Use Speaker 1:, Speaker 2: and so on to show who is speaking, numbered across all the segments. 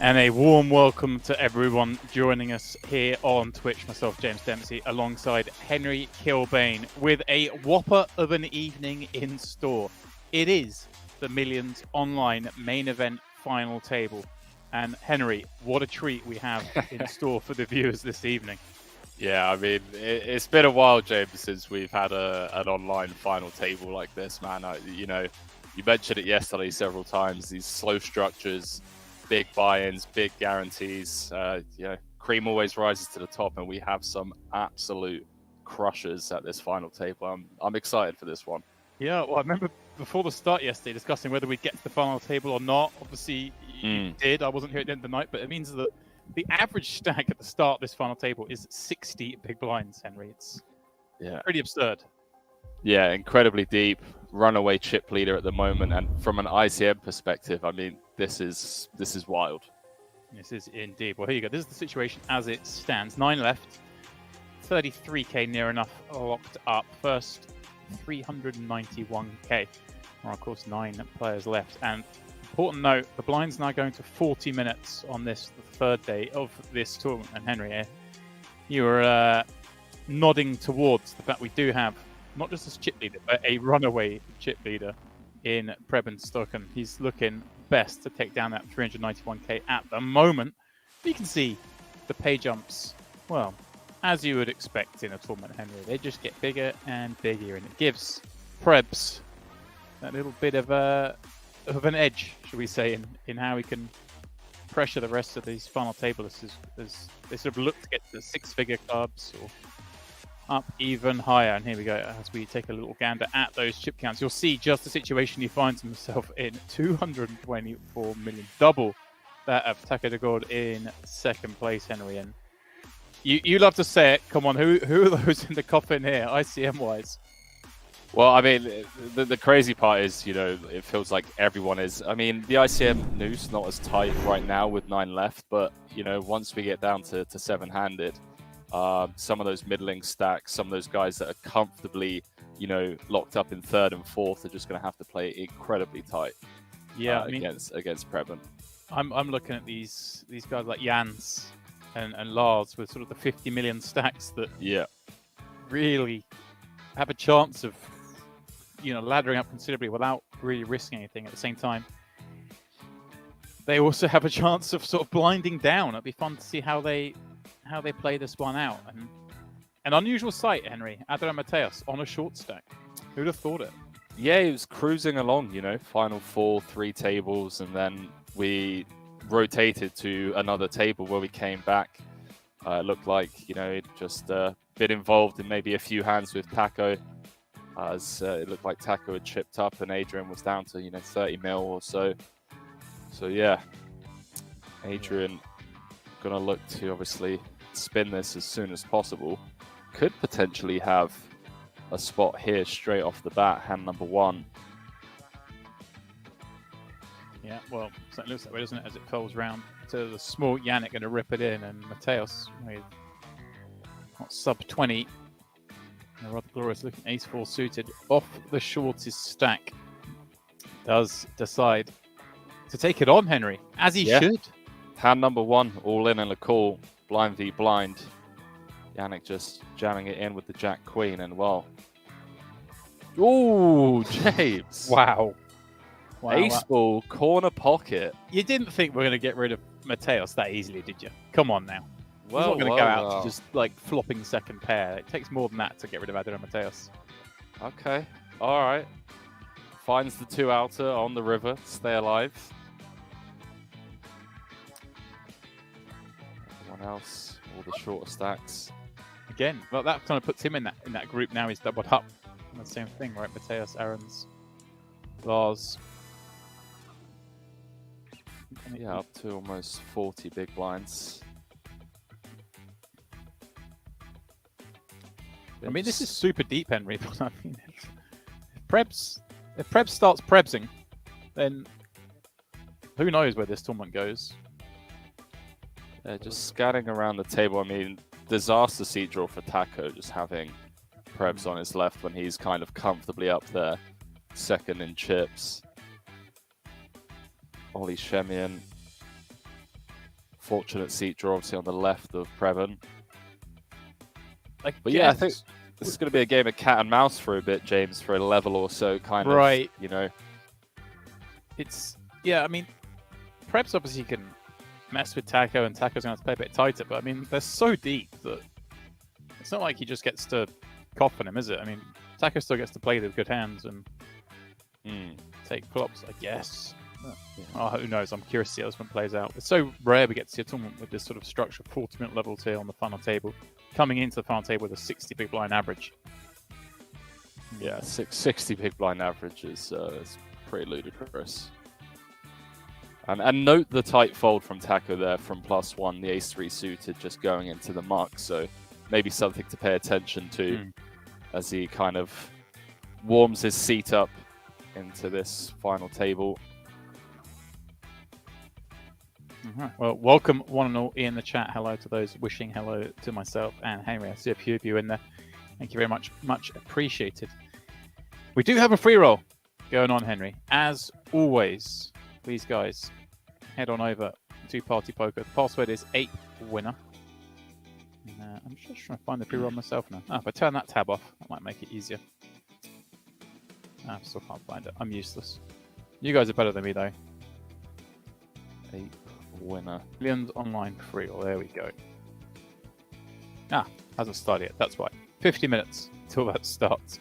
Speaker 1: And a warm welcome to everyone joining us here on Twitch. Myself, James Dempsey, alongside Henry Kilbane, with a whopper of an evening in store. It is the Millions Online main event final table. And Henry, what a treat we have in store for the viewers this evening.
Speaker 2: Yeah, I mean, it's been a while, James, since we've had an online final table like this, man. You mentioned it yesterday several times, these slow structures, big buy-ins, big guarantees. Cream always rises to the top, and we have some absolute crushers at this final table. I'm excited for this one.
Speaker 1: Yeah, well, I remember before the start yesterday discussing whether we'd get to the final table or not. Obviously, you did. I wasn't here at the end of the night, but it means that the average stack at the start of this final table is 60 big blinds, Henry. It's pretty absurd.
Speaker 2: Yeah, incredibly deep, runaway chip leader at the moment, and from an ICM perspective, I mean, this is wild.
Speaker 1: This is indeed. Well, here you go. This is the situation as it stands. 9 left, 33k near enough locked up. First 391k. Or of course 9 players left. And important note, the blind's now going to 40 minutes on this, the third day of this tournament. And Henry, you were nodding towards the fact we do have not just a chip leader, but a runaway chip leader in Preben Stokken. He's looking best to take down that 391k at the moment. But you can see the pay jumps, well, as you would expect in a tournament, Henry. They just get bigger and bigger, and it gives Prebz that little bit of an edge, should we say, in how he can pressure the rest of these final tablists as they sort of look to get to the 6-figure clubs or up even higher. And here we go, as we take a little gander at those chip counts, you'll see just the situation he finds himself in. 224 million, double that of Taco de God in second place, Henry. And you love to say it. Come on, who are those in the coffin here, ICM-wise?
Speaker 2: Well, I mean, the crazy part is, it feels like everyone is. I mean, the ICM noose not as tight right now with 9 left, but, once we get down to 7-handed, some of those middling stacks, some of those guys that are comfortably, locked up in 3rd and 4th are just going to have to play incredibly tight.
Speaker 1: Yeah,
Speaker 2: against Preben.
Speaker 1: I'm looking at these guys like Jans and Lars with sort of the 50 million stacks that really have a chance of laddering up considerably without really risking anything. At the same time, they also have a chance of sort of blinding down. It'd be fun to see how they play this one out. And an unusual sight, Henry. Adrian Mateos on a short stack. Who'd have thought it?
Speaker 2: Yeah, he was cruising along, final 4, 3 tables, and then we rotated to another table where we came back. It looked like, he'd just been involved in maybe a few hands with Taco, as it looked like Taco had chipped up and Adrian was down to, 30 mil or so. So, yeah, Adrian going to look to obviously spin this as soon as possible. Could potentially have a spot here straight off the bat, hand number 1.
Speaker 1: Yeah, well, so it looks that way, doesn't it, as it falls round to the small Yannick going to rip it in, and Mateos with sub 20, a rather glorious looking ace-4 suited off the shortest stack, does decide to take it on, Henry, as he should.
Speaker 2: Hand number 1, all in and a call, blind v blind. Yannick just jamming it in with the Jack Queen, and well. Ooh, James.
Speaker 1: Wow.
Speaker 2: Ace ball, corner pocket.
Speaker 1: You didn't think we're going to get rid of Mateos that easily, did you? Come on now. Well, he's not going to go out to just like flopping second pair. It takes more than that to get rid of Adrian Mateos.
Speaker 2: Okay. All right. Finds the 2 outer on the river. Stay alive. Everyone else, all the shorter stacks.
Speaker 1: Again, well, that kind of puts him in that group now. He's doubled up. The same thing, right? Mateos, Aaron's, Lars.
Speaker 2: Yeah, up to almost 40 big blinds.
Speaker 1: I mean, this is super deep, Henry. But I mean, if Prebz starts Prebzing, then who knows where this tournament goes?
Speaker 2: Just scanning around the table. I mean, disaster seat draw for Taco, just having Prebz on his left when he's kind of comfortably up there, second in chips. Ollie Shemian fortunate seat draw, obviously on the left of Previn.
Speaker 1: But
Speaker 2: yeah, I think this is going to be a game of cat and mouse for a bit, James, for a level or so, kind of. You know,
Speaker 1: I mean, Preb's obviously can mess with Taco, and Taco's going to have to play a bit tighter. But I mean, they're so deep that it's not like he just gets to cough on him, is it? I mean, Taco still gets to play with good hands and take flops, I guess. Oh, who knows? I'm curious to see how this one plays out. It's so rare we get to see a tournament with this sort of structure, 40-minute levels here on the final table, coming into the final table with a 60 big blind average.
Speaker 2: Yeah, 60 big blind average is pretty ludicrous. And note the tight fold from Taco there from +1, the ace-3 suited just going into the muck. So maybe something to pay attention to as he kind of warms his seat up into this final table.
Speaker 1: Well, welcome one and all in the chat. Hello to those wishing hello to myself and Henry. I see a few of you in there. Thank you very much. Much appreciated. We do have a free roll going on, Henry. As always, please, guys, head on over to PartyPoker. The password is 8winner. I'm just trying to find the free roll myself now. If I turn that tab off, that might make it easier. I still can't find it. I'm useless. You guys are better than me, though.
Speaker 2: 8winner.
Speaker 1: Millions online free roll. There we go. Hasn't started yet. That's right. 50 minutes till that starts.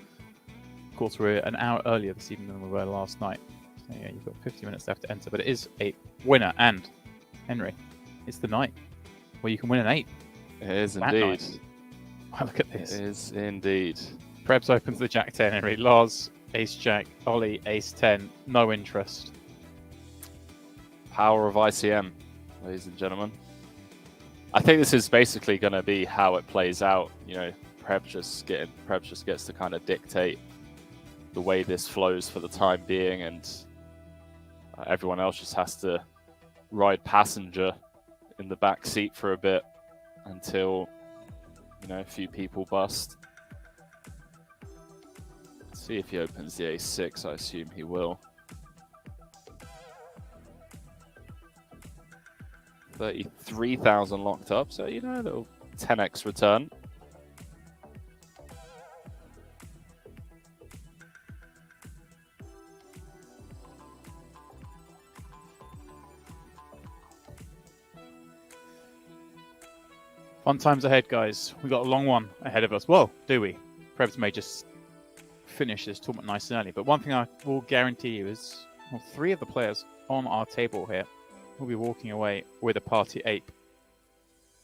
Speaker 1: Of course, we're an hour earlier this evening than we were last night. So yeah, you've got 50 minutes left to enter, but it is a winner. And Henry, it's the night where you can win an 8.
Speaker 2: It is indeed.
Speaker 1: Nice. Wow, look at this.
Speaker 2: It is indeed.
Speaker 1: Prebz opens the Jack 10, Henry. Lars, Ace Jack. Ollie, Ace 10. No interest.
Speaker 2: Power of ICM, ladies and gentlemen. I think this is basically going to be how it plays out. You know, Prebz just gets to kind of dictate the way this flows for the time being, and everyone else just has to ride passenger in the back seat for a bit until, you know, a few people bust. Let's see if he opens the ace-6. I assume he will. 33,000 locked up, so, you know, a little 10x return.
Speaker 1: Fun times ahead, guys. We've got a long one ahead of us. Well, do we? Prebz may just finish this tournament nice and early, but one thing I will guarantee you is 3 of the players on our table here will be walking away with a party ape.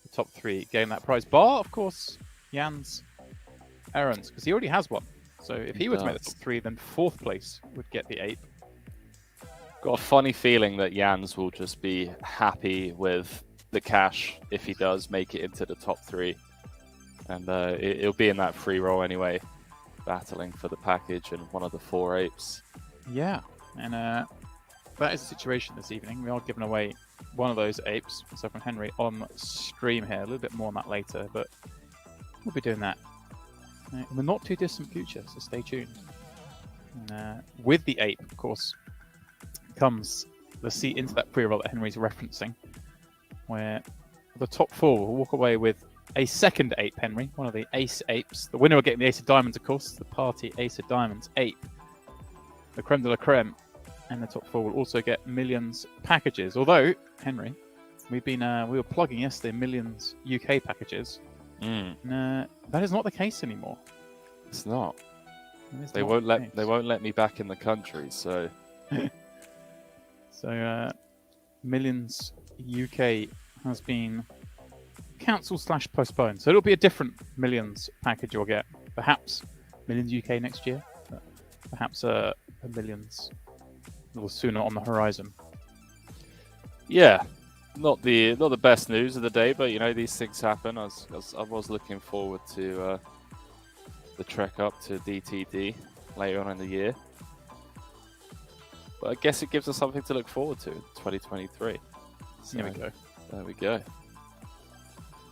Speaker 1: The top 3 getting that prize. Bar, of course, Jan's Aaron's, because he already has one. So if he were to make the top 3, then 4th place would get the ape.
Speaker 2: Got a funny feeling that Jans will just be happy with the cash if he does make it into the top 3. And it'll be in that free roll anyway, battling for the package and one of the 4 apes.
Speaker 1: Yeah, and that is the situation this evening. We are giving away one of those apes, so from Henry, on stream here. A little bit more on that later, but we'll be doing that in the not too distant future, so stay tuned. And, with the ape, of course, comes the seat into that pre-roll that Henry's referencing, where the top 4 will walk away with a second ape, Henry, one of the ace apes. The winner will get the ace of diamonds, of course, the party ace of diamonds ape, the creme de la creme, and the top 4 will also get millions packages. Although, Henry, we were plugging yesterday millions UK packages. And, that is not the case anymore.
Speaker 2: It's not. They won't let me back in the country, so.
Speaker 1: So, millions UK has been cancelled/postponed. So it'll be a different millions package you'll get. Perhaps millions UK next year. But perhaps a millions a little sooner on the horizon.
Speaker 2: Yeah, not the best news of the day, but you know these things happen. I was looking forward to the trek up to DTD later on in the year, but I guess it gives us something to look forward to in 2023. So,
Speaker 1: there we go.
Speaker 2: There we go.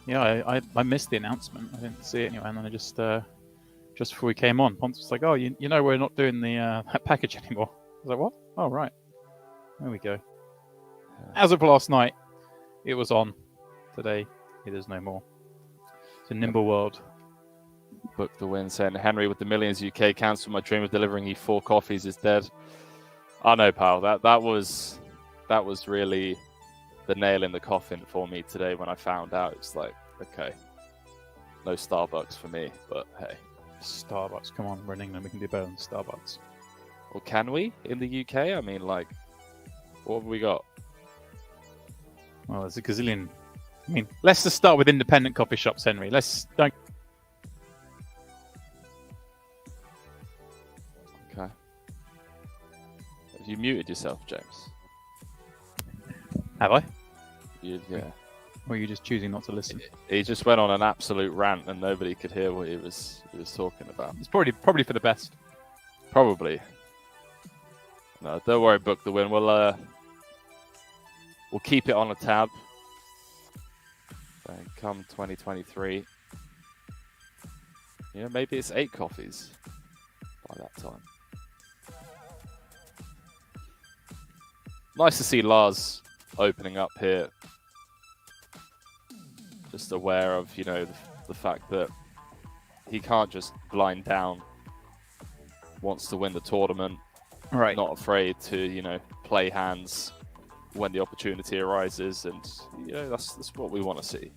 Speaker 1: Yeah, I missed the announcement. I didn't see it anyway, and then I just before we came on, Ponce was like, "Oh, you know, we're not doing the that package anymore." I was like, "What? Oh, right. There we go." As of last night, It was on. Today, it is no more. It's a nimble world.
Speaker 2: Book the win, saying Henry with the millions UK cancelled my dream of delivering you 4 coffees is dead. I know, pal. That was really the nail in the coffin for me today when I found out. It's like, okay, no Starbucks for me, but hey.
Speaker 1: Starbucks, come on, we're in England, we can do better than Starbucks.
Speaker 2: Or can we in the UK? I mean, like, what have we got?
Speaker 1: Well, there's a gazillion. I mean, let's just start with independent coffee shops, Henry. Don't.
Speaker 2: Okay. Have you muted yourself, James?
Speaker 1: Have I?
Speaker 2: Yeah.
Speaker 1: Or are you just choosing not to listen?
Speaker 2: He just went on an absolute rant, and nobody could hear what he was talking about.
Speaker 1: It's probably for the best.
Speaker 2: Probably. No, don't worry. Book the win. We'll keep it on a tab. And come 2023, maybe it's 8 coffees by that time. Nice to see Lars opening up here. Just aware of, the fact that he can't just blind down. Wants to win the tournament.
Speaker 1: Right.
Speaker 2: Not afraid to, play hands when the opportunity arises, and that's what we want to see.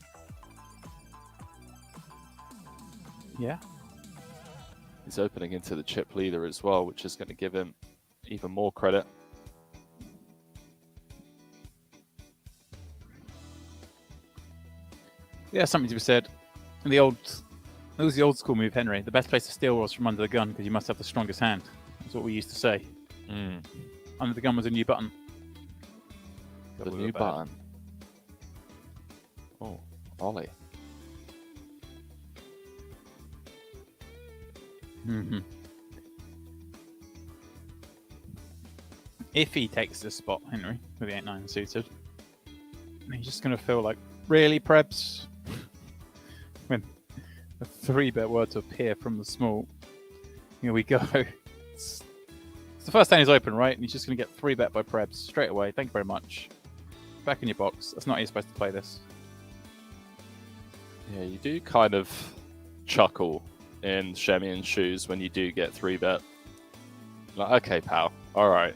Speaker 1: Yeah.
Speaker 2: He's opening into the chip leader as well, which is going to give him even more credit.
Speaker 1: Yeah, something to be said. It was the old school move, Henry. The best place to steal was from under the gun because you must have the strongest hand. That's what we used to say. Under the gun was a new button.
Speaker 2: The new button. Oh, Ollie.
Speaker 1: If he takes this spot, Henry, with the 8-9 suited, he's just going to feel like, really, Prebz? When a 3-bet were to appear from the small, here we go. It's the first hand he's open, right? And he's just going to get 3-bet by Prebz straight away. Thank you very much. Back in your box. That's not how you're supposed to play this.
Speaker 2: Yeah, you do kind of chuckle in Shemian's shoes when you do get 3-bet. Like, okay, pal. All right.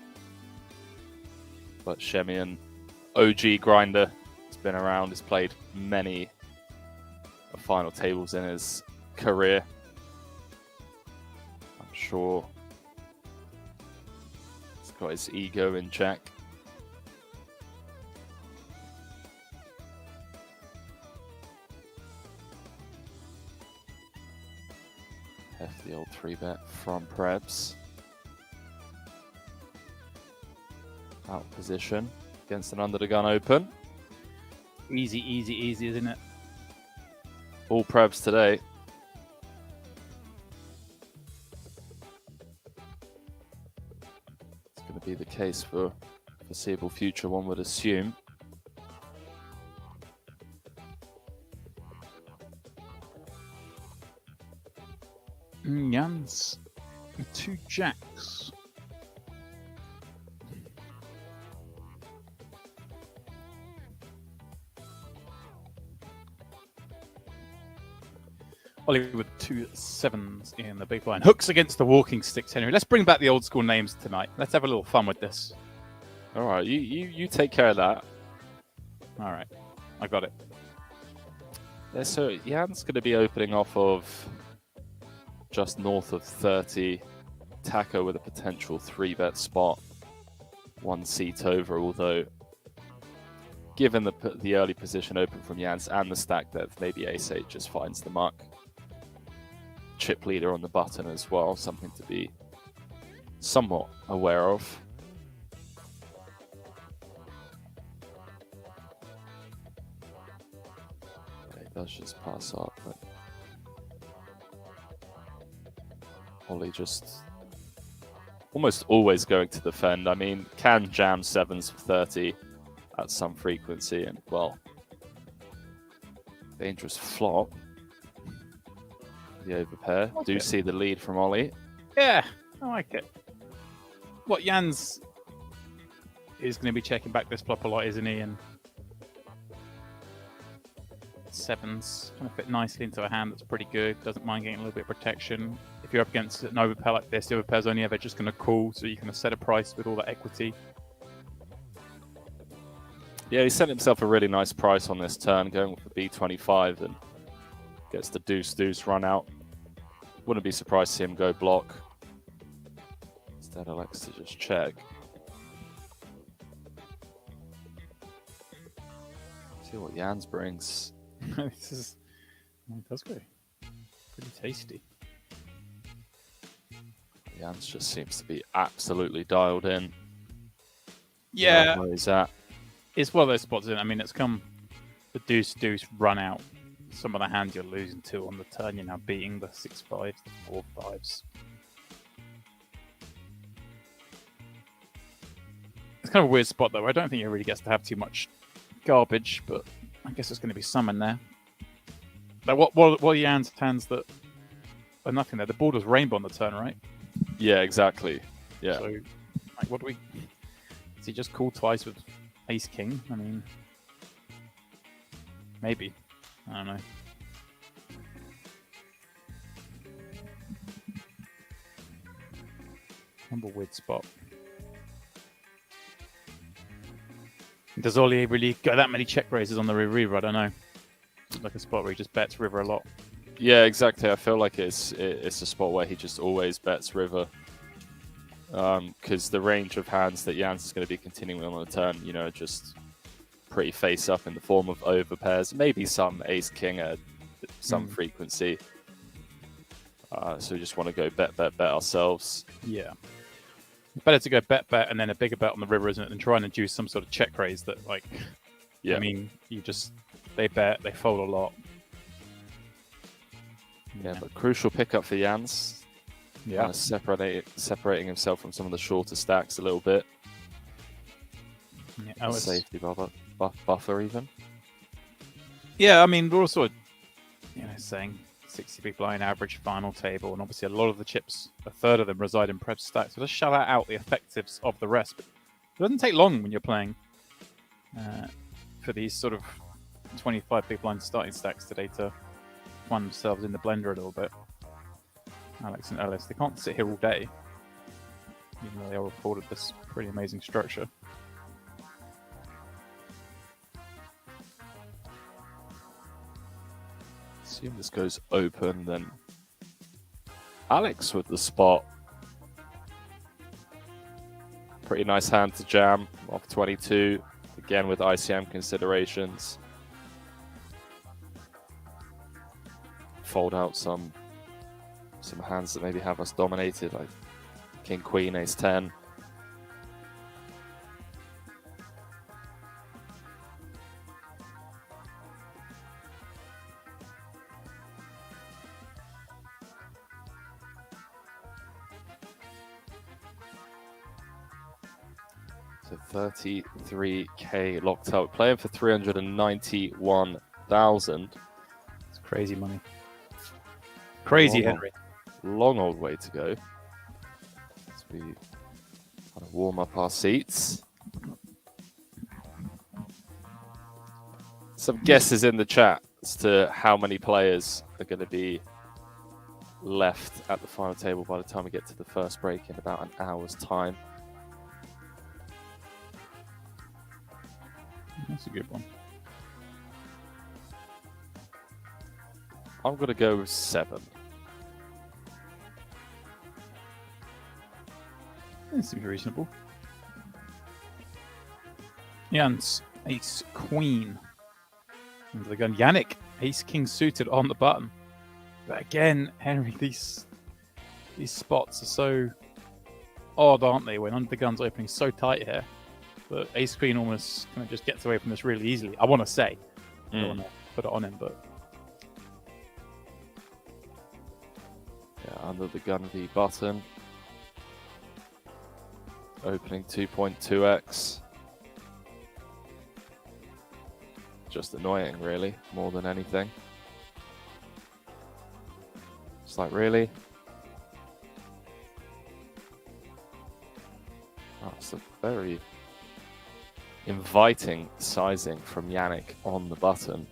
Speaker 2: But Shemian, OG grinder, has been around. He's played many final tables in his career. I'm sure he's got his ego in check. The old 3-bet from Prebz. Out position against an under the gun open.
Speaker 1: Easy, isn't it?
Speaker 2: All Prebz today. It's going to be the case for the foreseeable future, one would assume.
Speaker 1: Jans with 2 jacks. Ollie with 2 7s in the big blind. Hooks against the walking sticks, Henry. Let's bring back the old school names tonight. Let's have a little fun with this.
Speaker 2: All right, you take care of that.
Speaker 1: All right, I got it.
Speaker 2: Yeah, so Jan's going to be opening off of just north of 30. Taco with a potential 3-bet spot. 1 seat over, although given the early position open from Jans and the stack depth, maybe ace-8 just finds the mark. Chip leader on the button as well, something to be somewhat aware of. Okay, it does just pass up, but Ollie just almost always going to defend. I mean, can jam 7s for 30 at some frequency, and well, dangerous flop. The overpair.
Speaker 1: Like
Speaker 2: Do
Speaker 1: it.
Speaker 2: see the lead from Ollie.
Speaker 1: Yeah, I like it. What, Jans is going to be checking back this flop a lot, isn't he? And sevens kind of fit nicely into a hand that's pretty good. Doesn't mind getting a little bit of protection. If you're up against an overpair like this, the overpair's only ever just going to call, so you can set a price with all that equity.
Speaker 2: Yeah, he set himself a really nice price on this turn, going with the B25 and gets the deuce-deuce run out. Wouldn't be surprised to see him go block. Instead, elects to just check. See what Jans brings.
Speaker 1: This is, it does go pretty tasty.
Speaker 2: Jans just seems to be absolutely dialed in.
Speaker 1: Yeah,
Speaker 2: where he's at.
Speaker 1: It's one of those spots, isn't it? I mean, it's come the deuce run out. Some of the hands you're losing to on the turn, you're now beating the 6-5s, the 4-5s. It's kind of a weird spot, though. I don't think it really gets to have too much garbage, but I guess there's going to be some in there. Like, what are Jan's hands that are nothing there? The border's rainbow on the turn, right?
Speaker 2: Yeah, exactly. Yeah.
Speaker 1: So, like, what do we... Does he just call twice with Ace-King? I mean... Maybe. I don't know. Number weird spot. Does Ollie really go that many check raises on the river? I don't know. It's like a spot where he just bets river a lot.
Speaker 2: Yeah, exactly. I feel like it's a spot where he just always bets river. Because the range of hands that Jans is going to be continuing on the turn, you know, just pretty face up in the form of overpairs. Maybe some ace-king at some frequency. So we just want to go bet ourselves.
Speaker 1: Yeah. Better to go bet and then a bigger bet on the river, isn't it, than try and induce some sort of check raise that, like,
Speaker 2: yeah.
Speaker 1: I mean, they bet, they fold a lot.
Speaker 2: Yeah, but crucial pickup for Jans.
Speaker 1: Yeah.
Speaker 2: Kind of separating himself from some of the shorter stacks a little bit.
Speaker 1: Yeah,
Speaker 2: safety buffer even.
Speaker 1: Yeah, I mean, we're also, saying 60 big blind average final table, and obviously a lot of the chips, a third of them reside in prep stacks. So let's shout out the effectives of the rest. But it doesn't take long when you're playing for these sort of 25 big blind starting stacks today to find themselves in the blender a little bit. Alex and Ellis, they can't sit here all day, even though they all afforded this pretty amazing structure.
Speaker 2: Assume this goes open, then Alex with the spot. Pretty nice hand to jam off 22, again with ICM considerations. Fold out some hands that maybe have us dominated, like King, Queen, Ace 10. So 33k locked up, playing for 391,000.
Speaker 1: It's crazy money. Crazy, Henry.
Speaker 2: Long old way to go. As we kind of warm up our seats. Some guesses in the chat as to how many players are going to be left at the final table by the time we get to the first break in about an hour's time.
Speaker 1: That's a good one.
Speaker 2: I'm going to go with 7.
Speaker 1: That seems reasonable. Jans, Ace Queen. And the gun. Yannick, Ace King suited on the button. But again, Henry, these spots are so odd, aren't they? When under the gun's opening so tight here. But Ace Queen almost kind of just gets away from this really easily. I want to say. I don't want to put it on him, but...
Speaker 2: Yeah, under the gun V button. Opening 2.2x. Just annoying, really, more than anything. It's like, really? That's a very inviting sizing from Yannick on the button.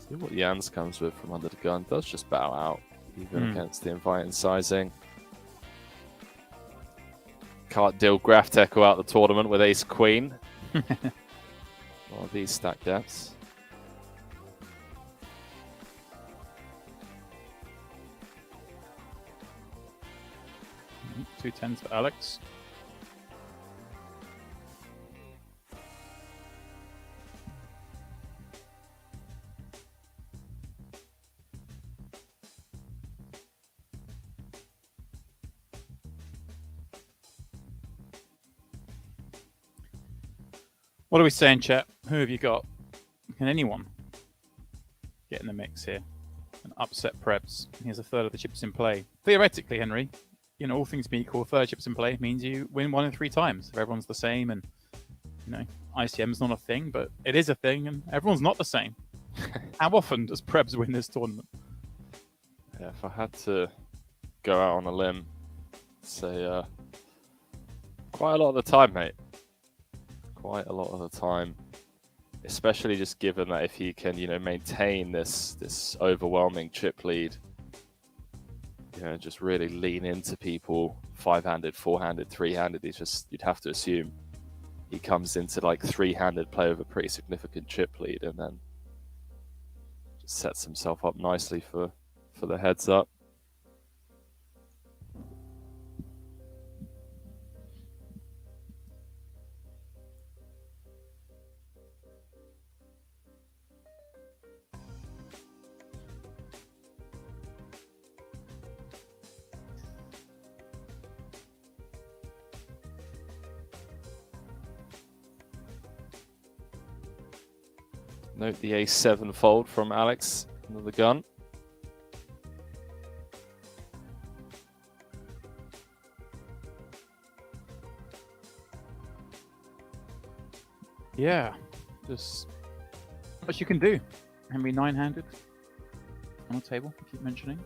Speaker 2: See what Jans comes with from under the gun. Does just bow out, even against the inviting sizing. Can't deal Graph Techo out the tournament with Ace Queen. What are these stack depths?
Speaker 1: Two tens for Alex. What are we saying, chat? Who have you got? Can anyone get in the mix here and upset Prebz? Here's a third of the chips in play. Theoretically, Henry, you know, all things being equal, a third chips in play means you win 1 in 3 times. If everyone's the same, and you know, ICM's not a thing, but it is a thing, and everyone's not the same. How often does Prebz win this tournament?
Speaker 2: Yeah, if I had to go out on a limb, say quite a lot of the time, mate. Quite a lot of the time, especially just given that if he can, you know, maintain this overwhelming chip lead, you know, just really lean into people, 5-handed, 4-handed, 3-handed. You'd have to assume he comes into like 3-handed play with a pretty significant chip lead, and then just sets himself up nicely for the heads up. Note the A7 fold from Alex under the gun.
Speaker 1: Yeah, just not much you can do. Henry 9-handed on the table, I keep mentioning.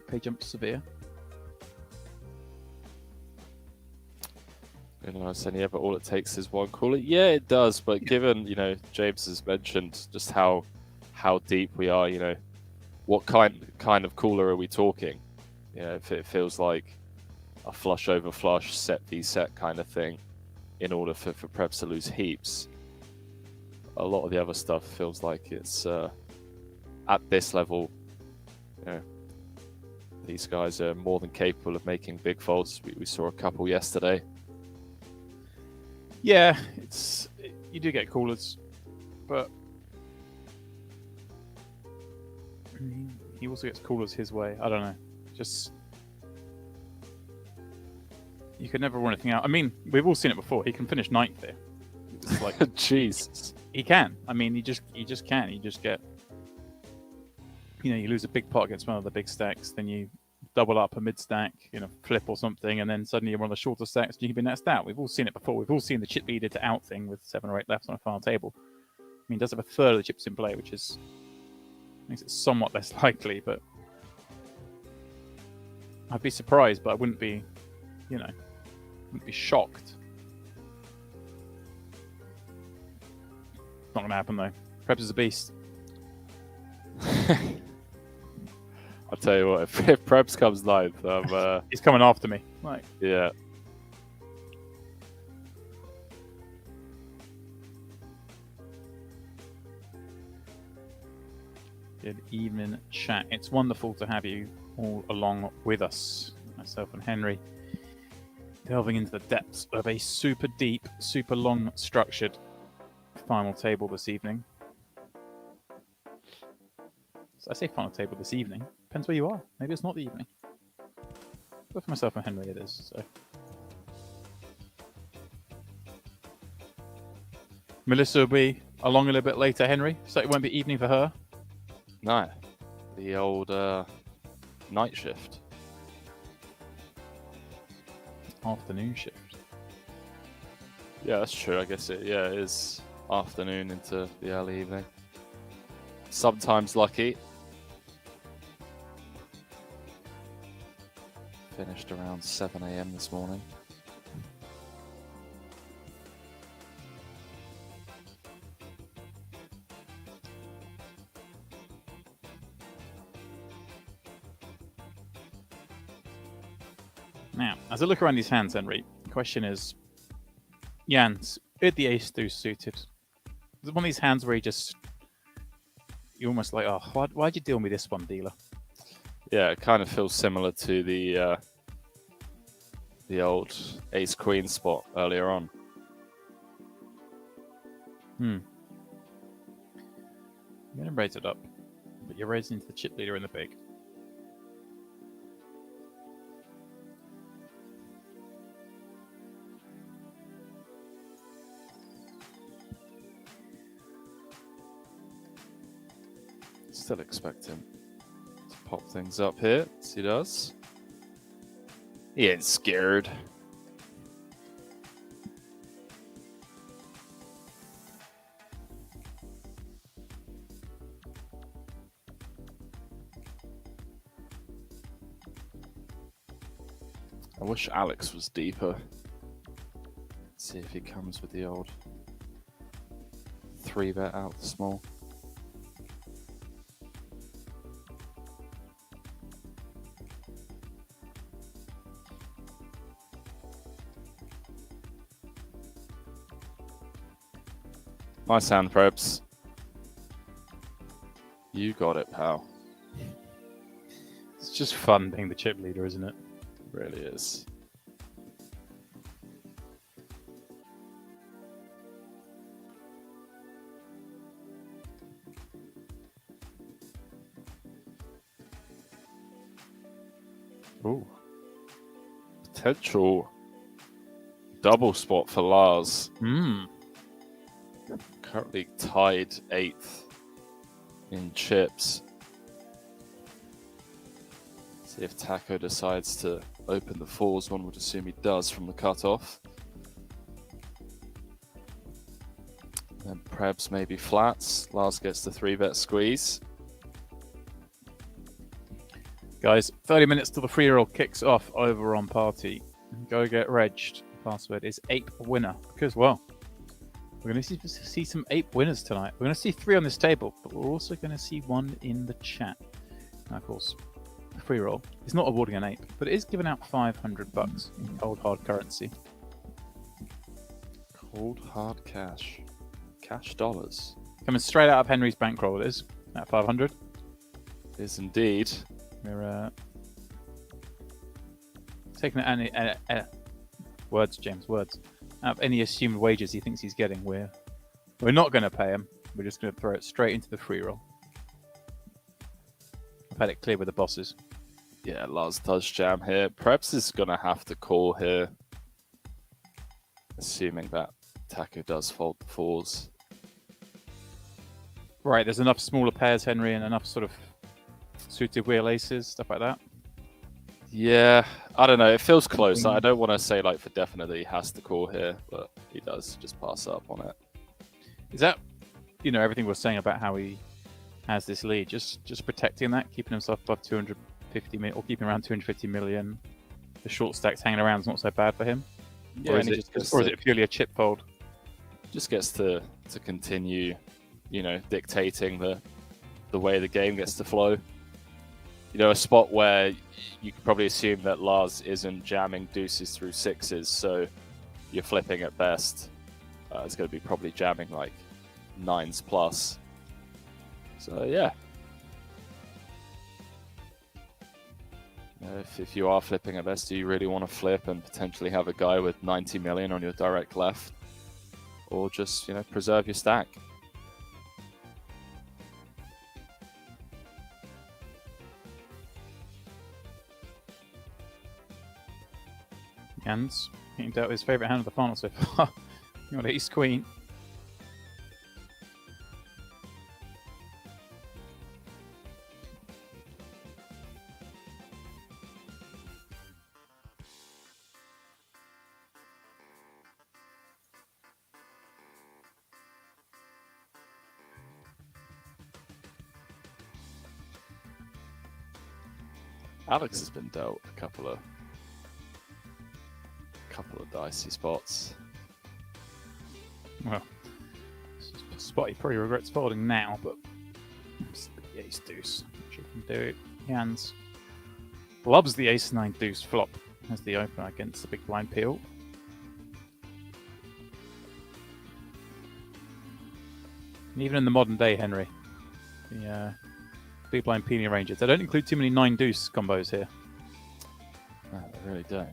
Speaker 1: Pay jump severe.
Speaker 2: You know, I said, yeah, but all it takes is one caller. Yeah, it does, but given, you know, James has mentioned just how deep we are, you know, what kind of caller are we talking? You know, if it feels like a flush over flush, set v set kind of thing, in order for Prebz to lose heaps. A lot of the other stuff feels like it's at this level, you know, these guys are more than capable of making big folds. We saw a couple yesterday.
Speaker 1: Yeah, you do get callers, but he also gets callers his way. I don't know, just you could never rule anything out. I mean, we've all seen it before. He can finish 9th here. It's like
Speaker 2: Jesus,
Speaker 1: he can. I mean, he just can. You just get, you know, you lose a big pot against one of the big stacks, then you double up a mid stack, you know, flip or something, and then suddenly you're one of the shorter stacks and you can be next out. We've all seen it before. We've all seen the chip leader to out thing with 7 or 8 left on a final table. I mean, he does have a third of the chips in play, which makes it somewhat less likely, but I'd be surprised, but I wouldn't be, you know, wouldn't be shocked. Not going to happen, though. Prebz is a beast.
Speaker 2: I'll tell you what, if Prebz comes 9th,
Speaker 1: he's coming after me. Like,
Speaker 2: yeah.
Speaker 1: good evening, chat. It's wonderful to have you all along with us, myself and Henry, delving into the depths of a super deep, super long structured final table this evening. So I say final table this evening. Depends where you are. Maybe it's not the evening. But for myself and Henry, it is. So Melissa will be along a little bit later, Henry. So it won't be evening for her.
Speaker 2: No, the old night shift.
Speaker 1: Afternoon shift.
Speaker 2: Yeah, that's true. I guess it is afternoon into the early evening. Sometimes lucky. Finished around 7 AM this morning.
Speaker 1: Now, as I look around these hands, Henry, the question is, Jans, is the ace deuce suited? Is it one of these hands where you're almost like, oh, why'd you deal me this one, dealer?
Speaker 2: Yeah, it kind of feels similar to the old ace queen spot earlier on.
Speaker 1: You're going to raise it up, but you're raising to the chip leader in the big.
Speaker 2: Still expect him to pop things up here, as he does. He ain't scared. I wish Alex was deeper. Let's see if he comes with the old 3-bet out the small. Nice hand, Prebz. You got it, pal.
Speaker 1: It's just fun being the chip leader, isn't it?
Speaker 2: Really is. Ooh. Potential double spot for Lars. Currently tied 8th in chips. See if Taco decides to open the 4s. One would assume he does from the cutoff. Then Prebz maybe flats. Lars gets the 3-bet squeeze.
Speaker 1: Guys, 30 minutes till the free-roll kicks off over on Party. Go get regged. Password is ape winner. Because, well, we're going to see some ape winners tonight. We're going to see 3 on this table, but we're also going to see 1 in the chat. Now, of course, the free roll is not awarding an ape, but it is giving out $500 in cold hard currency.
Speaker 2: Cold hard cash. Cash dollars.
Speaker 1: Coming straight out of Henry's bankroll, it is at 500.
Speaker 2: Is indeed.
Speaker 1: We're taking any words, James, words. Out of any assumed wages he thinks he's getting, we're not going to pay him. We're just going to throw it straight into the free roll. I've had it clear with the bosses.
Speaker 2: Yeah, Lars does jam here. Prebz is going to have to call here, assuming that Taco does fold the 4s.
Speaker 1: Right, there's enough smaller pairs, Henry, and enough sort of suited wheel aces, stuff like that.
Speaker 2: Yeah, I don't know. It feels close. I don't want to say like for definite that he has to call here, but he does just pass up on it.
Speaker 1: Is that, everything we're saying about how he has this lead, just protecting that, keeping himself above 250 million, or keeping around 250 million? The short stacks hanging around is not so bad for him.
Speaker 2: Yeah,
Speaker 1: or is it purely a chip fold?
Speaker 2: Just gets to continue, dictating the way the game gets to flow. A spot where you could probably assume that Lars isn't jamming deuces through 6s, so you're flipping at best. It's going to be probably jamming like 9s plus. So yeah. If you are flipping at best, do you really want to flip and potentially have a guy with 90 million on your direct left? Or just, preserve your stack?
Speaker 1: Jans getting dealt his favourite hand of the final so far. You got ace queen.
Speaker 2: Alex has been dealt a couple of dicey spots.
Speaker 1: Well, spot he probably regrets folding now, but the ace deuce, which he can do. Jans loves the ace 9 deuce flop. as the opener against the big blind peel. And even in the modern day, Henry, the big blind peony ranges, they don't include too many 9-deuce combos here.
Speaker 2: No, they really don't.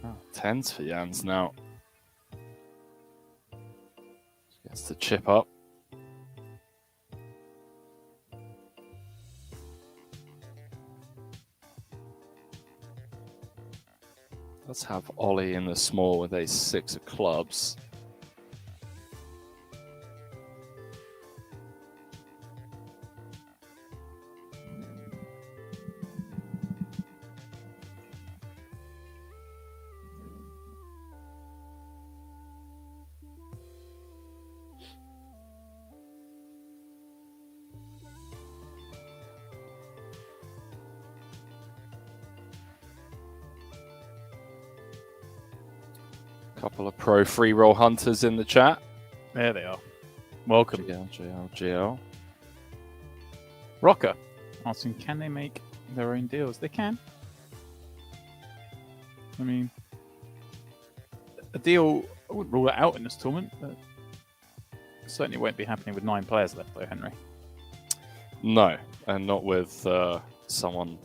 Speaker 2: Oh, 10s for Jans now. Gets the chip up. Let's have Ollie in the small with a 6 of clubs. Couple of pro free roll hunters in the chat.
Speaker 1: There they are. Welcome.
Speaker 2: GL.
Speaker 1: Rocker asking, can they make their own deals? They can. I mean, a deal, I wouldn't rule it out in this tournament, but it certainly won't be happening with 9 players left, though, Henry.
Speaker 2: No, and not with someone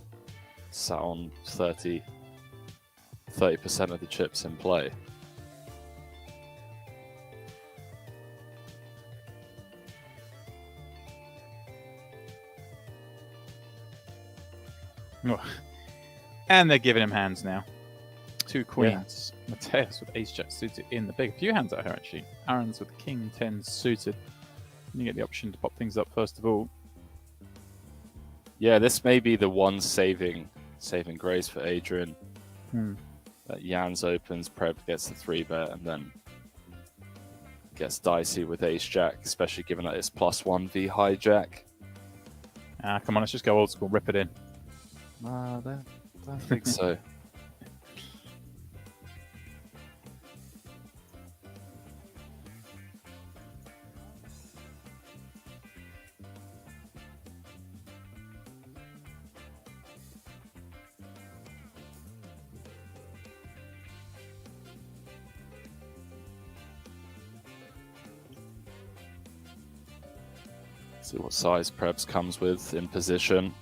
Speaker 2: sat on 30% of the chips in play.
Speaker 1: And they're giving him hands now. 2 queens. Yeah. Mateus with ace-jack suited in the big. A few hands out here, actually. Aaron's with king 10 suited. You get the option to pop things up first of all.
Speaker 2: Yeah, this may be the one saving grace for Adrian. That Jans opens, Preb gets the 3-bet, and then gets dicey with ace-jack, especially given that it's +1 v hijack.
Speaker 1: Come on, let's just go old school. Rip it in.
Speaker 2: I don't think so. See what size Prebz comes with in position.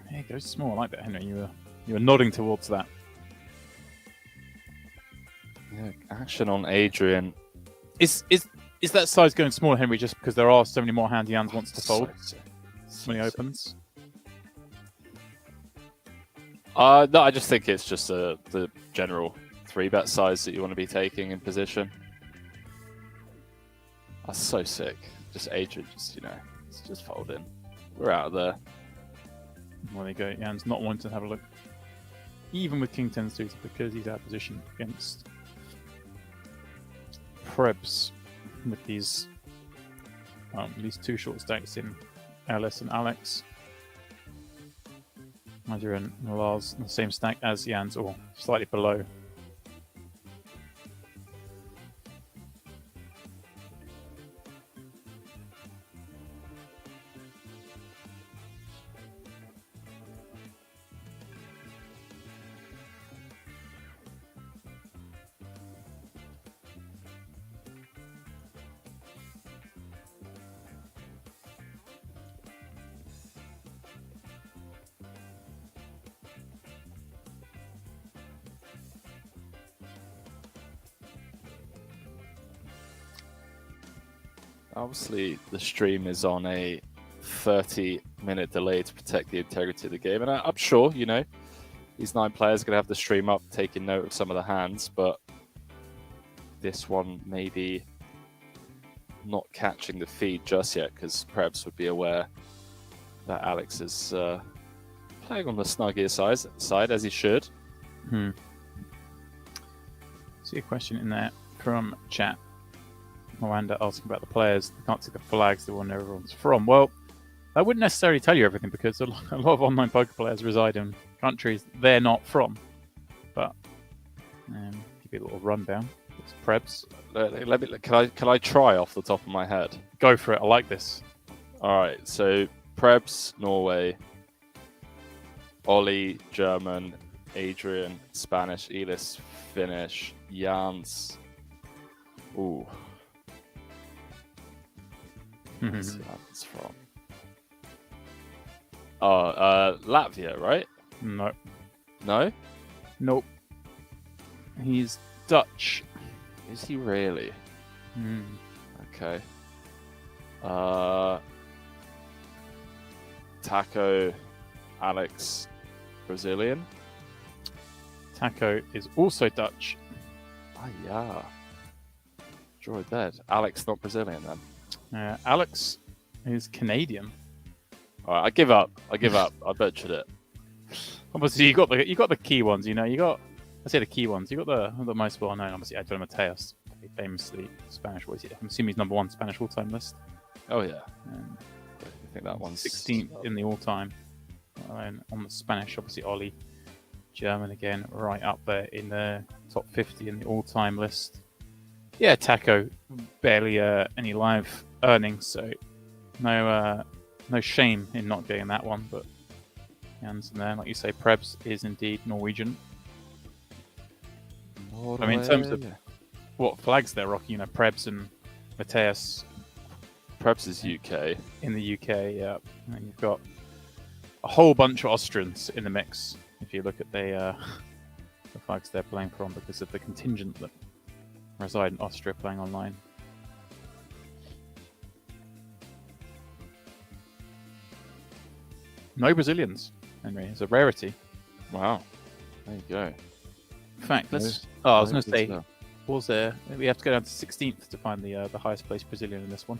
Speaker 1: Hey, go small. I like that, Henry. You were nodding towards that.
Speaker 2: Yeah, action on Adrian.
Speaker 1: Is that size going smaller, Henry, just because there are so many more hands Jans wants to fold? So many opens?
Speaker 2: No, I just think it's just the general 3-bet size that you want to be taking in position. That's so sick. Just Adrian, just fold in. We're out of there.
Speaker 1: Well, there you go. Jan's not wanting to have a look, even with king 10 suited, because he's out of position against Prebz with these 2 short stacks in Alice and Alex. Adrian and Lars in the same stack as Jans, or slightly below.
Speaker 2: Obviously, the stream is on a 30-minute delay to protect the integrity of the game. And I'm sure, these 9 players are going to have the stream up, taking note of some of the hands, but this one maybe not catching the feed just yet, because Prebz would be aware that Alex is playing on the snuggier side, as he should.
Speaker 1: See a question in there from chat. Miranda asking about the players. They can't see the flags, the one everyone's from. Well, That wouldn't necessarily tell you everything because a lot of online poker players reside in countries they're not from. But give you a little rundown. It's Prebz.
Speaker 2: Can I try off the top of my head?
Speaker 1: Go for it. I like this.
Speaker 2: All right. So Prebz, Norway. Ollie, German. Adrian, Spanish. Elis, Finnish. Jans. Ooh. Where's Jans from? Oh, Latvia, right?
Speaker 1: No.
Speaker 2: No?
Speaker 1: Nope. He's Dutch.
Speaker 2: Is he really? Okay. Taco, Alex, Brazilian.
Speaker 1: Taco is also Dutch.
Speaker 2: Ah, yeah. Draw dead. Alex, not Brazilian then.
Speaker 1: Alex is Canadian.
Speaker 2: All right, I give up. I butchered it.
Speaker 1: Obviously, you got the key ones. You know, I say the key ones. You got the most well known. Obviously, Adrian Mateos, famously Spanish. What is it? I'm assuming he's number one Spanish all-time list.
Speaker 2: Oh yeah. I think that one's
Speaker 1: 16th in the all-time. And on the Spanish, obviously Ollie, German again, right up there in the top 50 in the all-time list. Yeah, Taco, barely any live earnings, so no shame in not getting that one. But and then, like you say, Prebz is indeed Norwegian. I mean, in terms of what flags they're rocking, you know, Prebz and Mateus.
Speaker 2: Prebz is UK.
Speaker 1: In the UK, yeah. And you've got a whole bunch of Austrians in the mix if you look at the flags they're playing from because of the contingent that reside in Austria playing online. No Brazilians, Henry. It's a rarity.
Speaker 2: Wow. There you go.
Speaker 1: In fact, I was going to say, was there? We have to go down to 16th to find the highest placed Brazilian in this one.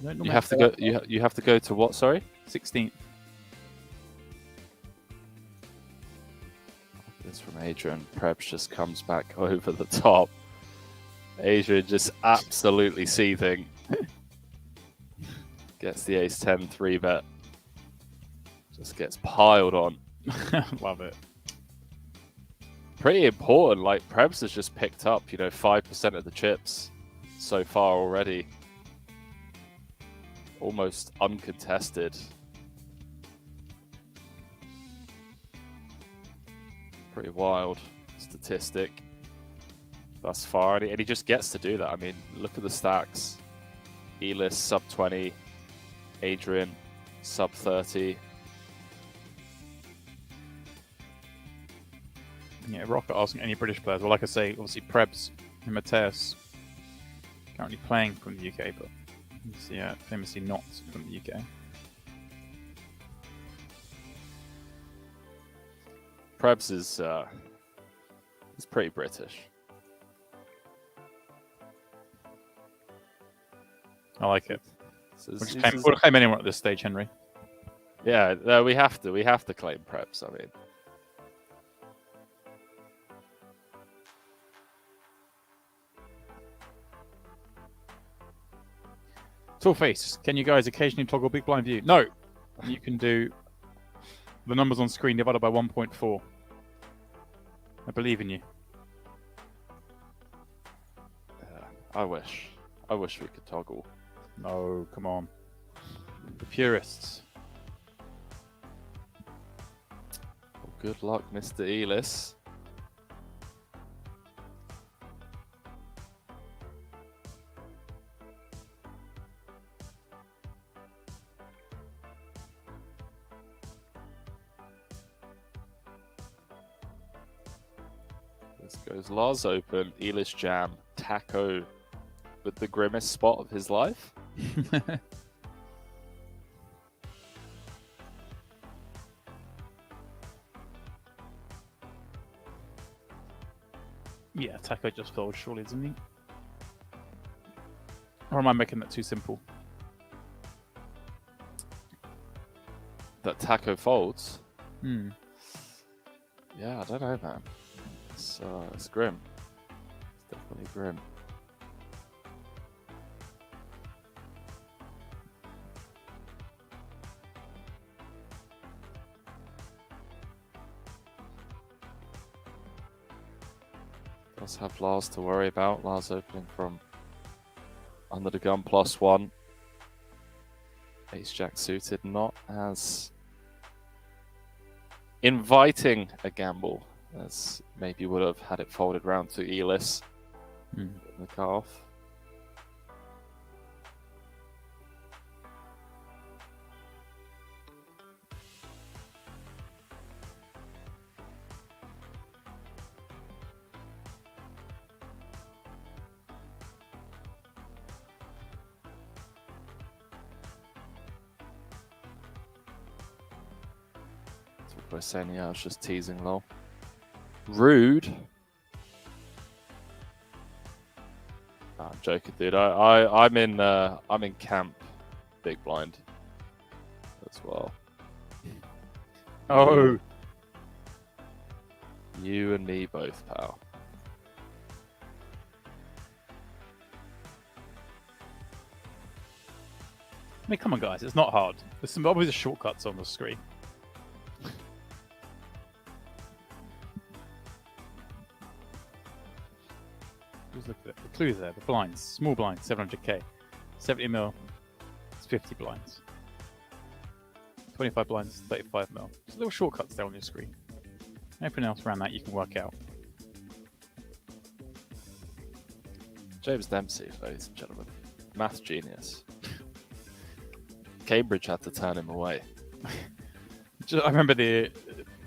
Speaker 2: You have to go. You have to go to what? Sorry,
Speaker 1: 16th.
Speaker 2: This from Adrian. Prebz just comes back over the top. Adrian just absolutely seething. Gets the ace-10 3-bet. Just gets piled on.
Speaker 1: Love it.
Speaker 2: Pretty important. Like Prebz has just picked up, 5% of the chips so far already. Almost uncontested. Pretty wild statistic thus far, and he just gets to do that. I mean, look at the stacks. Elis sub 20, Adrian sub 30.
Speaker 1: Yeah, Rocket asking any British players. Well, like I say, obviously Prebz and Mateus currently playing from the UK, but yeah, famously not from the UK.
Speaker 2: Prebz is pretty British.
Speaker 1: I like it.
Speaker 2: So
Speaker 1: we'll claim anyone at this stage, Henry.
Speaker 2: Yeah, we have to claim Prebz. I mean,
Speaker 1: Tall face, can you guys occasionally toggle big blind view? No, you can do the numbers on screen divided by 1.4. I believe in you.
Speaker 2: Yeah, I wish we could toggle.
Speaker 1: No, come on. The purists.
Speaker 2: Well, good luck, Mr. Elis. This goes Lars open, Elis jam, Taco with the grimmest spot of his life.
Speaker 1: Yeah, Taco just fold, surely, isn't he? Or am I making that too simple?
Speaker 2: That Taco folds?
Speaker 1: Hmm.
Speaker 2: Yeah, I don't know, man. It's grim. It's definitely grim. Does have Lars to worry about. Lars opening from under the gun +1. Ace Jack suited, not as inviting a gamble as maybe would have had it folded round to Elis in the cutoff. We're saying, yeah, I was just teasing, lol. Rude. Nah, I'm joking, dude. I'm in camp big blind as well.
Speaker 1: Oh,
Speaker 2: You and me both, pal.
Speaker 1: I mean, come on, guys. It's not hard. There's some obvious shortcuts on the screen. Just look at it. The clues there. The blinds. Small blinds, 700k. 70 mil. It's 50 blinds. 25 blinds, 35 mil. Just little shortcuts there on your screen. Everything else around that you can work out.
Speaker 2: James Dempsey, ladies and gentlemen. Math genius. Cambridge had to turn him away.
Speaker 1: I remember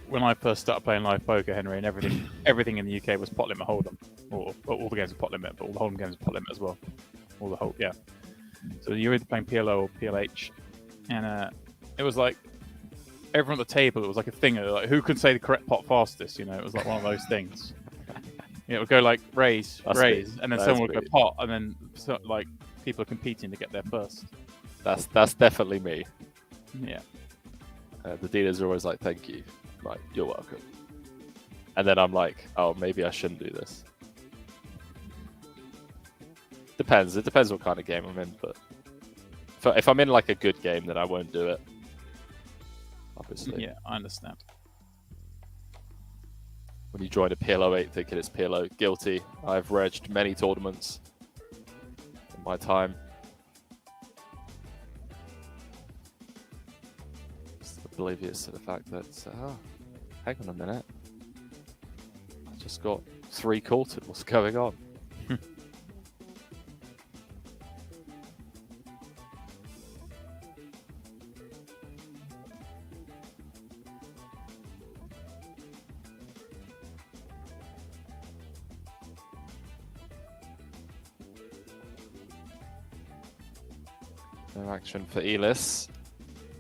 Speaker 1: when I first started playing live poker, Henry, and everything in the UK was pot limit hold'em, or all the games were pot limit, but all the hold'em games were pot limit as well. Yeah. So you're either playing PLO or PLH, and it was like everyone at the table. It was like a thing of like who can say the correct pot fastest. You know, it was like one of those things. It would go like raise, and then someone would go pot, and then like people are competing to get there first.
Speaker 2: That's definitely me.
Speaker 1: Yeah.
Speaker 2: The dealers are always like, "Thank you," like you're welcome. And then I'm like, "Oh, maybe I shouldn't do this." Depends. It depends what kind of game I'm in, but if I'm in like a good game, then I won't do it. Obviously.
Speaker 1: Yeah, I understand.
Speaker 2: When you join a PLO 8 thinking it's PLO, guilty. I've regged many tournaments in my time. Just oblivious to the fact that, hang on a minute. I just got 3 quartered. What's going on? No action for Elis.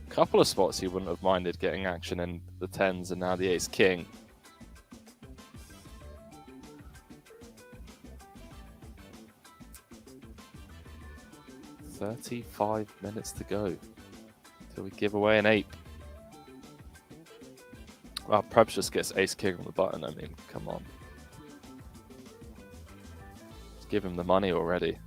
Speaker 2: Couple of spots he wouldn't have minded getting action in the 10s and now the ace king. "35 minutes to go till we give away an ape." Well, Prebz just gets ace king on the button. I mean, come on. Just give him the money already.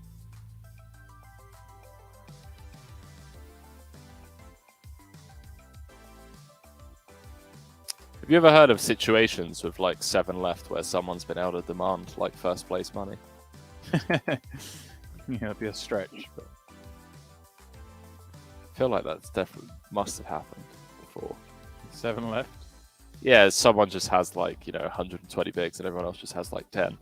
Speaker 2: Have you ever heard of situations with like 7 left where someone's been able to demand like first place money?
Speaker 1: Yeah, it'd be a stretch. But
Speaker 2: I feel like that's definitely must have happened before.
Speaker 1: 7 left.
Speaker 2: Yeah, someone just has like, 120 bigs and everyone else just has like 10.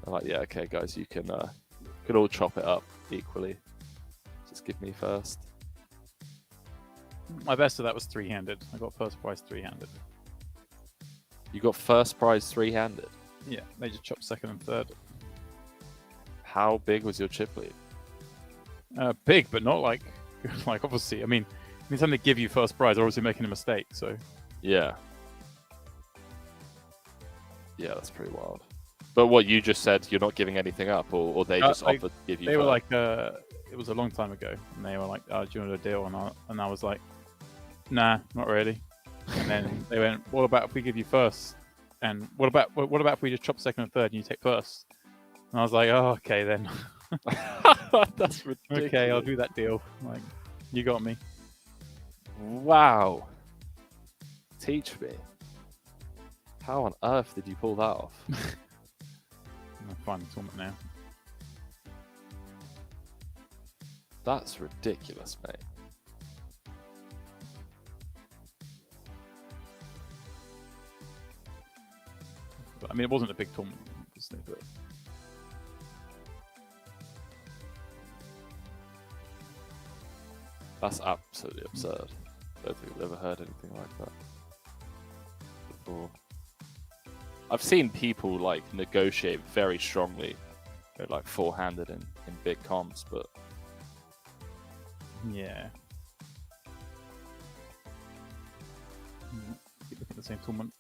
Speaker 2: I'm like, yeah, okay, guys, you can all chop it up equally. Just give me first.
Speaker 1: My best of that was 3-handed. I got first prize 3-handed.
Speaker 2: You got first prize 3-handed?
Speaker 1: Yeah, they just chopped second and third.
Speaker 2: How big was your chip lead?
Speaker 1: Big, but not like obviously. I mean, anytime they give you first prize, they're obviously making a mistake. So
Speaker 2: yeah, that's pretty wild. But what you just said, you're not giving anything up, or they just offered to give you.
Speaker 1: They were like, it was a long time ago, and they were like, "Oh, do you want a deal?" And I was like, "Nah, not really." And then they went, "What about if we give you first? And what about if we just chop second and third, and you take first?" And I was like, "Oh, okay then."
Speaker 2: That's ridiculous.
Speaker 1: Okay, I'll do that deal. Like, you got me.
Speaker 2: Wow. Teach me. How on earth did you pull that off?
Speaker 1: I'm gonna find the tournament now.
Speaker 2: That's ridiculous, mate.
Speaker 1: I mean, it wasn't a big tournament, obviously, but
Speaker 2: That's absolutely absurd. I don't think I've ever heard anything like that before. I've seen people like negotiate very strongly, like four-handed in big comps, but
Speaker 1: yeah. Keep looking at the same tournament.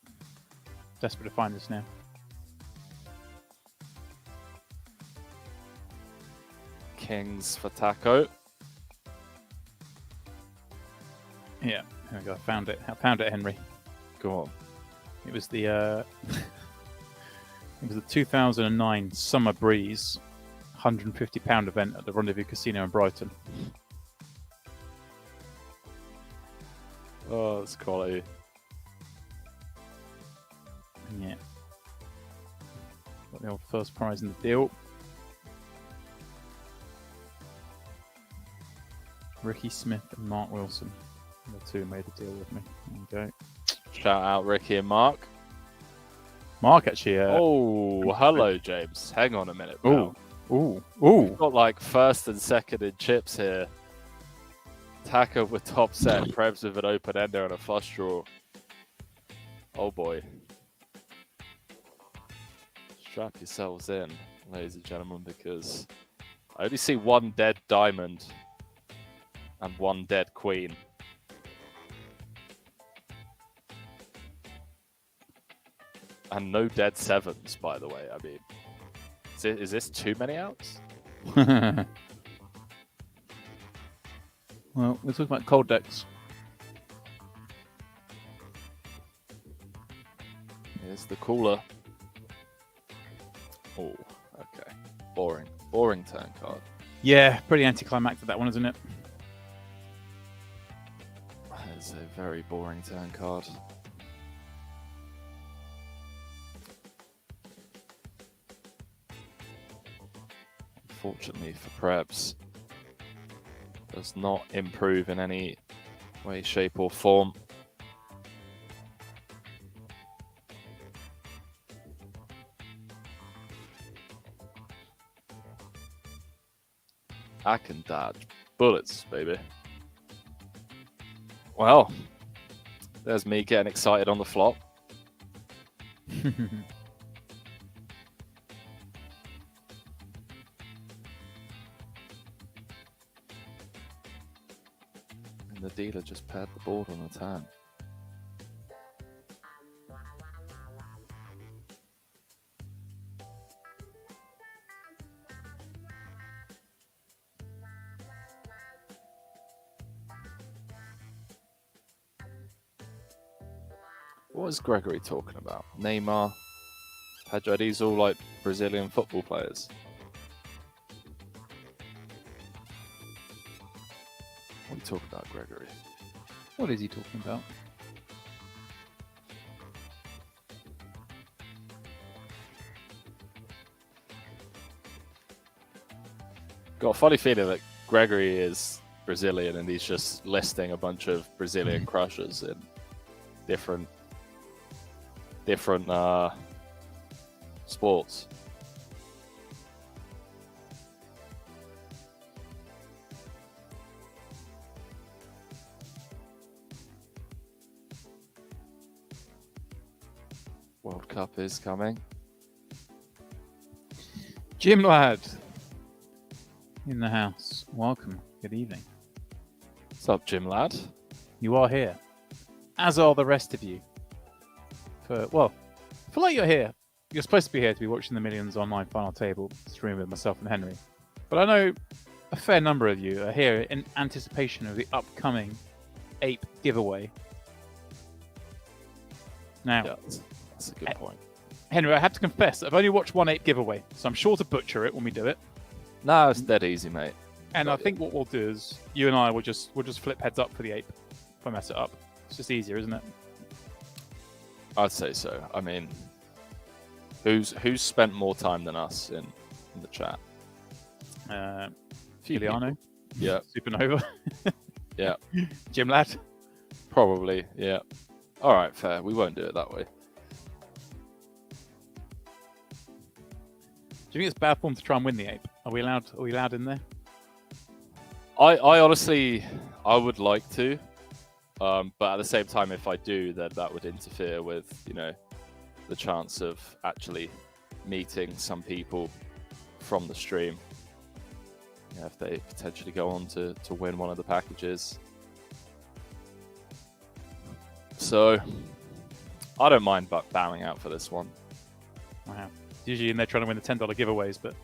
Speaker 1: Desperate to find this now.
Speaker 2: Kings for Taco.
Speaker 1: Yeah, here we go. I found it, Henry.
Speaker 2: Go on.
Speaker 1: It was the it was the 2009 Summer Breeze £150 event at the Rendezvous Casino in Brighton.
Speaker 2: Oh, that's quality.
Speaker 1: Yeah. Got the old first prize in the deal. Ricky Smith and Mark Wilson. The two made the deal with me. There you go.
Speaker 2: Shout out Ricky and Mark.
Speaker 1: Mark actually.
Speaker 2: Oh, hello, James. Hang on a minute, bro.
Speaker 1: Ooh.
Speaker 2: We've got like first and second in chips here. Taco with top set, Prebz with an open ender and a flush draw. Oh boy. Strap yourselves in, ladies and gentlemen, because I only see one dead diamond and one dead queen. And no dead sevens, by the way. I mean, is this too many outs?
Speaker 1: Well, we're talking about cold decks.
Speaker 2: Here's the cooler. Oh, okay. Boring turn card.
Speaker 1: Yeah, pretty anticlimactic that one, isn't it?
Speaker 2: That is a very boring turn card. Unfortunately for Prebz, does not improve in any way, shape or form. I can dodge bullets, baby. Well, there's me getting excited on the flop. And the dealer just paired the board on the turn. What is Gregory talking about? Neymar, Pedro, these all like Brazilian football players. What are you talking about, Gregory?
Speaker 1: What is he talking about?
Speaker 2: Got a funny feeling that Gregory is Brazilian and he's just listing a bunch of Brazilian crushers in different sports. World Cup is coming.
Speaker 1: Jim Lad in the house. Welcome. Good evening.
Speaker 2: What's up, Jim Lad?
Speaker 1: You are here, as are the rest of you. Well, I feel like you're here. You're supposed to be here to be watching the Millions Online Final Table stream with myself and Henry. But I know a fair number of you are here in anticipation of the upcoming Ape giveaway. Now,
Speaker 2: Yeah, that's a good point.
Speaker 1: Henry, I have to confess, I've only watched one Ape giveaway, so I'm sure to butcher it when we do it.
Speaker 2: No, it's dead easy, mate.
Speaker 1: And I think what we'll do is you and I will just flip heads up for the Ape if I mess it up. It's just easier, isn't it?
Speaker 2: I'd say so. I mean, who's spent more time than us in the chat?
Speaker 1: Giuliano.
Speaker 2: Yeah.
Speaker 1: Supernova.
Speaker 2: Yeah.
Speaker 1: Jim Ladd.
Speaker 2: Probably. Yeah. All right. Fair. We won't do it that way.
Speaker 1: Do you think it's bad form to try and win the ape? Are we allowed in there?
Speaker 2: I honestly, I would like to, but at the same time, if I do, then that would interfere with, the chance of actually meeting some people from the stream. If they potentially go on to win one of the packages. So, I don't mind bowing out for this one.
Speaker 1: Wow. Usually in there trying to win the $10 giveaways, but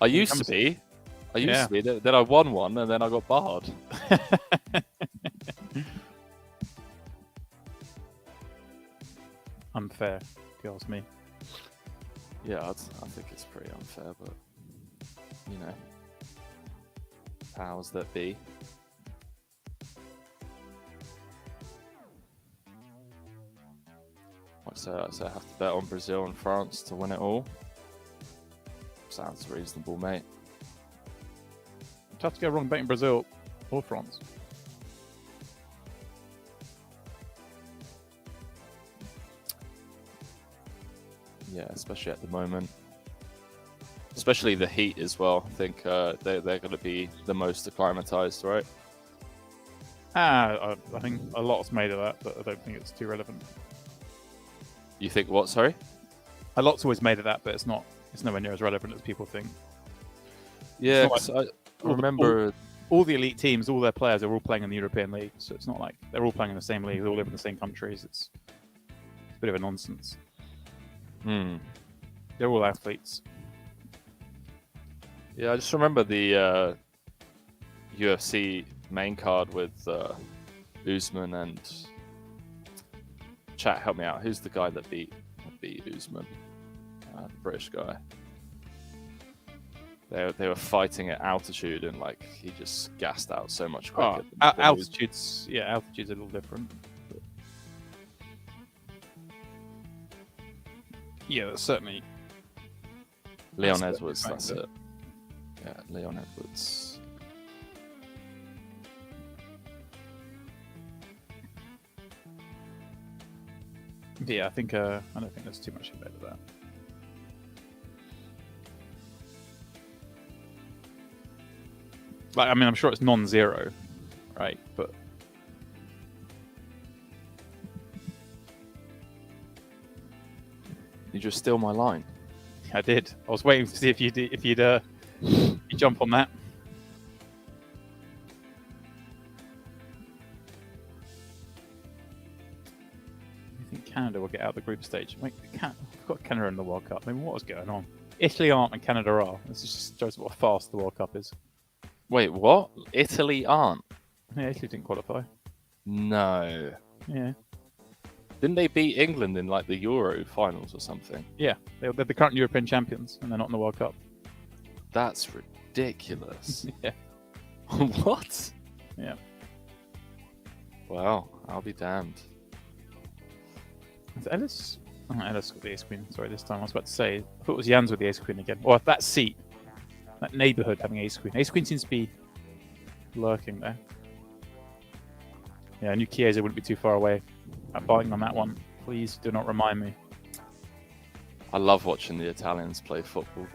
Speaker 2: I used to be. Then I won one, and then I got barred.
Speaker 1: Unfair, if you ask me.
Speaker 2: Yeah, I think it's pretty unfair, but powers that be. So I have to bet on Brazil and France to win it all. Sounds reasonable, mate.
Speaker 1: Tough to go wrong betting Brazil or France.
Speaker 2: Yeah, especially at the moment. Especially the heat as well. I think they're going to be the most acclimatized, right?
Speaker 1: I think a lot's made of that, but I don't think it's too relevant.
Speaker 2: You think what? Sorry?
Speaker 1: A lot's always made of that, but it's nowhere near as relevant as people think.
Speaker 2: Yeah, I remember
Speaker 1: all the elite teams, all their players are all playing in the European League, so it's not like they're all playing in the same league, they all live in the same countries. It's a bit of a nonsense. They're all athletes.
Speaker 2: Yeah, I just remember the UFC main card with Usman and... Chat, help me out. Who's the guy that beat Usman? The British guy. They were fighting at altitude, and he just gassed out so much quicker.
Speaker 1: Altitude's a little different. But... Yeah, that's certainly.
Speaker 2: Leon Edwards, that's it. Yeah, Leon Edwards.
Speaker 1: Yeah, I think I don't think there's too much debate with that. I'm sure it's non-zero, right? But
Speaker 2: you just steal my line.
Speaker 1: I did. I was waiting to see if you'd jump on that. Canada will get out of the group stage. We've got Canada in the World Cup. What was going on? Italy aren't and Canada are. This just shows what fast the World Cup is.
Speaker 2: Wait, what? Italy aren't?
Speaker 1: Yeah, Italy didn't qualify.
Speaker 2: No.
Speaker 1: Yeah.
Speaker 2: Didn't they beat England in the Euro finals or something?
Speaker 1: Yeah, they're the current European champions and they're not in the World Cup.
Speaker 2: That's ridiculous.
Speaker 1: Yeah.
Speaker 2: What?
Speaker 1: Yeah.
Speaker 2: Wow, I'll be damned.
Speaker 1: Ellis got the ace queen. Sorry, this time I was about to say. I thought it was Jans with the ace queen again. Or that seat, that neighborhood having ace queen. Ace queen seems to be lurking there. Yeah, I knew Chiesa wouldn't be too far away. I'm biting on that one. Please do not remind me.
Speaker 2: I love watching the Italians play football.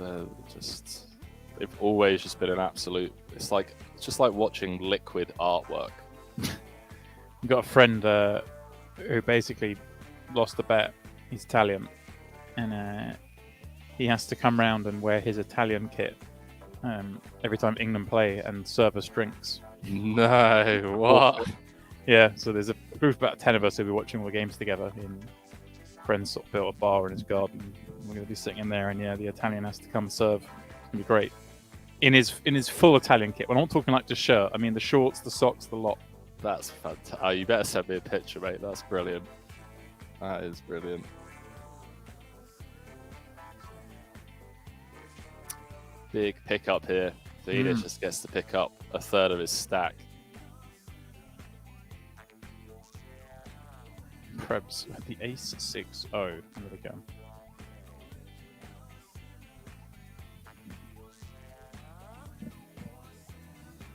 Speaker 2: They've always just been an absolute. It's just like watching liquid artwork.
Speaker 1: I've got a friend who basically lost a bet. He's Italian, and he has to come round and wear his Italian kit every time England play and serve us drinks.
Speaker 2: No, what?
Speaker 1: Yeah, so there's a group of about 10 of us who'll be watching all the games together. Friends sort of built a bar in his garden. We're going to be sitting in there, and yeah, the Italian has to come serve. It's going to be great. In his full Italian kit. We're not talking like just shirt. I mean the shorts, the socks, the lot.
Speaker 2: That's fantastic. Oh, you better send me a picture, mate. That's brilliant. That is brilliant. Big pickup here. Vida just gets to pick up a third of his stack.
Speaker 1: Prebz with the ace 6-0 under the gun.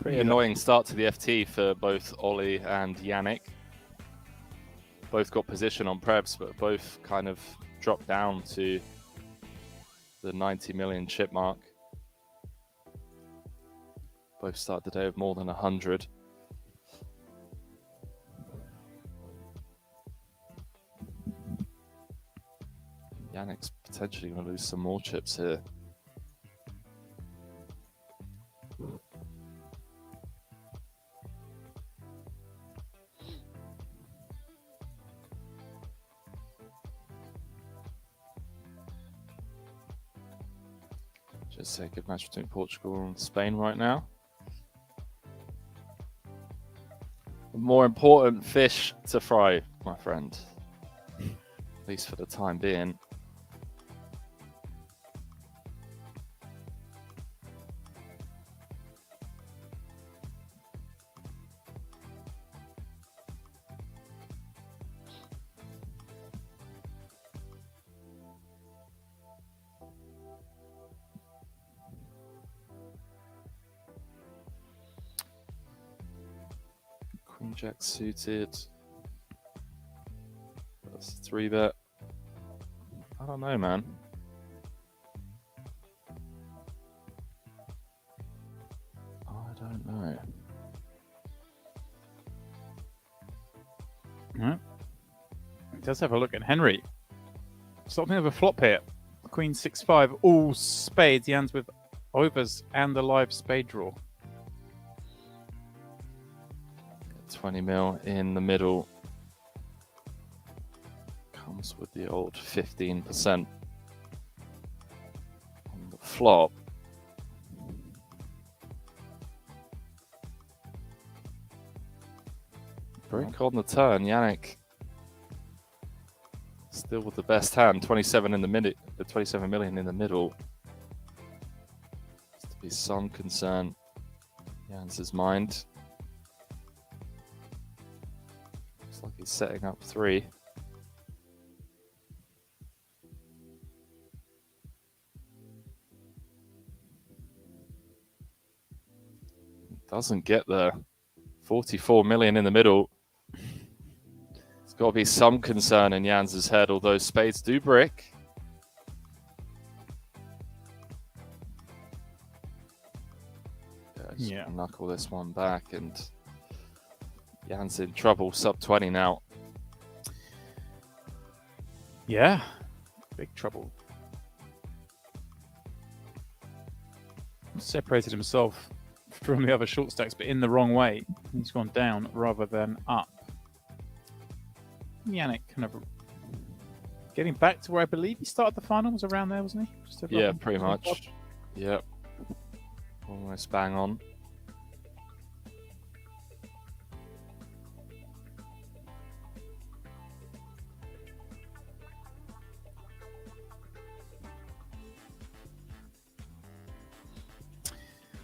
Speaker 2: Pretty annoying start to the FT for both Ollie and Yannick. Both got position on Prebz, but both kind of dropped down to the 90 million chip mark. Both started the day with more than 100. Yannick's potentially going to lose some more chips here. Just a good match between Portugal and Spain right now. A more important fish to fry, my friend. At least for the time being. Queen Jack suited. That's a 3-bet. I don't know, man. I don't know.
Speaker 1: Right. Let's have a look at Henry. Something of a flop here. Queen 6-5, all spades. He ends with overs and the live spade draw.
Speaker 2: 20 mil in the middle. Comes with the old 15% on the flop. Brick on the turn. Yannick still with the best hand. 27 in the minute. The 27 million in the middle. Has to be some concern. Jans' mind. Looks like he's setting up 3. Doesn't get there. 44 million in the middle. There's got to be some concern in Jans' head, although spades do brick. Yeah. Knuckle this one back, and Jan's in trouble. Sub 20 now.
Speaker 1: Yeah, big trouble. Separated himself from the other short stacks, but in the wrong way. He's gone down rather than up. Yannick kind of getting back to where I believe he started the final. Was around there, wasn't he? Just
Speaker 2: yeah, pretty much. Yep. Almost bang on.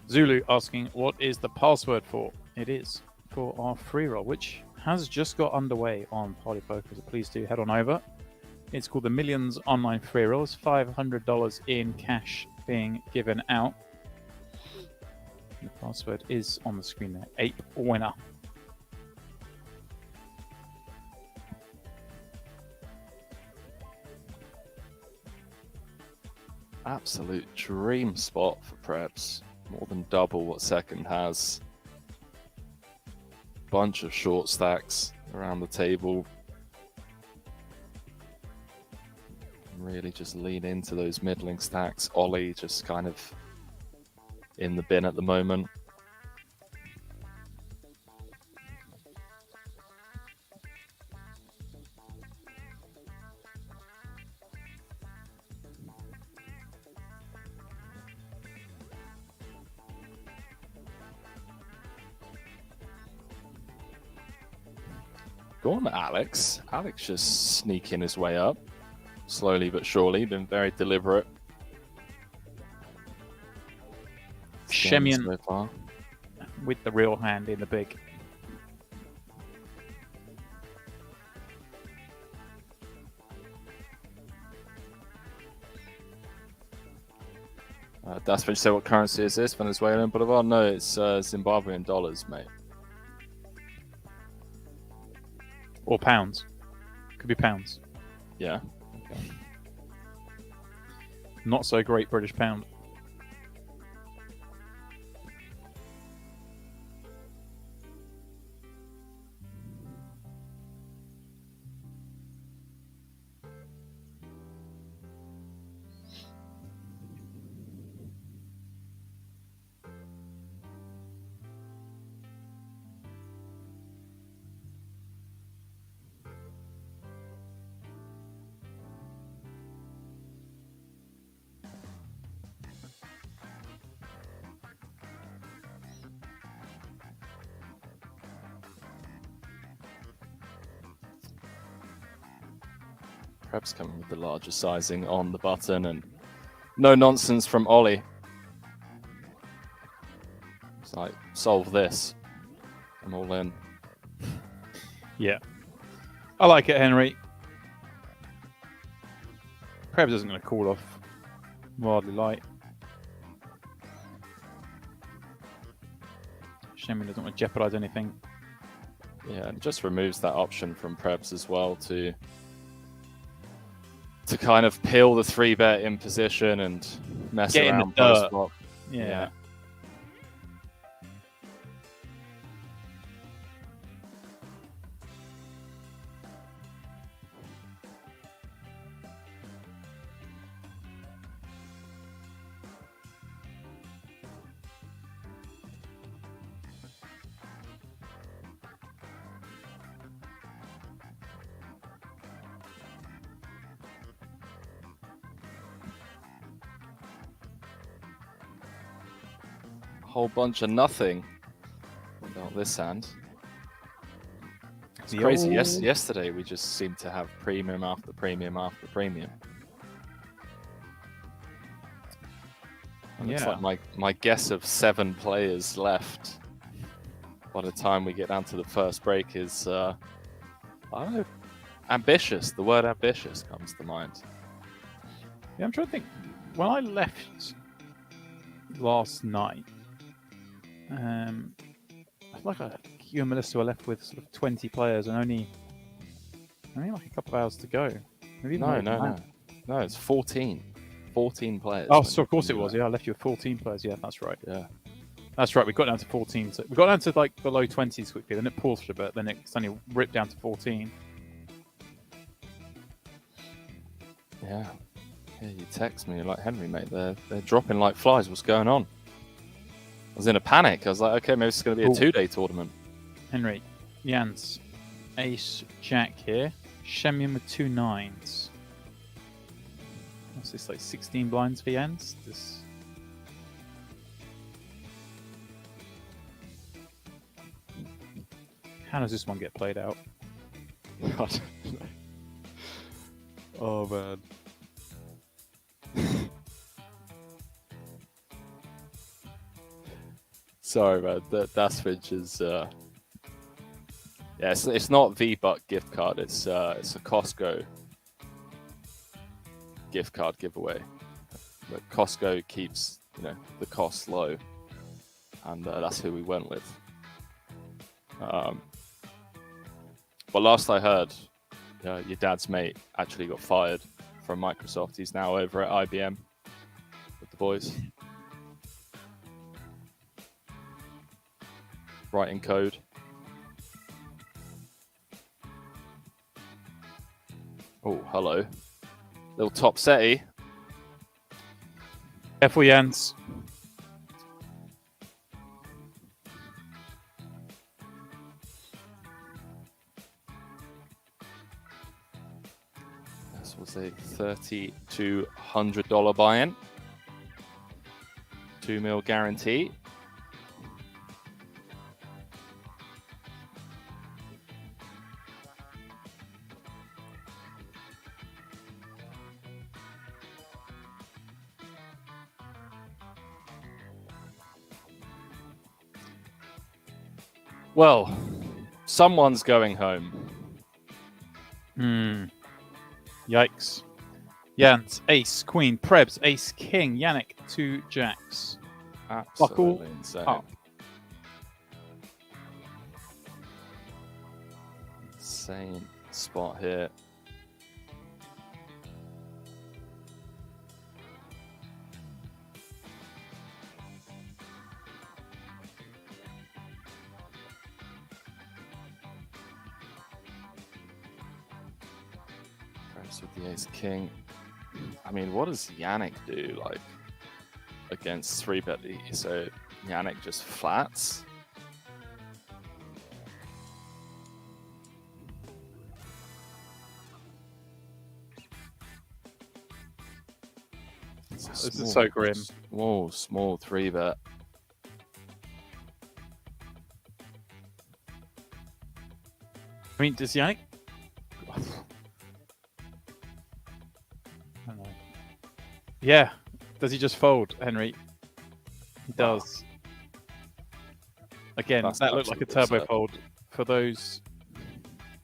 Speaker 1: Zulu asking, what is the password for? It is for our free roll, which has just got underway on PartyPoker, so please do head on over. It's called the Millions Online Free Rolls. $500 in cash being given out. The password is on the screen there. Ape winner.
Speaker 2: Absolute dream spot for Prebz. More than double what second has. Bunch of short stacks around the table. Really just lean into those middling stacks. Ollie just kind of in the bin at the moment. Go on, Alex. Alex just sneaking his way up. Slowly but surely. Been very deliberate.
Speaker 1: Shemian
Speaker 2: so far.
Speaker 1: With the real hand in the big.
Speaker 2: That's when you say, what currency is this? Venezuelan Bolivar? No, it's Zimbabwean dollars, mate.
Speaker 1: Or pounds. Could be pounds.
Speaker 2: Yeah.
Speaker 1: Okay. Not so great British pound.
Speaker 2: Perhaps coming with the larger sizing on the button, and no nonsense from Ollie. It's like, solve this. I'm all in.
Speaker 1: Yeah. I like it, Henry. Krebs isn't going to call off wildly light. Shame he doesn't want to jeopardize anything.
Speaker 2: Yeah, it just removes that option from Prebz as well to kind of peel the 3-bet in position and mess
Speaker 1: Get
Speaker 2: around
Speaker 1: in the dirt.
Speaker 2: post-flop.
Speaker 1: Yeah.
Speaker 2: Whole bunch of nothing without this hand. It's
Speaker 1: The
Speaker 2: crazy.
Speaker 1: old-
Speaker 2: Yesterday we just seemed to have premium after premium after premium. And it's
Speaker 1: Yeah.
Speaker 2: like my guess of 7 players left by the time we get down to the first break is I don't know, ambitious. The word ambitious comes to mind.
Speaker 1: Yeah, I'm trying to think. When I left last night, I feel like you and Melissa were left with sort of 20 players and only like a couple of hours to go. Maybe
Speaker 2: No, it's 14. 14 players.
Speaker 1: Oh, so of course it was. Yeah, I left you with 14 players. Yeah, that's right.
Speaker 2: Yeah.
Speaker 1: That's right. We got down to 14. So we got down to like the low 20s quickly. Then it paused a bit. Then it suddenly ripped down to 14.
Speaker 2: Yeah. Yeah, you text me like, Henry, mate, they're dropping like flies. What's going on? I was in a panic. I was like, okay, maybe it's going to be a 2-day tournament.
Speaker 1: Henry, Jans, Ace, Jack here. Shemian with 2 9s. What's this, like 16 blinds for Jans? This. How does this one get played out?
Speaker 2: God. Oh, man. Sorry, man. That switch is. Yeah, it's not V-Buck gift card. It's a Costco gift card giveaway. But Costco keeps the costs low, and that's who we went with. But last I heard, your dad's mate actually got fired from Microsoft. He's now over at IBM with the boys. Writing code. Oh, hello. Little top setty.
Speaker 1: Careful, Jans.
Speaker 2: This was a $3,200 buy-in. 2 mil guarantee. Well, someone's going home.
Speaker 1: Yikes. Jans, ace, queen, Prebz, ace, king, Yannick, 2 jacks.
Speaker 2: Absolutely insane.
Speaker 1: Up.
Speaker 2: Insane spot here. Prebz with the ace king. I mean, what does Yannick do like against 3-bet? So Yannick just flats.
Speaker 1: This is so grim.
Speaker 2: Small 3-bet.
Speaker 1: I mean, does Yannick? I don't know. Yeah. Does he just fold, Henry? He does. Again, that looked like a turbo fold. For those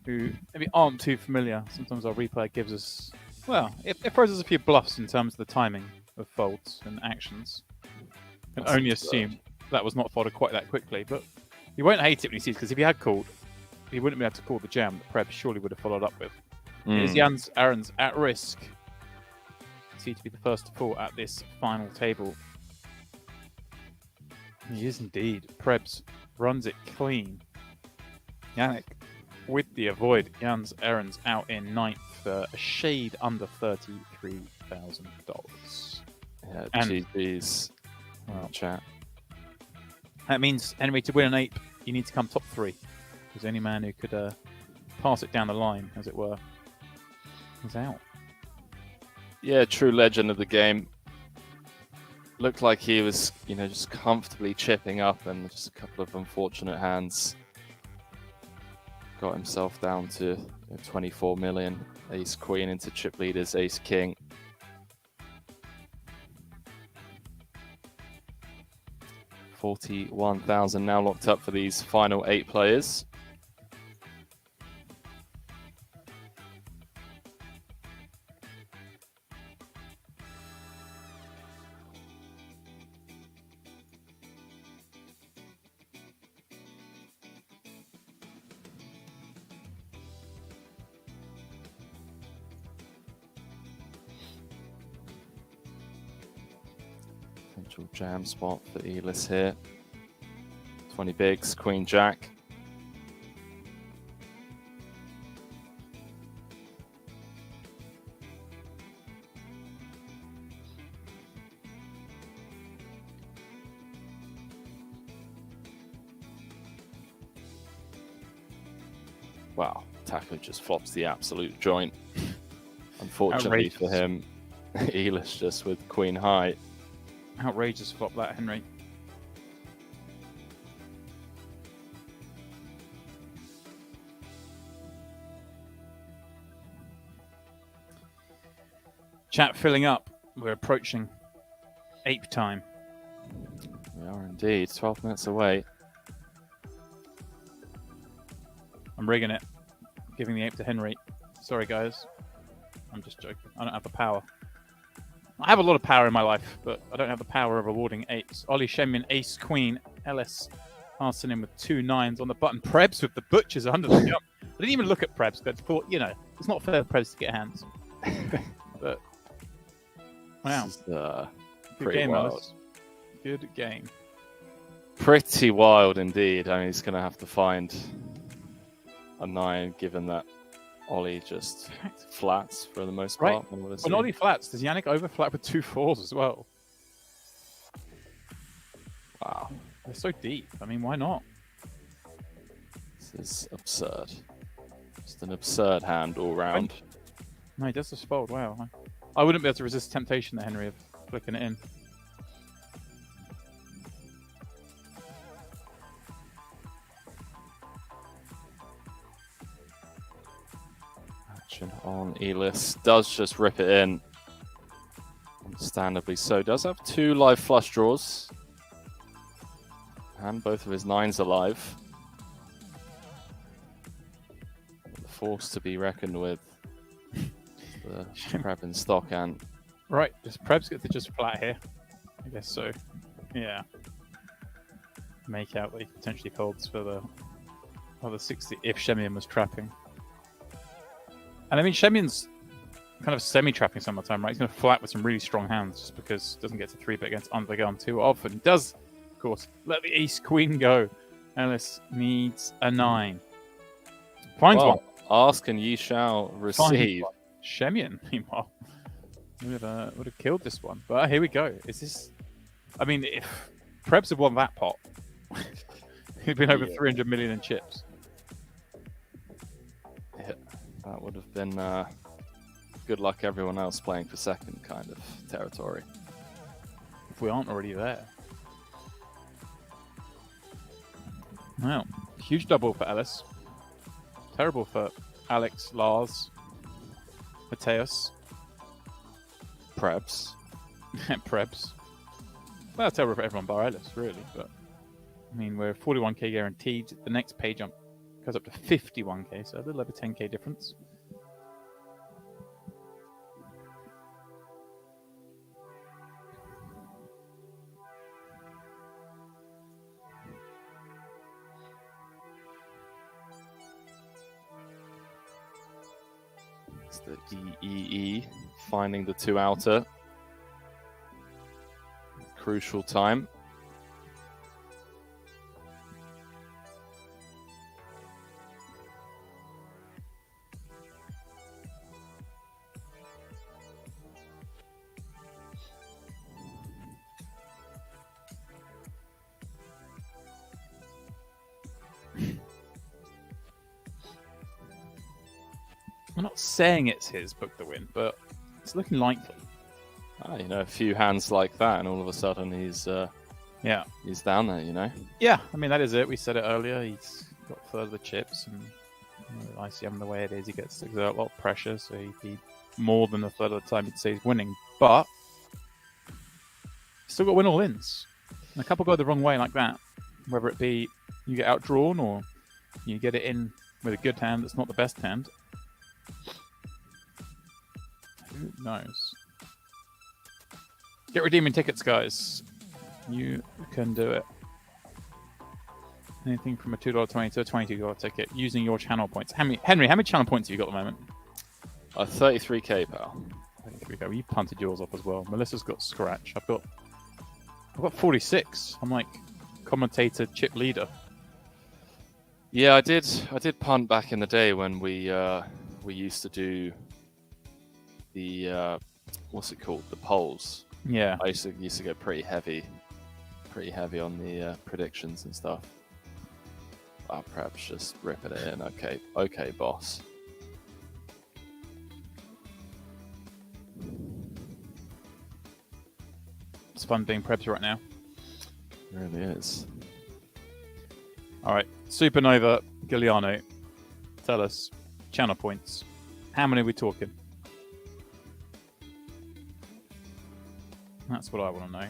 Speaker 1: who maybe aren't too familiar, sometimes our replay gives us, well, it throws us a few bluffs in terms of the timing of folds and actions. And only assume that was not folded quite that quickly, but you won't hate it when you see it, because if he had called, he wouldn't be able to call the jam that Prebz surely would have followed up with. Here's Jans Arons at risk. To be the first to fall at this final table. He is indeed. Prebz runs it clean. Yannick with the avoid. Jans Arons out in ninth for a shade under $33,000.
Speaker 2: Yeah, GTD's chat.
Speaker 1: That means, Henry, to win an ape, you need to come top 3. Because the only man who could pass it down the line, as it were, is out.
Speaker 2: Yeah, true legend of the game. Looked like he was, just comfortably chipping up, and just a couple of unfortunate hands got himself down to 24 million. Ace queen into chip leaders, ace king. $41,000 now locked up for these final 8 players. Potential jam spot for Elis here. 20 bigs, queen jack. Wow, Taco just flops the absolute joint. Unfortunately for him, Elis just with queen high.
Speaker 1: Outrageous flop that, Henry. Chat filling up. We're approaching ape time.
Speaker 2: We are indeed. 12 minutes away.
Speaker 1: I'm rigging it. Giving the ape to Henry. Sorry, guys. I'm just joking. I don't have the power. I have a lot of power in my life, but I don't have the power of rewarding apes. Ollie Shemin, ace queen. Ellis Arsenin with 2 9s on the button. Prebz with the butchers under the gun. I didn't even look at Prebz, but I thought, it's not fair for Prebz to get hands. But wow.
Speaker 2: This is,
Speaker 1: good
Speaker 2: pretty
Speaker 1: game,
Speaker 2: wild.
Speaker 1: Alice. Good game.
Speaker 2: Pretty wild indeed. I mean, he's going to have to find a 9, given that Ollie just flats for the most part.
Speaker 1: Right. When Ollie flats, does Yannick overflat with 2 4s as well?
Speaker 2: Wow.
Speaker 1: They're so deep. I mean, why not?
Speaker 2: This is absurd. Just an absurd hand all round.
Speaker 1: No, he does just fold. Wow. I wouldn't be able to resist temptation there, Henry, of flicking it in.
Speaker 2: Action on Elis. Does just rip it in. Understandably so. Does have 2 live flush draws. And both of his 9s are live. The force to be reckoned with. the Preb in stock and
Speaker 1: Right, does Prebz get to just flat here? I guess so. Yeah. Make out that he potentially folds for the other 60 if Shemian was trapping. And I mean, Shemian's kind of semi-trapping some of the time, right? He's going to flat with some really strong hands just because he doesn't get to 3-bet against under the gun too often. He does, of course, let the ace-queen go. Ellis needs a 9. Finds one.
Speaker 2: Ask and ye shall receive.
Speaker 1: Shemian, meanwhile, would have killed this one. But here we go. Is this... I mean, if Prebz had won that pot, he'd been over 300 million in chips.
Speaker 2: Yeah, that would have been good luck everyone else playing for second kind of territory.
Speaker 1: If we aren't already there. Well, huge double for Ellis. Terrible for Alex, Lars, Mateus.
Speaker 2: Prebz.
Speaker 1: Prebz. Well, terrible for everyone bar Ellis, really. But I mean, we're 41k guaranteed. The next pay jump goes up to 51k, so a little over 10k difference.
Speaker 2: It's the EEE finding the 2 outer. Crucial time.
Speaker 1: I'm not saying it's his book the win, but it's looking likely.
Speaker 2: You know, a few hands like that, and all of a sudden he's down there. You know.
Speaker 1: Yeah, I mean that is it. We said it earlier. He's got a third of the chips, and ICM the way it is, he gets to exert a lot of pressure. So he'd be more than a third of the time he'd say he's winning, but still got to win all ins. And a couple go the wrong way like that, whether it be you get outdrawn or you get it in with a good hand that's not the best hand. Who knows? Get redeeming tickets, guys. You can do it. Anything from a $2.20 to a $22 ticket using your channel points. Henry, how many channel points have you got at the moment?
Speaker 2: 33k, pal.
Speaker 1: 33k. You punted yours off as well. Melissa's got scratch. I've got 46. I'm like commentator chip leader.
Speaker 2: Yeah, I did punt back in the day when we used to do the what's it called? The polls.
Speaker 1: Yeah.
Speaker 2: I used to get pretty heavy on the predictions and stuff. I'll perhaps just rip it in. Okay, boss.
Speaker 1: It's fun being Prebz right now.
Speaker 2: It really is.
Speaker 1: All right, Supernova, Giuliano, tell us, channel points. How many are we talking? That's what I want to know.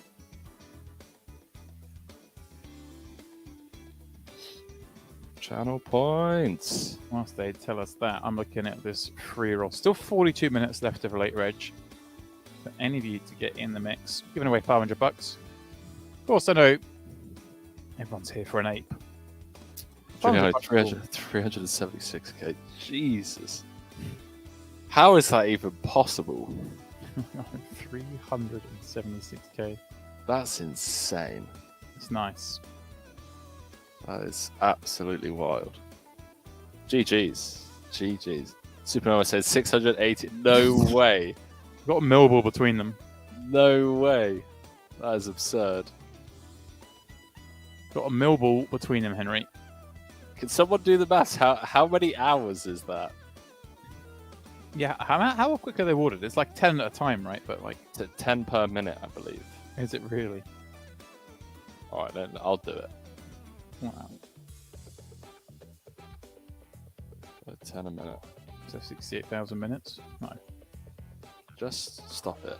Speaker 2: Channel points.
Speaker 1: Whilst they tell us that, I'm looking at this free roll. Still 42 minutes left of a late reg. For any of you to get in the mix, giving away $500. Of course, I know everyone's here for an ape.
Speaker 2: 376k. Jesus. How is that even possible?
Speaker 1: 376k.
Speaker 2: That's insane.
Speaker 1: It's nice.
Speaker 2: That is absolutely wild. GG's. Supernova says 680. No way.
Speaker 1: We've got a millball between them.
Speaker 2: No way. That is absurd.
Speaker 1: Got a millball between them, Henry.
Speaker 2: Can someone do the maths? How many hours is that?
Speaker 1: Yeah, how quick are they ordered? It's like 10 at a time, right? But like
Speaker 2: 10 per minute, I believe.
Speaker 1: Is it really?
Speaker 2: All right, then I'll do it.
Speaker 1: Wow.
Speaker 2: 10 a minute.
Speaker 1: So 68,000 minutes? No.
Speaker 2: Just stop it.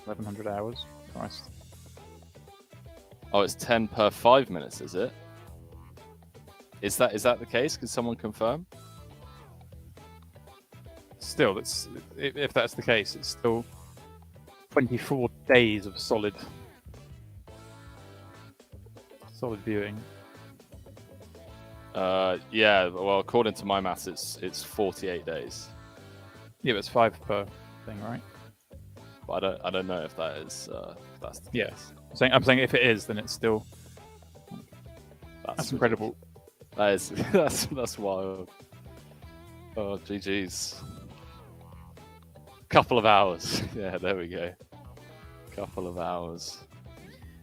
Speaker 1: $1,100 hours. Christ.
Speaker 2: Oh, it's 10 per 5 minutes, is it? Is that the case? Can someone confirm?
Speaker 1: Still, if that's the case, it's still 24 days of solid viewing.
Speaker 2: Yeah. Well, according to my maths, it's 48 days.
Speaker 1: Yeah, but it's 5 per thing, right?
Speaker 2: But I don't know if that is if that's the case.
Speaker 1: I'm saying if it is, then it's still that's incredible.
Speaker 2: That is that's wild. Oh, GG's. Couple of hours. Yeah, there we go. Couple of hours.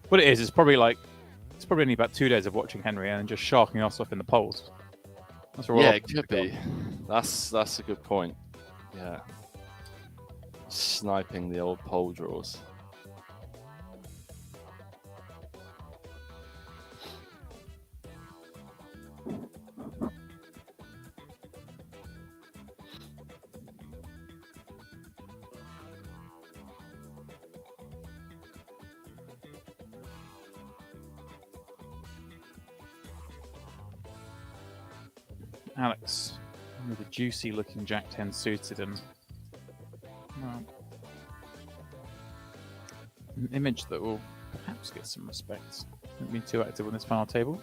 Speaker 1: What it is, it's probably only about 2 days of watching Henry and just sharking us off in the polls. That's
Speaker 2: Yeah, it could be. That's a good point. Yeah. Sniping the old poll draws.
Speaker 1: Alex with a juicy looking Jack 10 suited and an image that will perhaps get some respect. Don't be too active on this final table.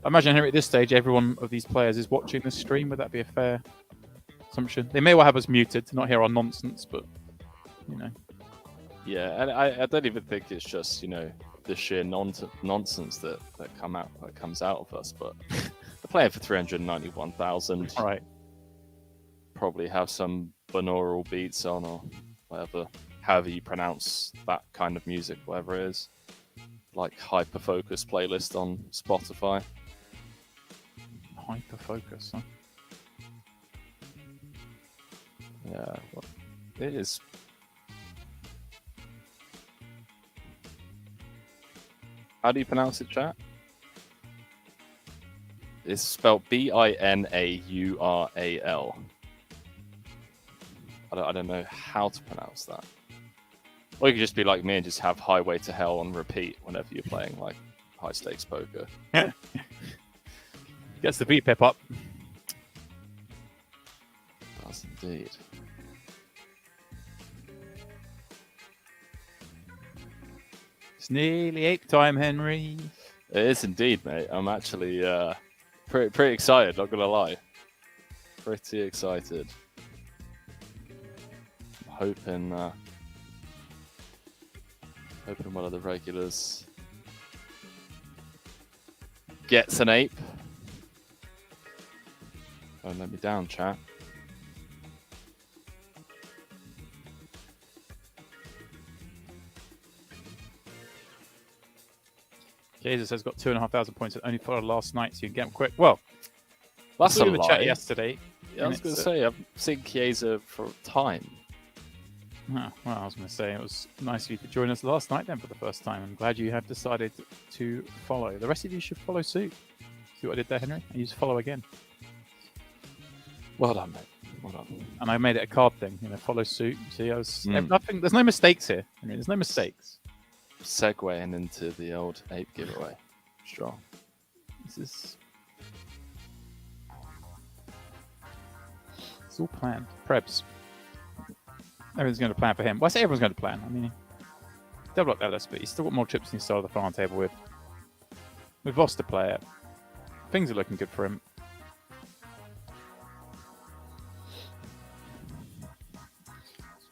Speaker 1: I imagine here at this stage, every one of these players is watching this stream. Would that be a fair assumption? They may well have us muted to not hear our nonsense, but you know.
Speaker 2: Yeah, and I don't even think it's just the sheer nonsense that comes out of us, but they're playing for 391,000.
Speaker 1: Right.
Speaker 2: Probably have some binaural beats on or whatever, however you pronounce that kind of music, whatever it is, like hyper-focus playlist on Spotify.
Speaker 1: Hyper-focus, huh?
Speaker 2: Yeah, well, it is. How do you pronounce it, chat? It's spelled Binaural. I don't know how to pronounce that. Or you could just be like me and just have Highway to Hell on repeat whenever you're playing like high stakes poker.
Speaker 1: Gets the VPIP up.
Speaker 2: Does indeed.
Speaker 1: It's nearly ape time, Henry.
Speaker 2: It is indeed, mate. I'm actually pretty excited, not gonna lie. Pretty excited. Hoping one of the regulars gets an ape. Don't let me down, chat.
Speaker 1: Jesus has got 2,500 points. It only followed last night, so you can get them quick. Well,
Speaker 2: that's
Speaker 1: in the chat yesterday.
Speaker 2: Yeah, I was going to say, I've seen Chiesa for time.
Speaker 1: Oh, well, I was going to say, it was nice of you to join us last night then for the first time. I'm glad you have decided to follow. The rest of you should follow suit. See what I did there, Henry? And you just follow again.
Speaker 2: Well done, mate. Well done.
Speaker 1: And I made it a card thing, follow suit. See, nothing. There's no mistakes here, Henry. There's no mistakes.
Speaker 2: Segueing into the old ape giveaway. Strong.
Speaker 1: This is... It's all planned. Prebz. Everyone's going to plan for him. Well, I say everyone's going to plan. I mean, double up Ellis, but he's still got more chips than he started the final table with. We've lost a player. Things are looking good for him.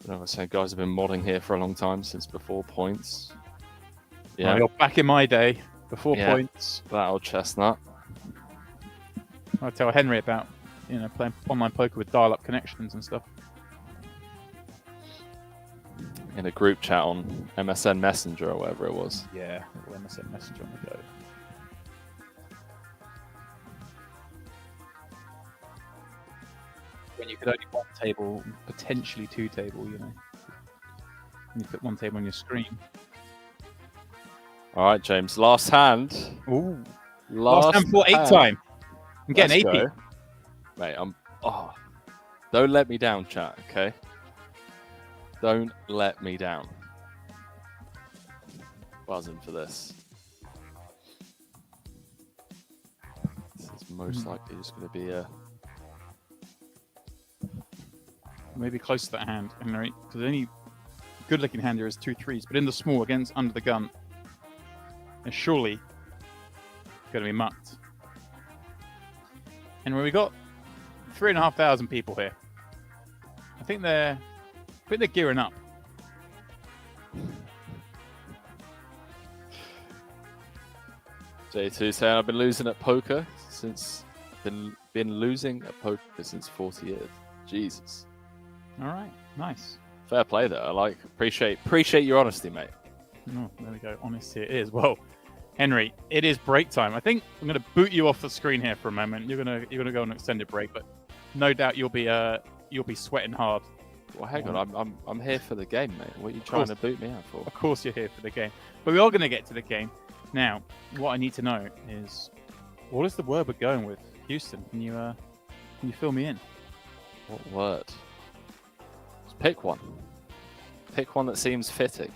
Speaker 2: I was saying, guys have been modding here for a long time, since before points. Yeah,
Speaker 1: well, you're back in my day, before points.
Speaker 2: That old chestnut.
Speaker 1: I'll tell Henry about, playing online poker with dial-up connections and stuff.
Speaker 2: In a group chat on MSN Messenger or whatever it was.
Speaker 1: Yeah, MSN Messenger on the go. When you could only one table, potentially two table, And you put one table on your screen.
Speaker 2: All right, James. Last hand.
Speaker 1: Ooh. Last hand for 8 time. I'm getting AP.
Speaker 2: Mate, don't let me down, chat, okay? Don't let me down. Buzzing for this. most likely just going to be a...
Speaker 1: Maybe close to that hand, Henry, because the only good-looking hand here is 2 3s, but in the small against under the gun, they're surely going to be mucked. And we got 3,500 people here. I think they're gearing up.
Speaker 2: J2 saying I've been losing at poker since been losing at poker since 40 years. Jesus.
Speaker 1: All right, nice.
Speaker 2: Fair play there. I like appreciate your honesty, mate.
Speaker 1: Oh, there we go. Honesty it is. Well, Henry, it is break time. I think I'm going to boot you off the screen here for a moment. You're gonna go on an extended break, but no doubt you'll be sweating hard.
Speaker 2: Well, hang on. I'm here for the game, mate. What are you trying to boot me out for?
Speaker 1: Of course, you're here for the game, but we are going to get to the game now. What I need to know is what is the word we're going with, Houston? Can you fill me in?
Speaker 2: What word? Just pick one. Pick one that seems fitting.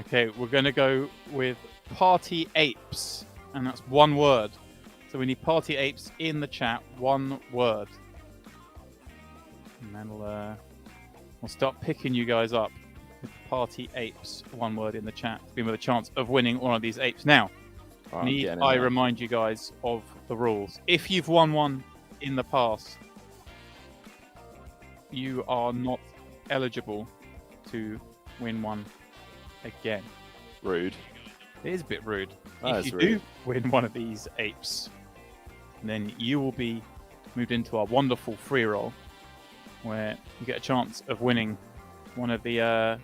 Speaker 1: Okay, we're going to go with party apes, and that's one word. So we need party apes in the chat, one word. And then we'll start picking you guys up with party apes, one word in the chat, to be with a chance of winning one of these apes. Now, I remind you guys of the rules. If you've won one in the past, you are not eligible to win one again.
Speaker 2: Rude.
Speaker 1: It is a bit rude.
Speaker 2: That
Speaker 1: if you
Speaker 2: rude.
Speaker 1: do win one of these apes, then you will be moved into our wonderful free roll, where you get a chance of winning one of the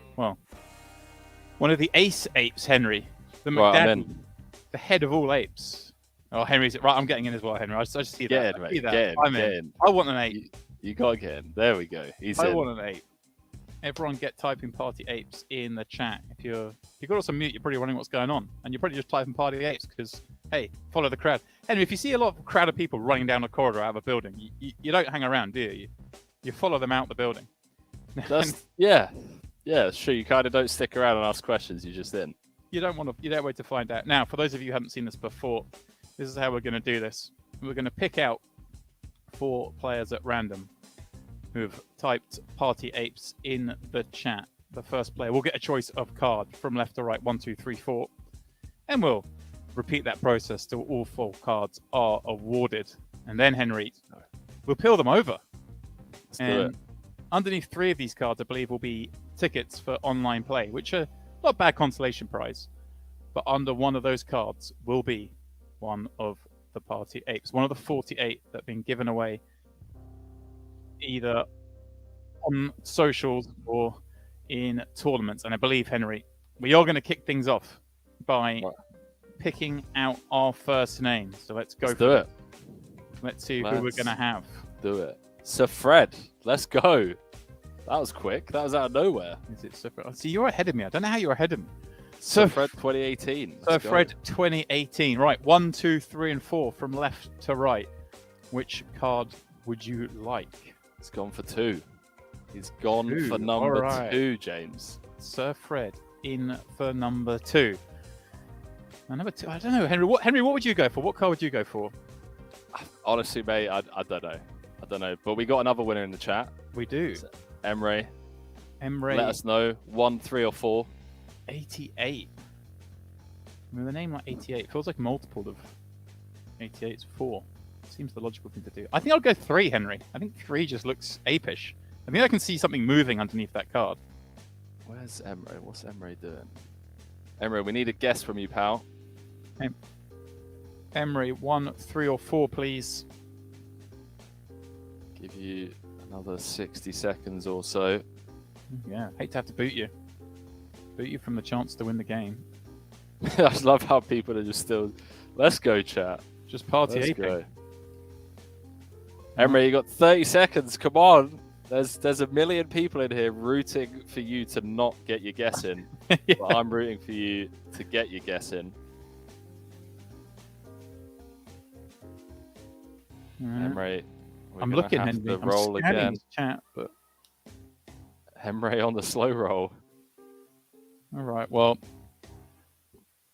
Speaker 1: ace apes, Henry. The head of all apes. Oh, Henry's right. I'm getting in as well, Henry. I just see that.
Speaker 2: Get in, mate.
Speaker 1: I'm in. I want an ape.
Speaker 2: You gotta get in. There we go.
Speaker 1: I want an ape. Everyone get typing party apes in the chat. If you've got us on mute, you're probably wondering what's going on. And you're probably just typing party apes because, hey, follow the crowd. Henry, if you see a lot of crowd of people running down a corridor out of a building, you don't hang around, do you? You follow them out the building.
Speaker 2: Yeah, sure. You kind of don't stick around and ask questions. You're just in.
Speaker 1: You don't wait to find out. Now, for those of you who haven't seen this before, this is how we're going to do this. We're going to pick out 4 players at random who've typed party apes in the chat. The first player will get a choice of card from left to right, 1, 2, 3, 4, and we'll repeat that process till all 4 cards are awarded. And then, Henry, we'll peel them over.
Speaker 2: Let's do it.
Speaker 1: Underneath 3 of these cards, I believe, will be tickets for online play, which are not a bad consolation prize. But under one of those cards will be one of the party apes, one of the 48 that have been given away either on socials or in tournaments. And I believe, Henry, we are going to kick things off by picking out our first name. So let's go.
Speaker 2: Let's do it.
Speaker 1: Let's see who we're going to have.
Speaker 2: Do it. Sir Fred, let's go. That was quick. That was out of nowhere.
Speaker 1: Is it Sir Fred? See, you're ahead of me. I don't know how you're ahead of me.
Speaker 2: Sir Fred 2018.
Speaker 1: Sir Fred 2018. Right, 1, 2, 3, and 4 from left to right. Which card would you like?
Speaker 2: He's gone for 2. He's gone for number 2, James.
Speaker 1: Sir Fred in for number 2. Number 2. I don't know, Henry. What would you go for? What card would you go for?
Speaker 2: Honestly, mate, I don't know. I don't know. But we got another winner in the chat.
Speaker 1: We do.
Speaker 2: Emre.
Speaker 1: Let
Speaker 2: us know. 1, 3, or 4.
Speaker 1: 88. With a name like 88, feels like multiple of 88's 4. Seems the logical thing to do. I think I'll go 3, Henry. I think 3 just looks apish. I think I can see something moving underneath that card.
Speaker 2: Where's Emre? What's Emre doing? Emre, we need a guess from you, pal.
Speaker 1: Emre, 1, 3, or 4, please.
Speaker 2: Give you another 60 seconds or so.
Speaker 1: Yeah, hate to have to boot you. Boot you from the chance to win the game.
Speaker 2: I just love how people are just still... Let's go, chat.
Speaker 1: Just party
Speaker 2: Let's
Speaker 1: aping.
Speaker 2: go. Emre, you got 30 seconds. Come on. There's a million people in here rooting for you to not get your guess in.
Speaker 1: Yeah.
Speaker 2: But I'm rooting for you to get your guess in. Emre,
Speaker 1: I'm looking,
Speaker 2: have
Speaker 1: Henry.
Speaker 2: to roll
Speaker 1: I'm scanning
Speaker 2: again.
Speaker 1: his chat, but
Speaker 2: Emre on the slow roll.
Speaker 1: all right. Well,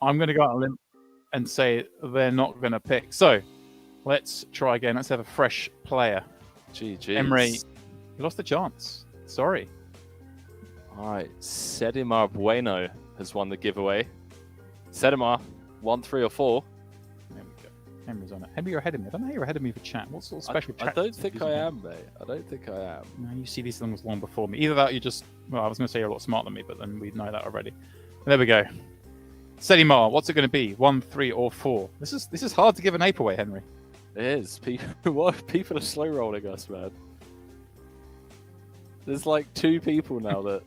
Speaker 1: I'm going to go out on a limb. and say they're not going to pick. So let's try again. Let's have a fresh player.
Speaker 2: GG.
Speaker 1: Henry, you lost the chance. Sorry.
Speaker 2: All right. Sedimar Bueno has won the giveaway. Sedimar, 1, 3, or 4.
Speaker 1: There we go. Henry's on it. Henry, you're ahead of me. I don't know how you're ahead of me for chat. What sort of special
Speaker 2: I
Speaker 1: chat?
Speaker 2: don't think I am, mate. I don't think I am.
Speaker 1: No, you see these things long before me. Either that or you just... Well, I was going to say you're a lot smarter than me, but then we know that already. There we go. Sedimar, what's it going to be? 1, 3, or 4? This is hard to give an ape away, Henry.
Speaker 2: It is. People are slow rolling us, man. There's like 2 people now that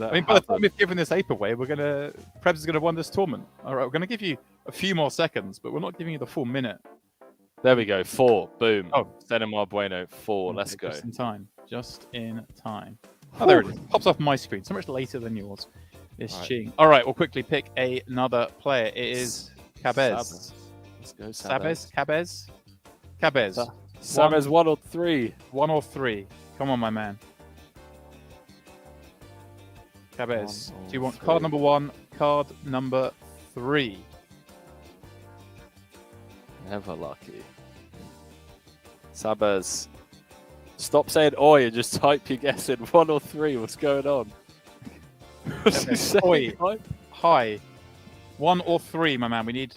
Speaker 1: I mean, by the time we've given this ape away, Prebz is going to win this tournament. All right, we're going to give you a few more seconds, but we're not giving you the full minute.
Speaker 2: There we go. 4. Boom.
Speaker 1: Oh.
Speaker 2: Sedimar Bueno. 4.
Speaker 1: Okay,
Speaker 2: Let's go.
Speaker 1: Just in time. Just in time. Oh, there it is. Pops off my screen. So much later than yours. It's cheating. All right, we'll quickly pick another player. It is Cabez.
Speaker 2: Let's go,
Speaker 1: Sabez. Cabez. Cabez.
Speaker 2: Sabez 1 or 3.
Speaker 1: 1 or 3. Come on, my man. Cabez. Do you want card number 1, card number 3?
Speaker 2: Never lucky. Sabez. Stop saying oi and just type your guess in 1 or 3. What's going on?
Speaker 1: Oi. Hi. 1 or 3, my man. We need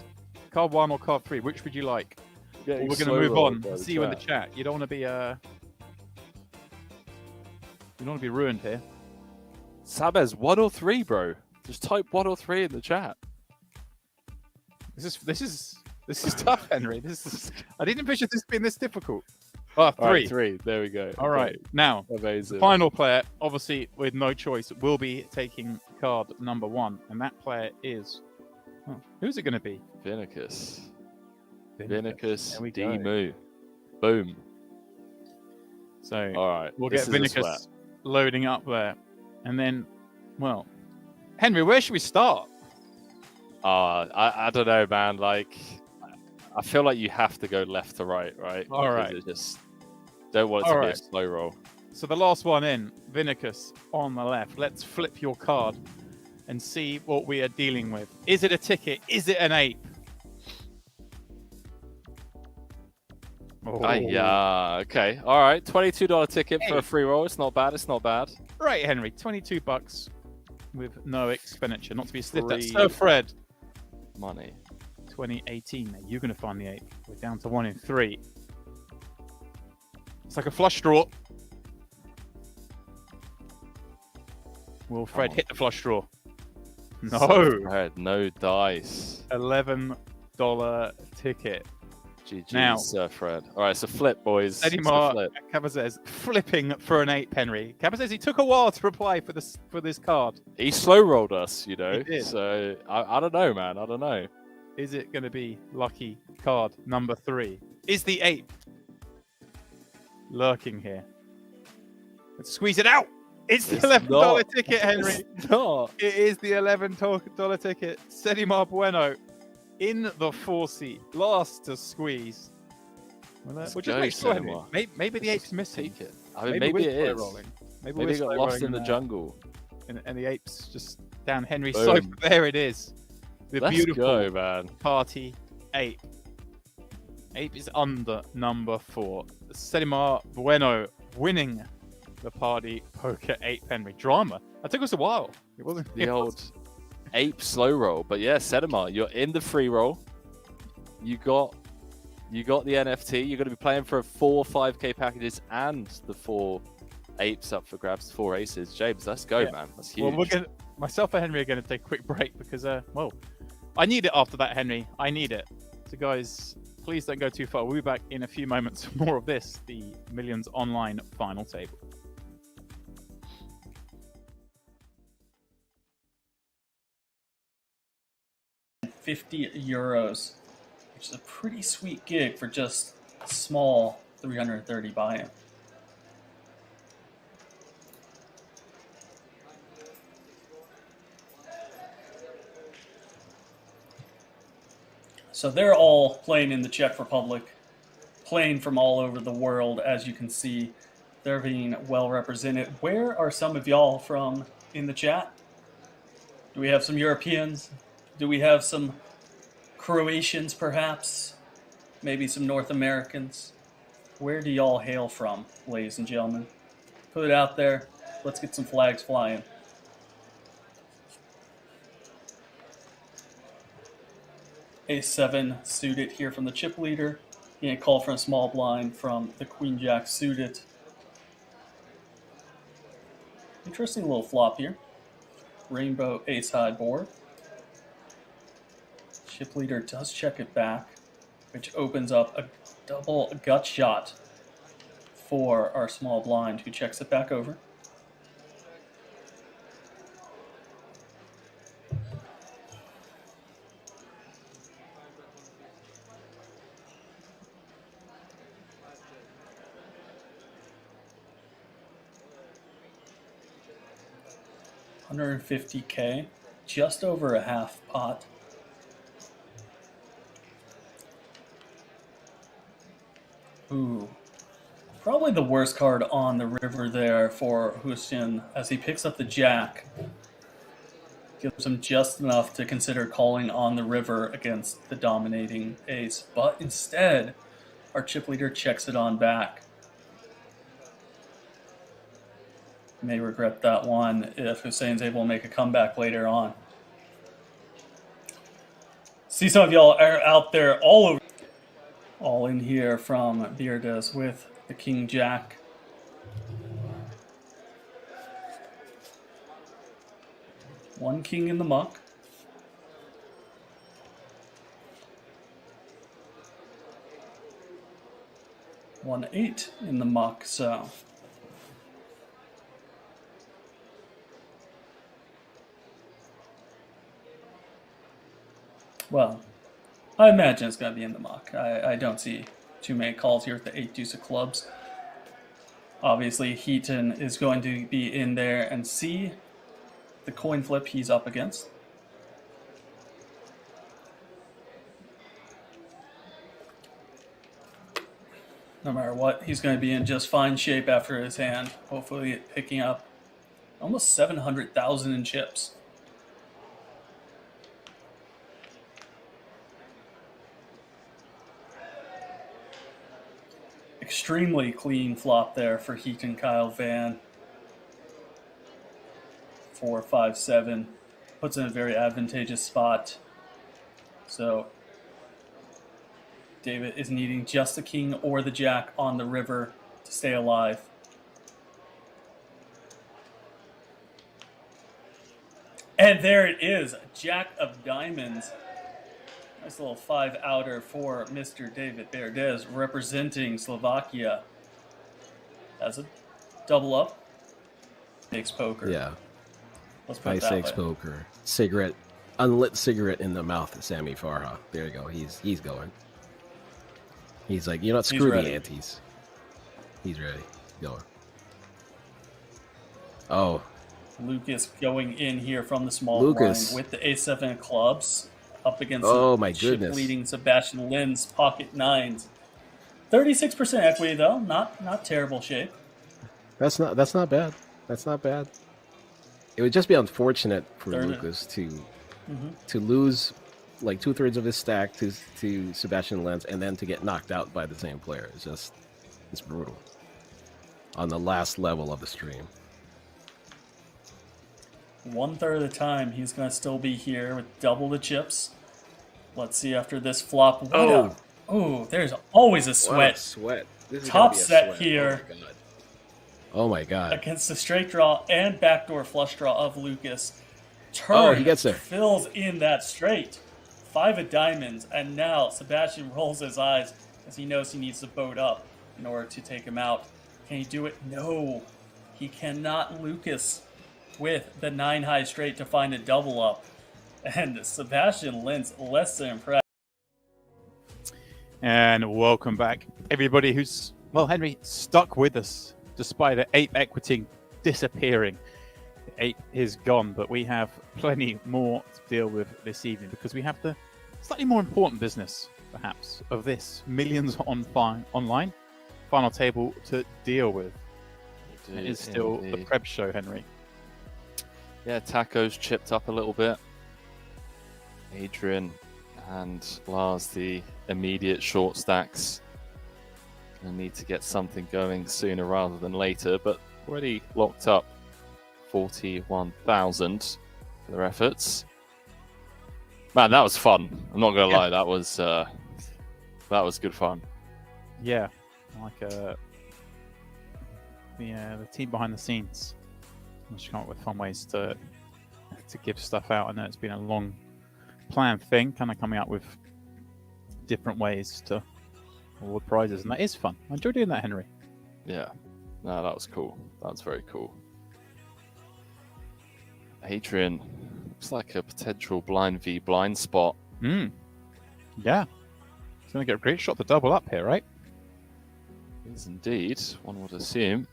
Speaker 1: card 1 or card 3. Which would you like? Well, we're going to move on. See you in the chat. You don't want to be you don't want to be ruined here.
Speaker 2: Sabez 1 or 3, bro. Just type 1 or 3 in the chat.
Speaker 1: This is tough, Henry. I didn't envision this being this difficult. Oh, 3.
Speaker 2: Right, 3. There we go.
Speaker 1: All right. Now,
Speaker 2: amazing.
Speaker 1: The final player, obviously with no choice, will be taking card number 1, and that player is who's it going to be?
Speaker 2: Vinicus. Vinicus
Speaker 1: D.
Speaker 2: Moo. Boom.
Speaker 1: So
Speaker 2: all right,
Speaker 1: we'll get Vinicus loading up there. And then, well, Henry, where should we start?
Speaker 2: I don't know, man. Like, I feel like you have to go left to right?
Speaker 1: All right.
Speaker 2: Just don't want it to be a slow roll.
Speaker 1: So the last one in, Vinicus on the left. Let's flip your card and see what we are dealing with. Is it a ticket? Is it an ape?
Speaker 2: Oh. Yeah. Okay. All right. $22 ticket for a free roll. It's not bad. It's not bad.
Speaker 1: Right, Henry. $22 with no expenditure. Not to be sniffed at. Sir Fred.
Speaker 2: Money.
Speaker 1: 2018. Now you're going to find the ape. We're down to 1 in 3. It's like a flush draw. Will Fred hit the flush draw? No.
Speaker 2: Fred, no dice.
Speaker 1: $11 ticket.
Speaker 2: GG,
Speaker 1: now,
Speaker 2: Sir Fred. All right, so flip, boys.
Speaker 1: Sedimar Cabezes flipping for an 8, Henry. Cabezes, he took a while to reply for this card.
Speaker 2: He slow rolled us, you know.
Speaker 1: He did.
Speaker 2: So I don't know, man. I don't know.
Speaker 1: Is it going to be lucky card number 3? Is the 8 lurking here? Let's squeeze it out. It's the $11 ticket, Henry.
Speaker 2: It's not.
Speaker 1: It is the $11 ticket. Sedimar Bueno in the 4C. Last to squeeze. Well, we'll just make sure, Henry. Maybe the ape's missing.
Speaker 2: Take it. I mean, maybe it is.
Speaker 1: Maybe
Speaker 2: it got lost in the jungle.
Speaker 1: And the ape's just down Henry's sofa. There it is. The beautiful
Speaker 2: man.
Speaker 1: Party ape. Ape is under number 4. Sedimar Bueno winning the Party Poker 8, Henry. Drama. That took us a while. It wasn't
Speaker 2: the old ape slow roll. But yeah, Sedimar, you're in the free roll. You got the NFT. You're going to be playing for 4 5K packages and the 4 apes up for grabs, 4 aces. James, let's go, man. That's huge.
Speaker 1: Well, myself and Henry are going to take a quick break because, well, I need it after that, Henry. I need it. So, guys, please don't go too far. We'll be back in a few moments for more of this, the Millions Online final table.
Speaker 3: €50, which is a pretty sweet gig for just a small 330 buy-in. So they're all playing in the Czech Republic, playing from all over the world. As you can see, they're being well represented. Where are some of y'all from in the chat? Do we have some Europeans? Do we have some Croatians, perhaps, maybe some North Americans. Where do y'all hail from, ladies and gentlemen? Put it out there. Let's get some flags flying. Ace-7 suited here from the chip leader. He ain't called for a small blind from the Queen-Jack suited. Interesting little flop here. Rainbow ace-high board. Chip leader does check it back, which opens up a double gut shot for our small blind, who checks it back over. $150K, just over a half pot. Ooh, probably the worst card on the river there for Hussein, as he picks up the jack. Gives him just enough to consider calling on the river against the dominating ace, but instead, our chip leader checks it on back. May regret that one if Hussein's able to make a comeback later on. See, some of y'all are out there all in here from Beardes with the King Jack. One king in the muck. One 8 in the muck, so. Well, I imagine it's going to be in the muck. I don't see too many calls here with the 8 deuce of clubs. Obviously, Heaton is going to be in there and see the coin flip he's up against. No matter what, he's going to be in just fine shape after his hand. Hopefully picking up almost 700,000 in chips. Extremely clean flop there for Heaton Kyle Van. 4, 5, 7. Puts in a very advantageous spot. So David is needing just the king or the jack on the river to stay alive. And there it is, Jack of Diamonds. Nice little 5 outer for Mr. David Beardes, representing Slovakia. As a double up. Takes poker.
Speaker 4: Yeah.
Speaker 3: Let's put it
Speaker 4: High
Speaker 3: that
Speaker 4: stakes
Speaker 3: way.
Speaker 4: poker. Cigarette. Unlit cigarette in the mouth of Sammy Farha. There you go. He's going. He's like, you know what? Screw the antes. He's ready. Going. Oh.
Speaker 3: Lucas going in here from the small
Speaker 4: Lucas.
Speaker 3: blind with the A7 of clubs. Up against
Speaker 4: my goodness.
Speaker 3: leading Sebastian Lin's pocket 9s. 36% equity though, not terrible shape.
Speaker 4: That's not bad. That's not bad. It would just be unfortunate for Lucas to lose like 2/3 of his stack to Sebastian Lenz and then to get knocked out by the same player. It's brutal. On the last level of the stream.
Speaker 3: 1/3 of the time he's gonna still be here with double the chips. Let's see after this flop. There's always a sweat.
Speaker 4: Wow, sweat. This is
Speaker 3: Top
Speaker 4: gonna be a
Speaker 3: set
Speaker 4: sweat.
Speaker 3: here.
Speaker 4: Oh my god.
Speaker 3: Against the straight draw and backdoor flush draw of Lucas. Turn
Speaker 4: he gets there.
Speaker 3: Fills in that straight. 5 of diamonds, and now Sebastian rolls his eyes as he knows he needs to boat up in order to take him out. Can he do it? No, he cannot. Lucas with the 9 high straight to find a double up. And Sebastian Lentz less than impressed.
Speaker 1: And welcome back, everybody who's, well, Henry, stuck with us despite the ape equity disappearing. The ape is gone, but we have plenty more to deal with this evening because we have the slightly more important business, perhaps, of this millions online final table to deal with. It is still the Preb show, Henry.
Speaker 2: Yeah, Taco's chipped up a little bit. Adrian And Lars, the immediate short stacks. Gonna need to get something going sooner rather than later, but already locked up 41,000 for their efforts. Man, that was fun. I'm not gonna lie, that was good fun.
Speaker 1: Yeah, like the team behind the scenes. Just come up with fun ways to give stuff out. I know it's been a long planned thing, kind of coming up with different ways to award prizes, and that is fun. I enjoy doing that, Henry.
Speaker 2: Yeah, no, that was cool. That was very cool. Adrian, looks like a potential blind v blind spot.
Speaker 1: Yeah, he's going to get a great shot to double up here, right?
Speaker 2: Is indeed, one would assume.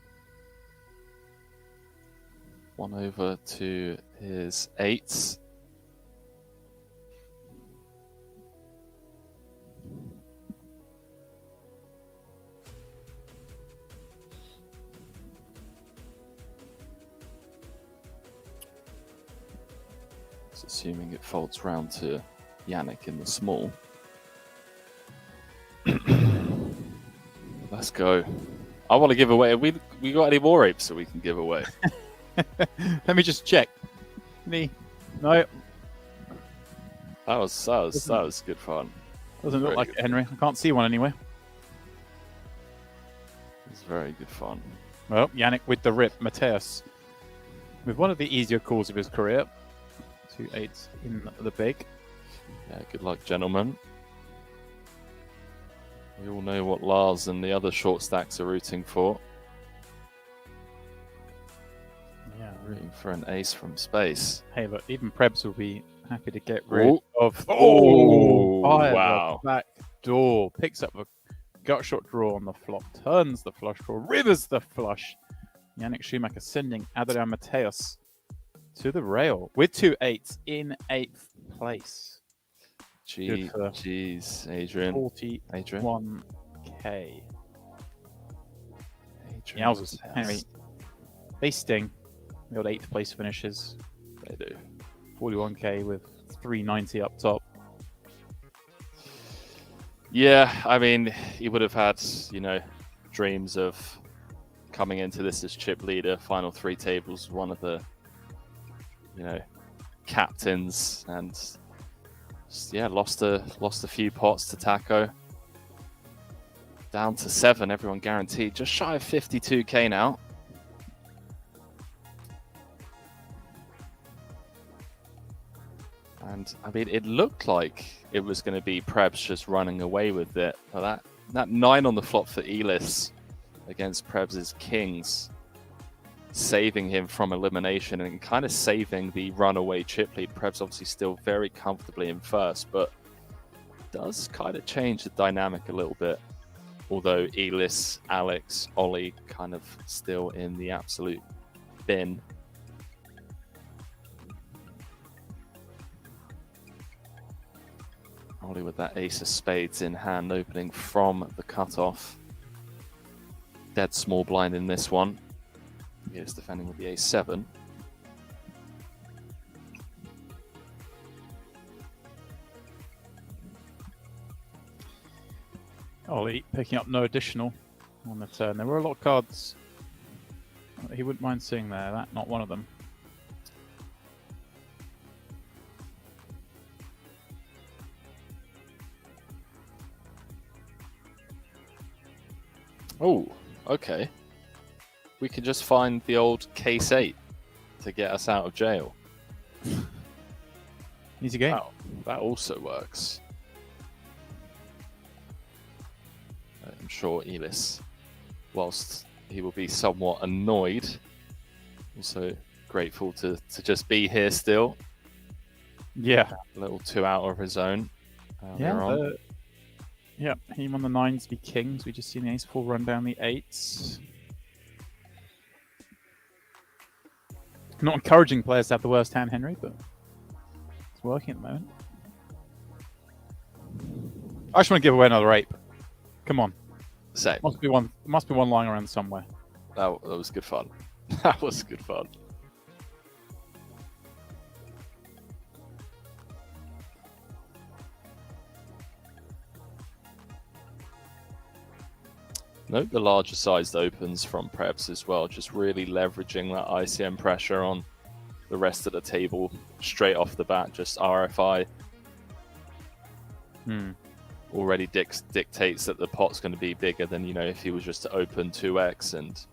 Speaker 2: 1 over to his 8s. It's assuming it folds round to Yannick in the small. Let's go. I want to give away. We got any more apes that we can give away?
Speaker 1: Let me just check. No.
Speaker 2: That was good fun.
Speaker 1: Doesn't look like it, Henry. I can't see one anywhere.
Speaker 2: It's very good fun.
Speaker 1: Well, Yannick with the rip. Mateus with one of the easier calls of his career. 2 8s in the big.
Speaker 2: Yeah, good luck, gentlemen. We all know what Lars and the other short stacks are rooting for.
Speaker 1: Yeah,
Speaker 2: Rooting for an ace from space.
Speaker 1: Hey, look, even Prebz will be happy to get rid of.
Speaker 2: Wow!
Speaker 1: Back door picks up a gut shot draw on the flop, turns the flush draw, rivers the flush. Yannick Schumacher sending Adrian Mateus to the rail with 2 8s in 8th place.
Speaker 2: Jeez, Adrian.
Speaker 1: 41k. Yowzers, Henry. They sting. The old 8th place finishes.
Speaker 2: They do.
Speaker 1: 41k with 390 up top.
Speaker 2: Yeah, I mean, he would have had, dreams of coming into this as chip leader, final 3 tables, one of the, captains, and lost a few pots to Taco. Down to 7, everyone guaranteed. Just shy of 52k now. And I mean, it looked like it was going to be Prebz just running away with it. But that 9 on the flop for Elis against Prebz's kings, saving him from elimination and kind of saving the runaway chip lead. Prebz obviously still very comfortably in first, but does kind of change the dynamic a little bit. Although Elis, Alex, Ollie kind of still in the absolute bin. Ollie with that ace of spades in hand, opening from the cutoff. Dead small blind in this one. He is defending with the ace-7.
Speaker 1: Ollie picking up no additional on the turn. There were a lot of cards he wouldn't mind seeing there. That not one of them.
Speaker 2: Oh, okay. We could just find the old case 8 to get us out of jail.
Speaker 1: Easy game.
Speaker 2: Wow, that also works. I'm sure Elis, whilst he will be somewhat annoyed, also grateful to just be here still.
Speaker 1: Yeah.
Speaker 2: A little 2 out of his own.
Speaker 1: Yeah, him on the 9s be kings. We just seen the ace-4 run down the 8s. Not encouraging players to have the worst hand, Henry, but it's working at the moment. I just want to give away another ape. Come on.
Speaker 2: Same.
Speaker 1: Must be one lying around somewhere.
Speaker 2: That was good fun. That was good fun. Note the larger sized opens from Prebz as well, just really leveraging that ICM pressure on the rest of the table straight off the bat. Just RFI already dictates that the pot's going to be bigger than, if he was just to open 2x, and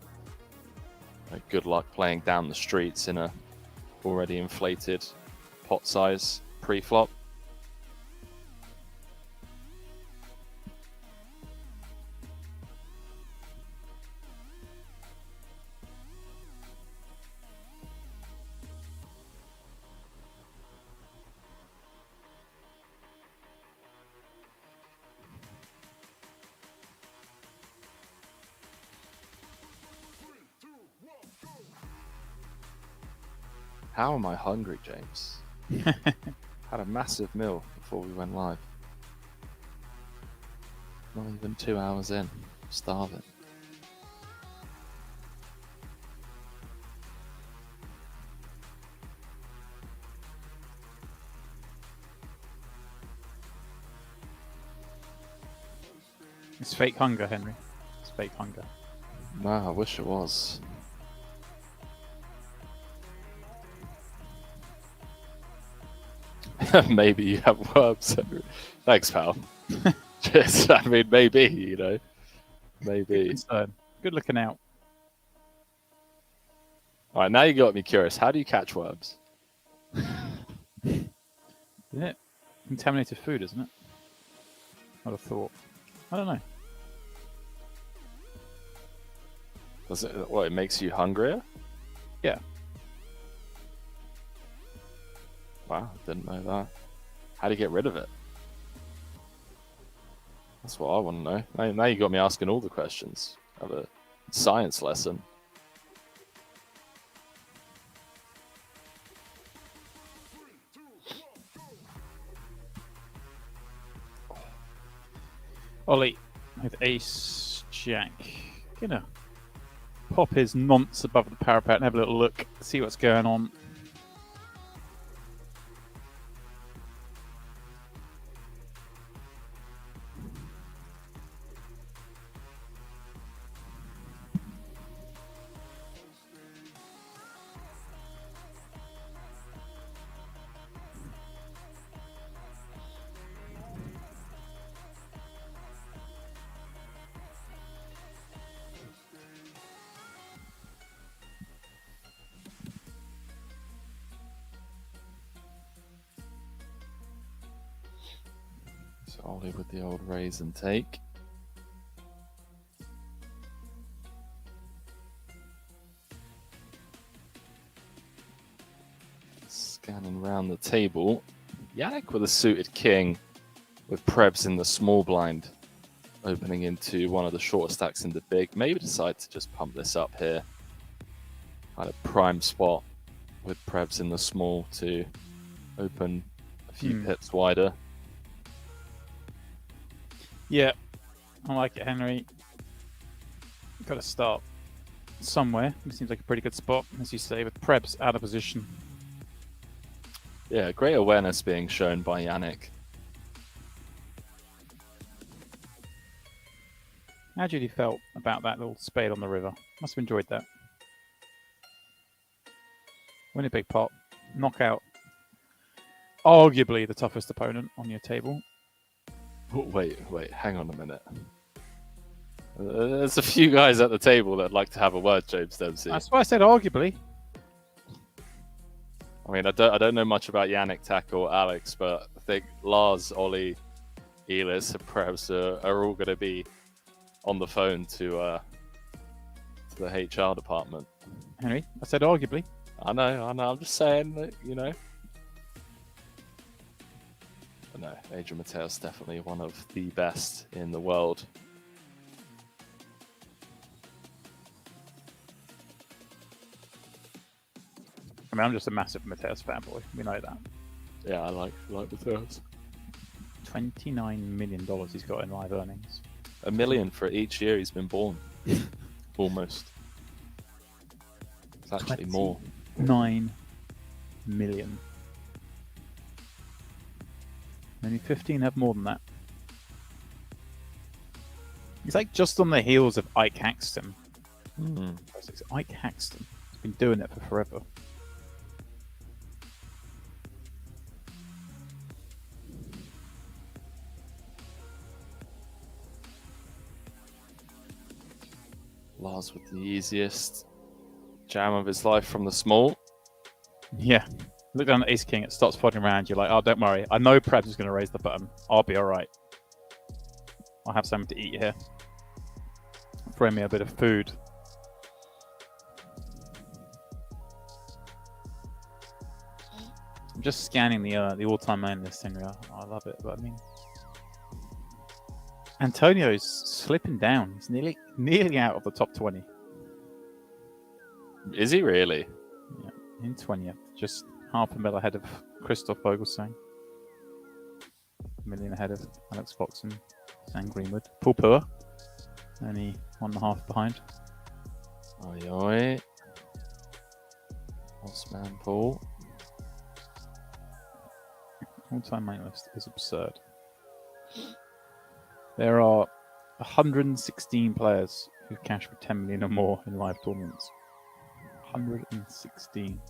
Speaker 2: good luck playing down the streets in a already inflated pot size pre-flop. How am I hungry, James? Had a massive meal before we went live. Not even 2 hours in. Starving.
Speaker 1: It's fake hunger, Henry. It's fake hunger.
Speaker 2: No, I wish it was. Maybe you have worms. Thanks, pal. Just, I mean, maybe, maybe.
Speaker 1: Good looking out.
Speaker 2: All right, now you got me curious. How do you catch worms?
Speaker 1: Isn't it contaminated food, isn't it? I'd have thought. I don't know.
Speaker 2: Does it? What? It makes you hungrier?
Speaker 1: Yeah.
Speaker 2: Wow, didn't know that. How do you get rid of it? That's what I want to know. Now you got me asking all the questions. Have a science lesson.
Speaker 1: Ollie with ace jack. Gonna pop his nonce above the parapet and have a little look, see what's going on.
Speaker 2: So Ollie with the old raise and take. Scanning round the table. Yannick with a suited king with Prebz in the small blind, opening into one of the shorter stacks in the big. Maybe decide to just pump this up here. Kind of prime spot with Prebz in the small to open a few pips wider.
Speaker 1: Yeah, I like it, Henry. Got to start somewhere. It seems like a pretty good spot, as you say, with Prebz out of position.
Speaker 2: Yeah, great awareness being shown by Yannick.
Speaker 1: How did you felt about that little spade on the river? Must have enjoyed that. Win a big pot, knock out arguably the toughest opponent on your table.
Speaker 2: Wait, hang on a minute. There's a few guys at the table that'd like to have a word, James Dempsey.
Speaker 1: That's why I said arguably.
Speaker 2: I mean, I don't know much about Yannick, Tack, or Alex, but I think Lars, Ollie, Elis, and Prebz are all going to be on the phone to the HR department.
Speaker 1: Henry, I said arguably.
Speaker 2: I know. I'm just saying that, But no, Adrian Mateos definitely one of the best in the world.
Speaker 1: I mean, I'm just a massive Mateos fanboy. We know that.
Speaker 2: Yeah, I like Mateos.
Speaker 1: $29 million he's got in live earnings.
Speaker 2: $1 million for each year he's been born. Almost. It's actually more.
Speaker 1: 9 million. Only 15 have more than that. He's like just on the heels of Ike Haxton.
Speaker 2: Hmm.
Speaker 1: It's Ike Haxton. He's been doing it for forever.
Speaker 2: Lars with the easiest jam of his life from the small.
Speaker 1: Yeah. Look down at Ace King, it starts floating around. You're like, oh, don't worry. I know Prebz is going to raise the button. I'll be all right. I'll have something to eat here. Throw me a bit of food. I'm just scanning the all-time main list, Henry. I love it, but I mean, Antonio's slipping down. He's nearly out of the top 20.
Speaker 2: Is he really?
Speaker 1: Yeah, in 20th, just half a mil ahead of Christoph Vogelsang. A million ahead of Alex Fox and Sam Greenwood. Paul Pua, only 1.5 behind.
Speaker 2: Oi, oi. Osman Paul.
Speaker 1: All-time main list is absurd. There are 116 players who've cashed for 10 million or more in live tournaments. 116.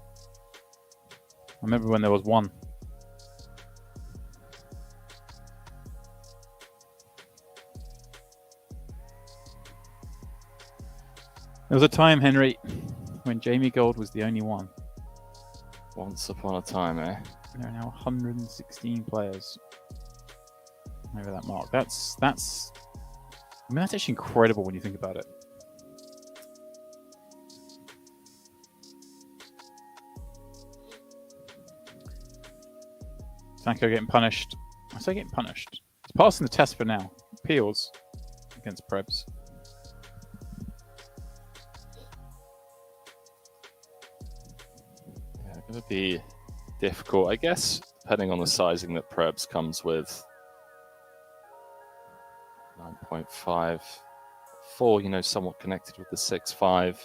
Speaker 1: I remember when there was one. There was a time, Henry, when Jamie Gold was the only one.
Speaker 2: Once upon a time, eh?
Speaker 1: There are now 116 players over that mark. That's actually incredible when you think about it. Sanko getting punished. I say getting punished. He's passing the test for now. Peels against Prebz.
Speaker 2: Yeah, going to be difficult, I guess, depending on the sizing that Prebz comes with. 9.54, you know, somewhat connected with the 6.5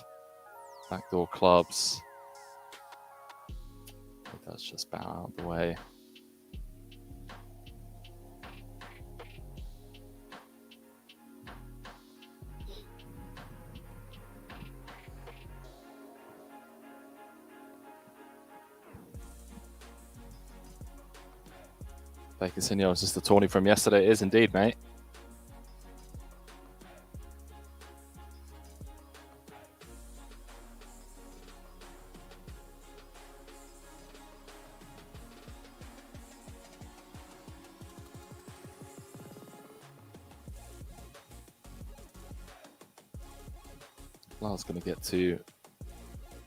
Speaker 2: backdoor clubs. That's just bow out of the way. Baker Senior, is this the tourney from yesterday? It is indeed, mate. Lars going to get to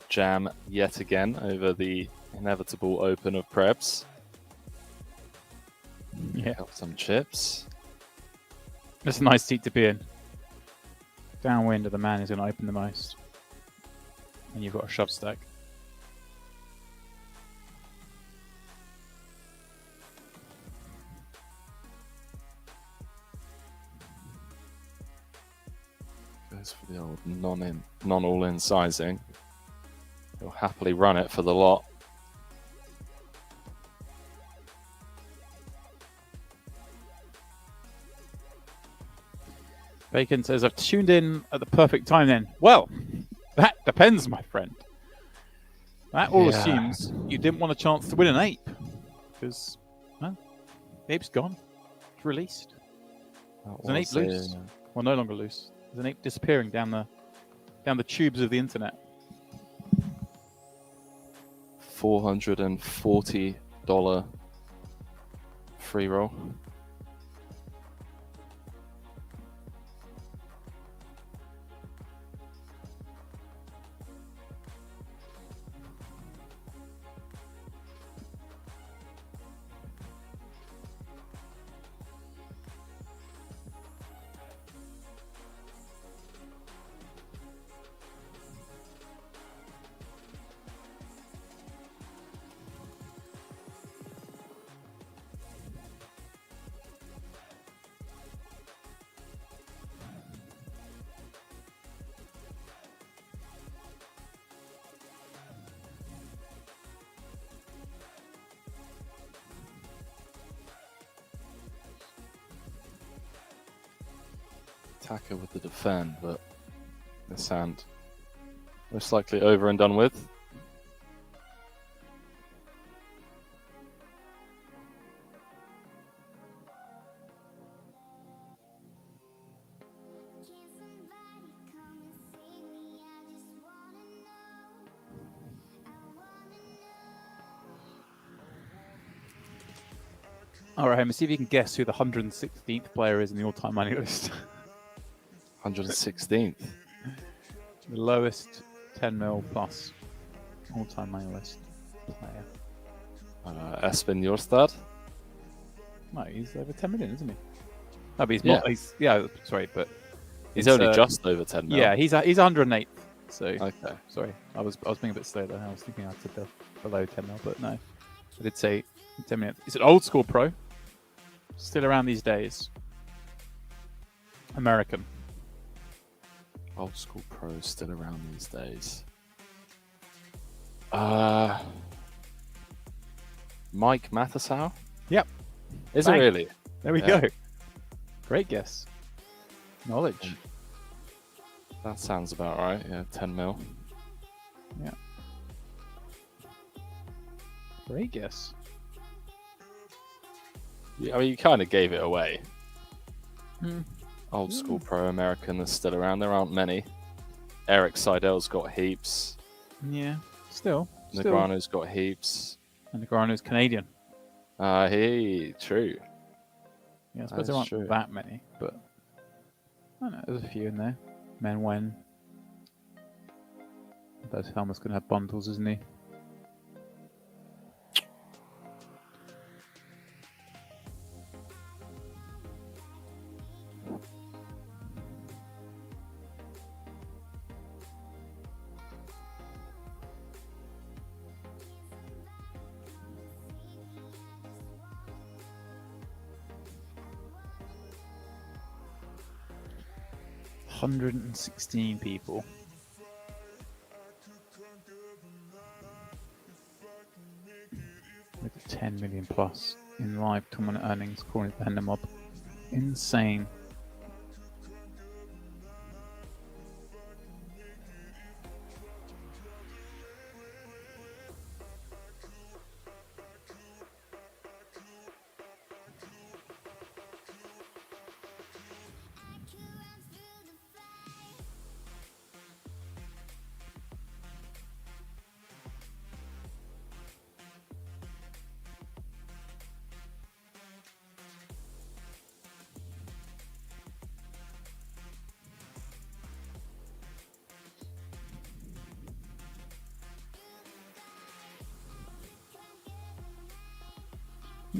Speaker 2: jam yet again over the inevitable open of Prebz.
Speaker 1: Yeah.
Speaker 2: Got some chips.
Speaker 1: That's a nice seat to be in. Downwind of the man who's going to open the most. And you've got a shove stack.
Speaker 2: Goes for the old non-all-in sizing. He'll happily run it for the lot.
Speaker 1: Bacon says, I've tuned in at the perfect time then. Well, that depends, my friend. That all assumes you didn't want a chance to win an ape. Because, well, the ape's gone. It's released. There's an ape loose. Well, no longer loose. There's an ape disappearing down the tubes of the internet.
Speaker 2: $440 free roll. attacker with the defend, but this hand most likely over and done with.
Speaker 1: All right, Homer, see if you can guess who the 116th player is in the all-time money list.
Speaker 2: 116th.
Speaker 1: The lowest 10 mil plus all-time money list player.
Speaker 2: Espen Jorstad.
Speaker 1: No, he's over 10 million, isn't he? No, but he's
Speaker 2: Yeah.
Speaker 1: not. He's, yeah, sorry, but
Speaker 2: He's
Speaker 1: it's,
Speaker 2: only just over 10 mil.
Speaker 1: yeah, he's 108th. So
Speaker 2: Okay.
Speaker 1: sorry, I was being a bit slow there. I was thinking I said below 10 mil, but no, I did say 10 million. It's an old school pro, still around these days. American.
Speaker 2: Old school pros still around these days. Mike Mattisau?
Speaker 1: Yep.
Speaker 2: Is
Speaker 1: Bang.
Speaker 2: it really?
Speaker 1: There we
Speaker 2: Yeah.
Speaker 1: go. Great guess. Knowledge.
Speaker 2: That sounds about right. Yeah, 10 mil.
Speaker 1: Yeah. Great guess.
Speaker 2: Yeah, I mean, you kind of gave it away.
Speaker 1: Hmm.
Speaker 2: Old school pro American is still around. There aren't many. Eric Seidel's got heaps.
Speaker 1: Yeah. Still.
Speaker 2: Negreanu's got heaps.
Speaker 1: And Negreanu's Canadian.
Speaker 2: True.
Speaker 1: Yeah, I suppose
Speaker 2: That's
Speaker 1: there aren't
Speaker 2: true.
Speaker 1: that many, but I don't know, there's a few in there. Menwen. Those helmets gonna have bundles, isn't he? $116 people. With 10 million plus in live tournament earnings according to the Hender Mob. Insane.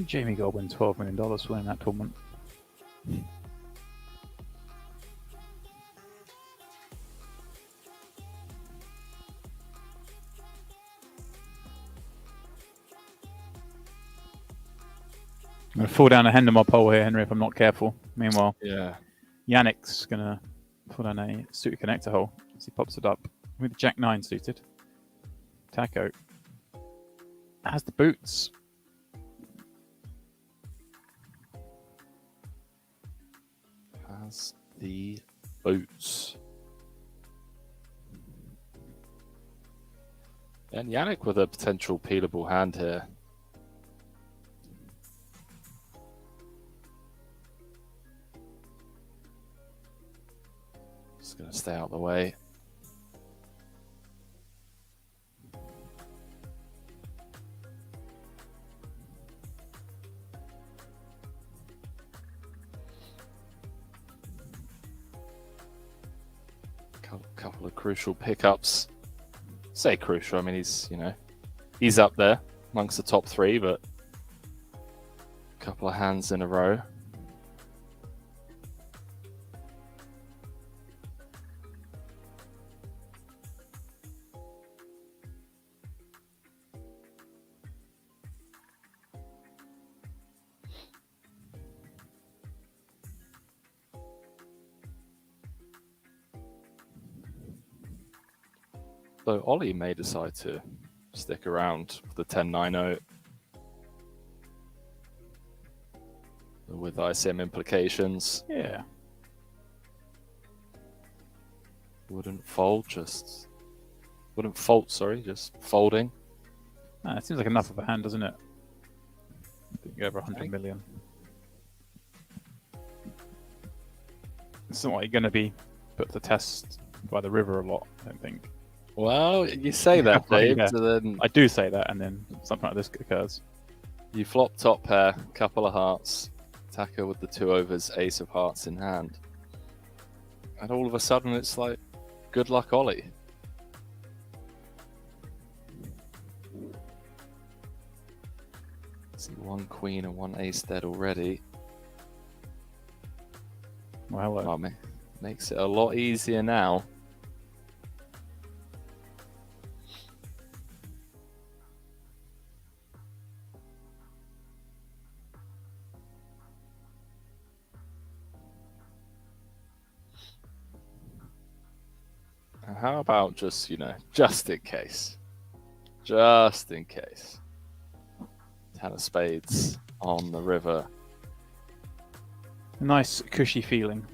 Speaker 1: Jamie got to win $12 million for winning that tournament. I'm going to fall down a Hender Mob hole here, Henry, if I'm not careful. Meanwhile,
Speaker 2: Yeah.
Speaker 1: Yannick's going to fall down a suited connector hole as he pops it up with Jack 9 suited. Taco has the boots.
Speaker 2: Has the boots. And Yannick with a potential peelable hand here. Just going to stay out of the way. Couple of crucial pickups. Say crucial, I mean he's up there amongst the top three, but a couple of hands in a row. So Ollie may decide to stick around for the 10-9-0 with ICM implications.
Speaker 1: Yeah.
Speaker 2: Wouldn't fold, just folding.
Speaker 1: It seems like enough of a hand, doesn't it? I think over 100
Speaker 2: Okay.
Speaker 1: million. It's not like you're going to be put to test by the river a lot, I don't think.
Speaker 2: Well, you say that,
Speaker 1: Right,
Speaker 2: Dave,
Speaker 1: yeah.
Speaker 2: and then
Speaker 1: I do say that, and then something like this occurs.
Speaker 2: you flop top pair, couple of hearts, Taco with the 2 overs, ace of hearts in hand. And all of a sudden it's like, good luck, Ollie. See, 1 queen and 1 ace dead already.
Speaker 1: Well, hello.
Speaker 2: Well, makes it a lot easier now. How about just, just in case. Just in case. 10 of spades on the river.
Speaker 1: A nice cushy feeling.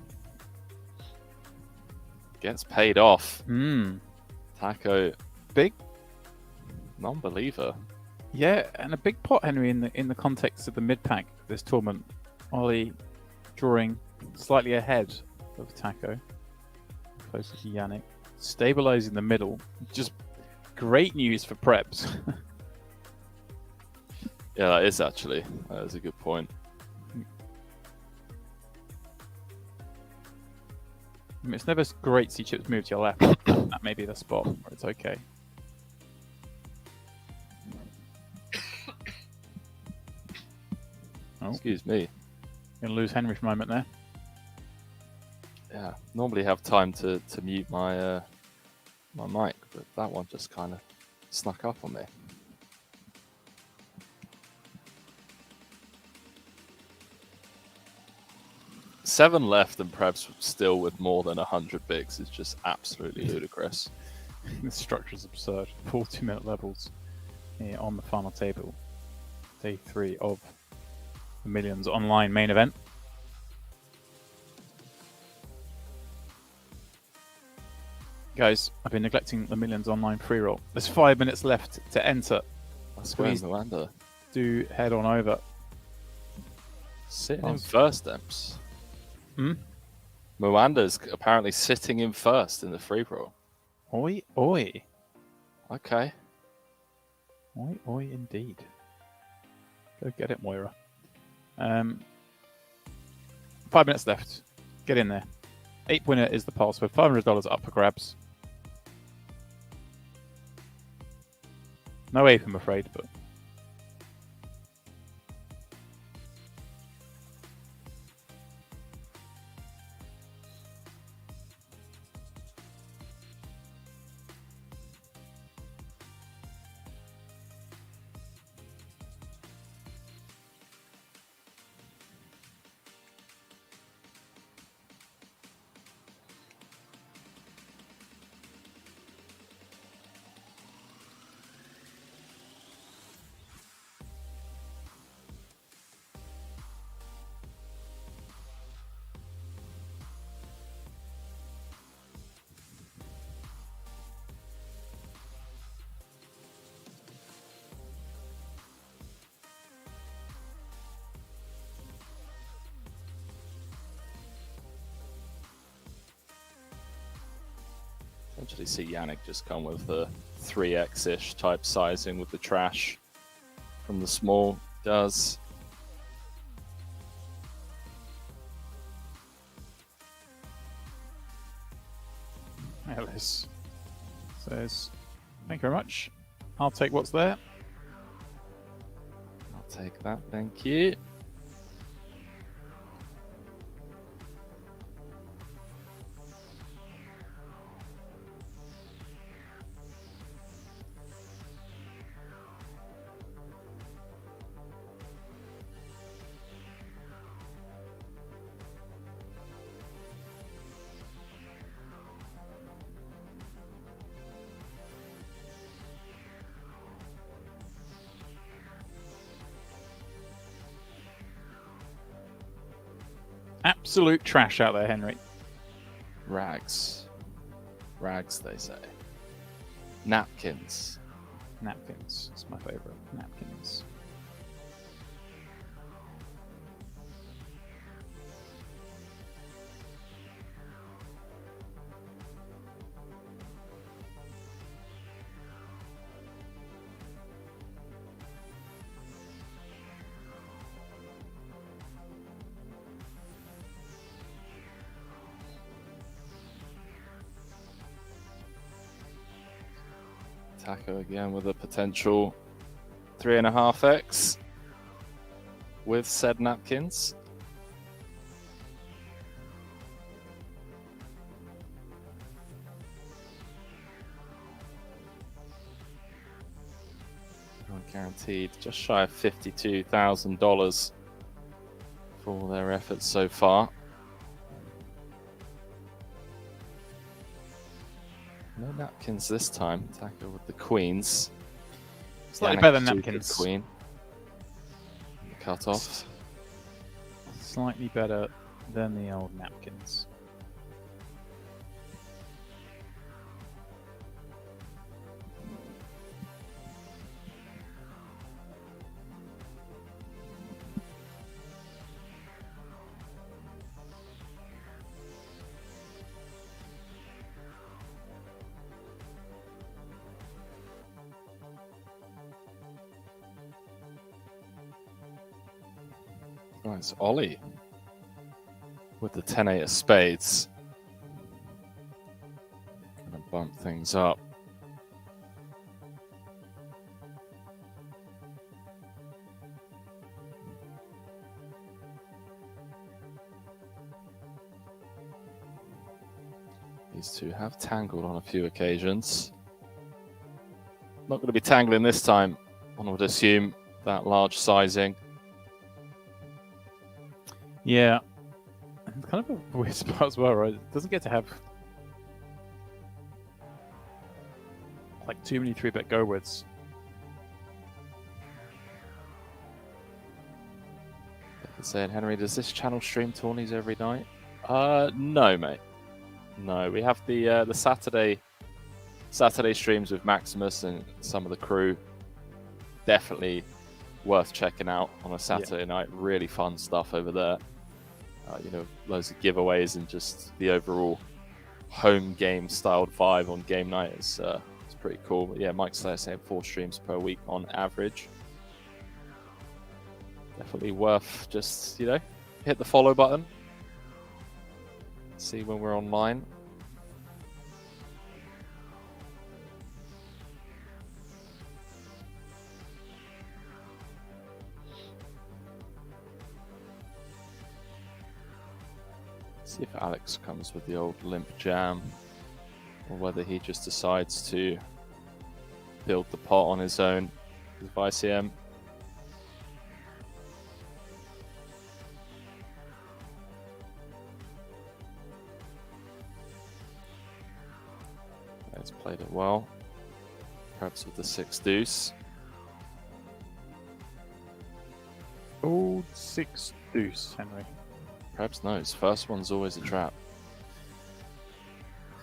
Speaker 2: Gets paid off.
Speaker 1: Mm.
Speaker 2: Taco, big non-believer.
Speaker 1: Yeah, and a big pot, Henry, in the context of the mid-pack this tournament. Ollie drawing slightly ahead of Taco. Closer to Yannick. Stabilizing the middle. Just great news for preps.
Speaker 2: Yeah, that is actually. That is a good point.
Speaker 1: I mean, it's never great to see chips move to your left. That may be the spot where it's okay. Oh,
Speaker 2: Excuse me.
Speaker 1: gonna lose Henry for a moment there.
Speaker 2: Yeah, normally have time to mute my my mic, but that one just kind of snuck up on me. Seven left and perhaps still with more than 100 bigs is just absolutely ludicrous.
Speaker 1: This structure is absurd. 40-minute levels here on the final table. Day 3 of the Millions Online main event. Guys, I've been neglecting the Millions Online free roll. There's 5 minutes left to enter.
Speaker 2: That's
Speaker 1: Please.
Speaker 2: where Miranda
Speaker 1: Do head on over.
Speaker 2: sitting
Speaker 1: Oh.
Speaker 2: in first, Demps.
Speaker 1: Hmm?
Speaker 2: Moanda's apparently sitting in first in the free roll.
Speaker 1: Oi, oi.
Speaker 2: Okay.
Speaker 1: Oi, oi, indeed. Go get it, Moira. 5 minutes left. Get in there. 8 winner is the pulse with $500 up for grabs. No ape, I'm afraid, but
Speaker 2: Essentially see Yannick just come with the 3x-ish type sizing with the trash from the small. Does.
Speaker 1: Alice says, thank you very much. I'll take what's there.
Speaker 2: I'll take that, thank you.
Speaker 1: Absolute trash out there, Henry.
Speaker 2: Rags. Rags, they say. Napkins.
Speaker 1: Napkins. It's my favorite. Napkins.
Speaker 2: Taco again with a potential 3.5x with said napkins. Guaranteed just shy of $52,000 for their efforts so far. No napkins this time. Taco with the queens.
Speaker 1: Slightly
Speaker 2: Yannick
Speaker 1: better than
Speaker 2: stupid
Speaker 1: napkins.
Speaker 2: Queen. Cut off.
Speaker 1: Slightly better than the old napkins.
Speaker 2: Nice Ollie with the 10-8 of spades. Gonna bump things up. These two have tangled on a few occasions. Not going to be tangling this time, one would assume, that large sizing.
Speaker 1: Yeah. And kind of a weird spot as well, right? It doesn't get to have like too many 3-bet go-withs.
Speaker 2: Saying, Henry, does this channel stream tourneys every night? No, mate. No, we have the Saturday streams with Maximus and some of the crew. Definitely worth checking out on a Saturday night. Really fun stuff over there. Loads of giveaways and just the overall home game styled vibe on game night is it's pretty cool. But yeah, Mike's saying 4 streams per week on average. Definitely worth just, hit the follow button. See when we're online. See if Alex comes with the old limp jam, or whether he just decides to build the pot on his own with ICM. He's played it well, perhaps with the 6 deuce.
Speaker 1: Old 6 deuce, Henry.
Speaker 2: Perhaps no, his first one's always a trap.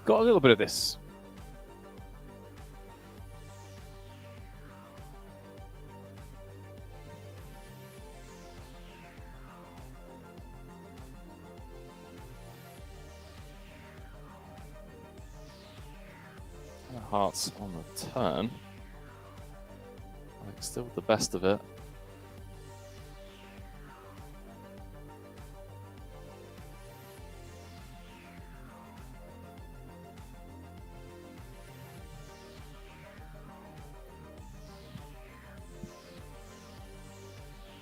Speaker 1: Got a little bit of this.
Speaker 2: Hearts on the turn. Like still the best of it.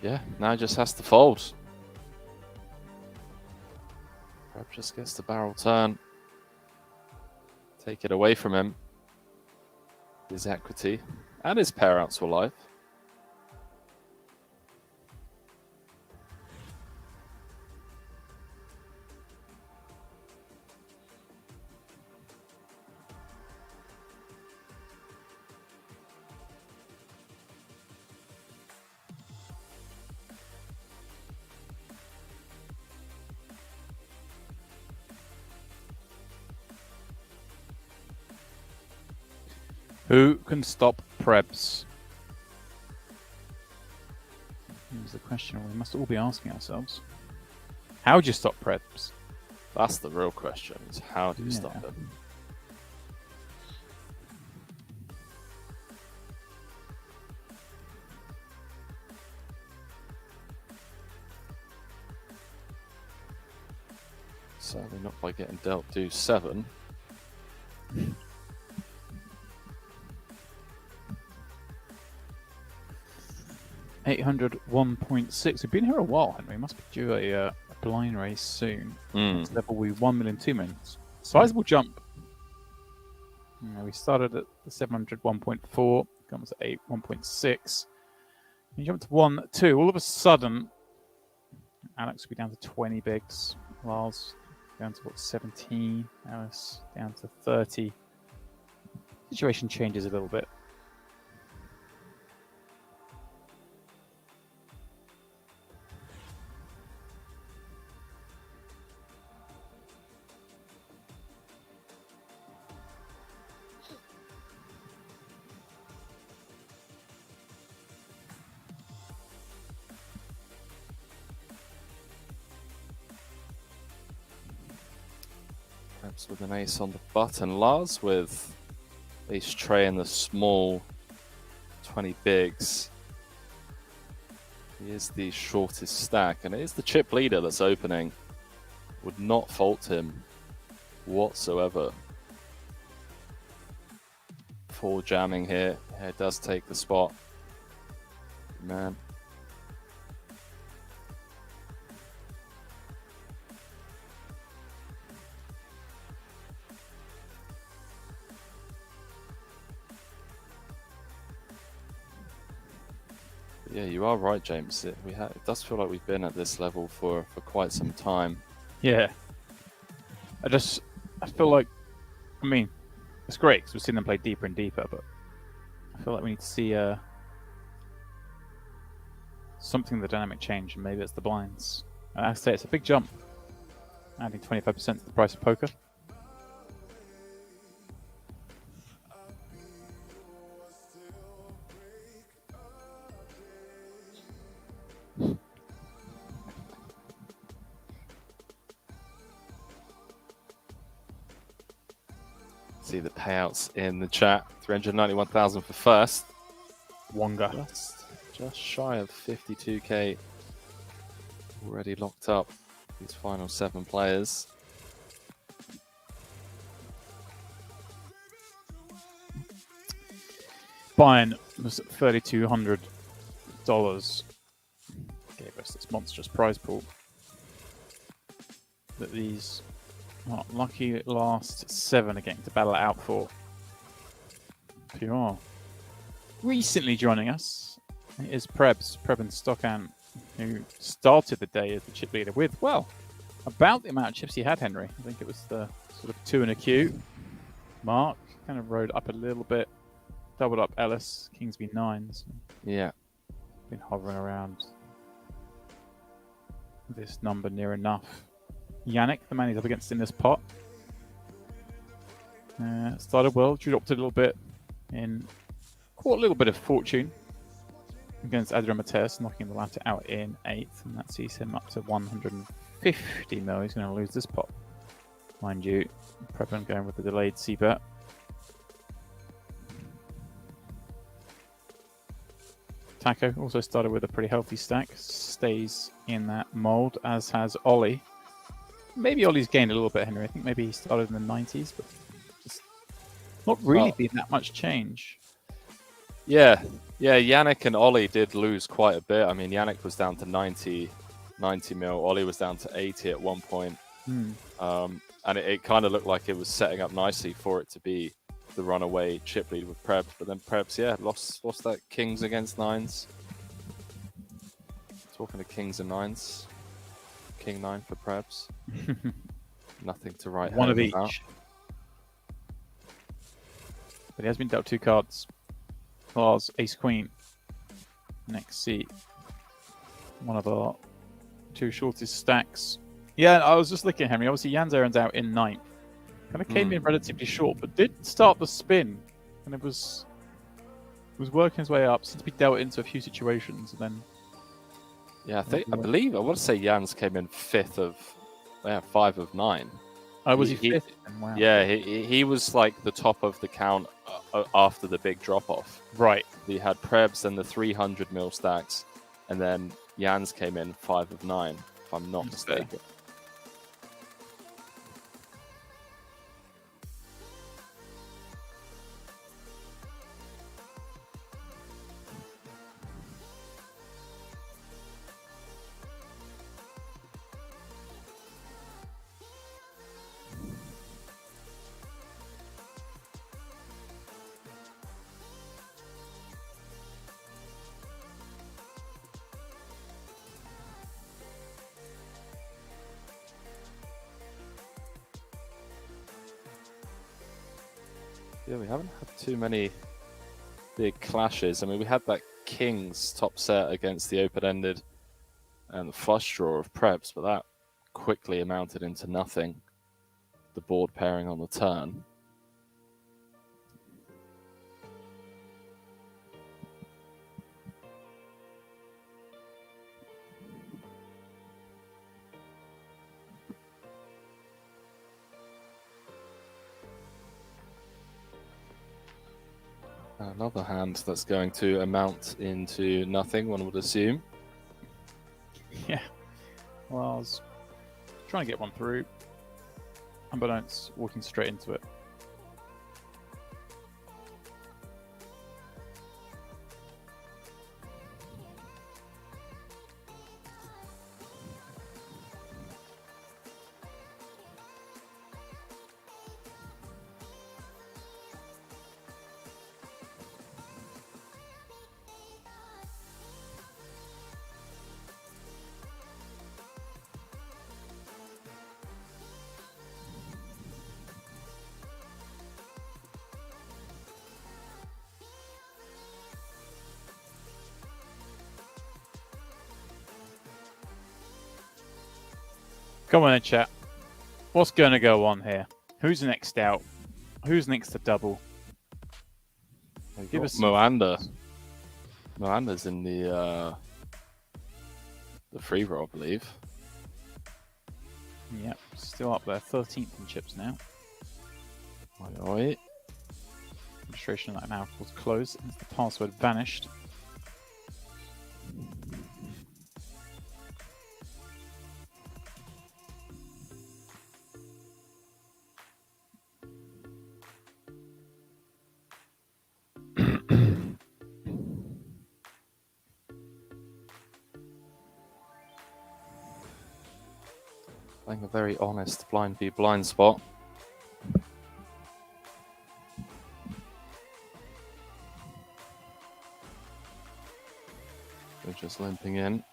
Speaker 2: Yeah, now just has to fold. Perhaps just gets the barrel turn. Take it away from him. His equity and his pairouts were live.
Speaker 1: Who can stop Prebz? Here's the question we must all be asking ourselves. How do you stop Prebz?
Speaker 2: That's the real question, is how do you stop him? Certainly not by getting dealt deuce 7.
Speaker 1: $801.6. We've been here a while, Henry. Must be due a blind race soon. Next level we 1 million, 2 million. Sizable jump. We started at the 701.4, comes to 1.6. You jump to 1, 2. All of a sudden, Alex will be down to 20 bigs. Lars down to 17. Alice down to 30. Situation changes a little bit.
Speaker 2: Perhaps with an ace on the button. Lars with ace tray and the small 20 bigs. He is the shortest stack, and it is the chip leader that's opening. Would not fault him whatsoever for jamming here. Yeah, it does take the spot. Man. Yeah, you are right, James. It does feel like we've been at this level for quite some time.
Speaker 1: Yeah. I feel like, I mean, it's great because we've seen them play deeper and deeper, but I feel like we need to see something in the dynamic change, and maybe it's the blinds. I say it's a big jump, adding 25% to the price of poker.
Speaker 2: See the payouts in the chat. 391,000 for first.
Speaker 1: Wonga.
Speaker 2: Just shy of 52k already locked up. These final 7 players.
Speaker 1: Buying was at $3,200. Gave us this monstrous prize pool. That these lucky last 7 are getting to battle it out for. If you are recently joining us, it is Prebz Stokan, who started the day as the chip leader with, well, about the amount of chips he had, Henry. I think it was the sort of 2 in a queue. Mark kind of rode up a little bit, doubled up Ellis, Kings B9s.
Speaker 2: Yeah.
Speaker 1: Been hovering around this number near enough. Yannick, the man he's up against in this pot, started well, dropped a little bit in, caught a little bit of fortune against Adrian Mateus, knocking the latter out in 8th, and that sees him up to 150 mil. He's going to lose this pot, mind you. Preben going with the delayed C-bet. Taco also started with a pretty healthy stack, stays in that mold, as has Ollie. Maybe Ollie's gained a little bit, Henry. I think maybe he started in the 90s, but just not really been that much change.
Speaker 2: Yeah, Yannick and Ollie did lose quite a bit. I mean, Yannick was down to 90 mil. Ollie was down to 80 at one point. And it kind of looked like it was setting up nicely for it to be the runaway chip lead with Prebz. But then Prebz, lost that Kings against 9s. Talking to Kings and 9s. King 9 for Prebz. Nothing to write
Speaker 1: One of each.
Speaker 2: About.
Speaker 1: But he has been dealt 2 cards. Lars, Ace Queen. Next seat. One of our 2 shortest stacks. Yeah, I was just looking, Henry. Obviously, Jan Zaren's out in 9th. Kind of came in relatively short, but did start the spin and it was working his way up. Seemed to be dealt into a few situations, and then
Speaker 2: Yeah, I believe I want to say Jans came in 5th of 5 of 9.
Speaker 1: was he fifth? Wow.
Speaker 2: Yeah, he was like the top of the count after the big drop off.
Speaker 1: Right.
Speaker 2: We had Prebz and the 300 mil stacks, and then Jans came in 5 of 9, if I'm not mistaken. Yeah, we haven't had too many big clashes. I mean, we had that Kings top set against the open-ended and the flush draw of Prebz, but that quickly amounted into nothing. The board pairing on the turn. Another hand that's going to amount into nothing, one would assume.
Speaker 1: Yeah. Well, I was trying to get one through, unbeknownst, walking straight into it. Come on in, chat. What's going to go on here? Who's next out? Who's next to double? Give us
Speaker 2: Moanda. Moanda's in the free roll, I believe.
Speaker 1: Yep, still up there. 13th in chips now.
Speaker 2: Oi.
Speaker 1: Registration that now was closed as the password vanished.
Speaker 2: Playing a very honest blind v blind spot. We're just limping in.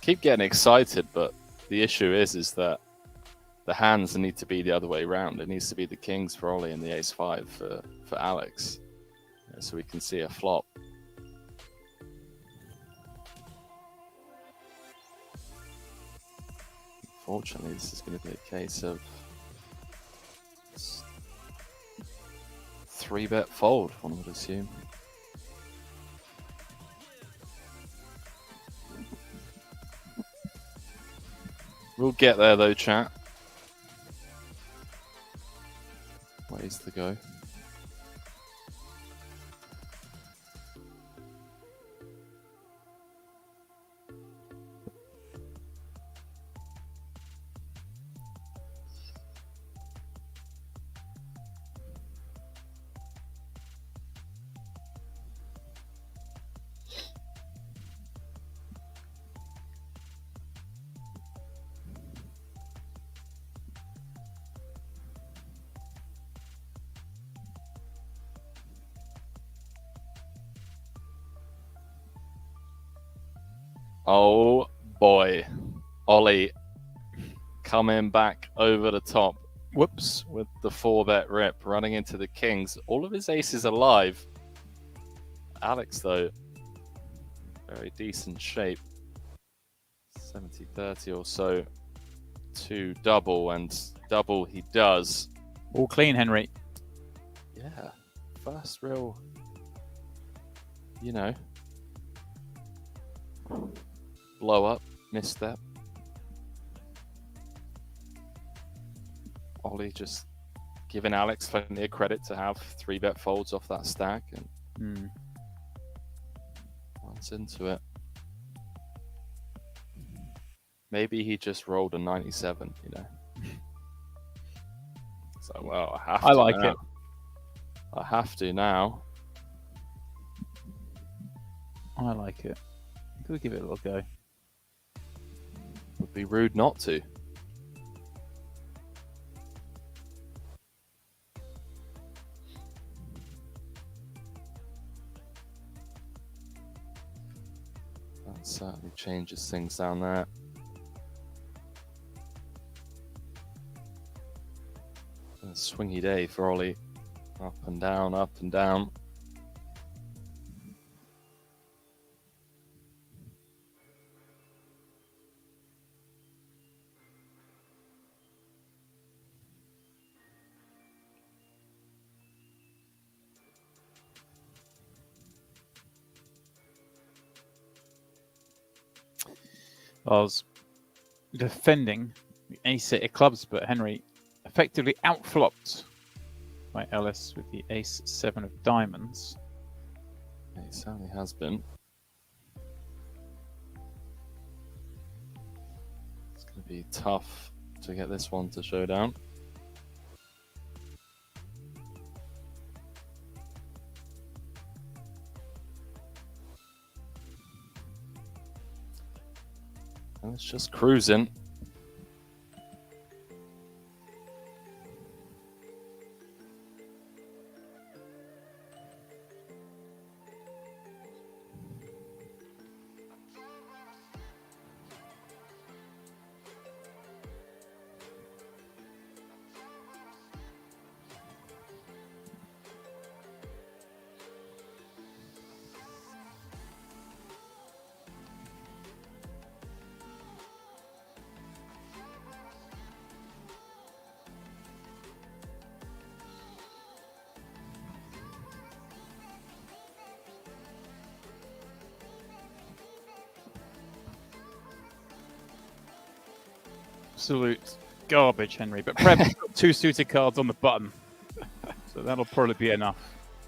Speaker 2: Keep getting excited, but the issue is that the hands need to be the other way around. It needs to be the kings for Ollie and the ace-5 for Alex, so we can see a flop. Unfortunately, this is going to be a case of 3-bet fold, one would assume. We'll get there though, chat. Ways to go. Oh boy, Ollie coming back over the top. Whoops, with the 4-bet rip, running into the kings. All of his aces are live. Alex, though, very decent shape. 70-30 or so to double, and double he does.
Speaker 1: All clean, Henry.
Speaker 2: Yeah, first real, you know, blow up, misstep. Ollie just giving Alex plenty of credit to have 3-bet folds off that stack, and runs into it. Maybe he just rolled a 97, you know. So, well, I have to.
Speaker 1: I like
Speaker 2: now.
Speaker 1: it.
Speaker 2: I have to now.
Speaker 1: I like it. We'll give it a little go.
Speaker 2: Would be rude not to. That certainly changes things down there. A swingy day for Ollie. Up and down, up and down.
Speaker 1: I was defending the ace-8 of clubs, but Henry effectively outflopped by Ellis with the ace-7 of diamonds.
Speaker 2: It certainly has been. It's going to be tough to get this one to show down. And it's just cruising.
Speaker 1: Absolute garbage, Henry. But Prev's got 2 suited cards on the button, so that'll probably be enough.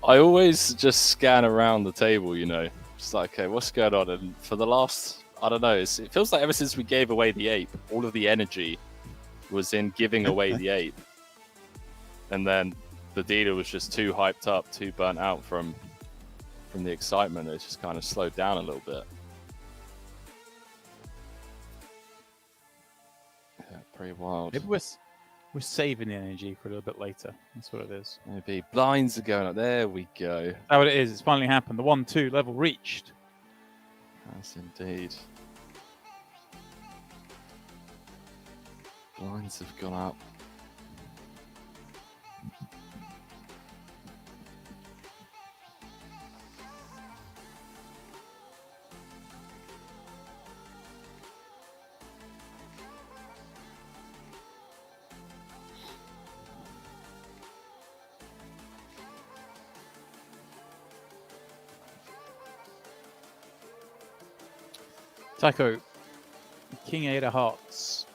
Speaker 2: I always just scan around the table, you know. Just like, okay, what's going on? And for the last, I don't know, it feels like ever since we gave away the ape, all of the energy was in giving away the ape. And then the dealer was just too hyped up, too burnt out from the excitement. It's just kind of slowed down a little bit. Yeah, pretty wild.
Speaker 1: Maybe we're saving the energy for a little bit later. That's what it is.
Speaker 2: Maybe blinds are going up. There we go.
Speaker 1: That's what it is. It's finally happened. The 1-2 level reached.
Speaker 2: Yes, indeed. Blinds have gone up.
Speaker 1: Taco, King 8 of hearts.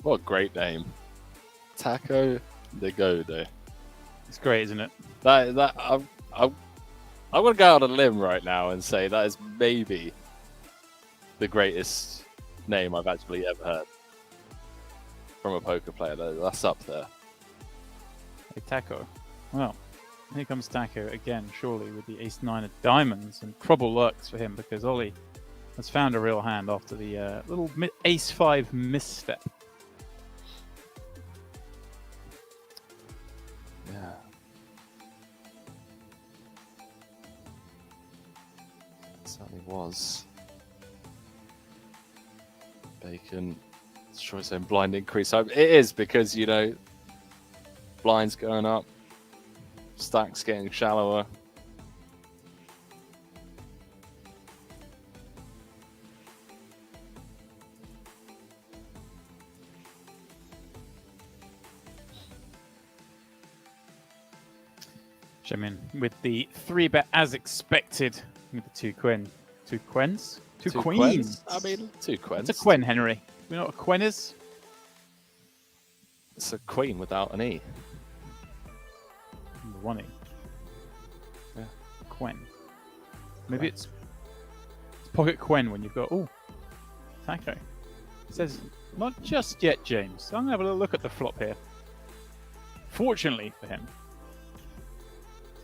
Speaker 2: What a great name. Taco de Gode.
Speaker 1: It's great, isn't it?
Speaker 2: I'm going to go out on a limb right now and say that is maybe the greatest name I've actually ever heard from a poker player. That's up there.
Speaker 1: Hey, Taco. Well, here comes Taco again, surely, with the ace-9 of diamonds. And trouble lurks for him because Ollie has found a real hand after the little ace-5 misstep.
Speaker 2: Yeah. Certainly was. Bacon. Troy saying blind increase. It is because, you know, blinds going up, stacks getting shallower.
Speaker 1: Jamin with the 3-bet as expected with the two queens. Two queens.
Speaker 2: I mean, two queens.
Speaker 1: It's a queen, Henry. You know what a queen is?
Speaker 2: It's a queen without an E.
Speaker 1: One E.
Speaker 2: Yeah.
Speaker 1: Queen. Maybe it's pocket queen when you've got taco. It says not just yet, James. I'm gonna have a little look at the flop here. Fortunately for him,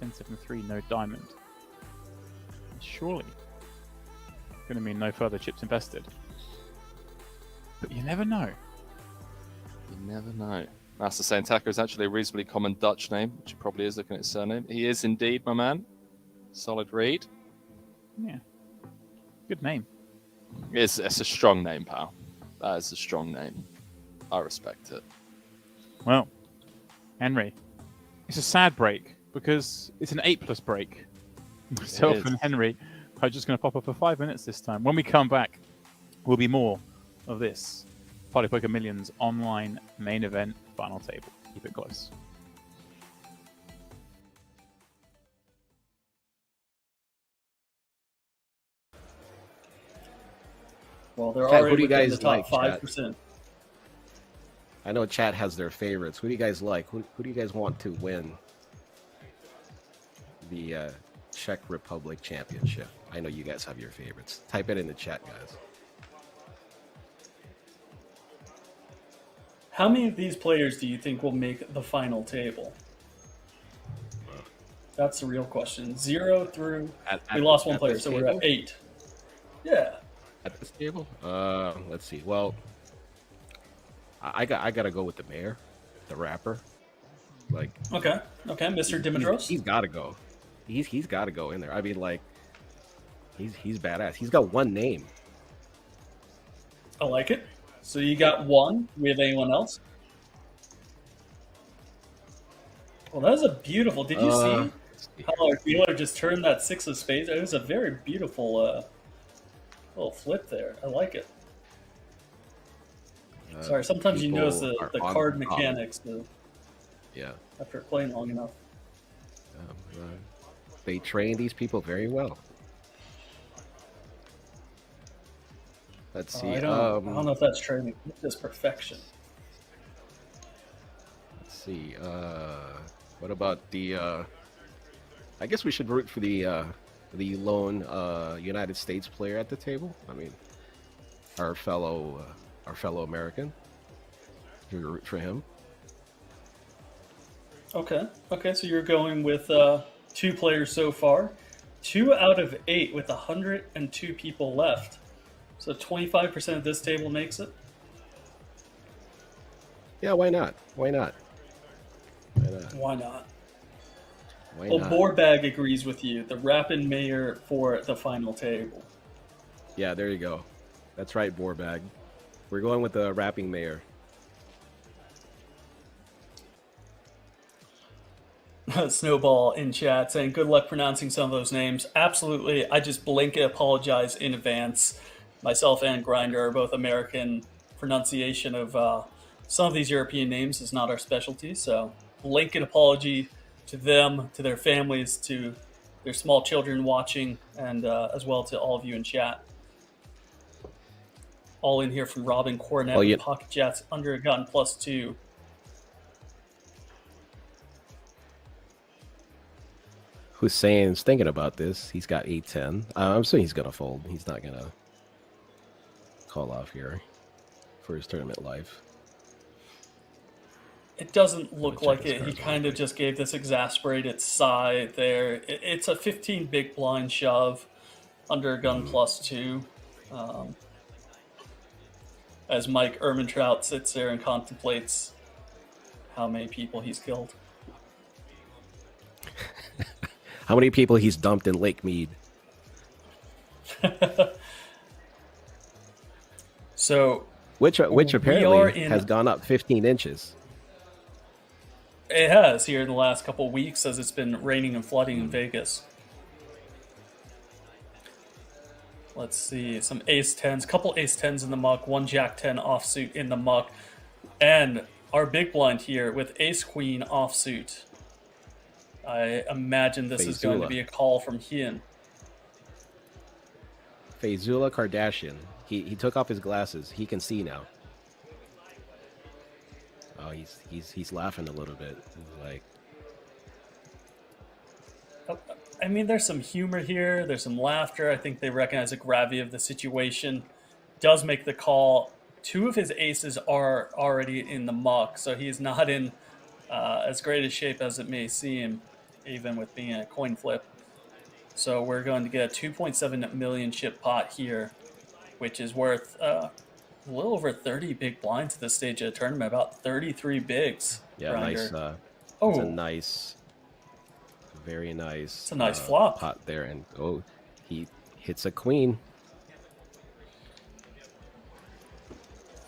Speaker 1: 10-7-3, no diamond. Surely, going to mean no further chips invested. But you never know.
Speaker 2: You never know. Master saying Taco is actually a reasonably common Dutch name, which he probably is looking at his surname. He is indeed, my man. Solid read.
Speaker 1: Yeah. Good name.
Speaker 2: It's a strong name, pal. That is a strong name. I respect it.
Speaker 1: Well, Henry, it's a sad break because it's an 8+ break. Myself and Henry are just going to pop up for 5 minutes this time. When we come back, will be more of this PartyPoker Millions online main event final table. Keep it close.
Speaker 3: Well, they're
Speaker 4: Chat,
Speaker 3: already
Speaker 4: who do you
Speaker 3: within
Speaker 4: guys
Speaker 3: the top
Speaker 4: like, chat?
Speaker 3: 5%.
Speaker 4: I know chat has their favorites. Who do you guys like? Who do you guys want to win the Czech Republic Championship? I know you guys have your favorites. Type it in the chat, guys.
Speaker 3: How many of these players do you think will make the final table? That's the real question. 0 through... we lost one player, so we're at 8. Yeah.
Speaker 4: At this table? Let's see. Well, I gotta go with the mayor, the rapper. Like,
Speaker 3: Okay, Mr. Dimitros.
Speaker 4: He's gotta go. He's gotta go in there. I mean, like, he's badass. He's got one name.
Speaker 3: I like it. So you got one. Do we have anyone else? Well, that was a beautiful. Did you see how our dealer just turned that 6 of spades? It was a very beautiful little flip there. I like it. Sorry, sometimes you notice the card mechanics.
Speaker 4: Yeah.
Speaker 3: After playing long enough.
Speaker 4: They train these people very well. Let's see.
Speaker 3: I don't know if that's training. It's just perfection.
Speaker 4: Let's see. What about the? I guess we should root for the lone United States player at the table. I mean, our fellow American. You root for him. Okay. So you're going with 2 players so far. 2 out of 8 with 102 people left. So 25% of this table makes it? Yeah, why not? Why not?
Speaker 3: Well, Borbag agrees with you. The Rappin' Mayor for the final table.
Speaker 4: Yeah, there you go. That's right, Borbag. We're going with the rapping mayor.
Speaker 3: Snowball in chat saying, good luck pronouncing some of those names. Absolutely. I just blanket apologize in advance. Myself and Grinder are both American. Pronunciation of some of these European names is not our specialty, so blanket apology to them, to their families, to their small children watching, and as well to all of you in chat. All in here from Robin Cornett with Pocket Jets under a gun +2.
Speaker 4: Hussein's thinking about this. He's got 8-10. I'm saying he's gonna fold. He's not gonna call off here for his tournament life.
Speaker 3: It doesn't look like it. He kind of just gave this exasperated sigh there. It's a 15 big blind shove under a gun +2. As Mike Ehrmantraut sits there and contemplates how many people he's killed.
Speaker 4: How many people he's dumped in Lake Mead?
Speaker 3: So
Speaker 4: which
Speaker 3: we are
Speaker 4: apparently
Speaker 3: in-
Speaker 4: has gone up 15 inches.
Speaker 3: it has here in the last couple of weeks as it's been raining and flooding in Vegas. Let's see, some ace 10s, couple ace 10s in the muck, one jack 10 offsuit in the muck, and our big blind here with ace queen offsuit. I imagine this is going to be a call from Hien.
Speaker 4: Faizullah Kardashian. He took off his glasses. He can see now. Oh, he's laughing a little bit. He's like,
Speaker 3: I mean, there's some humor here. There's some laughter. I think they recognize the gravity of the situation. Does make the call. Two of his aces are already in the muck, so he's not in as great a shape as it may seem, even with being a coin flip. So we're going to get a 2.7 million chip pot here, which is worth a little over 30 big blinds at this stage of the tournament, about 33 bigs.
Speaker 4: yeah,
Speaker 3: Grinder.
Speaker 4: nice.
Speaker 3: Oh,
Speaker 4: It's a nice, very nice.
Speaker 3: It's a nice flop.
Speaker 4: Pot there, and he hits a queen.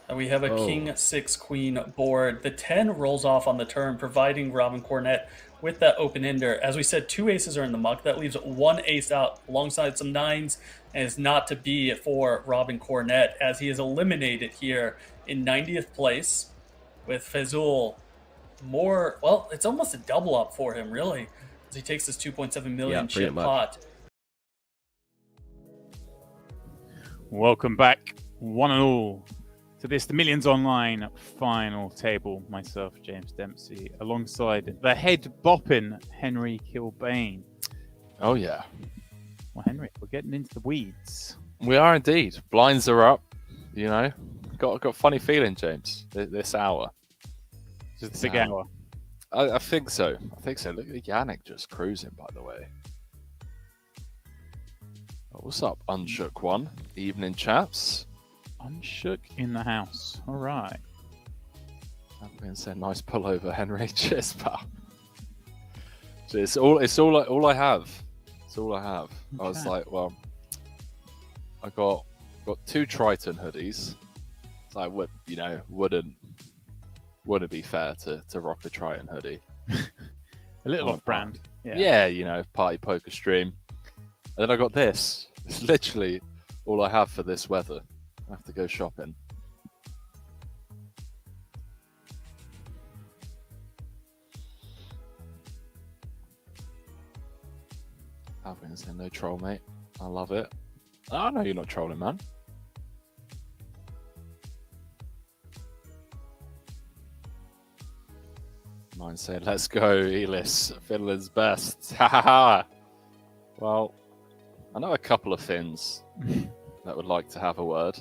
Speaker 3: And we have a king 6 queen board. The 10 rolls off on the turn, providing Robin Cornett with that open ender. As we said, two aces are in the muck. That leaves one ace out alongside some 9s, and is not to be for Robin Cornett, as he is eliminated here in 90th place with Fazul. Well, it's almost a double up for him, really, as he takes this 2.7 million chip pot.
Speaker 1: Welcome back, one and all, to this The Millions Online final table. Myself, James Dempsey, alongside the head bopping Henry Kilbane.
Speaker 2: Oh, yeah.
Speaker 1: Well, Henry, we're getting into the weeds.
Speaker 2: We are indeed. Blinds are up, you know. Got a funny feeling, James, this hour.
Speaker 1: Just a big hour.
Speaker 2: I think so. Look at Yannick just cruising, by the way. What's up, Unshook One? Evening, chaps.
Speaker 1: Unshook in the house. All right.
Speaker 2: I'm going to say nice pullover, Henry. Cheers, pal. It's all I have. It's all I have. Okay. I was like, well, I got 2 Triton hoodies. So I wouldn't be fair to rock a Triton hoodie.
Speaker 1: A little off brand.
Speaker 2: Yeah, party poker stream. And then I got this. It's literally all I have for this weather. I have to go shopping. I'm going to say no troll, mate. I love it. Oh, no, you're not trolling, man. Mine say, let's go, Elis. Finland's best. Ha ha ha. Well, I know a couple of Finns that would like to have a word.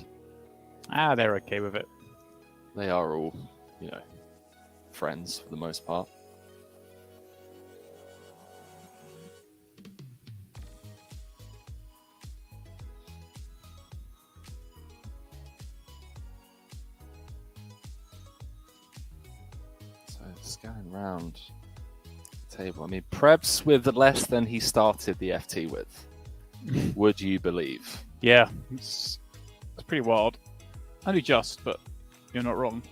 Speaker 1: They're okay with it.
Speaker 2: They are all, friends for the most part. So, scanning around the table. I mean, Prebz with less than he started the FT with. Would you believe?
Speaker 1: Yeah, it's pretty wild. Only just, but you're not wrong.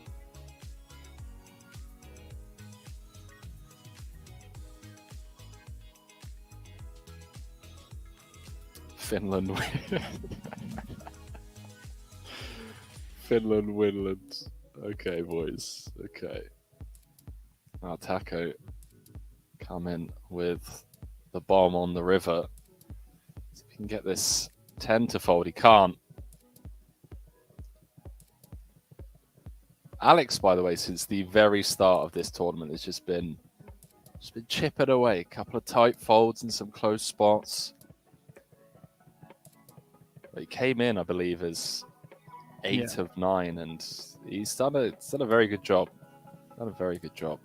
Speaker 2: Finland. Finland, Winland. Okay, boys. Okay. Now Taco come in with the bomb on the river. So if he can get this 10 to fold, he can't. Alex, by the way, since the very start of this tournament, has just been chipping away. A couple of tight folds and some close spots. But he came in, I believe, as 8 of 9, and he's done a very good job. Done a very good job.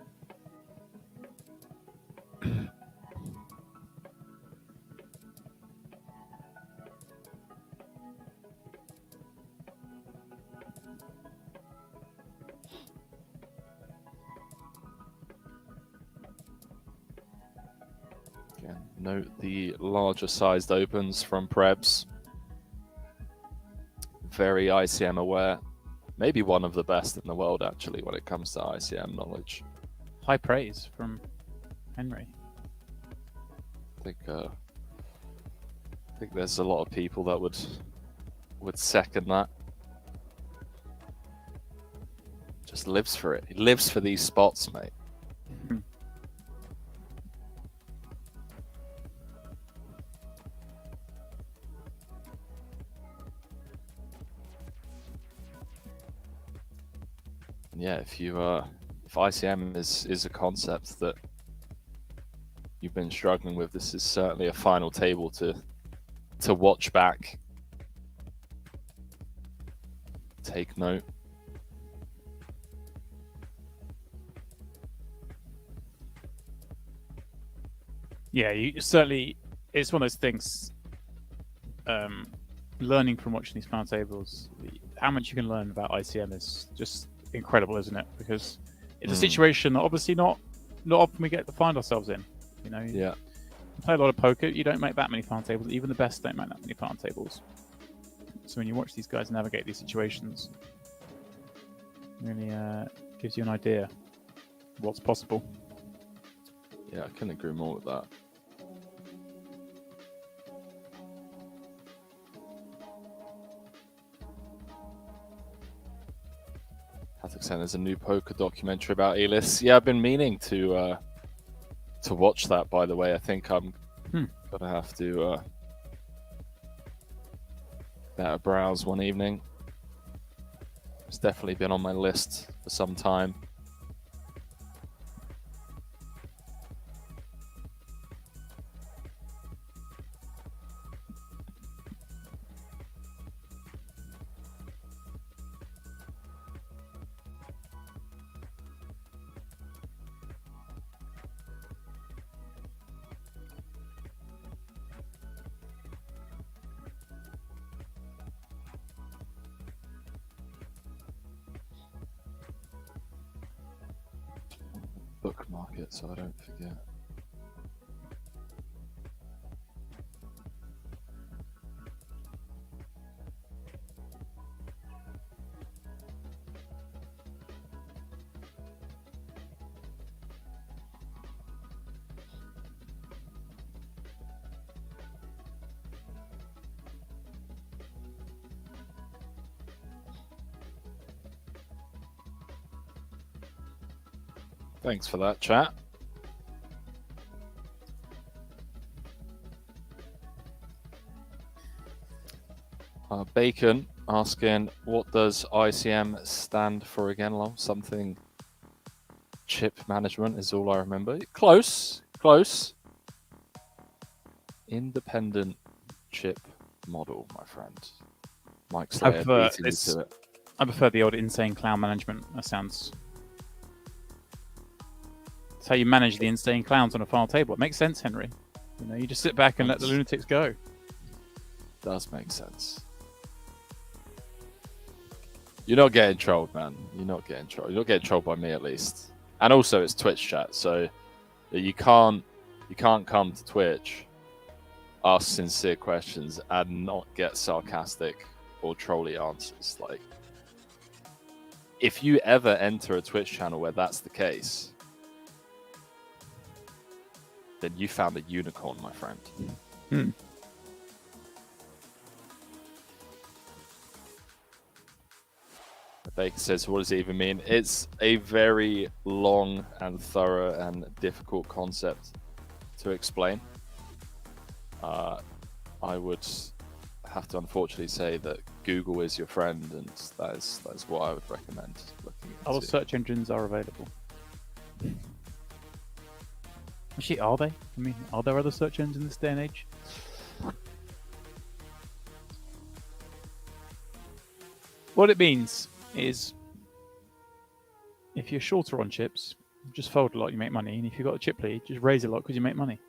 Speaker 2: Again, note the larger sized opens from Prebz. very ICM aware. Maybe one of the best in the world, actually, when it comes to ICM knowledge.
Speaker 1: High praise from Henry.
Speaker 2: I think there's a lot of people that would second that. Just lives for it. He lives for these spots, mate. Yeah, if ICM is a concept that you've been struggling with, this is certainly a final table to watch back. Take note.
Speaker 1: Yeah, it's one of those things. Learning from watching these final tables, how much you can learn about ICM is just incredible, isn't it? Because it's a situation that obviously not often we get to find ourselves in. You know,
Speaker 2: Yeah.
Speaker 1: You play a lot of poker, you don't make that many final tables. Even the best don't make that many final tables. So when you watch these guys navigate these situations, it really gives you an idea of what's possible.
Speaker 2: Yeah, I can agree more with that. Patrick saying there's a new poker documentary about Elis. Yeah, I've been meaning to watch that, by the way. I think I'm gonna have to better browse one evening. It's definitely been on my list for some time. Bookmark it so I don't forget. Thanks for that, chat. Bacon asking, what does ICM stand for again, Long? Something chip management is all I remember. Close. Independent chip model, my friend. Mike Slayer beating me to it.
Speaker 1: I prefer the old insane clown management. That sounds... That's how you manage the insane clowns on a final table. It makes sense, Henry. You know, you just sit back and let the lunatics go.
Speaker 2: Does make sense. You're not getting trolled, man. You're not getting trolled. You're not getting trolled by me, at least. And also, it's Twitch chat, so you can't come to Twitch, ask sincere questions, and not get sarcastic or trolly answers. Like, if you ever enter a Twitch channel where that's the case, then you found a unicorn, my friend. Baker says, what does it even mean? It's a very long and thorough and difficult concept to explain. I would have to unfortunately say that Google is your friend, and that is what I would recommend looking into.
Speaker 1: Other search engines are available. Actually, are they? I mean, are there other search engines in this day and age? What it means is, if you're shorter on chips, just fold a lot, you make money. And if you've got a chip lead, just raise a lot because you make money.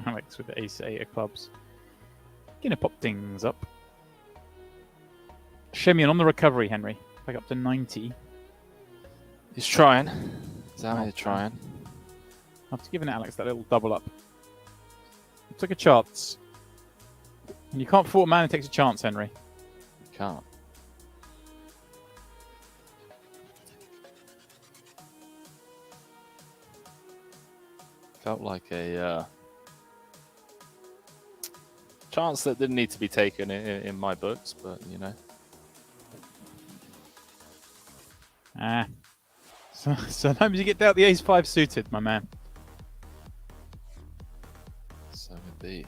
Speaker 1: Alex with the ace 8 of clubs. Gonna pop things up. Shemian on the recovery, Henry. Back up to 90.
Speaker 2: He's trying. He's out here trying.
Speaker 1: After giving Alex that little double up. Took a chance. And you can't fault a man who takes a chance, Henry.
Speaker 2: You can't. Felt like a chance that didn't need to be taken in my books, but you know.
Speaker 1: So sometimes you get dealt the ace-5 suited, my man.
Speaker 2: So indeed.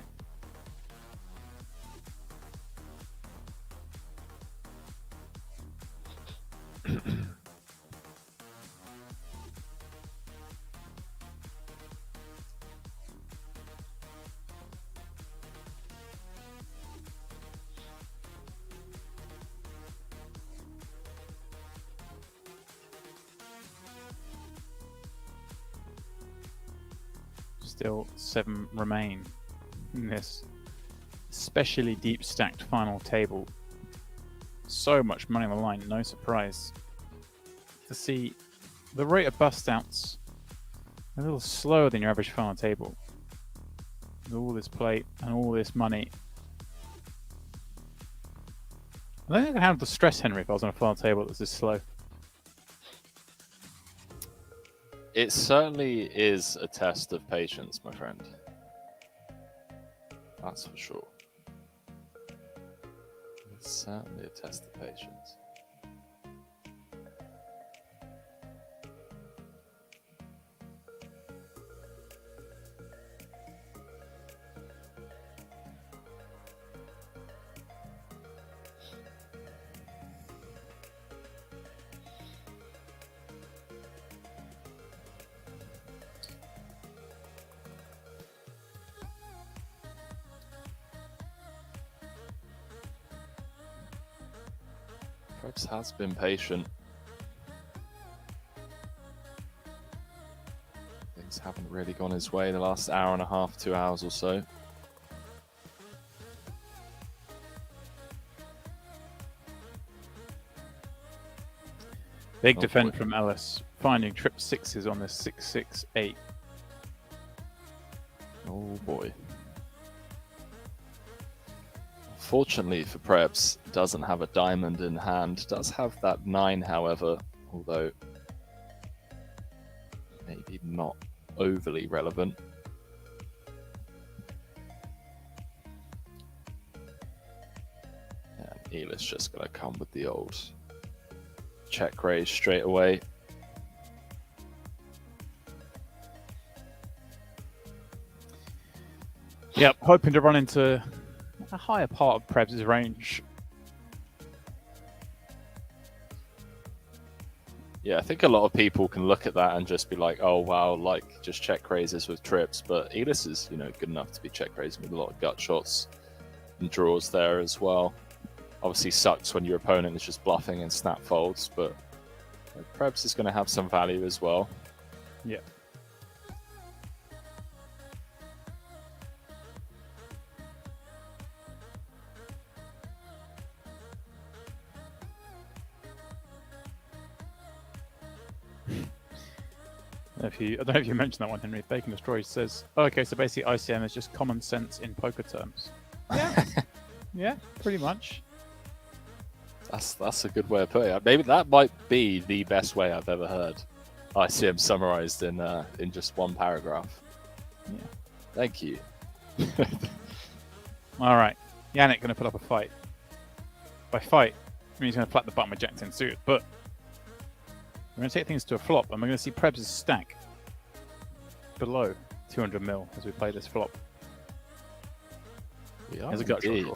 Speaker 1: Still 7 remain in this especially deep stacked final table. So much money on the line, no surprise. To see the rate of bust outs a little slower than your average final table. With all this play and all this money. I don't think I could handle the stress, Henry, if I was on a final table that was this slow.
Speaker 2: It certainly is a test of patience, my friend. That's for sure. It's certainly a test of patience. Krebs has been patient. Things haven't really gone his way the last hour and a half, 2 hours or so.
Speaker 1: Big
Speaker 2: Oh,
Speaker 1: defend
Speaker 2: boy.
Speaker 1: from Ellis, finding trip sixes on the 6-6-8.
Speaker 2: Oh boy. Fortunately for Prebz, doesn't have a diamond in hand. Does have that 9, however, although maybe not overly relevant. And Elis just going to come with the old check raise straight away.
Speaker 1: Yep, hoping to run into a higher part of Prebz' range.
Speaker 2: Yeah, I think a lot of people can look at that and just be like, oh wow, like just check raises with trips, but Elis is, good enough to be check raising with a lot of gut shots and draws there as well. Obviously sucks when your opponent is just bluffing and snap folds, but Prebz is going to have some value as well.
Speaker 1: Yeah. I don't know if you mentioned that one, Henry. Bacon Destroyer says, oh, okay, so basically ICM is just common sense in poker terms. Yeah, yeah, pretty much.
Speaker 2: That's a good way of putting it. Maybe that might be the best way I've ever heard ICM summarized in just one paragraph.
Speaker 1: Yeah.
Speaker 2: Thank you.
Speaker 1: All right, Yannick going to put up a fight. By fight, I mean he's going to flat the button with Jack 10 suited, but we're going to take things to a flop, and we're going to see Prebz' stack below 200 mil as we play this flop.
Speaker 2: We are
Speaker 1: Has a gut shot
Speaker 2: indeed.
Speaker 1: draw.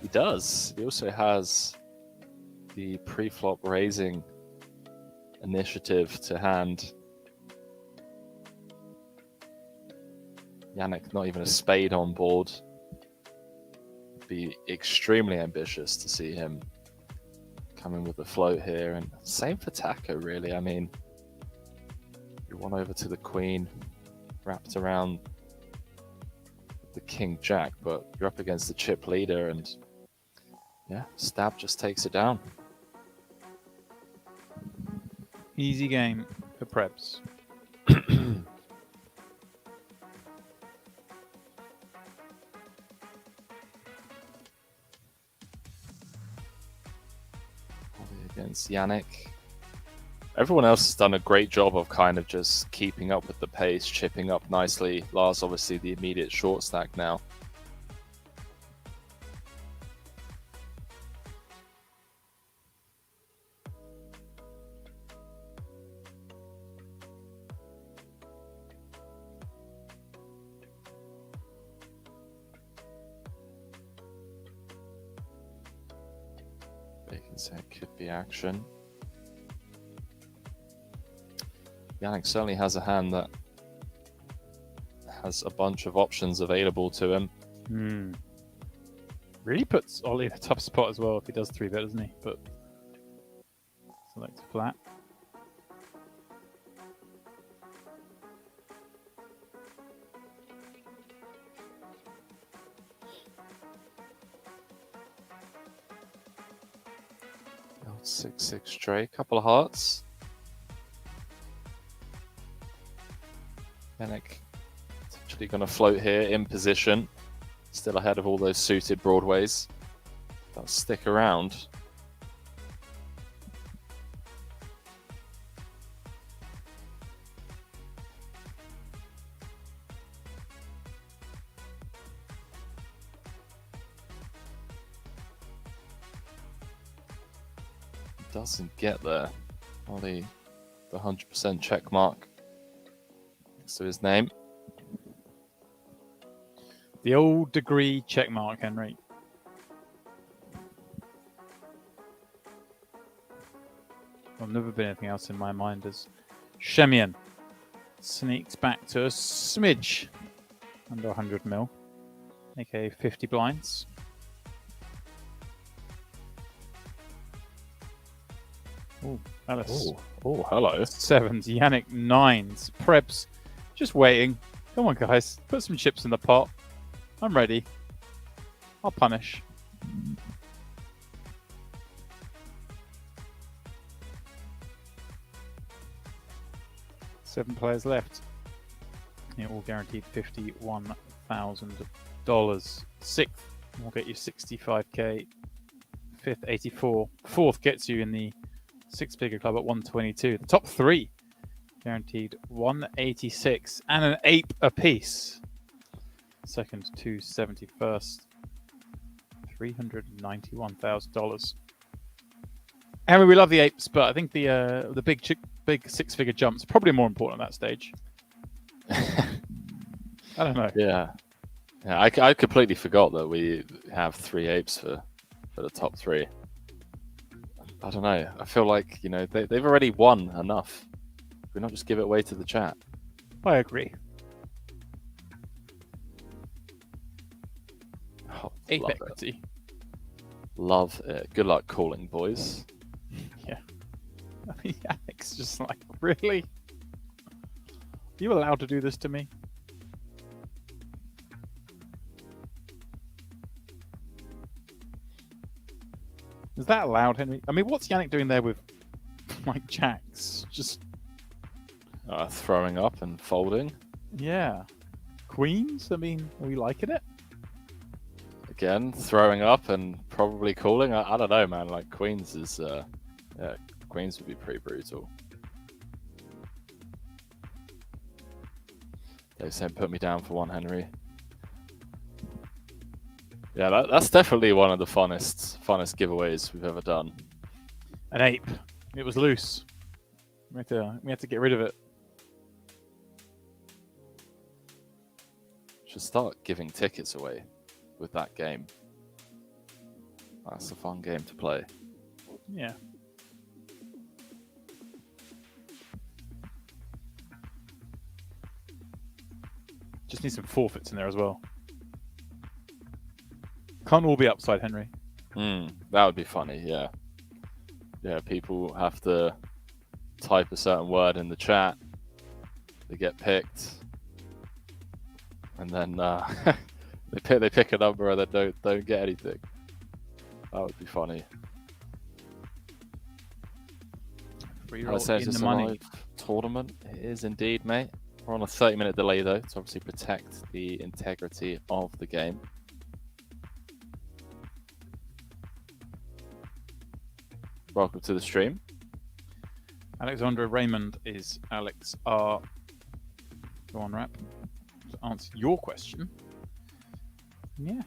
Speaker 2: He does. He also has the pre-flop raising initiative to hand. Yannick, not even a spade on board. Be extremely ambitious to see him coming with the float here, and same for Taco, really. I mean, you won over to the Queen, wrapped around the King Jack, but you're up against the chip leader, and yeah, Stab just takes it down.
Speaker 1: Easy game for Prebz.
Speaker 2: against Yannick. Everyone else has done a great job of kind of just keeping up with the pace, chipping up nicely. Lars, obviously, the immediate short stack now. Bacon said could be action. Yannick certainly has a hand that has a bunch of options available to him.
Speaker 1: Really puts Ollie in a tough spot as well if he does 3-bet, doesn't he? But select flat.
Speaker 2: Oh, 6-6 straight, couple of hearts. Yannick potentially going to float here in position, still ahead of all those suited broadways. They'll stick around. Doesn't get there. Only the 100% check mark to his name.
Speaker 1: The old degree check mark, Henry. There'll never been anything else in my mind as Shemian sneaks back to a smidge under 100 mil, aka 50 blinds. Oh, Alice.
Speaker 2: Oh, hello.
Speaker 1: Sevens, Yannick nines, Prebz just waiting. Come on, guys, put some chips in the pot. I'm ready. I'll punish. Seven players left. It all guaranteed $51,000. Sixth will get you 65k. Fifth, 84. Fourth gets you in the six-figure club at 122. The top three guaranteed 186 and an ape apiece. Second, 270. First, $391,000. Henry, we love the apes, but I think the big six-figure jumps are probably more important at that stage. I don't know.
Speaker 2: Yeah, I completely forgot that we have 3 apes for the top 3. I don't know. I feel like, you know, they've already won enough. We're not just give it away to the chat.
Speaker 1: I agree.
Speaker 2: Oh,
Speaker 1: Ape
Speaker 2: love
Speaker 1: equity.
Speaker 2: it. Love it. Good luck calling, boys.
Speaker 1: Yeah. I mean, Yannick's just like, really? Are you allowed to do this to me? Is that allowed, Henry? I mean, what's Yannick doing there with, like, jacks? Just...
Speaker 2: throwing up and folding.
Speaker 1: Yeah. Queens? I mean, are we liking it?
Speaker 2: Again, throwing up and probably calling. I don't know, man. Like, queens is... queens would be pretty brutal. They said put me down for one, Henry. Yeah, that's definitely one of the funnest giveaways we've ever done.
Speaker 1: An ape. It was loose. We had to get rid of it.
Speaker 2: Should start giving tickets away with that game. That's a fun game to play.
Speaker 1: Yeah. Just need some forfeits in there as well. Can't all be upside, Henry.
Speaker 2: That would be funny, yeah. Yeah, people have to type a certain word in the chat. They get picked. And then they pick a number and they don't get anything. That would be funny.
Speaker 1: Free roll
Speaker 2: Say
Speaker 1: in
Speaker 2: it's
Speaker 1: the
Speaker 2: a
Speaker 1: money.
Speaker 2: live tournament. It is indeed, mate. We're on a 30-minute delay, though, to obviously protect the integrity of the game. welcome to the stream.
Speaker 1: Alexandra Raymond is Alex R. Go on, Rap. To answer your question. Yeah.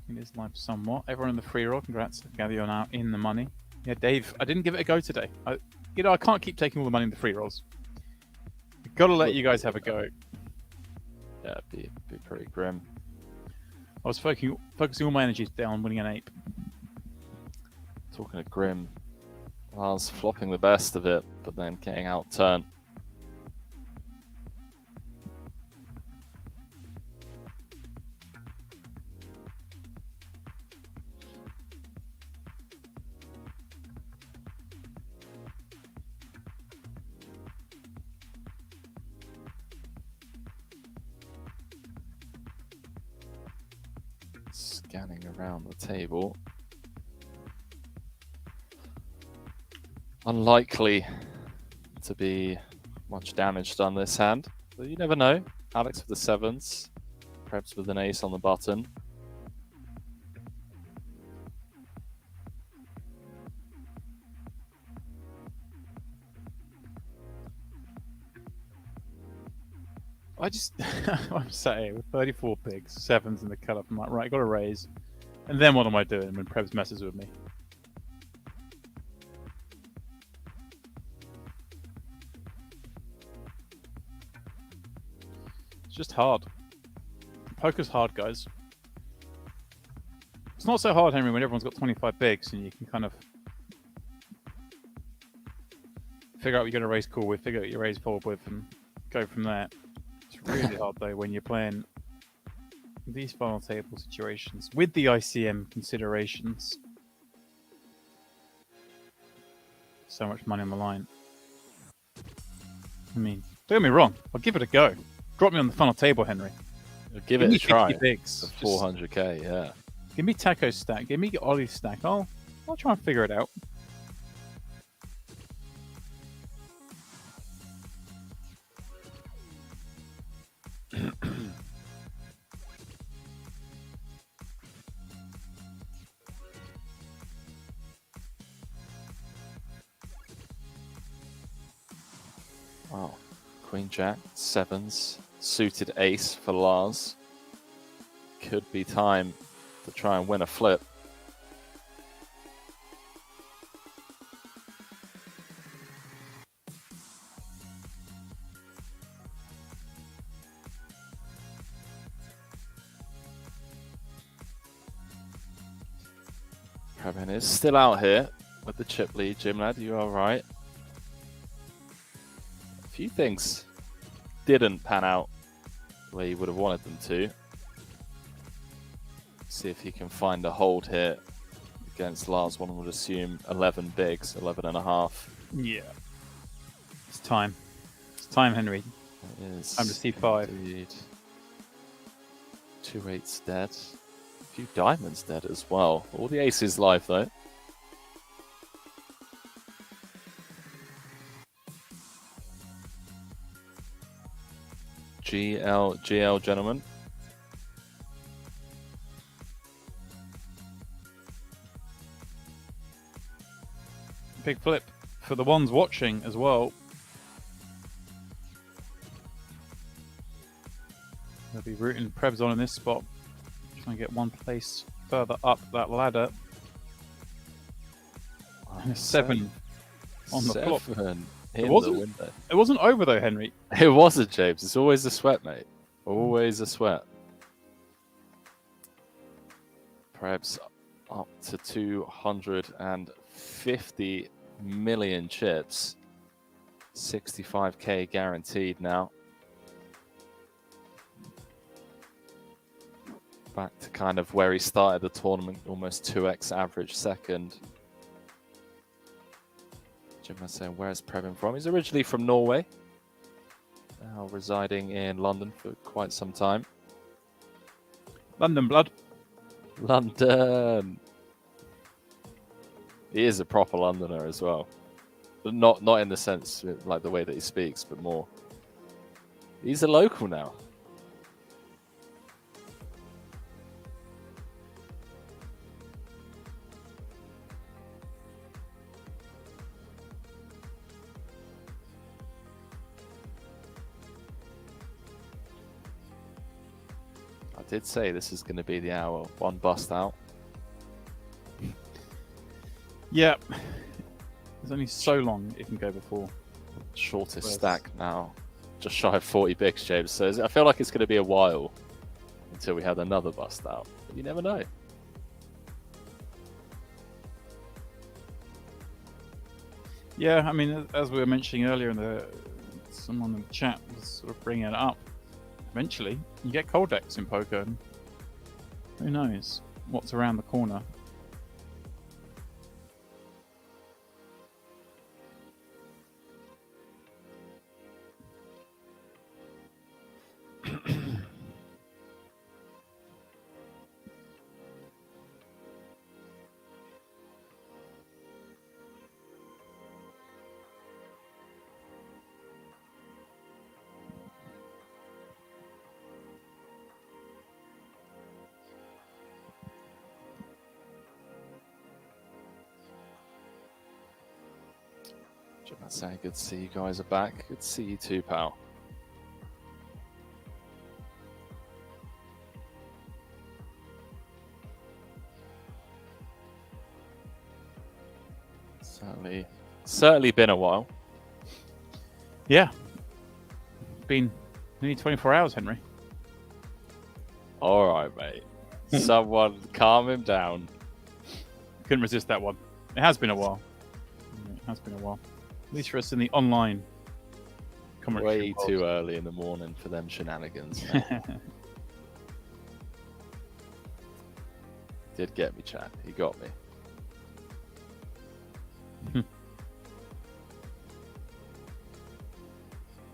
Speaker 1: It is live somewhat. Everyone in the free roll, congrats. Gather, you're now in the money. Yeah, Dave, I didn't give it a go today. I can't keep taking all the money in the free rolls. I've got to let you guys have a go.
Speaker 2: Yeah, it'd be pretty grim.
Speaker 1: I was focusing all my energies down winning an ape.
Speaker 2: Talking of grim, I was flopping the best of it, but then getting outturned. Scanning around the table. Unlikely to be much damage done this hand, but you never know. Alex with the sevens, Krebs with an ace on the button.
Speaker 1: I'm sat here with 34 pigs, sevens in the cut-up. I'm like, right, got to raise. And then what am I doing when Prebz messes with me? It's just hard. Poker's hard, guys. It's not so hard, Henry, when everyone's got 25 bigs and you can kind of figure out what you're going to raise call with, figure out what you raise fold with, and go from there. It's really hard, though, when you're playing these final table situations with the ICM considerations. So much money on the line. I mean, don't get me wrong, I'll give it a go. Drop me on the final table, Henry.
Speaker 2: Give it a try.
Speaker 1: Bigs.
Speaker 2: 400k, yeah.
Speaker 1: Give me Taco stack. Give me Ollie stack. I'll try and figure it out.
Speaker 2: Wow. Queen Jack, sevens, suited ace for Lars. Could be time to try and win a flip. Kevin is still out here with the chip lead. Jim Lad, you are right. A few things didn't pan out the way you would have wanted them to. See if he can find a hold here against Lars. One would assume 11 bigs, 11 and a half.
Speaker 1: Yeah. It's time. It's time, Henry.
Speaker 2: It is.
Speaker 1: Time to C5.
Speaker 2: Indeed. 2 8s dead. A few diamonds dead as well. All the aces live though. GL, gentlemen.
Speaker 1: Big flip for the ones watching as well. They'll be rooting Prebz on in this spot. Trying to get one place further up that ladder. And a 7 on the flop.
Speaker 2: It
Speaker 1: wasn't over though, Henry.
Speaker 2: It wasn't, James. It's always a sweat, mate. Always a sweat. Perhaps up to 250 million chips. 65k guaranteed now. Back to kind of where he started the tournament, almost 2x average second. Jim was saying, where's Preben from? He's originally from Norway, now residing in London for quite some time.
Speaker 1: London blood.
Speaker 2: London. He is a proper Londoner as well, but not in the sense like the way that he speaks, but more. He's a local now. did say this is going to be the hour. One bust out.
Speaker 1: Yeah. There's only so long it can go before.
Speaker 2: Shortest stack now. Just shy of 40 bigs, James says. I feel like it's going to be a while until we have another bust out. But you never know.
Speaker 1: Yeah, I mean, as we were mentioning earlier, someone in the chat was sort of bringing it up. Eventually, you get cold decks in poker. And who knows what's around the corner?
Speaker 2: Say good to see you guys are back. Good to see you too, pal. Certainly been a while.
Speaker 1: Yeah. Been nearly 24 hours, Henry.
Speaker 2: All right, mate. Someone calm him down.
Speaker 1: Couldn't resist that one. It has been a while. It has been a while. At least for us in the online commentary.
Speaker 2: Way too early in the morning for them shenanigans. Did get me, chat. He got me.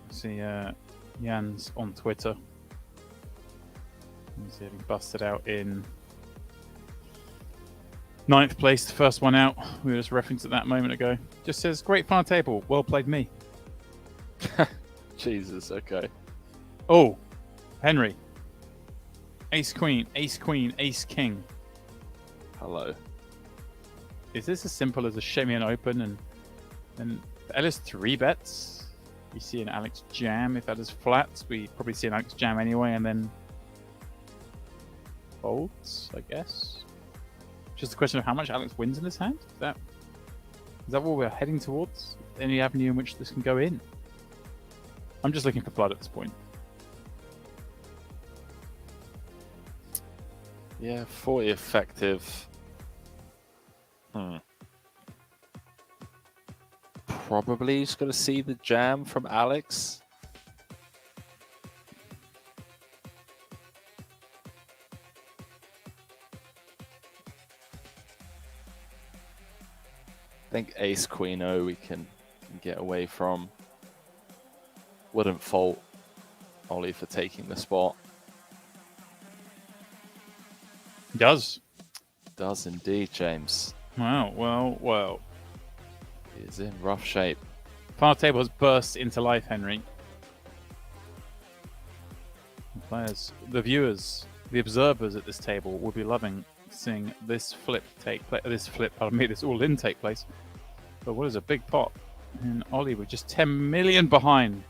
Speaker 1: See Jan's on Twitter. He's having busted out in 9th place, the first one out. We were just referencing it that moment ago. Just says, great final table. Well played, me.
Speaker 2: Jesus, okay.
Speaker 1: Oh, Henry. Ace Queen, Ace Queen, Ace King.
Speaker 2: Hello.
Speaker 1: Is this as simple as a Shemian open and Ellis 3 bets? You see an Alex jam. If that is flats, we probably see an Alex jam anyway, and then folds, I guess. Just a question of how much Alex wins in this hand. Is that what we're heading towards? Any avenue in which this can go in? I'm just looking for blood at this point.
Speaker 2: Yeah, 40 effective. Probably just going to see the jam from Alex. I think Ace Queen O we can get away from. Wouldn't fault Ollie for taking the spot.
Speaker 1: Does
Speaker 2: indeed, James.
Speaker 1: Wow, well.
Speaker 2: He is in rough shape.
Speaker 1: Final table has burst into life, Henry. The players, the viewers, the observers at this table will be loving seeing this flip take place. This all-in take place. But what is a big pot? And Ollie with just 10 million behind.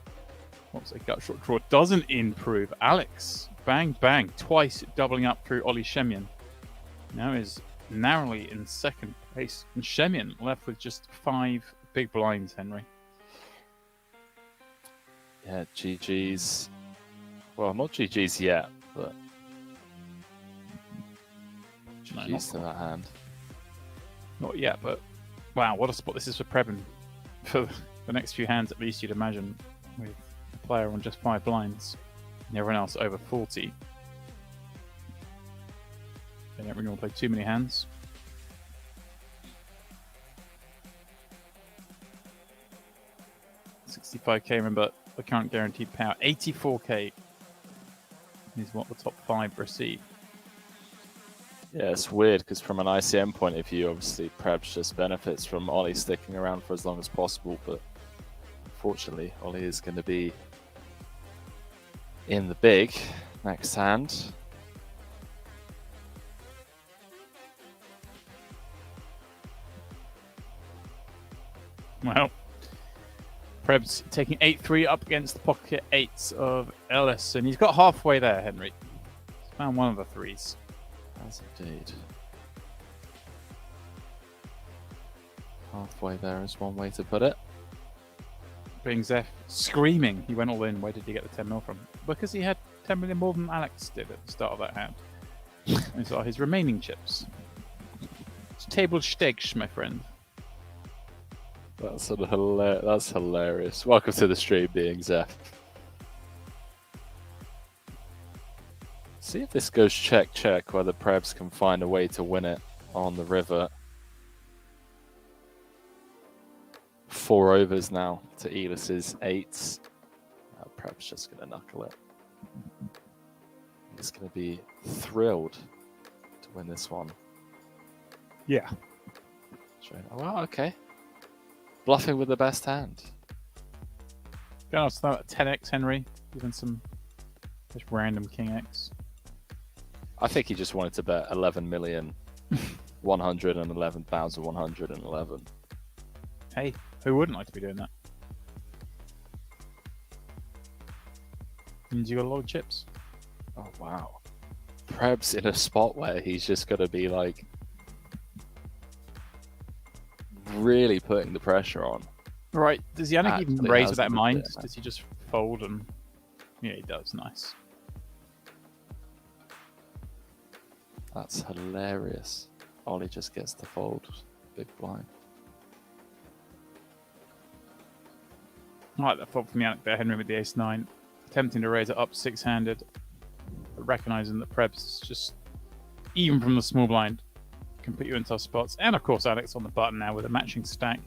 Speaker 1: What's a gut short draw? Doesn't improve. Alex, bang, bang, twice doubling up through Ollie Shemian. Now is narrowly in second place. And Shemian left with just 5 big blinds, Henry.
Speaker 2: Yeah, GG's. Well, not GG's yet, but GG's to that hand.
Speaker 1: Not yet, but wow, what a spot this is for Preben. For the next few hands, at least, you'd imagine, with a player on just 5 blinds and everyone else over 40. They don't really want to play too many hands. $65k, remember the current guaranteed payout. 84k is what the top 5 receive.
Speaker 2: Yeah, it's weird because from an ICM point of view, obviously Prebz just benefits from Ollie sticking around for as long as possible, but unfortunately Ollie is going to be in the big next hand.
Speaker 1: Well, Prebz taking 8-3 up against the pocket 8s of Ellis, and he's got halfway there, Henry. Found one of the threes.
Speaker 2: As indeed. Halfway there is one way to put it.
Speaker 1: Being Zeph screaming, he went all in. Where did he get the 10 mil from? Because he had 10 million more than Alex did at the start of that hand. These are his remaining chips. It's table stakes, my friend.
Speaker 2: That's hilarious. Welcome to the stream, being Zeph. See if this goes check, whether Prebz can find a way to win it on the river. 4 overs now to Elis's 8s. Prebz just going to knuckle it. He's going to be thrilled to win this one.
Speaker 1: Yeah.
Speaker 2: Oh, well, okay. Bluffing with the best hand.
Speaker 1: Going to start at 10x, Henry. Even some just random King X.
Speaker 2: I think he just wanted to bet 11,111,111.
Speaker 1: Hey, who wouldn't like to be doing that? Means you got a lot of chips.
Speaker 2: Oh, wow. Prebz in a spot where he's just going to be like really putting the pressure on.
Speaker 1: Right. Does Yannick even raise with that in mind?
Speaker 2: bit,
Speaker 1: Does he just fold and... Yeah, he does. Nice.
Speaker 2: That's hilarious. Ollie just gets to fold big blind.
Speaker 1: I like that fold from Yannick there, Henry with the ace-9. Attempting to raise it up 6-handed. But recognizing that Prebz is just, even from the small blind, can put you in tough spots. And of course, Alex on the button now with a matching stack.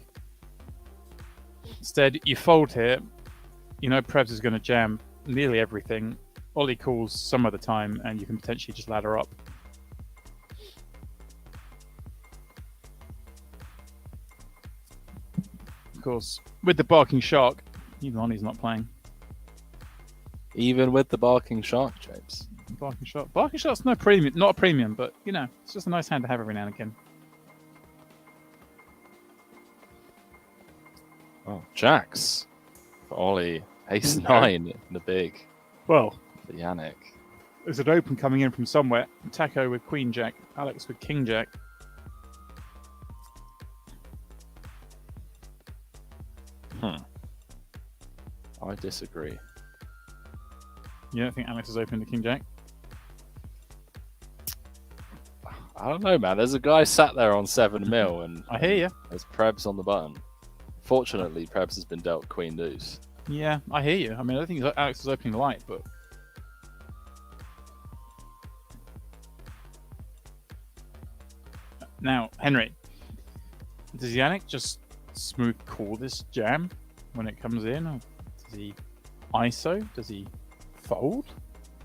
Speaker 1: Instead, you fold here. You know Prebz is going to jam nearly everything. Ollie calls some of the time, and you can potentially just ladder up. Of course, with the barking shark, even Ollie's not playing.
Speaker 2: Even with the barking shark, James.
Speaker 1: Barking shark. Barking shark's no premium, not a premium, but you know, it's just a nice hand to have every now and again.
Speaker 2: Oh, jacks for Ollie. Ace-9 in the big
Speaker 1: Well,
Speaker 2: for Yannick.
Speaker 1: there's an open coming in from somewhere. Taco with Queen Jack, Alex with King Jack.
Speaker 2: I disagree.
Speaker 1: You don't think Alex is open to King Jack?
Speaker 2: I don't know, man. There's a guy sat there on 7 mil, and
Speaker 1: I hear you.
Speaker 2: there's Prebz on the button. Fortunately, Prebz has been dealt Queen Deuce.
Speaker 1: Yeah, I hear you. I mean, I don't think Alex is opening light, but now, Henry, does Yannick just smooth call this jam when it comes in, or does he ISO? Does he fold?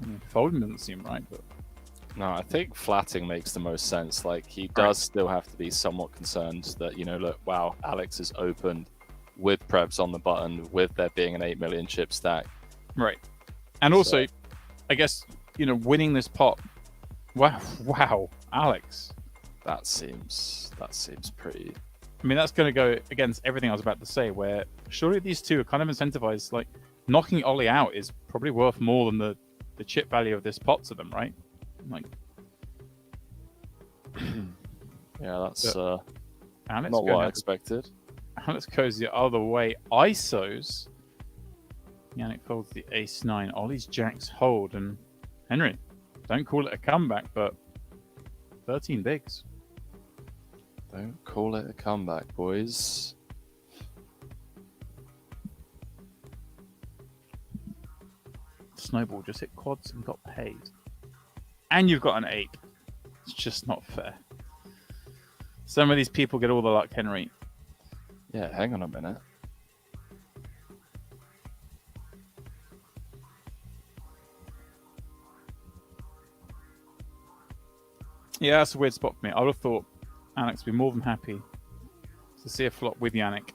Speaker 1: I mean, folding doesn't seem right, but
Speaker 2: No, I think flatting makes the most sense. Like, he does still have to be somewhat concerned that, you know, look, wow, Alex is opened with Prebz on the button, with there being an 8 million chip stack.
Speaker 1: right. And also, I guess, you know, winning this pot. Wow, Alex.
Speaker 2: That seems pretty.
Speaker 1: I mean, that's going to go against everything I was about to say, where surely these two are kind of incentivized. Like, knocking Ollie out is probably worth more than the chip value of this pot to them, right? Like,
Speaker 2: Yeah, that's
Speaker 1: Alex
Speaker 2: not what I expected.
Speaker 1: Alex goes the other way. ISOs. Yannick folds the ace-9. Ollie's jacks hold. And Henry, don't call it a comeback, but 13 bigs.
Speaker 2: Don't call it a comeback, boys.
Speaker 1: Snowball just hit quads and got paid. And you've got an 8. It's just not fair. Some of these people get all the luck, Henry.
Speaker 2: Yeah, hang on a minute.
Speaker 1: Yeah, that's a weird spot for me. I would have thought Alex would be more than happy to see a flop with Yannick.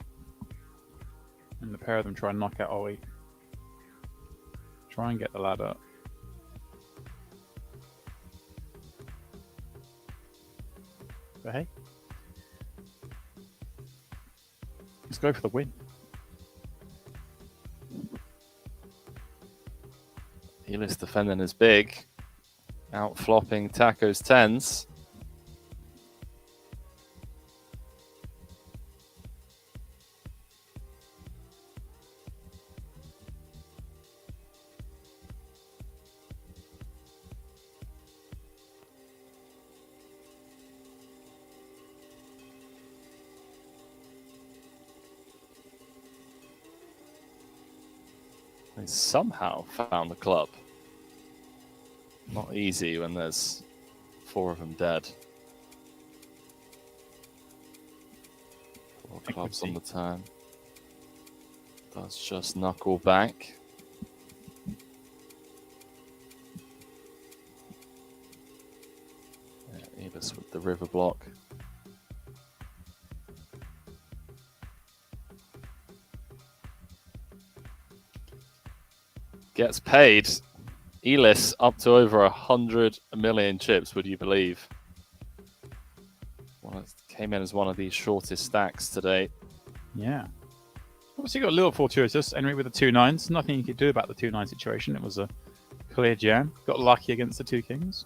Speaker 1: And the pair of them try and knock out Ollie. Try and get the ladder. But hey. Let's go for the win.
Speaker 2: Elis defending is big. Out flopping Taco's tens. They somehow found the club. Not easy when there's 4 of them dead. 4 clubs on the turn. Does just knuckle back. Yeah, Evis with the river block. Gets paid. Elis up to over 100 million chips, would you believe? Well, it came in as one of the shortest stacks today.
Speaker 1: Yeah. Obviously got a little fortuitous. Henry with the 2-9s. Nothing you could do about the 2-9 situation. It was a clear jam. Got lucky against the 2 kings.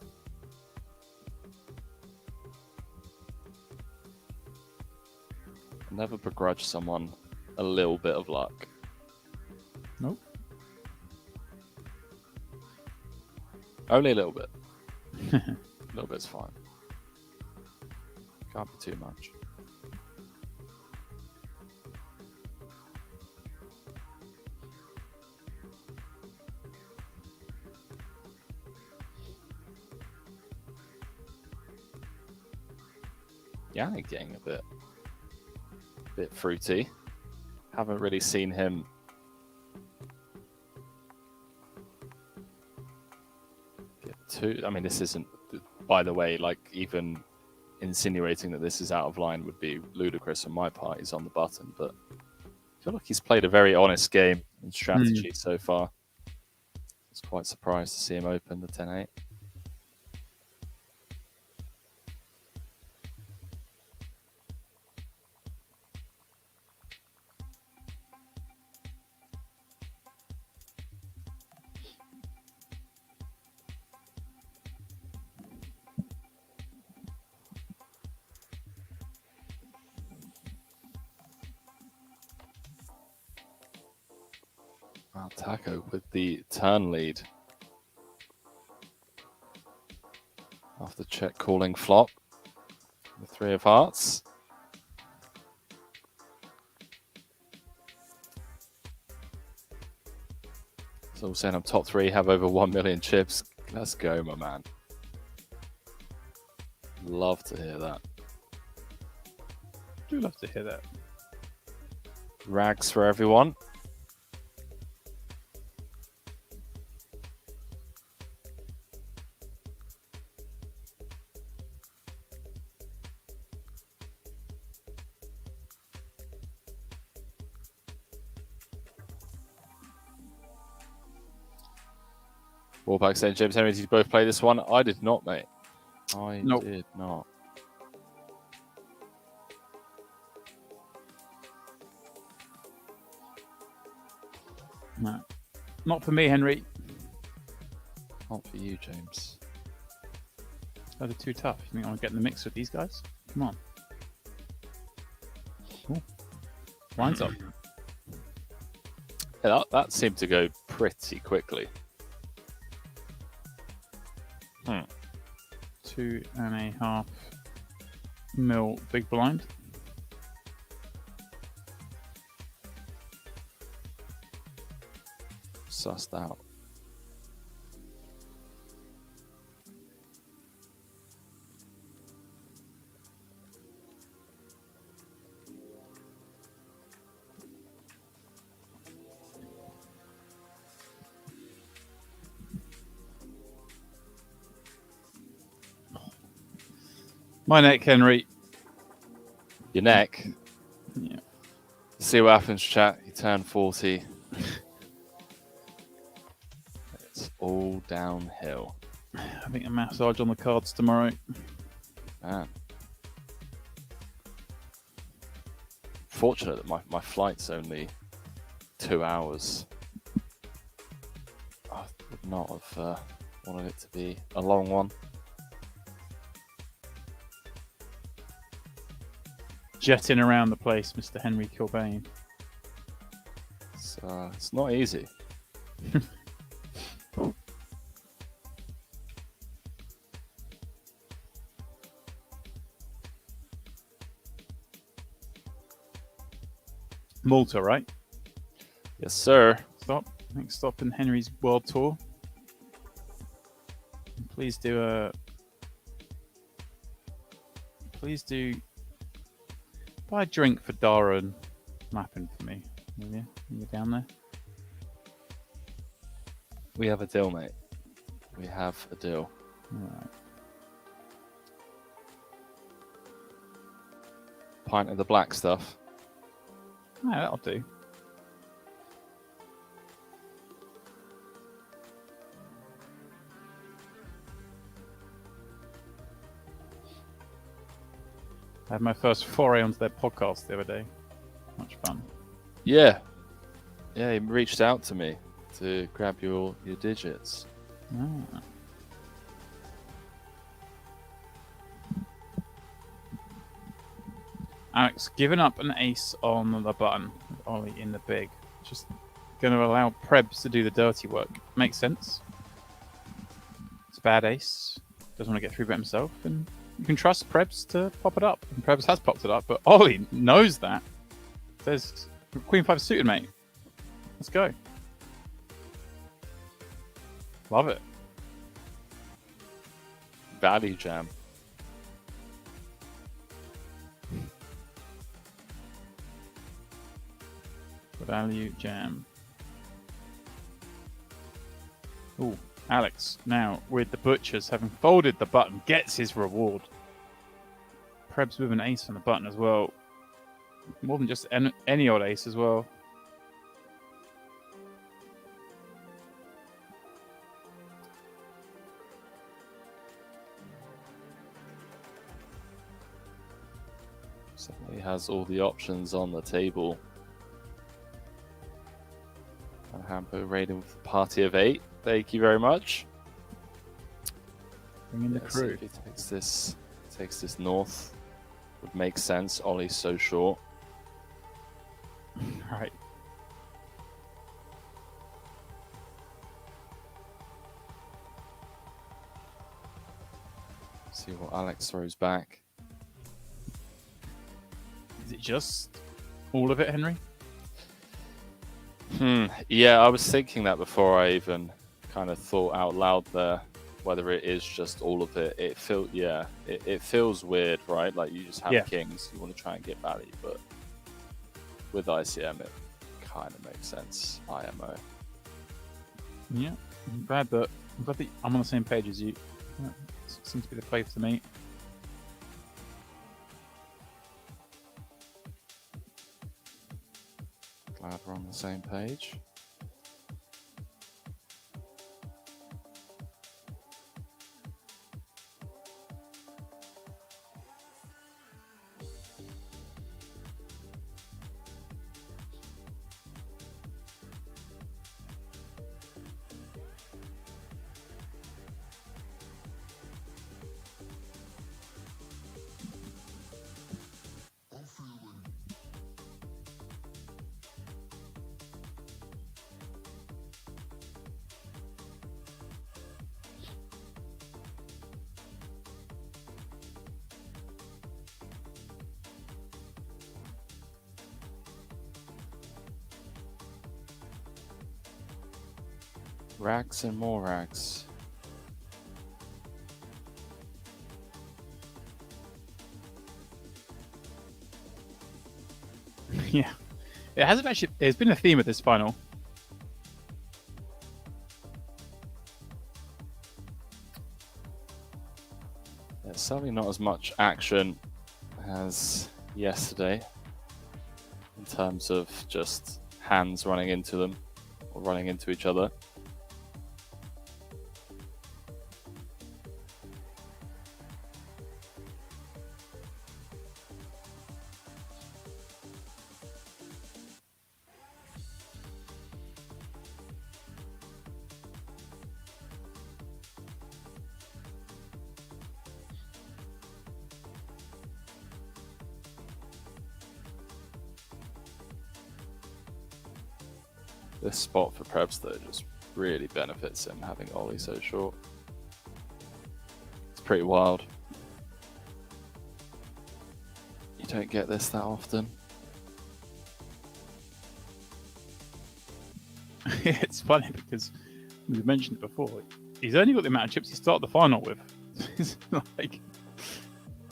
Speaker 2: Never begrudge someone a little bit of luck.
Speaker 1: Nope.
Speaker 2: Only a little bit. A little bit's fine. Can't be too much. Yannick getting a bit fruity. Haven't really seen him get too. I mean, this isn't, by the way, like even insinuating that this is out of line would be ludicrous on my part. He's on the button, but I feel like he's played a very honest game and strategy so far. I was quite surprised to see him open the 10-8. Wow, Taco with the turn lead. After check calling flop. The 3 of hearts. So saying I'm top 3, have over 1 million chips. Let's go, my man. Love to hear that.
Speaker 1: Do love to hear that.
Speaker 2: Rags for everyone. Wallback saying, James Henry, did you both play this one? I did not, mate. I did not.
Speaker 1: No. Not for me, Henry.
Speaker 2: Not for you, James.
Speaker 1: Those are too tough. You think I want to get in the mix with these guys? Come on. Cool. Lines up.
Speaker 2: Yeah, that seemed to go pretty quickly.
Speaker 1: 2.5 mil big blind.
Speaker 2: Sussed out.
Speaker 1: My neck, Henry.
Speaker 2: Your neck.
Speaker 1: Yeah.
Speaker 2: See what happens, chat. You turn 40. It's all downhill.
Speaker 1: I think a massage on the cards tomorrow.
Speaker 2: Man. Fortunate that my flight's only 2 hours. I would not have Wanted it to be a long one.
Speaker 1: Jetting around the place, Mr. Henry Kilbane.
Speaker 2: It's not easy.
Speaker 1: Malta, right?
Speaker 2: Yes, sir.
Speaker 1: Stop. Next stop in Henry's world tour. Please do buy a drink for Dara and Mappin for me, will you? When you're down there.
Speaker 2: We have a deal, mate. We have a deal.
Speaker 1: Alright.
Speaker 2: Pint of the black stuff.
Speaker 1: Yeah, that'll do. I had my first foray onto their podcast the other day. Much fun.
Speaker 2: Yeah. Yeah, he reached out to me to grab your digits.
Speaker 1: Ah. Alex, giving up an ace on the button with Ollie in the big. Just going to allow Prebz to do the dirty work. Makes sense. It's a bad ace. Doesn't want to get 3-bet himself. And you can trust Prebz to pop it up. And Prebz has popped it up, but Ollie knows that. There's Queen 5 suited, mate. Let's go. Love it.
Speaker 2: Value jam.
Speaker 1: Value jam. Ooh, Alex, now with the butchers having folded the button, gets his reward. Prebz with an ace on the button as well. More than just any old ace as well.
Speaker 2: So he has all the options on the table. Hampo raiding with a party of 8. Thank you very much.
Speaker 1: Bring in the
Speaker 2: Let's see
Speaker 1: crew.
Speaker 2: if he takes this north. Would make sense. Ollie's so short.
Speaker 1: Right.
Speaker 2: See what Alex throws back.
Speaker 1: Is it just all of it, Henry?
Speaker 2: Yeah, I was thinking that before I even kind of thought out loud there, whether it is just all of it. It feels weird, right? Like you just have kings, you want to try and get value, but with ICM it kind of makes sense. IMO.
Speaker 1: Yeah. I'm glad that I'm on the same page as you. Yeah, seems to be the play to me.
Speaker 2: Glad we're on the same page. Racks and more racks.
Speaker 1: Yeah. It hasn't actually. There's been a theme of this final.
Speaker 2: There's certainly not as much action as yesterday in terms of just hands running into them or running into each other. This spot for Prebz though just really benefits him having Ollie so short. It's pretty wild. You don't get this that often.
Speaker 1: It's funny because we mentioned it before. He's only got the amount of chips he started the final with. It's like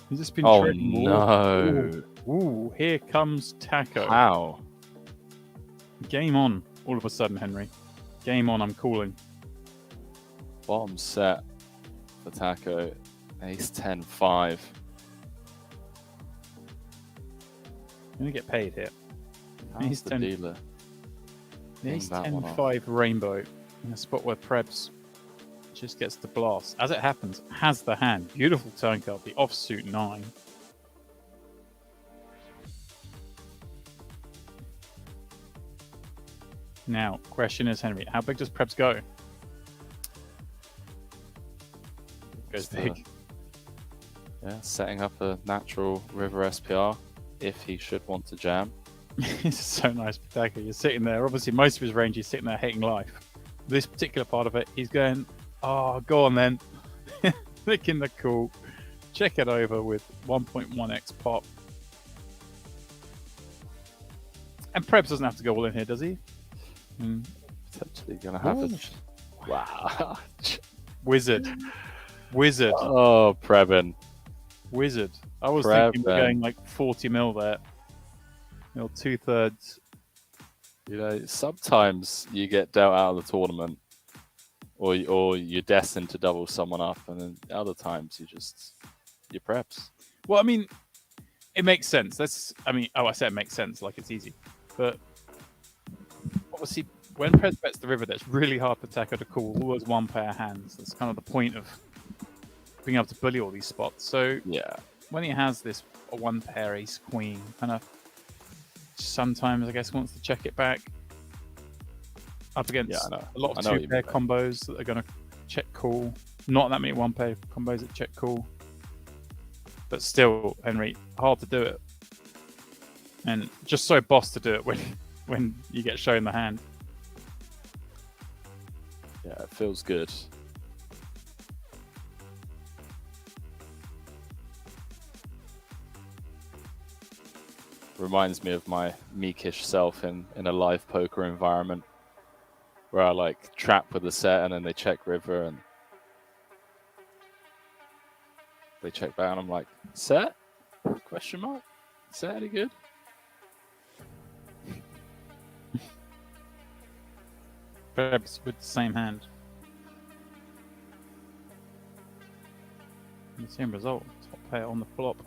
Speaker 1: he's just been.
Speaker 2: Oh
Speaker 1: trading
Speaker 2: no!
Speaker 1: Ooh, here comes Taco.
Speaker 2: How?
Speaker 1: Game on! All of a sudden, Henry. Game on! I'm calling.
Speaker 2: Bottom set for Taco. Ace 10-5.
Speaker 1: I'm gonna get paid here.
Speaker 2: How's the dealer?
Speaker 1: Ace
Speaker 2: that one off.
Speaker 1: 10-5 rainbow in a spot where Prebz just gets the blast. As it happens, has the hand. Beautiful turn card, the offsuit 9. Now, question is, Henry, how big does Prebz go? Goes big.
Speaker 2: Yeah, setting up a natural river SPR if he should want to jam.
Speaker 1: It's so nice, Taco. You're sitting there. Obviously, most of his range, he's sitting there hating life. This particular part of it, he's going, oh, go on then. Licking the cool. Check it over with 1.1x pop. And Prebz doesn't have to go all in here, does he?
Speaker 2: Potentially going to have a... Wow.
Speaker 1: Wizard. Wizard.
Speaker 2: Oh, Preben.
Speaker 1: Wizard. I was thinking we're going like 40 mil there. You know, 2/3.
Speaker 2: You know, sometimes you get dealt out of the tournament, or you're destined to double someone up, and then other times you're Prebz.
Speaker 1: Well, I mean, it makes sense. I say it makes sense, like it's easy. But obviously, when Prebz bets the river, that's really hard for Taco to call all those one pair hands. That's kind of the point of being able to bully all these spots. So
Speaker 2: yeah,
Speaker 1: when he has this one pair ace queen, kind of sometimes I guess wants to check it back up against a lot of two pair combos that are going to check call. Not that many one pair combos that check call, but still, Henry, hard to do it, and just so boss to do it when you get shown the hand.
Speaker 2: Yeah, it feels good. Reminds me of my meekish self in a live poker environment where I like trap with the set and then they check river and they check back and I'm like, set? Question mark? Set any good?
Speaker 1: Prebz with the same hand. And the same result. Top pair on the flop.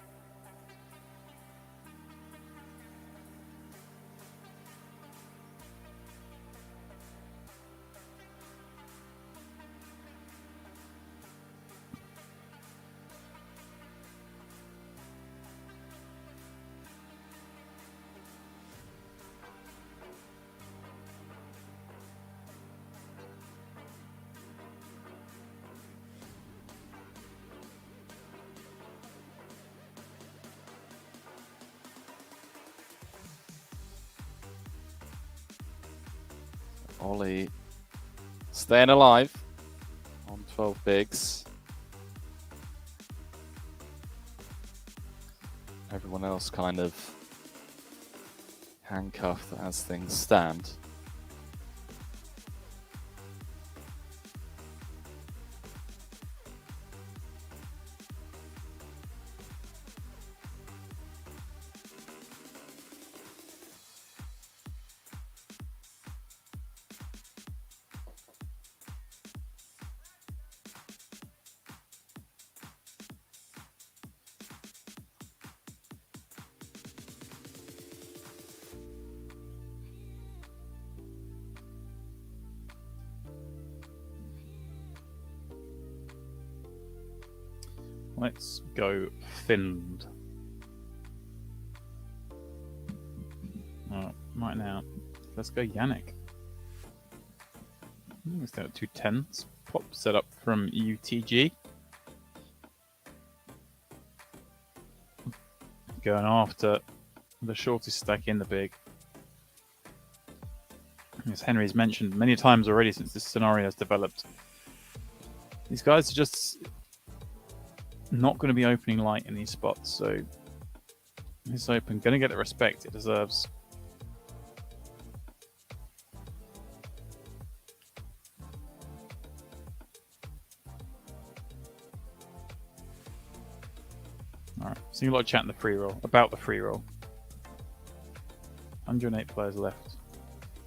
Speaker 2: Ollie staying alive on 12 bigs. Everyone else kind of handcuffed as things stand.
Speaker 1: Let's go Finland. Right now, let's go Yannick. Let's go 2/10s. Pop set up from UTG. Going after the shortest stack in the big. as Henry's mentioned many times already since this scenario has developed, these guys are just not going to be opening light in these spots. So this open going to get the respect it deserves. Alright, seeing a lot of chat in the free roll, about the free roll. 108 players left.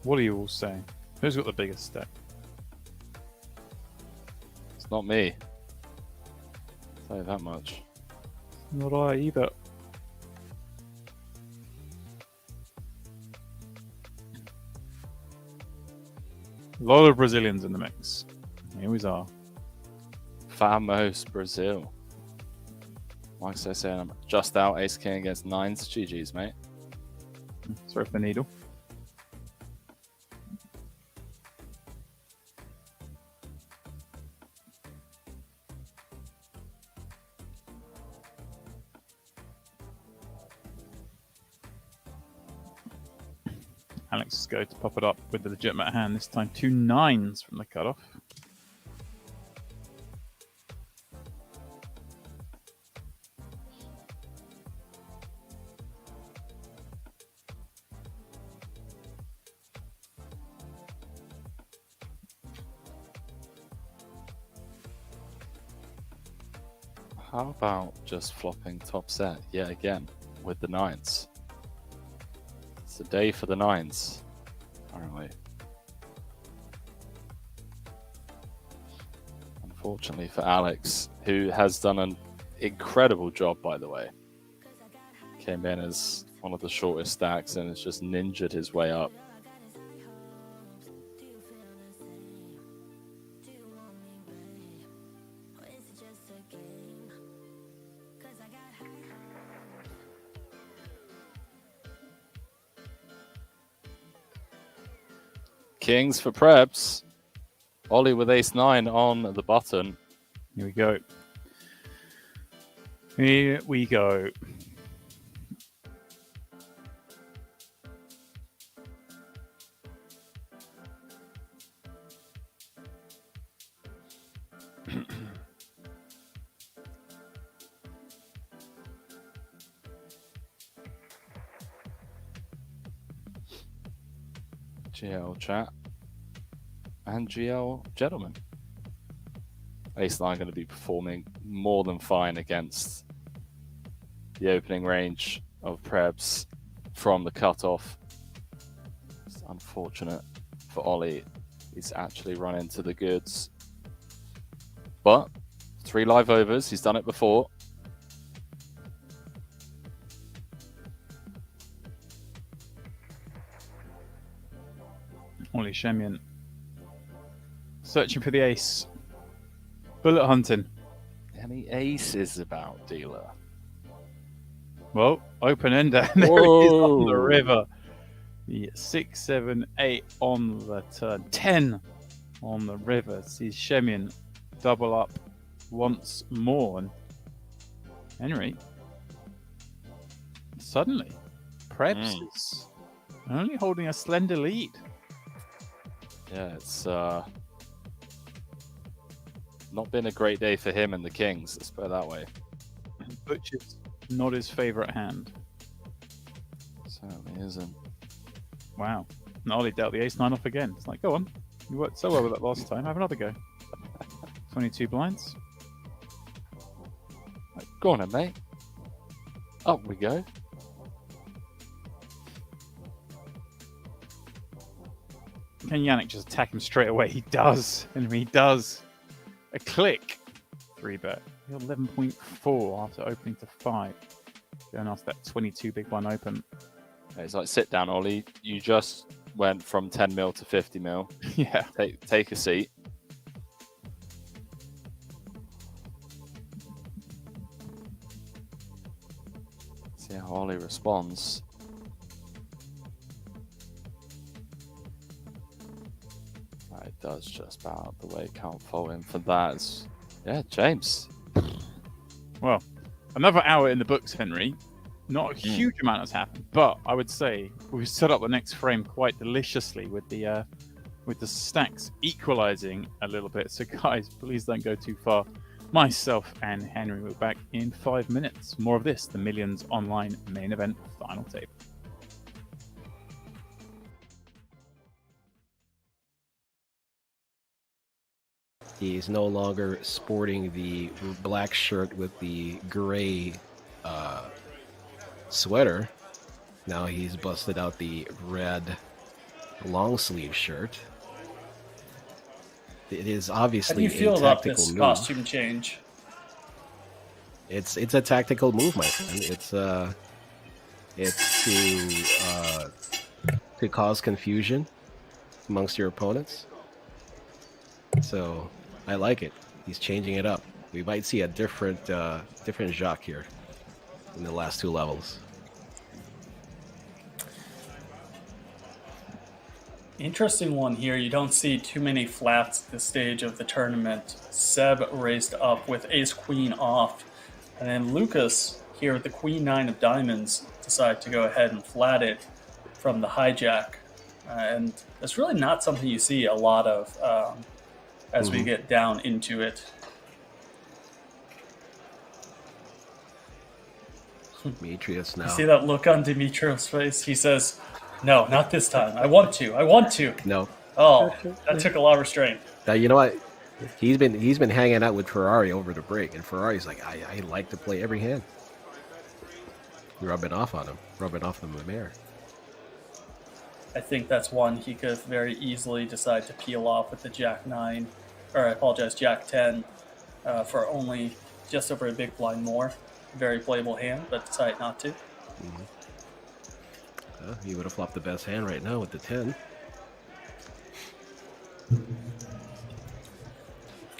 Speaker 1: What are you all saying? Who's got the biggest stack?
Speaker 2: It's not me. I'll tell you that much.
Speaker 1: Not I either. A lot of Brazilians in the mix. They always are.
Speaker 2: Famos Brazil. Like I said, I'm just out ace king against nines. GG's, mate.
Speaker 1: Sorry for the needle. Alex is going to pop it up with the legitimate hand, this time 2 9s from the cutoff.
Speaker 2: How about just flopping top set yet again with the nines? It's a day for the nines, apparently. Unfortunately for Alex, who has done an incredible job, by the way. Came in as one of the shortest stacks and has just ninjaed his way up. Kings for Prebz. Ollie with ace-9 on the button.
Speaker 1: Here we go. Here we go.
Speaker 2: GL chat and GL gentlemen. Ace-9 going to be performing more than fine against the opening range of Prebz from the cutoff. It's unfortunate for Ollie. He's actually run into the goods. But 3 live overs, he's done it before.
Speaker 1: Ollie Shemian searching for the ace. Bullet hunting.
Speaker 2: Any aces about, dealer?
Speaker 1: Well, open ender. There he is on the river. Yeah, 6, 7, 8 on the turn. 10 on the river. Sees Shemian double up once more. And Henry, suddenly, Prebz is only holding a slender lead.
Speaker 2: Yeah, it's not been a great day for him and the Kings, let's put it that way.
Speaker 1: Butcher's not his favourite hand.
Speaker 2: Certainly isn't.
Speaker 1: Wow. And Ollie dealt the ace-9 off again. It's like, go on. You worked so well with that last time. Have another go. 22 blinds.
Speaker 2: Right, go on then, mate. Up we go.
Speaker 1: Can Yannick just attack him straight away? He does. And he does. A click. 3-bet. 11.4 after opening to 5. Going after that 22 big blind open.
Speaker 2: It's like, sit down, Ollie. You just went from 10 mil to 50 mil.
Speaker 1: Yeah.
Speaker 2: Take a seat. See how Ollie responds. It does just bow out the way. Can't fault him for that. Yeah, James.
Speaker 1: Well, another hour in the books, Henry. Not a huge amount has happened, but I would say we've set up the next frame quite deliciously with the stacks equalizing a little bit. So guys, please don't go too far. Myself and Henry will be back in 5 minutes. More of this, the Millions Online main event final table.
Speaker 4: He is no longer sporting the black shirt with the gray sweater. Now he's busted out the red long sleeve shirt. It is obviously
Speaker 3: How do you feel
Speaker 4: a
Speaker 3: about
Speaker 4: tactical
Speaker 3: this
Speaker 4: move.
Speaker 3: costume change?
Speaker 4: It's a tactical move, my friend. It's to cause confusion amongst your opponents. So I like it. He's changing it up. We might see a different Jacques here in the last 2 levels.
Speaker 3: Interesting one here. You don't see too many flats at this stage of the tournament. Seb raised up with ace-queen off. And then Lucas here with the queen-9 of diamonds decided to go ahead and flat it from the hijack. And that's really not something you see a lot of as we get down into it.
Speaker 4: Demetrius now.
Speaker 3: You see that look on Dimitrios' face? He says, "No, not this time. I want to.
Speaker 4: No.
Speaker 3: Oh, that took a lot of restraint.
Speaker 4: Now, you know what? He's been hanging out with Ferrari over the break, and Ferrari's like, I like to play every hand. Rubbing off on him, rubbing off the mayor.
Speaker 3: I think that's one he could very easily decide to peel off with the Jack-9, or I apologize, Jack-10, for only just over a big blind more. Very playable hand, but decided not to.
Speaker 4: He would have flopped the best hand right now with the 10.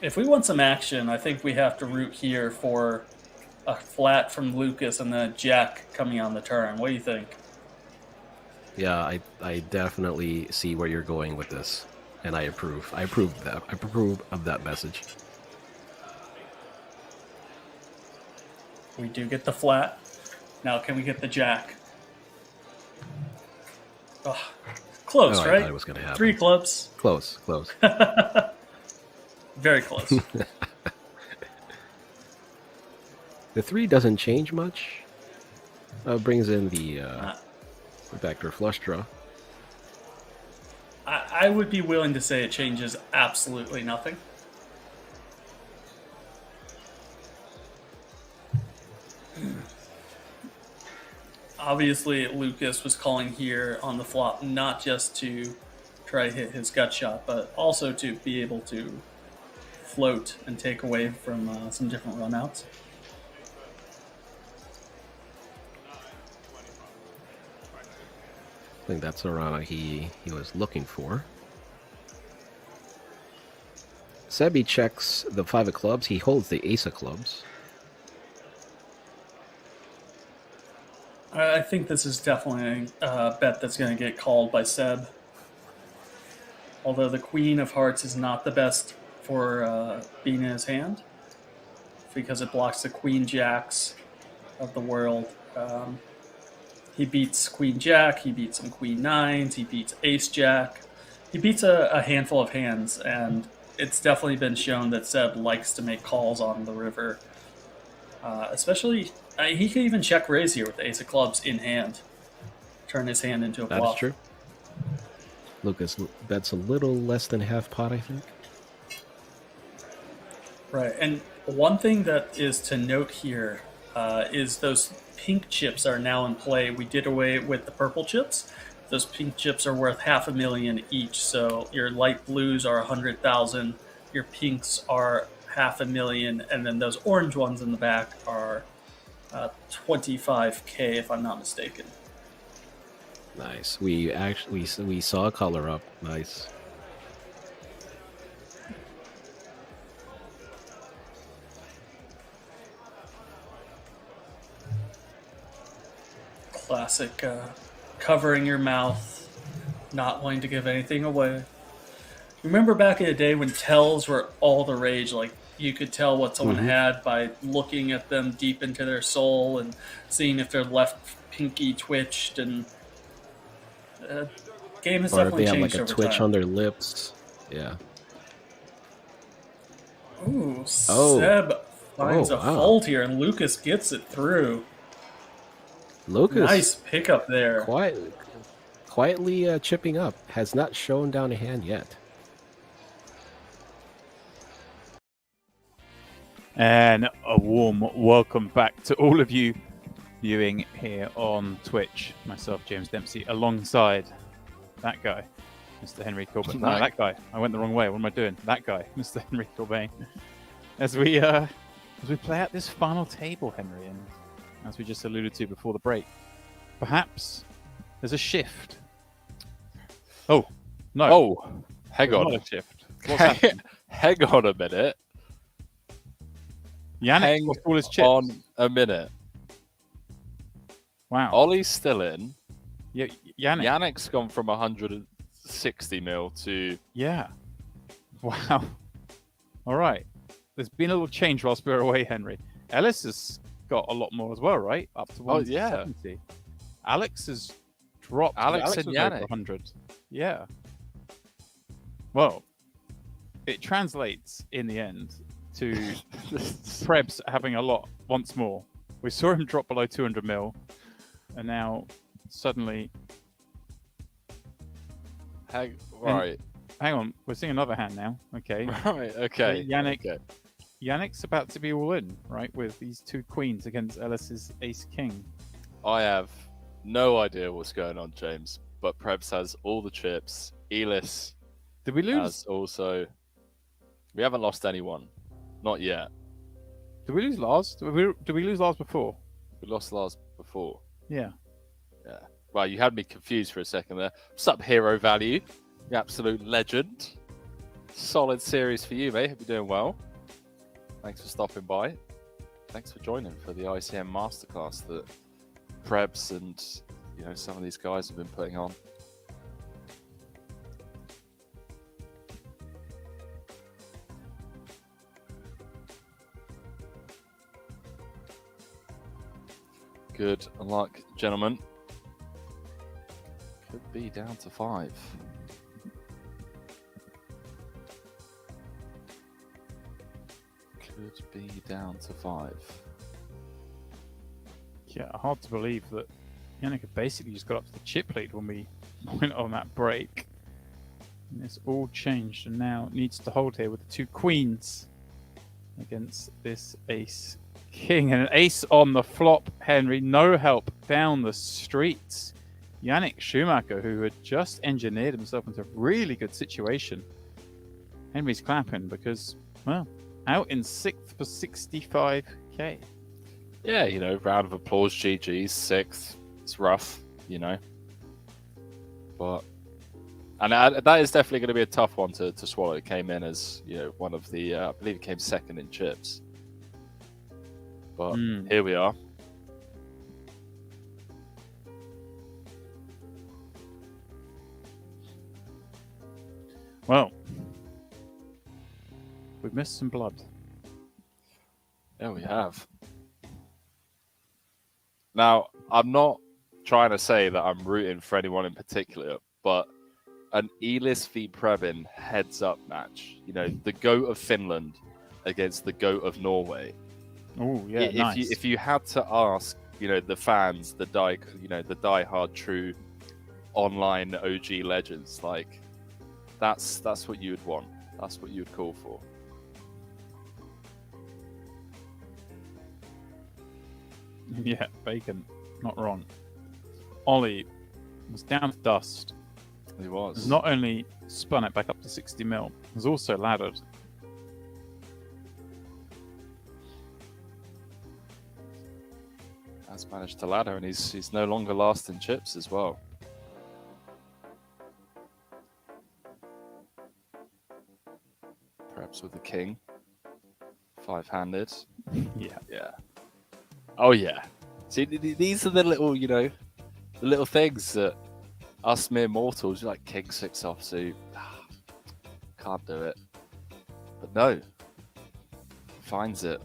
Speaker 3: If we want some action, I think we have to root here for a flat from Lucas and then a Jack coming on the turn. What do you think?
Speaker 4: Yeah, I definitely see where you're going with this, and I approve. I approve of that message.
Speaker 3: We do get the flat. Now can we get the Jack? Oh, close,
Speaker 4: Oh, I
Speaker 3: right?
Speaker 4: thought it was gonna happen.
Speaker 3: 3 clubs.
Speaker 4: Close.
Speaker 3: Very close.
Speaker 4: The 3 doesn't change much. Brings in the backdoor flush draw.
Speaker 3: I would be willing to say it changes absolutely nothing. Obviously, Lucas was calling here on the flop not just to try to hit his gut shot, but also to be able to float and take away from some different runouts.
Speaker 4: I think that's the run he was looking for. Sebi checks the 5 of clubs. He holds the ace of clubs.
Speaker 3: I think this is definitely a bet that's going to get called by Seb. Although the Queen of Hearts is not the best for being in his hand, because it blocks the Queen Jacks of the world. He beats Queen Jack, he beats some Queen 9s, he beats Ace Jack. He beats a handful of hands, and it's definitely been shown that Seb likes to make calls on the river. Especially, he could even check raise here with the Ace of Clubs in hand. Turn his hand into a bluff.
Speaker 4: That's true. Lucas bets a little less than half pot, I think.
Speaker 3: Right, and one thing that is to note here is those pink chips are now in play. We did away with the purple chips. Those pink chips are worth $500,000 each, so your light blues are 100,000, your pinks are $500,000, and then those orange ones in the back are 25K, if I'm not mistaken.
Speaker 4: Nice. We saw a color up. Nice.
Speaker 3: Classic covering your mouth, not wanting to give anything away. Remember back in the day when tells were all the rage, like you could tell what someone had by looking at them deep into their soul and seeing if their left pinky twitched. And game has
Speaker 4: Or if
Speaker 3: definitely
Speaker 4: they have
Speaker 3: changed
Speaker 4: like a
Speaker 3: over
Speaker 4: twitch
Speaker 3: time.
Speaker 4: on their lips. Yeah.
Speaker 3: Ooh, Seb finds a
Speaker 4: wow.
Speaker 3: fold here, and Lucas gets it through.
Speaker 4: Lucas,
Speaker 3: Nice pickup there.
Speaker 4: quietly chipping up. Has not shown down a hand yet.
Speaker 1: And a warm welcome back to all of you viewing here on Twitch. Myself, James Dempsey, alongside that guy, Mr. Henry Kilbane. No, that guy. I went the wrong way. What am I doing? That guy, Mr. Henry Kilbane. As we play out this final table, Henry, and as we just alluded to before the break, perhaps there's a shift. Oh, no.
Speaker 2: Oh, hang on.
Speaker 1: Not a shift. What's happening?
Speaker 2: Hang on a minute.
Speaker 1: Yannick lost all his chips.
Speaker 2: On a minute.
Speaker 1: Wow.
Speaker 2: Ollie's still in.
Speaker 1: Yeah, Yannick.
Speaker 2: Yannick's gone from 160 mil to...
Speaker 1: Yeah. Wow. All right. There's been a little change whilst we were away, Henry. Ellis has got a lot more as well, right? Up to 170. Yeah. Alex has dropped.
Speaker 2: Alex and
Speaker 1: was
Speaker 2: Yannick.
Speaker 1: over 100. Yeah. Well, it translates in the end to Prebz having a lot once more. We saw him drop below 200 mil, and now suddenly...
Speaker 2: Hang on,
Speaker 1: we're seeing another hand now. Okay.
Speaker 2: Right, okay.
Speaker 1: Yannick's about to be all in, right, with these two queens against Ellis's ace-king.
Speaker 2: I have no idea what's going on, James, but Prebz has all the chips. Elis
Speaker 1: Did we lose?
Speaker 2: has also... We haven't lost anyone. Not yet.
Speaker 1: Did we lose Lars? Did we lose Lars before?
Speaker 2: We lost Lars before.
Speaker 1: Yeah.
Speaker 2: Yeah. Well, you had me confused for a second there. What's up, Hero Value? You absolute legend. Solid series for you, mate. Hope you're doing well. Thanks for stopping by. Thanks for joining for the ICM Masterclass that Prebz and some of these guys have been putting on. Good luck, gentlemen. Could be down to 5. Could be down to 5.
Speaker 1: Yeah, hard to believe that Yannick had basically just got up to the chip lead when we went on that break. And it's all changed and now needs to hold here with the two queens against this ace king. And an ace on the flop, Henry. No help down the streets. Yannick Schumacher, who had just engineered himself into a really good situation. Henry's clapping because, well, out in 6th for 65k.
Speaker 2: Yeah, round of applause, GG's, 6th. It's rough, But, and that is definitely going to be a tough one to swallow. It came in as, one of the, I believe it came 2nd in chips. But here we are.
Speaker 1: Well, we've missed some blood.
Speaker 2: Yeah, we have. Now, I'm not trying to say that I'm rooting for anyone in particular, but an Elis v Prebin heads-up match, the GOAT of Finland against the GOAT of Norway.
Speaker 1: Oh, yeah, nice.
Speaker 2: If you had to ask, the fans, the die-hard true online OG legends, like, that's what you would want. That's what you would call for.
Speaker 1: Yeah, Bacon, not wrong. Ollie was down to dust.
Speaker 2: He was.
Speaker 1: He's not only spun it back up to 60 mil, he's also laddered.
Speaker 2: Has managed to ladder, and he's no longer last in chips as well. Perhaps with the king. 5-handed.
Speaker 1: Yeah.
Speaker 2: Yeah. Oh, yeah. See, these are the little, the little things that us mere mortals, like king 6 offsuit, can't do it. But no. finds it.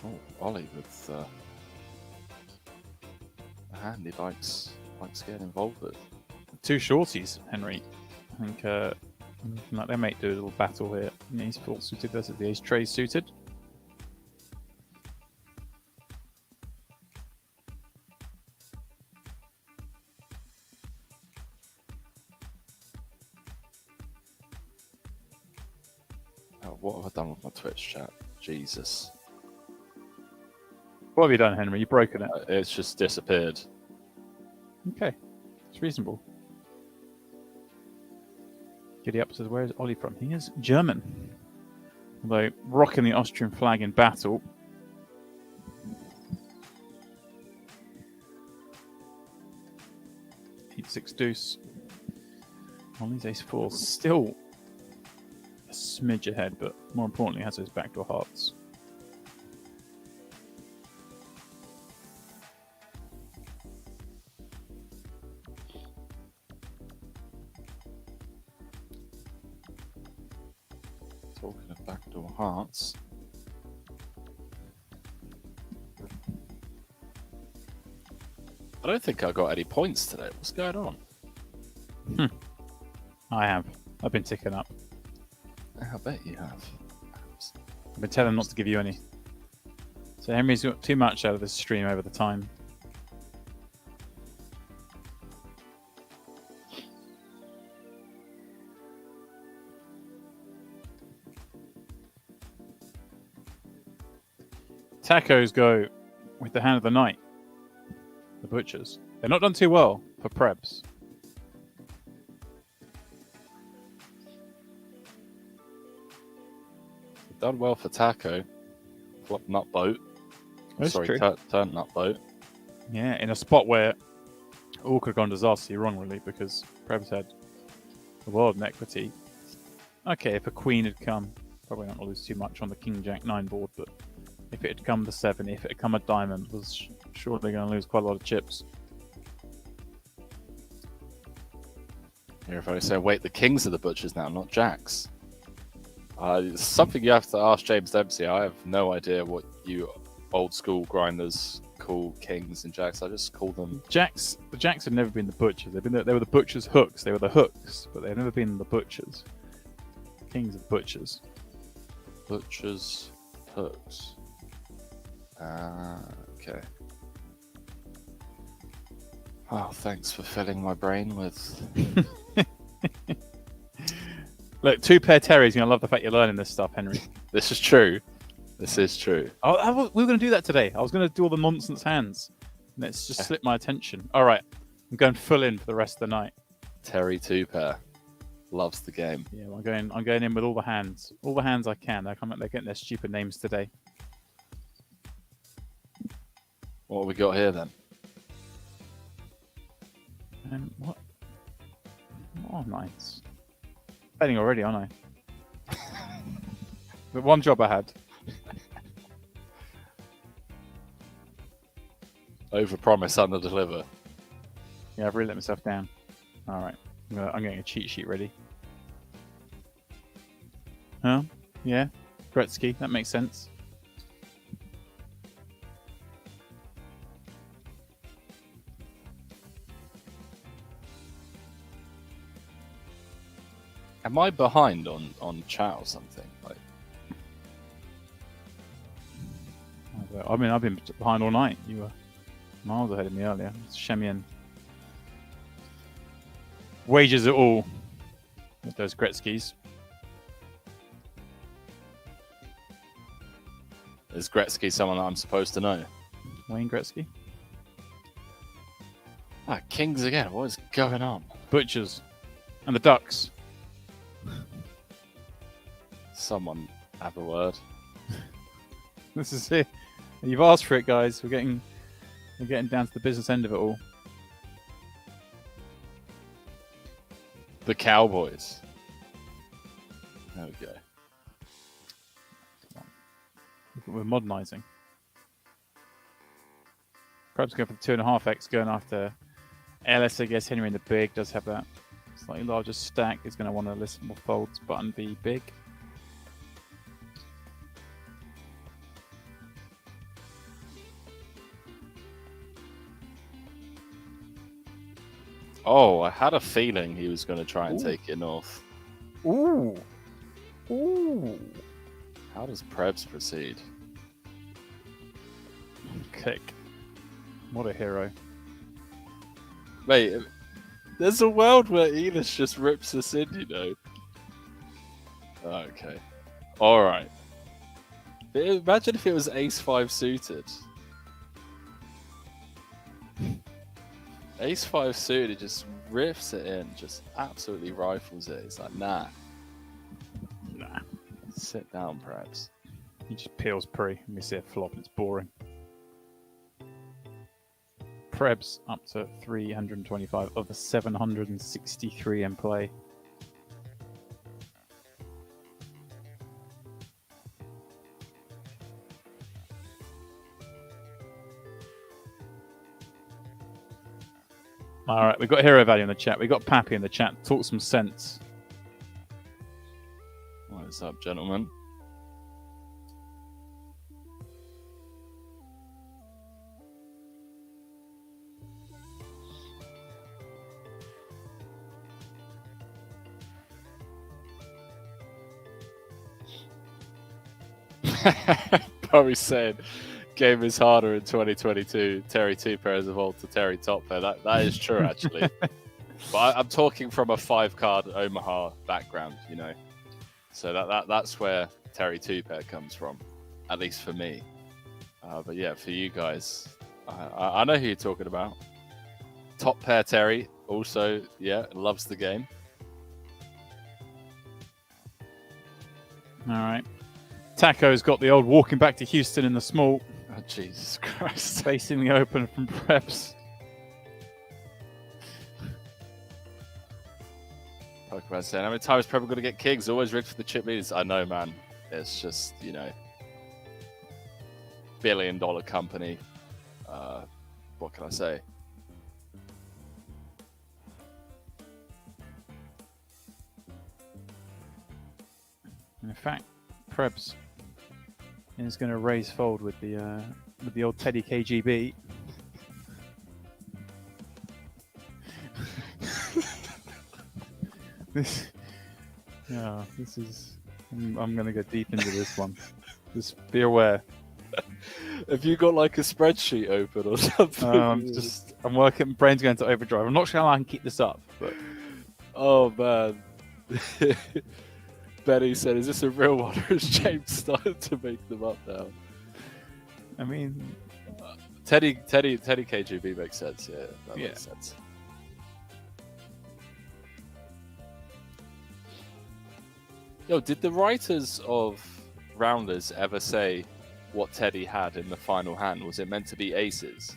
Speaker 2: Oh, Ollie with a hand he likes getting involved with.
Speaker 1: 2 shorties, Henry. I think like they might do a little battle here. Ace 4 suited versus the ace tray suited.
Speaker 2: Oh, what have I done with my Twitch chat? Jesus.
Speaker 1: What have you done, Henry? You've broken it.
Speaker 2: It's just disappeared.
Speaker 1: Okay, it's reasonable. Giddy up says, where is Ollie from? He is German. Although rocking the Austrian flag in battle. Eight-6 deuce. Ollie's ace 4 still a smidge ahead, but more importantly has those backdoor hearts.
Speaker 2: Talking of backdoor hearts. I don't think I got any points today. What's going on?
Speaker 1: I have. I've been ticking up.
Speaker 2: I bet you have.
Speaker 1: I've been telling him not to give you any. So Henry's got too much out of this stream over the time. Tacos go with the hand of the night. The butchers. They're not done too well for Prebz.
Speaker 2: Done well for Taco. Flop nut boat.
Speaker 1: That's
Speaker 2: Sorry,
Speaker 1: true.
Speaker 2: turn nut boat.
Speaker 1: Yeah, in a spot where all could have gone disastrously wrong, really, because Prebz had a world of equity. Okay, if a queen had come, probably not lose too much on the King Jack 9 board, but if it had come to 7, if it had come a diamond, was surely going to lose quite a lot of chips.
Speaker 2: Here, if I say, wait, the kings are the butchers now, not jacks. It's something you have to ask James Dempsey. I have no idea what you old school grinders call kings and jacks. I just call them
Speaker 1: Jacks. The jacks have never been the butchers. They were the butchers' hooks. They were the hooks, but they've never been the butchers. Kings are the butchers.
Speaker 2: butchers hooks. Okay. Oh, thanks for filling my brain with.
Speaker 1: Look, 2 pair Terry's going to love the fact you're learning this stuff, Henry.
Speaker 2: This is true. This is true.
Speaker 1: We were going to do that today. I was going to do all the nonsense hands. And it's just slipped my attention. All right. I'm going full in for the rest of the night.
Speaker 2: Terry 2 pair loves the game.
Speaker 1: Yeah, well, I'm going in with all the hands. All the hands I can. They're getting their stupid names today.
Speaker 2: What have we got here then?
Speaker 1: What? Oh, nice. Betting already, aren't I? The one job I had.
Speaker 2: Overpromise, underdeliver.
Speaker 1: Yeah, I've really let myself down. All right. I'm getting a cheat sheet ready. Huh? Yeah. Gretzky. That makes sense.
Speaker 2: Am I behind on chat or something? Like,
Speaker 1: I mean, I've been behind all night. You were miles ahead of me earlier. It's Shemian. Wagers it all with those Gretzkys.
Speaker 2: is Gretzky someone that I'm supposed to know?
Speaker 1: Wayne Gretzky.
Speaker 2: Kings again. What is going on?
Speaker 1: Butchers. And the Ducks.
Speaker 2: Someone have a word.
Speaker 1: This is it. You've asked for it, guys. We're getting down to the business end of it all.
Speaker 2: The Cowboys. There we go.
Speaker 1: We're modernising. Perhaps going for the 2.5x, going after LS, I guess. Henry in the big does have that slightly larger stack. He's going to want to listen more folds, button B big.
Speaker 2: Oh, I had a feeling he was going to try and take it north.
Speaker 1: Ooh. Ooh.
Speaker 2: How does Prebz proceed?
Speaker 1: Click. What a hero.
Speaker 2: Wait, there's a world where Elish just rips us in, you know. Okay. Alright. Imagine if it was Ace-5 suited. Ace-5 suited just rips it in, just absolutely rifles it. It's like, nah.
Speaker 1: Nah.
Speaker 2: Sit down, Prebz.
Speaker 1: He just peels pre, and we see a flop. It's boring. Prebz up to 325 of the 763 in play. All right, we've got hero value in the chat. We've got Pappy in the chat. Talk some sense.
Speaker 2: What is up, gentlemen? Probably saying game is harder in 2022. Terry 2-pair has evolved to Terry top pair. That is true, actually. But I'm talking from a 5-card Omaha background, you know. So that's where Terry 2-pair comes from, at least for me. But yeah, for you guys, I know who you're talking about. Top pair Terry, also, yeah, loves the game.
Speaker 1: All right. Taco's got the old walking back to Houston in the small.
Speaker 2: Oh, Jesus Christ.
Speaker 1: Facing the open from Prebz.
Speaker 2: Pokemon saying, how many times Prep going to get kings? Always rigged for the chip leaders. I know, man. It's just, you know, billion-dollar company. What can I say?
Speaker 1: In fact, Prebz is going to raise fold with the old Teddy KGB. This is. I'm going to go deep into this one. Just be aware.
Speaker 2: Have you got like a spreadsheet open or something?
Speaker 1: I'm working. Brain's going to overdrive. I'm not sure how I can keep this up. But
Speaker 2: oh man. Benny said, "Is this a real one, or is James starting to make them up now?"
Speaker 1: I mean,
Speaker 2: Teddy KGB makes sense. Yeah, that makes sense. Yo, did the writers of Rounders ever say what Teddy had in the final hand? Was it meant to be aces?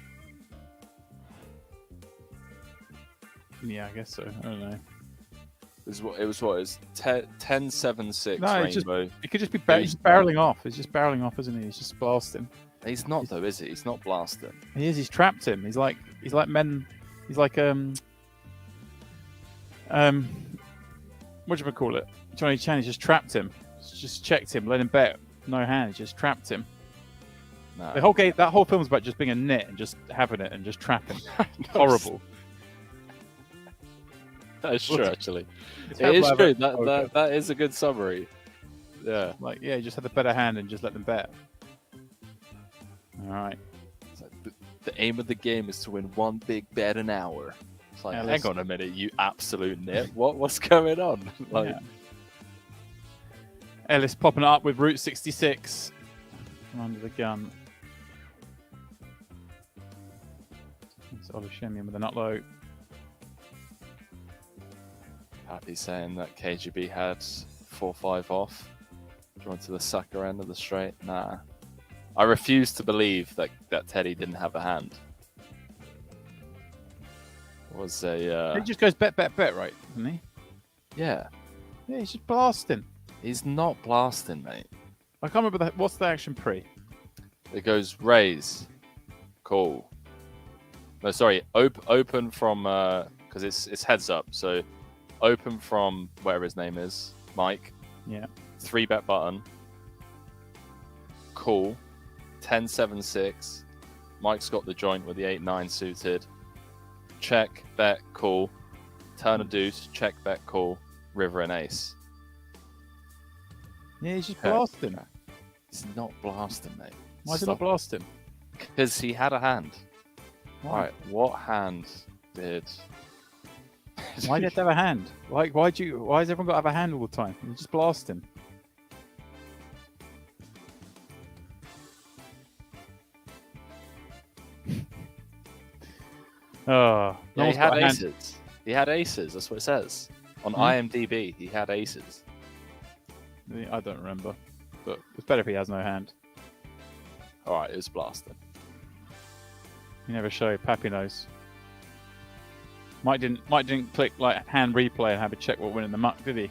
Speaker 1: Yeah, I guess so. I don't know.
Speaker 2: It was 10-7-6
Speaker 1: no,
Speaker 2: rainbow.
Speaker 1: It could just be he's barreling off. He's just barreling off, isn't he? He's just blasting.
Speaker 2: He's not though, is he? He's not blasting.
Speaker 1: He is. He's trapped him. He's like men. He's like what do you call it? Johnny Chan. He's just trapped him. Just checked him. Let him bet. No hand. He just trapped him.
Speaker 2: No.
Speaker 1: The whole game. That whole film's about just being a nit and just having it and just trapping. Horrible.
Speaker 2: That is true, actually. It is true. That is a good summary. Yeah.
Speaker 1: Like, yeah, you just have the better hand and just let them bet. All right.
Speaker 2: So the aim of the game is to win one big bet an hour. It's like, hang on a minute, you absolute nit. What's going on? Like,
Speaker 1: yeah. Ellis popping it up with Route 66 from under the gun. It's Olashemian with a nut low.
Speaker 2: Happy saying that KGB had 4-5 off. Drawn to the sucker end of the straight. Nah. I refuse to believe that Teddy didn't have a hand. Was a
Speaker 1: He just goes bet, right? Doesn't he?
Speaker 2: Yeah.
Speaker 1: Yeah, he's just blasting.
Speaker 2: He's not blasting, mate.
Speaker 1: I can't remember what's the action pre.
Speaker 2: It goes raise, call. No, sorry, open from because it's heads up. So open from whatever his name is, Mike.
Speaker 1: Yeah.
Speaker 2: 3-bet button. Call. 10-7-6. Mike's got the joint with the 8-9 suited. Check, bet, call. Turn a deuce. Check, bet, call. River and ace.
Speaker 1: Yeah, he's just blasting.
Speaker 2: He's not blasting, mate.
Speaker 1: Why is he not blasting?
Speaker 2: Because he had a hand.
Speaker 1: Why?
Speaker 2: Right, what hand did...
Speaker 1: Why do you have to have a hand? Why has everyone got to have a hand all the time? You're just blasting. Oh,
Speaker 2: yeah, he had aces. He had aces, that's what it says. On IMDb, he had aces.
Speaker 1: I don't remember. But it's better if he has no hand.
Speaker 2: Alright, it was blasting.
Speaker 1: You never show Pappy knows. Mike didn't click like hand replay and have a check what went in the muck, did he?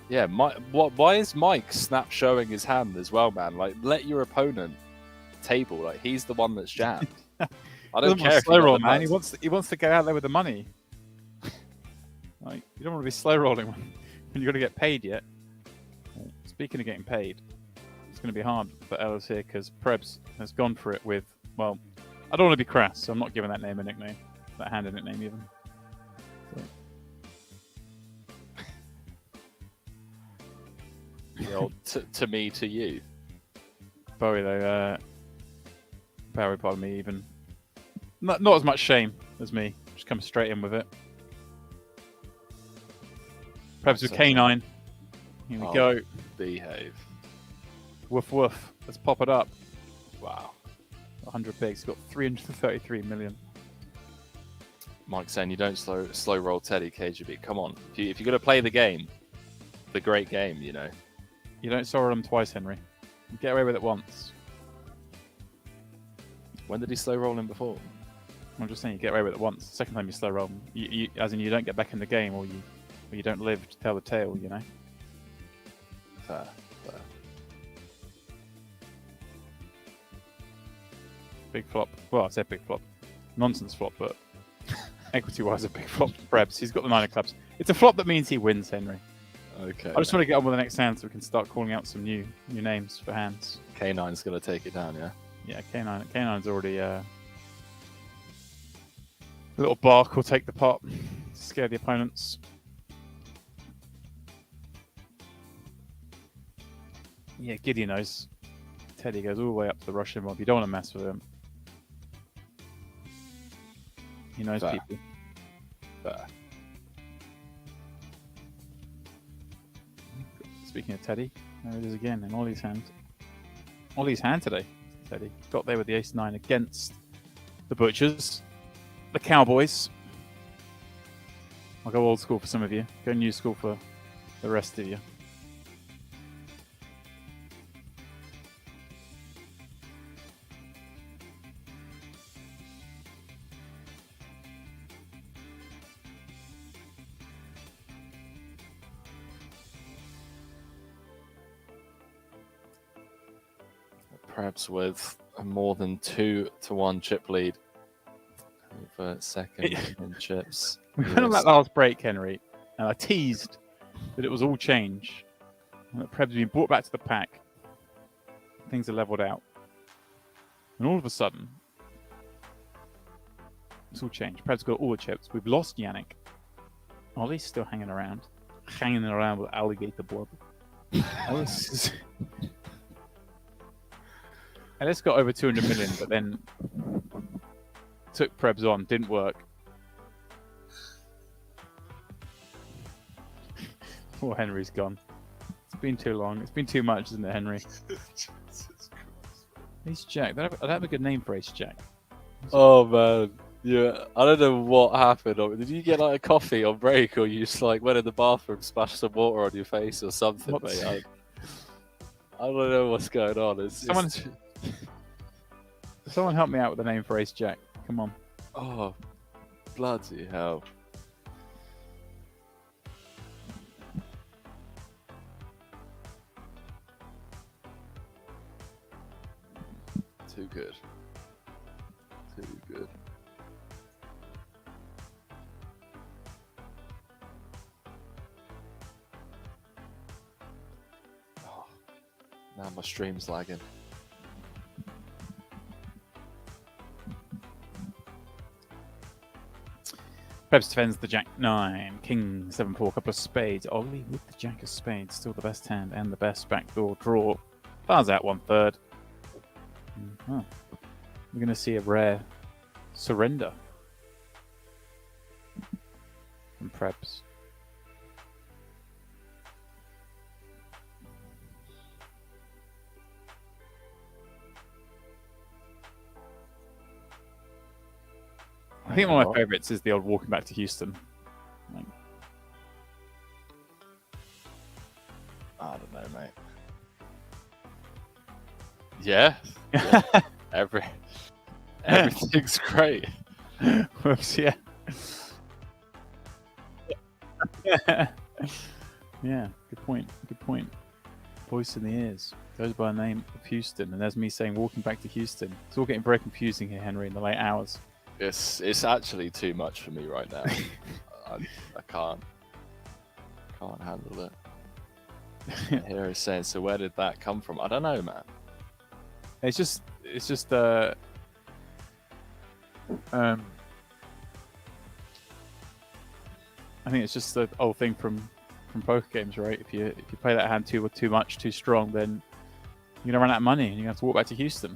Speaker 2: Yeah, why is Mike snap showing his hand as well, man? Like, let your opponent table. Like, he's the one that's jammed. I don't care.
Speaker 1: Slow roll, man. He wants to go out there with the money. Like, you don't want to be slow rolling when you're going to get paid yet. Speaking of getting paid, it's going to be hard for Ellis here because Prebz has gone for it with, well, I don't want to be crass, so I'm not giving that name a nickname. That hand a nickname, even.
Speaker 2: The old to me, to you.
Speaker 1: Bowie, though, Bowie, pardon me, even. Not as much shame as me. Just come straight in with it. Perhaps with K9. Here we go.
Speaker 2: Behave.
Speaker 1: Woof woof. Let's pop it up.
Speaker 2: Wow.
Speaker 1: 100 bigs. Got 333 million.
Speaker 2: Mike saying you don't slow roll Teddy KGB. Come on. If you're going to play the game, the great game, you know.
Speaker 1: You don't slow roll him twice, Henry. You get away with it once.
Speaker 2: When did he slow roll him before?
Speaker 1: I'm just saying you get away with it once. The second time you slow roll him, as in you don't get back in the game, or you don't live to tell the tale, you know.
Speaker 2: Fair.
Speaker 1: Big flop. Well, I said big flop. Nonsense flop, but equity-wise a big flop for Prebz. He's got the 9 of clubs. It's a flop that means he wins, Henry.
Speaker 2: Okay.
Speaker 1: I just want to get on with the next hand so we can start calling out some new names for hands.
Speaker 2: K9's going to take it down, yeah?
Speaker 1: Yeah, K9's already a little bark will take the pot, scare the opponents. Yeah, Gideon knows. Teddy goes all the way up to the Russian mob. You don't want to mess with him. He knows people.
Speaker 2: Fair.
Speaker 1: Speaking of Teddy, there it is again in Ollie's hand. Ollie's hand today, Teddy. Got there with the ace-9 against the Butchers. The Cowboys. I'll go old school for some of you. Go new school for the rest of you.
Speaker 2: Perhaps with a more than 2-1 chip lead over second in chips.
Speaker 1: We went on that last break, Henry, and I teased that it was all change, and that Prebz being brought back to the pack. Things are leveled out, and all of a sudden, it's all changed. Prebz got all the chips. We've lost Yannick. Ollie's still hanging around with alligator blood. Ellis got over 200 million, but then took Prebz on, didn't work. Poor Henry's gone. It's been too long. It's been too much, isn't it, Henry? Ace Jack. I don't have a good name for Ace Jack.
Speaker 2: Oh man, yeah. I don't know what happened. Did you get like a coffee on break, or you just like went in the bathroom, splashed some water on your face, or something? Mate? I don't know what's going on.
Speaker 1: Someone help me out with the name for Ace Jack. Come on.
Speaker 2: Oh, bloody hell. Too good. Too good. Oh, now my stream's lagging.
Speaker 1: Prebz defends the Jack 9, King 7-4, couple of spades. Ollie with the Jack of spades, still the best hand and the best backdoor draw. Fires out 1/3. We're going to see a rare surrender from Prebz. I think one of my favourites is the old walking back to Houston. Like,
Speaker 2: I don't know, mate. Yeah. Everything's great.
Speaker 1: Whoops, yeah. Yeah, good point. Good point. Voice in the ears. Goes by the name of Houston. And there's me saying walking back to Houston. It's all getting very confusing here, Henry, in the late hours.
Speaker 2: It's actually too much for me right now. I can't handle it. Here is saying, so where did that come from? I don't know, man.
Speaker 1: It's just I think it's just the old thing from poker games, right? If you play that hand too much, too strong, then you're gonna run out of money and you're gonna have to walk back to Houston.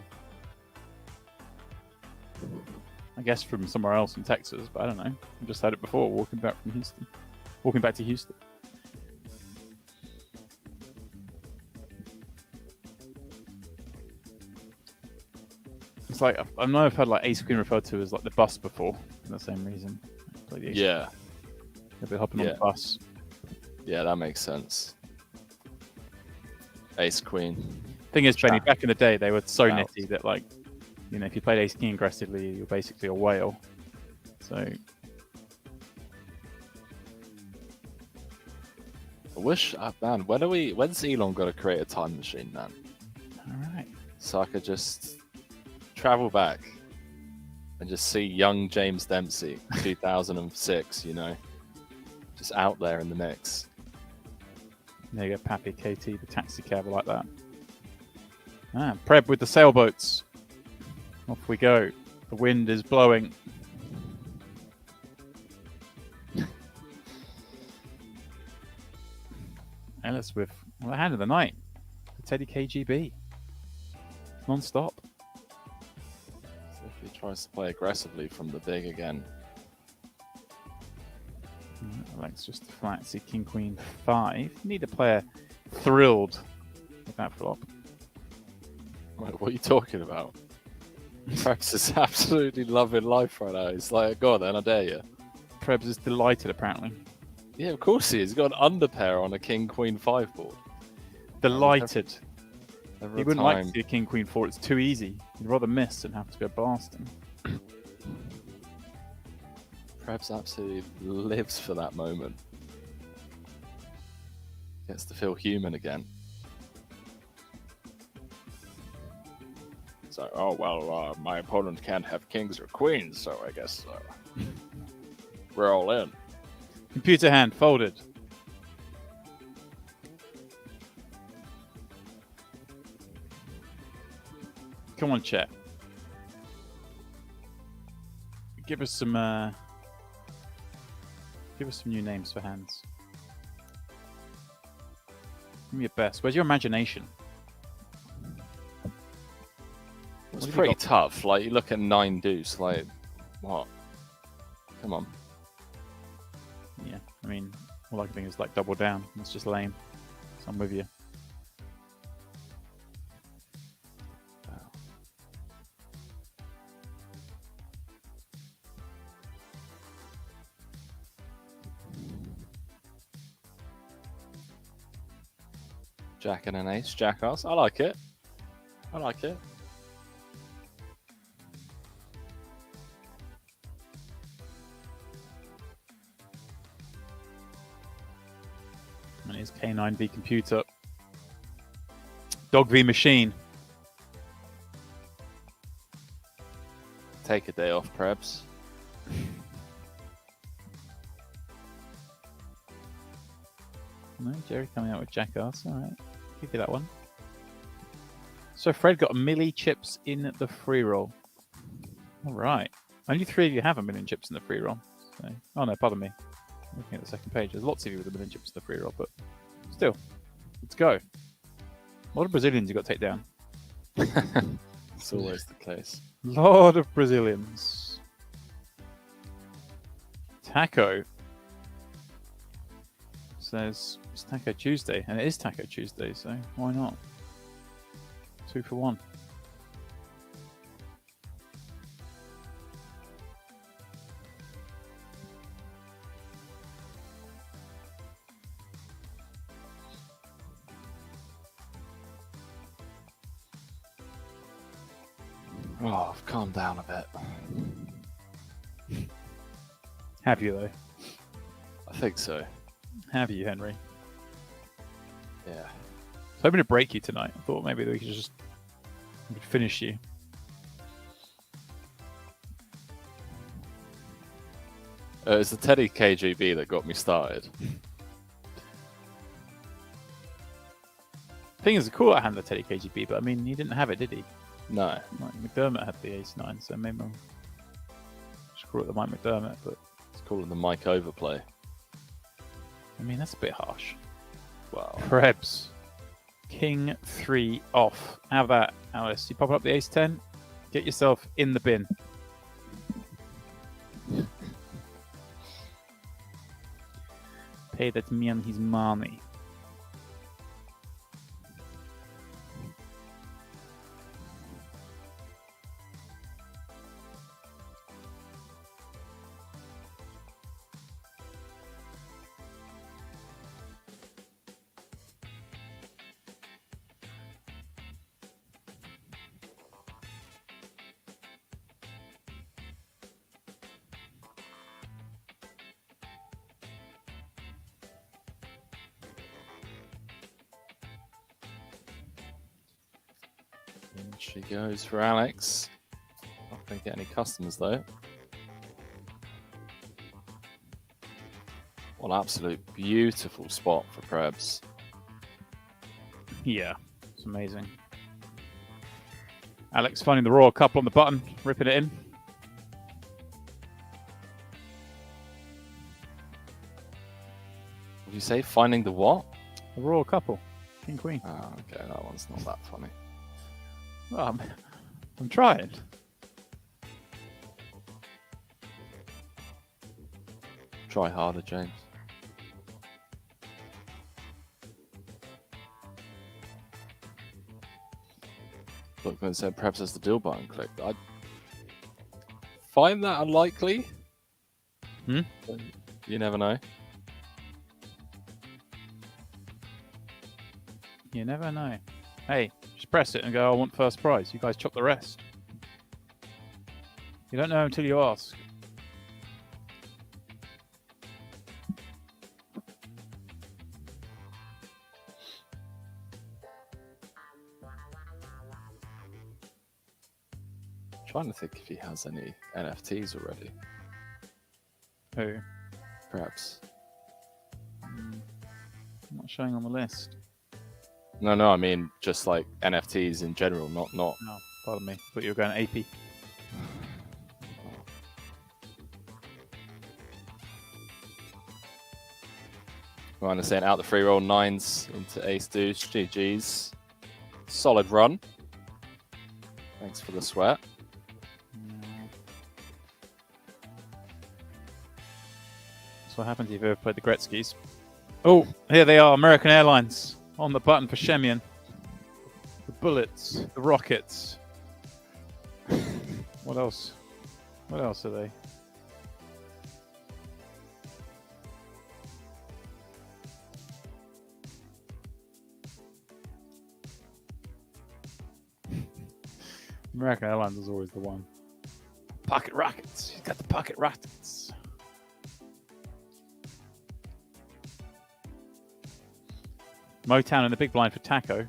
Speaker 1: I guess from somewhere else in Texas, but I don't know. I just had it before, walking back to Houston. It's like I know I've had like Ace Queen referred to as like the bus before, for the same reason. Like
Speaker 2: Yeah.
Speaker 1: They'll be hopping on the bus.
Speaker 2: Yeah, that makes sense. Ace Queen.
Speaker 1: Thing is, Benny, back in the day, they were so nitty that, like, you know, if you played Ace King aggressively, you're basically a whale. So,
Speaker 2: I wish, man, when's Elon got to create a time machine, man?
Speaker 1: all right.
Speaker 2: So I could just travel back and just see young James Dempsey, 2006, you know, just out there in the mix.
Speaker 1: There you go, Pappy, KT, the taxi cab, like that. Preb with the sailboats. Off we go. The wind is blowing. Ellis with the hand of the night. The Teddy KGB. Non-stop.
Speaker 2: So if he tries to play aggressively from the big again.
Speaker 1: Alex just a flat. See King Queen 5. Need a player thrilled with that flop.
Speaker 2: What are you talking about? Prebz is absolutely loving life right now. He's like, go on then, I dare you.
Speaker 1: Prebz is delighted, apparently.
Speaker 2: Yeah, of course he is. He's got an underpair on a King Queen 5 board.
Speaker 1: Delighted.
Speaker 2: Every
Speaker 1: He wouldn't
Speaker 2: time.
Speaker 1: like to see a King Queen 4. It's too easy. He'd rather miss than have to go blasting.
Speaker 2: Prebz absolutely lives for that moment. Gets to feel human again. So, oh well, my opponent can't have kings or queens, so I guess we're all in.
Speaker 1: Computer hand folded. Come on, chat. Give us some new names for hands. Give me your best. Where's your imagination?
Speaker 2: It's pretty tough. Like, you look at 9 deuce, like, what? Come on.
Speaker 1: Yeah, I mean, all I can think is like double down. It's just lame. So I'm with you.
Speaker 2: Jack and an ace, jack ass. I like it. I like it.
Speaker 1: And it's K9 v computer. Dog v machine.
Speaker 2: Take a day off, perhaps.
Speaker 1: No, Jerry coming out with Jackass. All right, give you that one. So Fred got a milli chips in the free roll. All right. Only 3 of you have a million chips in the free roll. So, oh no, pardon me. Looking at the second page, there's lots of you with a million chips in the free roll, but still, let's go. What of Brazilians you got to take down?
Speaker 2: It's always the case.
Speaker 1: Lot of Brazilians. Taco says it's Taco Tuesday, and it is Taco Tuesday, so why not? 2 for 1.
Speaker 2: Oh, I've calmed down a bit.
Speaker 1: Have you though?
Speaker 2: I think so.
Speaker 1: Have you, Henry?
Speaker 2: Yeah.
Speaker 1: I was hoping to break you tonight. I thought maybe we could just finish you.
Speaker 2: It's the Teddy KGB that got me started.
Speaker 1: Thing is, cool I had the Teddy KGB, but I mean, he didn't have it, did he?
Speaker 2: No.
Speaker 1: Mike McDermott had the ace-9, so maybe I'll just call it the Mike McDermott, but
Speaker 2: It's called the Mike overplay.
Speaker 1: I mean, that's a bit harsh.
Speaker 2: Wow.
Speaker 1: Krebs. King 3 off. Have that, Alice. You pop up the ace-10, get yourself in the bin. Pay that man his money.
Speaker 2: In she goes for Alex. Not going to get any customers though. What an absolute beautiful spot for Krebs.
Speaker 1: Yeah, it's amazing. Alex finding the royal couple on the button, ripping it in.
Speaker 2: Did you say finding the what?
Speaker 1: The royal couple. King Queen.
Speaker 2: Oh, okay, that one's not that funny.
Speaker 1: Well, I'm trying.
Speaker 2: Try harder, James. Look, when it said perhaps as the deal button clicked, I find that unlikely.
Speaker 1: Hmm?
Speaker 2: But you never know.
Speaker 1: You never know. Hey, just press it and go, I want first prize. You guys chop the rest. You don't know until you ask.
Speaker 2: Trying to think if he has any NFTs already.
Speaker 1: Who?
Speaker 2: Perhaps.
Speaker 1: Not showing on the list.
Speaker 2: No, I mean just like NFTs in general, not.
Speaker 1: No, pardon me. Thought you were going AP.
Speaker 2: Well, I'm saying out the free roll, 9s into ace deuce, GG's. Solid run. Thanks for the sweat.
Speaker 1: That's what happens if you've ever played the Gretzky's. Oh, here they are, American Airlines. On the button for Shemian. The bullets, the rockets. What else? What else are they? American Airlines is always the one. Pocket rockets. You got the pocket rockets. Motown in the big blind for Taco.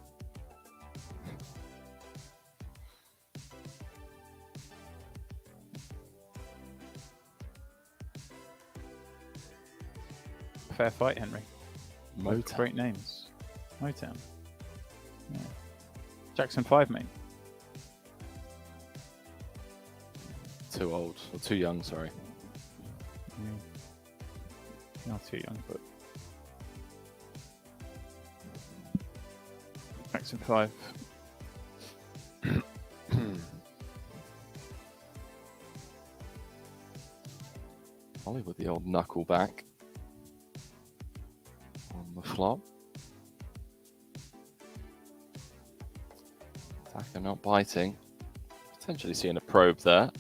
Speaker 1: fair fight, Henry. Both
Speaker 2: Motown.
Speaker 1: great names. Motown. Yeah. Jackson 5, mate.
Speaker 2: Too old or too young, sorry.
Speaker 1: Not too young, but Jackson 5.
Speaker 2: Ollie with the old knuckle back on the flop. Attacker not biting. Potentially seeing a probe there.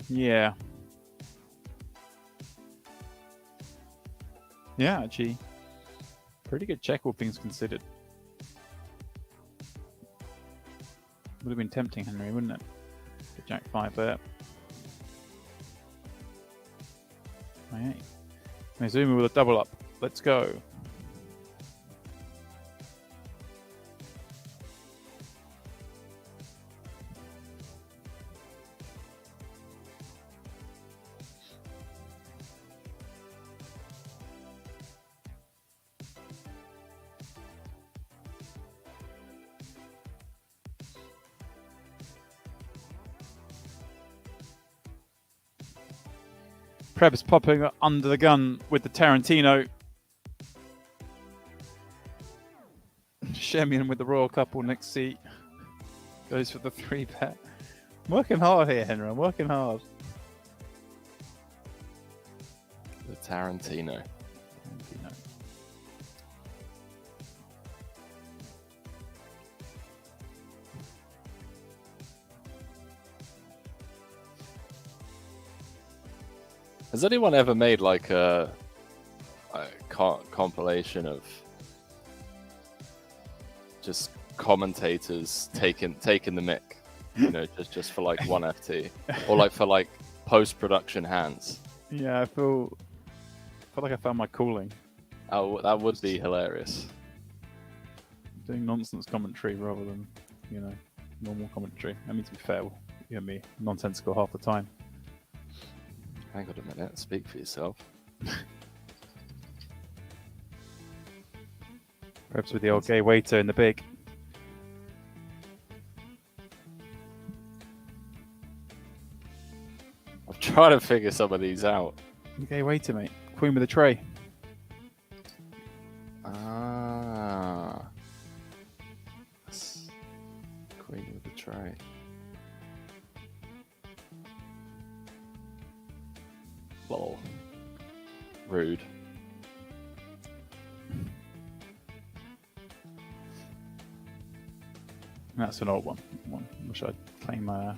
Speaker 1: Yeah. Yeah, actually. Pretty good check, all things considered. Would have been tempting, Henry, wouldn't it? The Jack 5 there. Alright. Mizuma with a double up. Let's go. Preb's popping under the gun with the Tarantino. Shemian with the royal couple next seat. Goes for the 3-bet. I'm working hard here, Henry. I'm working hard.
Speaker 2: The Tarantino. Has anyone ever made like a compilation of just commentators taking the mic, you know, just for like one FT, or like for like post-production hands?
Speaker 1: Yeah, I feel like I found my calling.
Speaker 2: Oh, that would be hilarious.
Speaker 1: Doing nonsense commentary rather than, you know, normal commentary. I mean, to be fair, you and me, nonsensical half the time.
Speaker 2: Hang on a minute, speak for yourself.
Speaker 1: Perhaps with the old gay waiter in the big.
Speaker 2: I'm trying to figure some of these out.
Speaker 1: The gay waiter, mate. Queen with a tray.
Speaker 2: Ah. Queen with the tray. Lol. Rude.
Speaker 1: That's an old one. Wish I'd claim if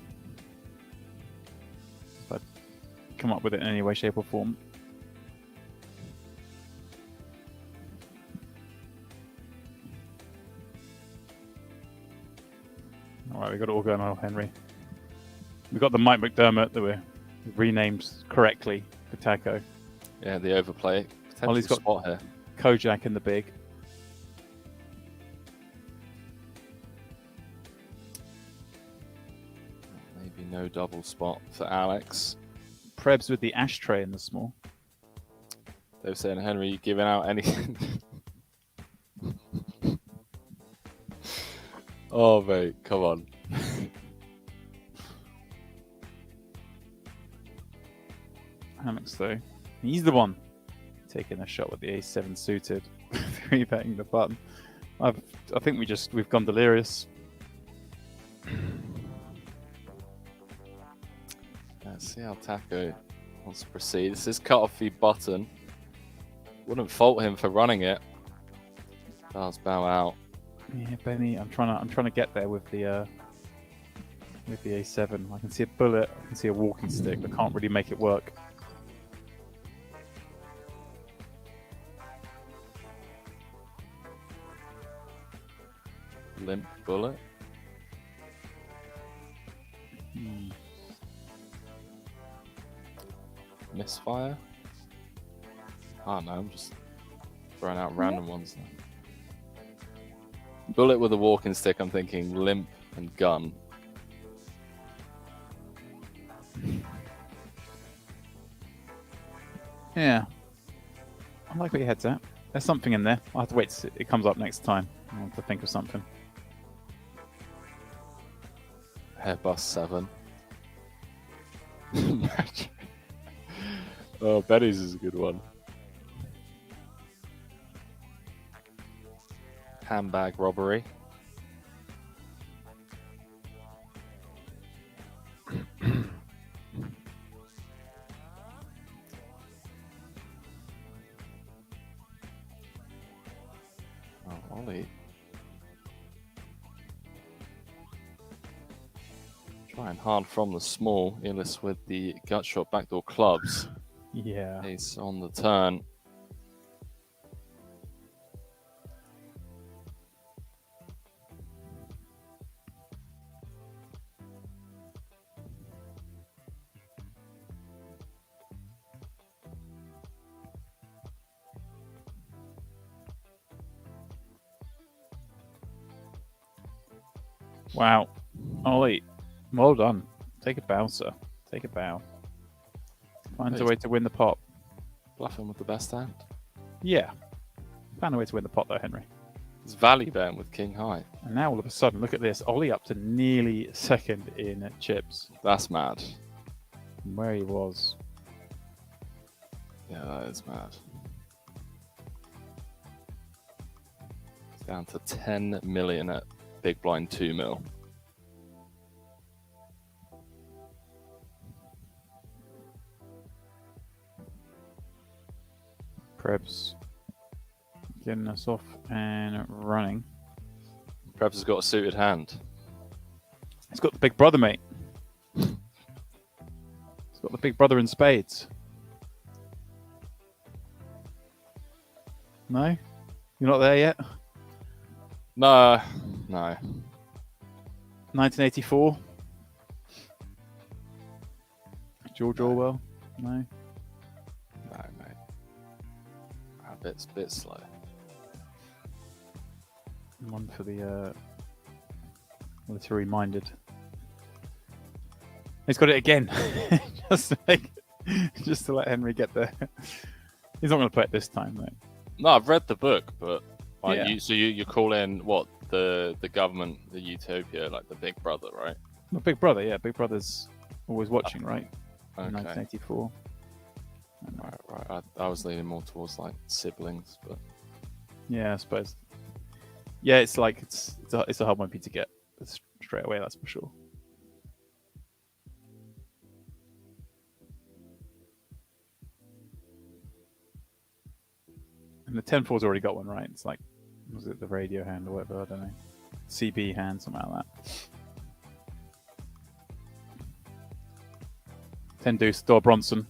Speaker 1: I'd come up with it in any way, shape or form. Alright, we got it all going on, Henry. We got the Mike McDermott that we're renamed correctly for Taco.
Speaker 2: Yeah, the overplay.
Speaker 1: Ollie's got
Speaker 2: Spot here.
Speaker 1: Kojak in the big.
Speaker 2: Maybe no double spot for Alex.
Speaker 1: Prebz with the ashtray in the small.
Speaker 2: They were saying, Henry, you giving out anything? Oh, mate, come on.
Speaker 1: Alex, though, he's the one taking a shot with the ace-7 suited, 3-betting the button. I think we've gone delirious.
Speaker 2: Let's see how Taco wants to proceed. This is cut off the button. Wouldn't fault him for running it. Does bow out.
Speaker 1: Yeah, Benny, I'm trying to get there with the a7. I can see a bullet. I can see a walking stick. I can't really make it work.
Speaker 2: Limp bullet. Misfire. Oh no, I'm just throwing out random ones now. Bullet with a walking stick, I'm thinking limp and gun.
Speaker 1: Yeah. I like where your head's at. There's something in there. I'll have to wait till it comes up next time. I'll have to think of something.
Speaker 2: Airbus 7. Oh, Betty's is a good one. Handbag robbery. Oh, Ollie. Trying hard from the small. Illis with the gut shot backdoor clubs.
Speaker 1: Yeah.
Speaker 2: Ace on the turn.
Speaker 1: Wow. Ollie, well done. Take a bow, sir. Take a bow. Find a way to win the pot.
Speaker 2: Bluffing with the best hand.
Speaker 1: Yeah. Found a way to win the pot, though, Henry.
Speaker 2: It's value betting with king high.
Speaker 1: And now all of a sudden, look at this. Ollie up to nearly second in chips.
Speaker 2: That's mad.
Speaker 1: From where he was.
Speaker 2: Yeah, that is mad. It's down to 10 million at big blind 2 mil.
Speaker 1: Krebs getting us off and running.
Speaker 2: Krebs has got a suited hand.
Speaker 1: He's got the big brother, mate. He's got the big brother in spades. No? You're not there yet?
Speaker 2: No.
Speaker 1: 1984? George Orwell? No?
Speaker 2: No, mate. A bit slow.
Speaker 1: One for the military minded. He's got it again. just to let Henry get there. He's not going to play it this time, though.
Speaker 2: No, I've read the book, but like,
Speaker 1: Yeah.
Speaker 2: you call in what the government, the utopia, like the Big Brother, right?
Speaker 1: Well, Big Brother, yeah. Big Brother's always watching, right?
Speaker 2: Okay.
Speaker 1: In 1984.
Speaker 2: Right. I was leaning more towards like siblings, but
Speaker 1: Yeah, I suppose. Yeah, it's like it's a hard one for you to get straight away. That's for sure. And the 10-4's already got one, right? It's like, was it the radio hand or whatever? I don't know. CB hand, something like that. 10 deuce, Thor Bronson.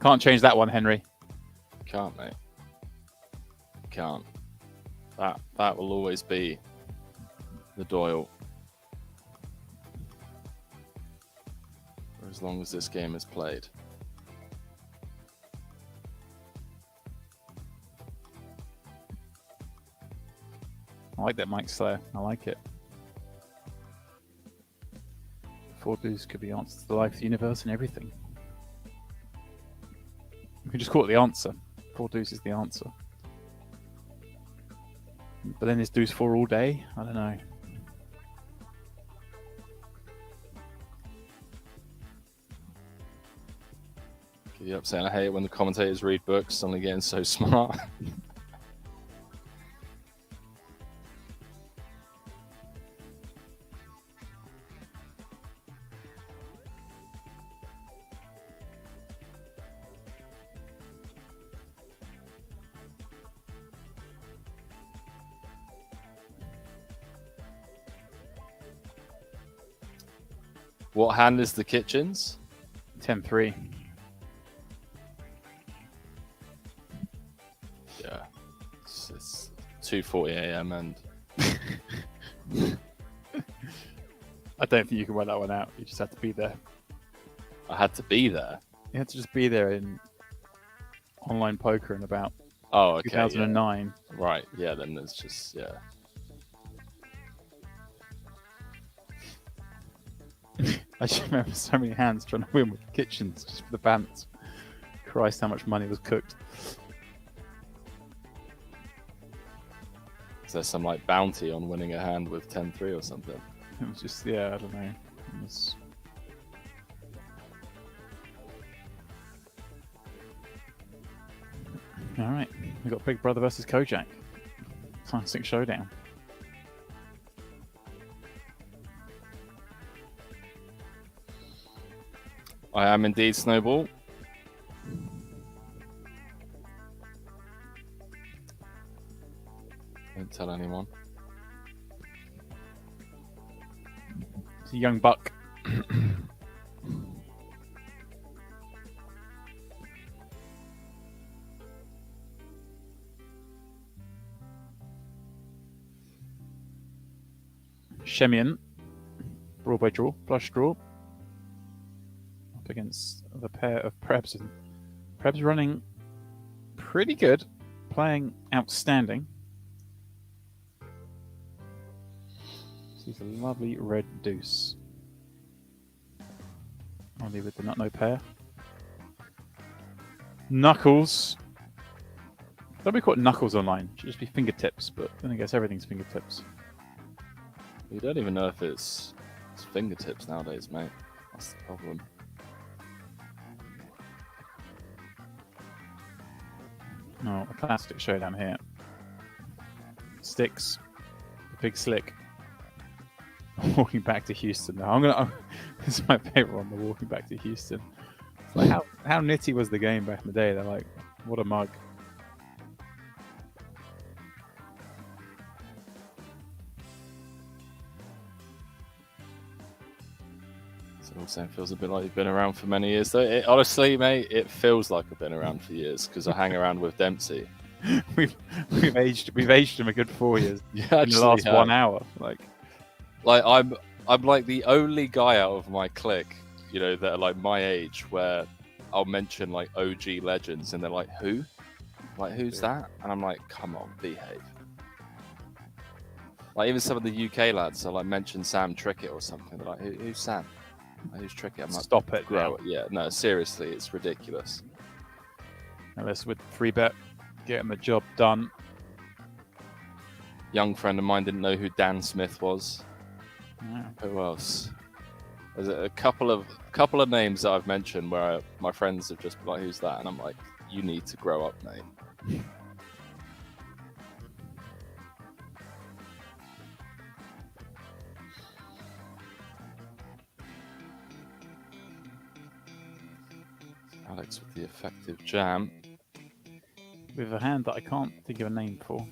Speaker 1: Can't change that one, Henry.
Speaker 2: can't, mate. Can't. That will always be the Doyle. For as long as this game is played.
Speaker 1: I like that Mike Slayer. I like it. Four deuce could be answer to the life, the universe, and everything. We can just call it the answer. Four deuce is the answer. But then it's deuce four all day? I don't know.
Speaker 2: Get you upset. I hate it when the commentators read books, suddenly getting so smart. What hand is the kitchens?
Speaker 1: 10-3.
Speaker 2: Yeah. It's 2:40 a.m. and
Speaker 1: I don't think you can work that one out. You just have to be there.
Speaker 2: I had to be there.
Speaker 1: You have to just be there in online poker in about
Speaker 2: Oh, okay.
Speaker 1: 2009.
Speaker 2: Yeah. Right. Yeah, then there's just, yeah.
Speaker 1: I just remember so many hands trying to win with kitchens just for the bants. Christ, how much money was cooked.
Speaker 2: Is there some like bounty on winning a hand with 10-3 or something?
Speaker 1: It was just, yeah, I don't know. It was... All right, we got Big Brother versus Kojak. Classic showdown.
Speaker 2: I am indeed Snowball. Don't tell anyone.
Speaker 1: It's a young buck. Shemian, Broadway draw, flush draw. Up against the pair of Prebz. And Prebz running pretty good, playing outstanding. He's a lovely red deuce. Only with the nut-no pair. Knuckles. Don't be called Knuckles online. It should just be fingertips, but then I guess everything's fingertips.
Speaker 2: You don't even know if it's fingertips nowadays, mate. That's the problem.
Speaker 1: No, a classic showdown here. Sticks. Big slick. Walking back to Houston. Now this is my favorite one. The walking back to Houston. It's like how nitty was the game back in the day? They're like, what a mug.
Speaker 2: So also feels a bit like you've been around for many years. Though honestly, mate, it feels like I've been around for years because I hang around with Dempsey.
Speaker 1: we've aged him a good 4 years.
Speaker 2: Yeah,
Speaker 1: in the last 1 hour.
Speaker 2: Like I'm like the only guy out of my clique, you know, that are like my age, where I'll mention like OG legends, and they're like, "Who? Like, who's that?" And I'm like, "Come on, behave." Like even some of the UK lads, I like mention Sam Trickett or something. They're like, "Who's Sam? Like, who's Trickett?" I'm like,
Speaker 1: "Stop it now."
Speaker 2: Yeah, no, seriously, it's ridiculous.
Speaker 1: Unless with 3-bet, getting the job done.
Speaker 2: Young friend of mine didn't know who Dan Smith was.
Speaker 1: Yeah.
Speaker 2: Who else? There's a couple of names that I've mentioned where my friends have just been like, "Who's that?" And I'm like, "You need to grow up, mate." Alex with the effective jam.
Speaker 1: With a hand that I can't think of a name for.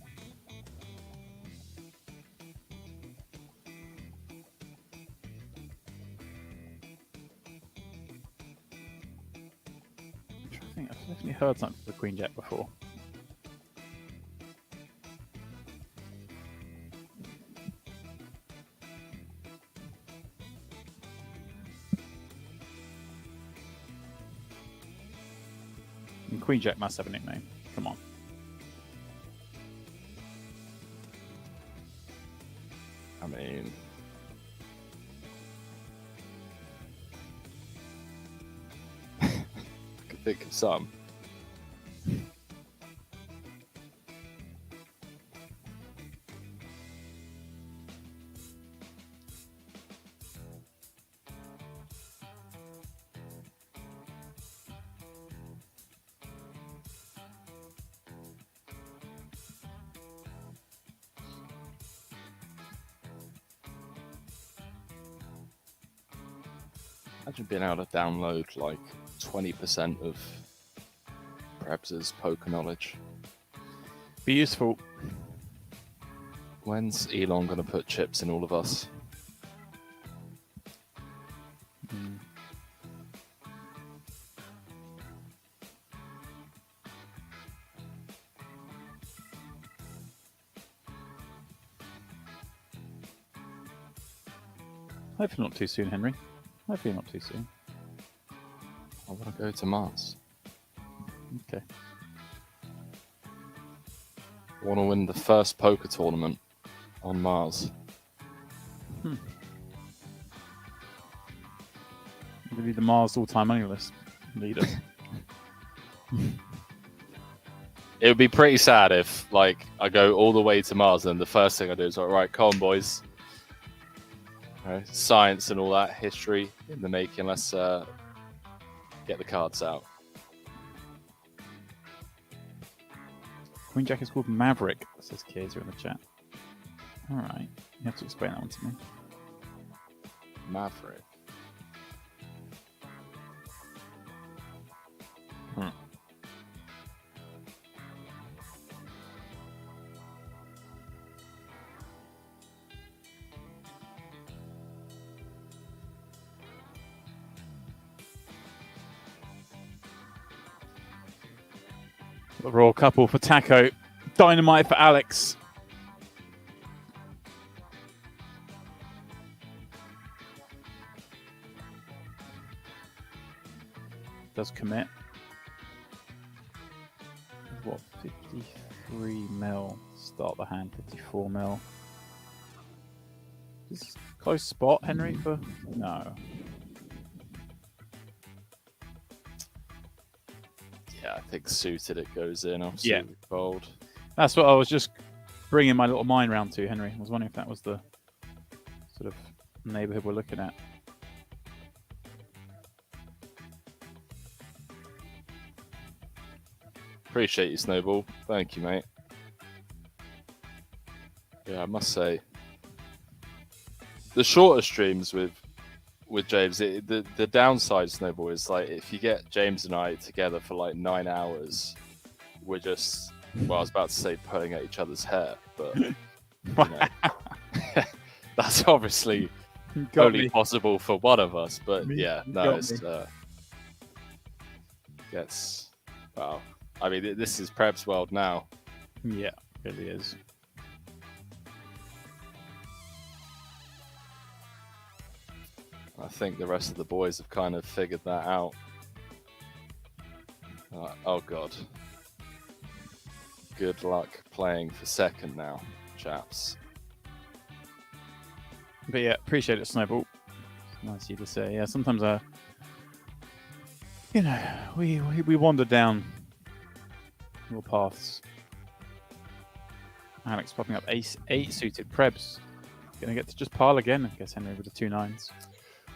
Speaker 1: I've definitely heard something for the Queen Jack before. And Queen Jack must have a nickname. Come on.
Speaker 2: I mean, I could think of some. Imagine being able to download like 20% of Prebz's poker knowledge.
Speaker 1: Be useful.
Speaker 2: When's Elon going to put chips in all of us?
Speaker 1: Hopefully not too soon, Henry. Hopefully not too soon.
Speaker 2: I want to go to Mars.
Speaker 1: Okay.
Speaker 2: I want to win the first poker tournament on Mars.
Speaker 1: Maybe the Mars all-time money list leader.
Speaker 2: It would be pretty sad if, like, I go all the way to Mars and the first thing I do is, all right, come on, boys. Science and all that, history in the making. Let's get the cards out.
Speaker 1: Queen Jack is called Maverick, says Kaiser in the chat. All right, you have to explain that one to me.
Speaker 2: Maverick.
Speaker 1: The Royal Couple for Taco. Dynamite for Alex. Does commit. What, 53 mil? Start the hand, 54 mil. Is this a close spot, Henry, for... No.
Speaker 2: Yeah, I think suited it goes in. Obviously,
Speaker 1: Yeah.
Speaker 2: bold.
Speaker 1: That's what I was just bringing my little mind round to, Henry. I was wondering if that was the sort of neighbourhood we're looking at.
Speaker 2: Appreciate you, Snowball. Thank you, mate. Yeah, I must say, the shorter streams with James, the downside, Snowball, is like if you get James and I together for like 9 hours, we're just, well, I was about to say pulling at each other's hair, but you know, that's obviously only possible for one of us. But yeah, no, it's gets, wow. I mean, this is Preb's world now.
Speaker 1: Yeah, it really is.
Speaker 2: I think the rest of the boys have kind of figured that out. Oh god. Good luck playing for second now, chaps.
Speaker 1: But yeah, appreciate it, Snowball. It's nice of you to say. Yeah, sometimes you know, we wander down little paths. Alex popping up ace 8 suited. Preb's gonna get to just pile again, I guess, Henry, with the 2 9s.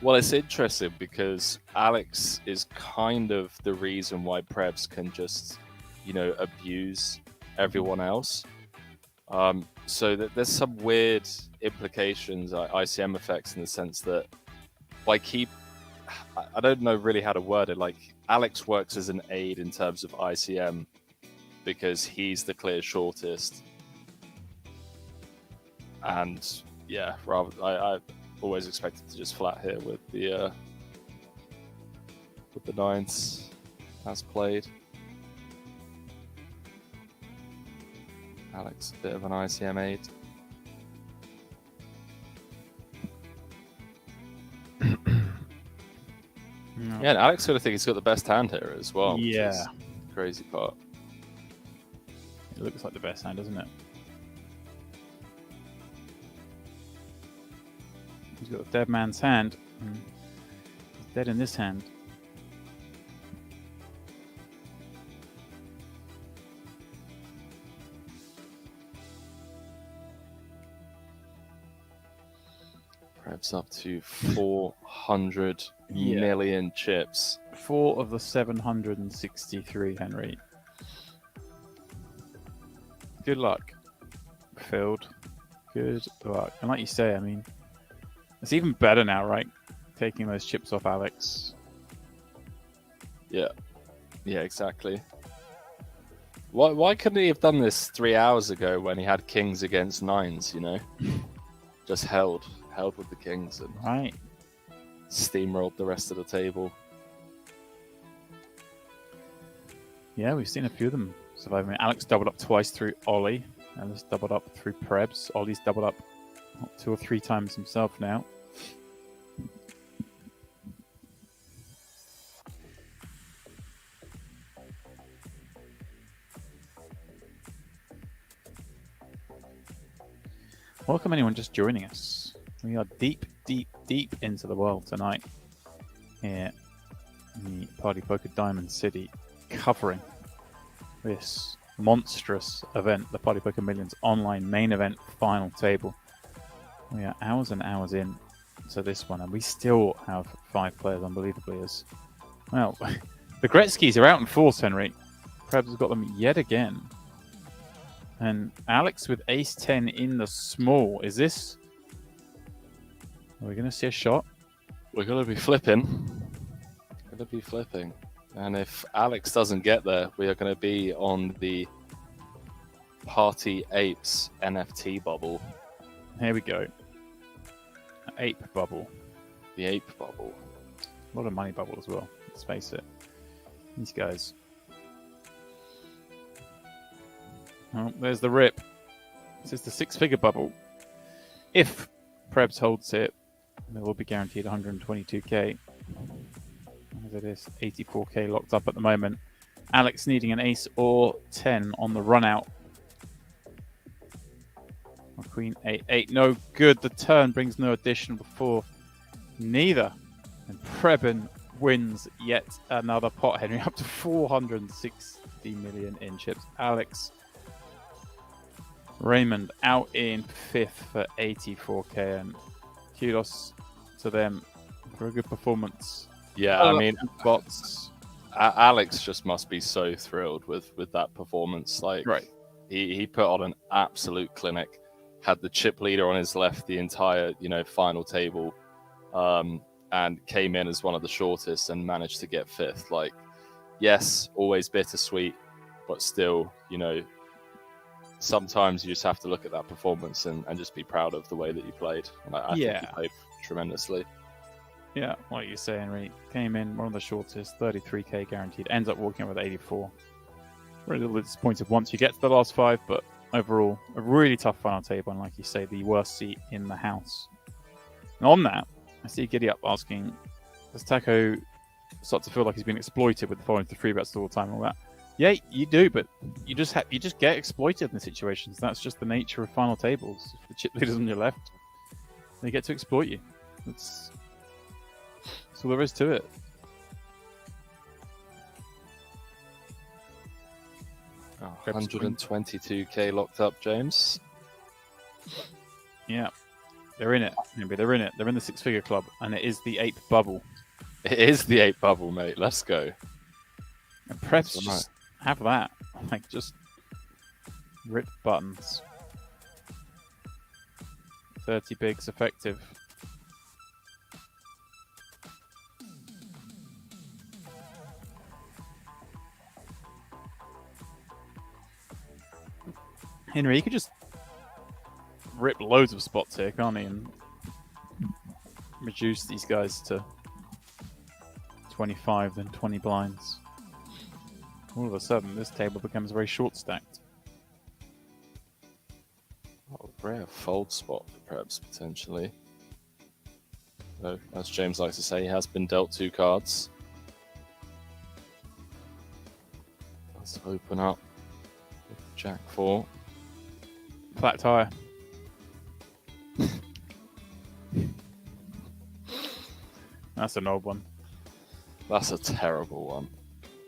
Speaker 2: Well, it's interesting because Alex is kind of the reason why Prebz can just, you know, abuse everyone else. So that there's some weird implications, ICM effects, in the sense that I don't know really how to word it. Like, Alex works as an aid in terms of ICM because he's the clear shortest. And yeah, rather I always expected to just flat here with the 9s as played. Alex, a bit of an ICM aid.
Speaker 1: No.
Speaker 2: Yeah, and Alex sort of think he's got the best hand here as well.
Speaker 1: Yeah.
Speaker 2: Which is the crazy part.
Speaker 1: It looks like the best hand, doesn't it? He's got a dead man's hand. He's dead in this hand.
Speaker 2: Perhaps up to 400 million chips.
Speaker 1: 4 of the 763, Henry. Good luck, Filled. Good luck. And like you say, I mean, it's even better now, right? Taking those chips off Alex.
Speaker 2: Yeah. Yeah, exactly. Why couldn't he have done this 3 hours ago when he had kings against 9s, you know? Just held with the kings and
Speaker 1: Right.
Speaker 2: steamrolled the rest of the table.
Speaker 1: Yeah, we've seen a few of them surviving. Alex doubled up twice through Ollie. Alice doubled up through Prebz. Ollie's doubled up 2 or 3 times himself now. Welcome anyone just joining us. We are deep, deep, deep into the world tonight here in the PartyPoker Diamond City, covering this monstrous event, the PartyPoker Millions online main event final table. We are hours and hours in to this one, and we still have 5 players, unbelievably. As well, the Gretzkys are out in force, Henry. Krebs has got them yet again. And Alex with ace-10 in the small. Is this... Are we going to see a shot?
Speaker 2: We're going to be flipping. And if Alex doesn't get there, we are going to be on the Party Apes NFT bubble.
Speaker 1: Here we go. Ape bubble.
Speaker 2: The ape bubble.
Speaker 1: A lot of money bubble as well, let's face it. These guys. Oh, there's the rip. This is the 6-figure bubble. If Prebz holds it, they will be guaranteed 122k. As it is, 84k locked up at the moment. Alex needing an ace or 10 on the run out. Queen 8-8, no good. The turn brings no additional before neither. And Preben wins yet another pot, Henry, up to 460 million in chips. Alex Raymond out in 5th for 84k, and kudos to them for a good performance.
Speaker 2: Yeah, I mean, Alex just must be so thrilled with that performance. Like,
Speaker 1: right.
Speaker 2: He put on an absolute clinic. Had the chip leader on his left the entire, final table, and came in as one of the shortest and managed to get 5th. Like, yes, always bittersweet, but still, sometimes you just have to look at that performance and just be proud of the way that you played. And I think he played tremendously.
Speaker 1: Yeah, like you say, Henry, came in one of the shortest, 33k guaranteed, ends up walking out with 84. Really a little disappointed once you get to the last 5, but overall, a really tough final table, and like you say, the worst seat in the house. And on that, I see Giddy up asking, does Taco start to feel like he's been exploited with the following to 3 bets all the time and all that? Yeah, you do, but you just get exploited in the situations. That's just the nature of final tables. If the chip leader's on your left, they get to exploit you. That's all there is to it.
Speaker 2: Oh, 122k locked up, James.
Speaker 1: Yeah, they're in it. They're in it. They're in the 6-figure club, and it is the ape bubble.
Speaker 2: It is the ape bubble, mate. Let's go.
Speaker 1: And Prep's just have that. Like, just rip buttons. 30 bigs effective. Henry, you could just rip loads of spots here, can't he? And reduce these guys to 25, then 20 blinds. All of a sudden, this table becomes very short stacked.
Speaker 2: Oh, rare fold spot for Prebz, potentially. So, as James likes to say, he has been dealt 2 cards. Let's open up with Jack 4.
Speaker 1: Flat tire. That's an old one.
Speaker 2: That's a terrible one.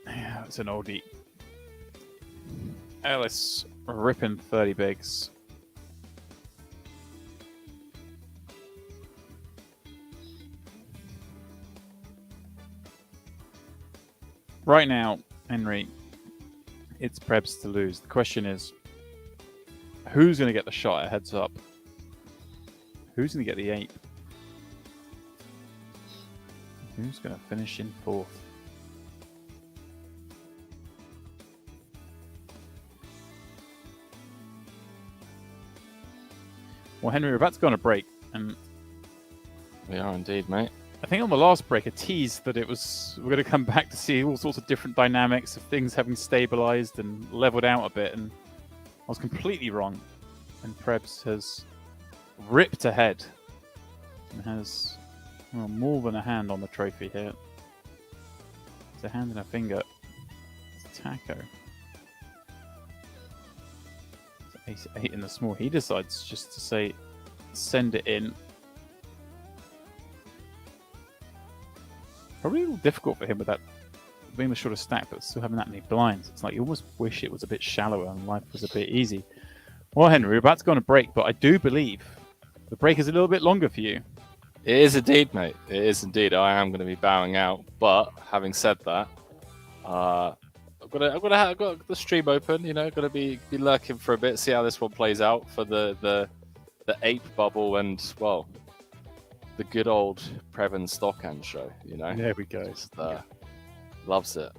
Speaker 1: Yeah, it's an oldie. Ellis ripping 30 bigs. Right now, Henry, it's Prebz to lose. The question is, who's going to get the shot at heads up? Who's going to get the 8? Who's going to finish in 4th? Well, Henry, we're about to go on a break, and
Speaker 2: We are indeed, mate.
Speaker 1: I think on the last break, I teased that we're going to come back to see all sorts of different dynamics of things having stabilized and leveled out a bit, and I was completely wrong. And Prebz has ripped ahead and has more than a hand on the trophy here. It's a hand and a finger. It's Taco. It's ace 8 in the small. He decides just to say, send it in. Probably a little difficult for him with that being the shorter stack, but still having that many blinds. It's like you almost wish it was a bit shallower and life was a bit easy. Well, Henry, we're about to go on a break, but I do believe the break is a little bit longer for you.
Speaker 2: It is indeed, mate. It is indeed. I am going to be bowing out. But having said that, I've got the stream open. You know, going to be lurking for a bit, see how this one plays out for the ape bubble and well, the good old Previn Stockhand show. You know,
Speaker 1: There we go.
Speaker 2: Just, loves it.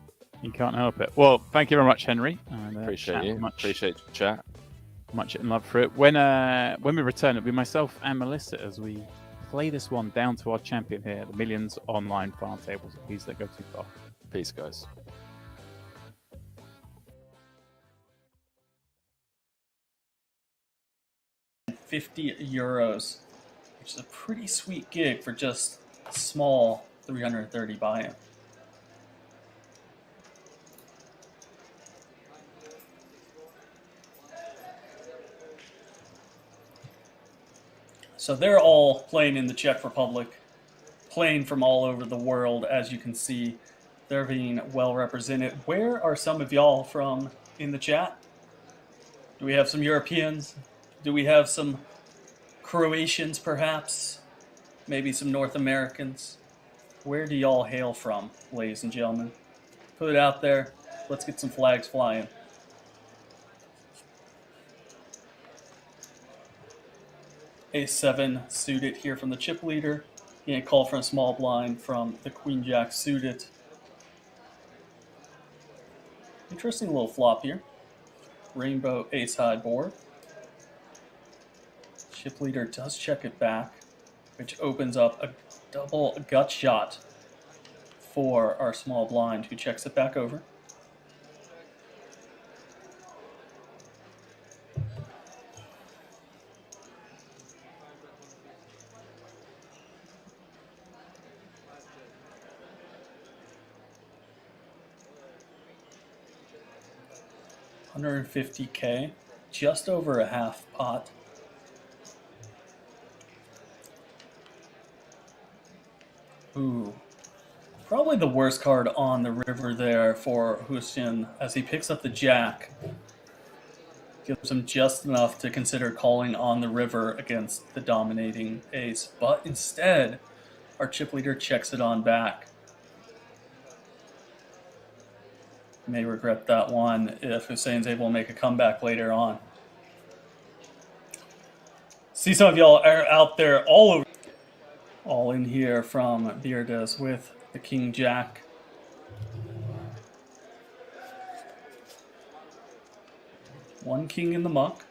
Speaker 1: You can't help it. Well, thank you very much, Henry. And,
Speaker 2: Appreciate you. Appreciate the chat.
Speaker 1: Much in love for it. When we return, it'll be myself and Melissa as we play this one down to our champion here, the Millions Online Farm Tables. Please don't go too far.
Speaker 2: Peace, guys.
Speaker 3: €50, which is a pretty sweet gig for just a small 330 buy-in. So they're all playing in the Czech Republic, playing from all over the world, as you can see. They're being well represented. Where are some of y'all from in the chat? Do we have some Europeans? Do we have some Croatians, perhaps? Maybe some North Americans? Where do y'all hail from, ladies and gentlemen? Put it out there. Let's get some flags flying. A7 suited here from the chip leader. Getting a call from a small blind from the Queen Jack suited. Interesting little flop here. Rainbow ace high board. Chip leader does check it back, which opens up a double gut shot for our small blind, who checks it back over. $150K, just over a half pot. Ooh, probably the worst card on the river there for Hussein, as he picks up the jack. Gives him just enough to consider calling on the river against the dominating ace, but instead, our chip leader checks it on back. May regret that one if Hussein's able to make a comeback later on. See some of y'all are out there all in here from Beardes with the King Jack. One king in the muck.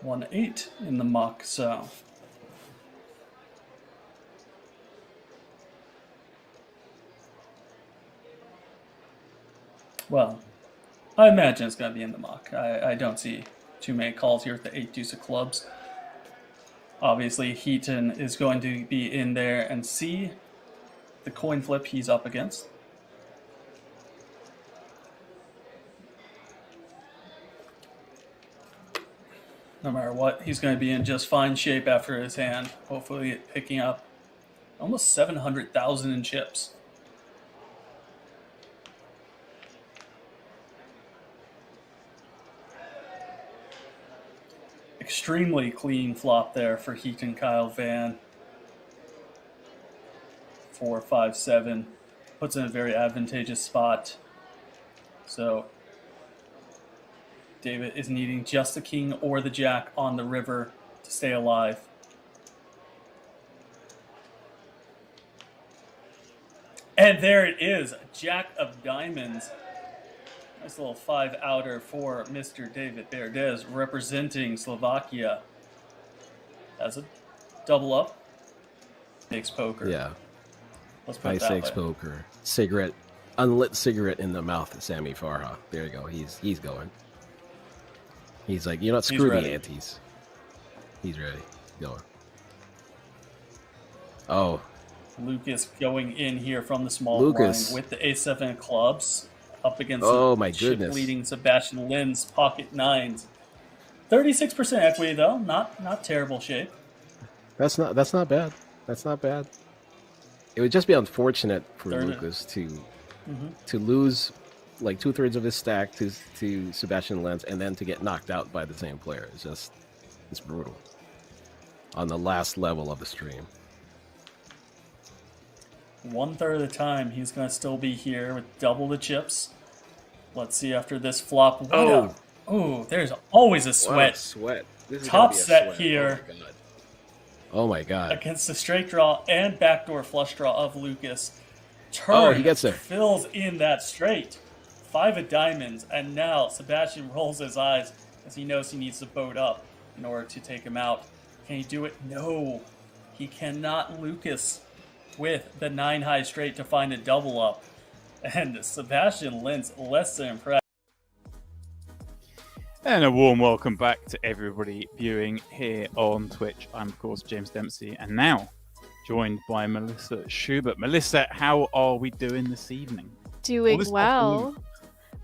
Speaker 3: One 8 in the muck, so. Well, I imagine it's going to be in the muck. I don't see too many calls here with the 8 deuce of clubs. Obviously, Heaton is going to be in there and see the coin flip he's up against. No matter what, he's going to be in just fine shape after his hand. Hopefully picking up almost 700,000 in chips. Extremely clean flop there for Heaton Kyle Van. 4, 5, 7. Puts in a very advantageous spot. So David is needing just the king or the jack on the river to stay alive. And there it is, Jack of Diamonds. Nice little 5 outer for Mr. David Beardes, representing Slovakia. As a double up. 6 poker.
Speaker 4: Yeah.
Speaker 3: Let's put it that
Speaker 4: 5-6
Speaker 3: way.
Speaker 4: poker. Cigarette. Unlit cigarette in the mouth, Sammy Farha. There you go. He's going. He's like, you know what? Screw the antes. He's ready. Going. Oh.
Speaker 3: Lucas going in here from the small
Speaker 4: Lucas.
Speaker 3: blind with the A7 of clubs. Up against
Speaker 4: my
Speaker 3: chip
Speaker 4: goodness.
Speaker 3: leading Sebastian Lin's pocket 9s. 36% equity though, not terrible shape.
Speaker 4: That's not bad. That's not bad. It would just be unfortunate for
Speaker 3: Darn it.
Speaker 4: Lucas to lose like 2/3 of his stack to Sebastian Lenz and then to get knocked out by the same player. It's brutal. On the last level of the stream.
Speaker 3: 1/3 of the time, he's going to still be here with double the chips. Let's see after this flop. Oh, there's always a sweat.
Speaker 4: Sweat. This is
Speaker 3: Top
Speaker 4: gonna be a
Speaker 3: set
Speaker 4: sweat.
Speaker 3: here.
Speaker 4: Oh my god.
Speaker 3: Against the straight draw and backdoor flush draw of Lucas. Turn
Speaker 4: he gets there.
Speaker 3: fills in that straight. 5 of diamonds, and now Sebastian rolls his eyes as he knows he needs to boat up in order to take him out. Can he do it? No, he cannot. Lucas with the 9 high straight to find a double up. And Sebastian Lenz less than impressed.
Speaker 1: And a warm welcome back to everybody viewing here on Twitch. I'm, of course, James Dempsey, and now joined by Melissa Schubert. Melissa, how are we doing this evening?
Speaker 5: Doing well.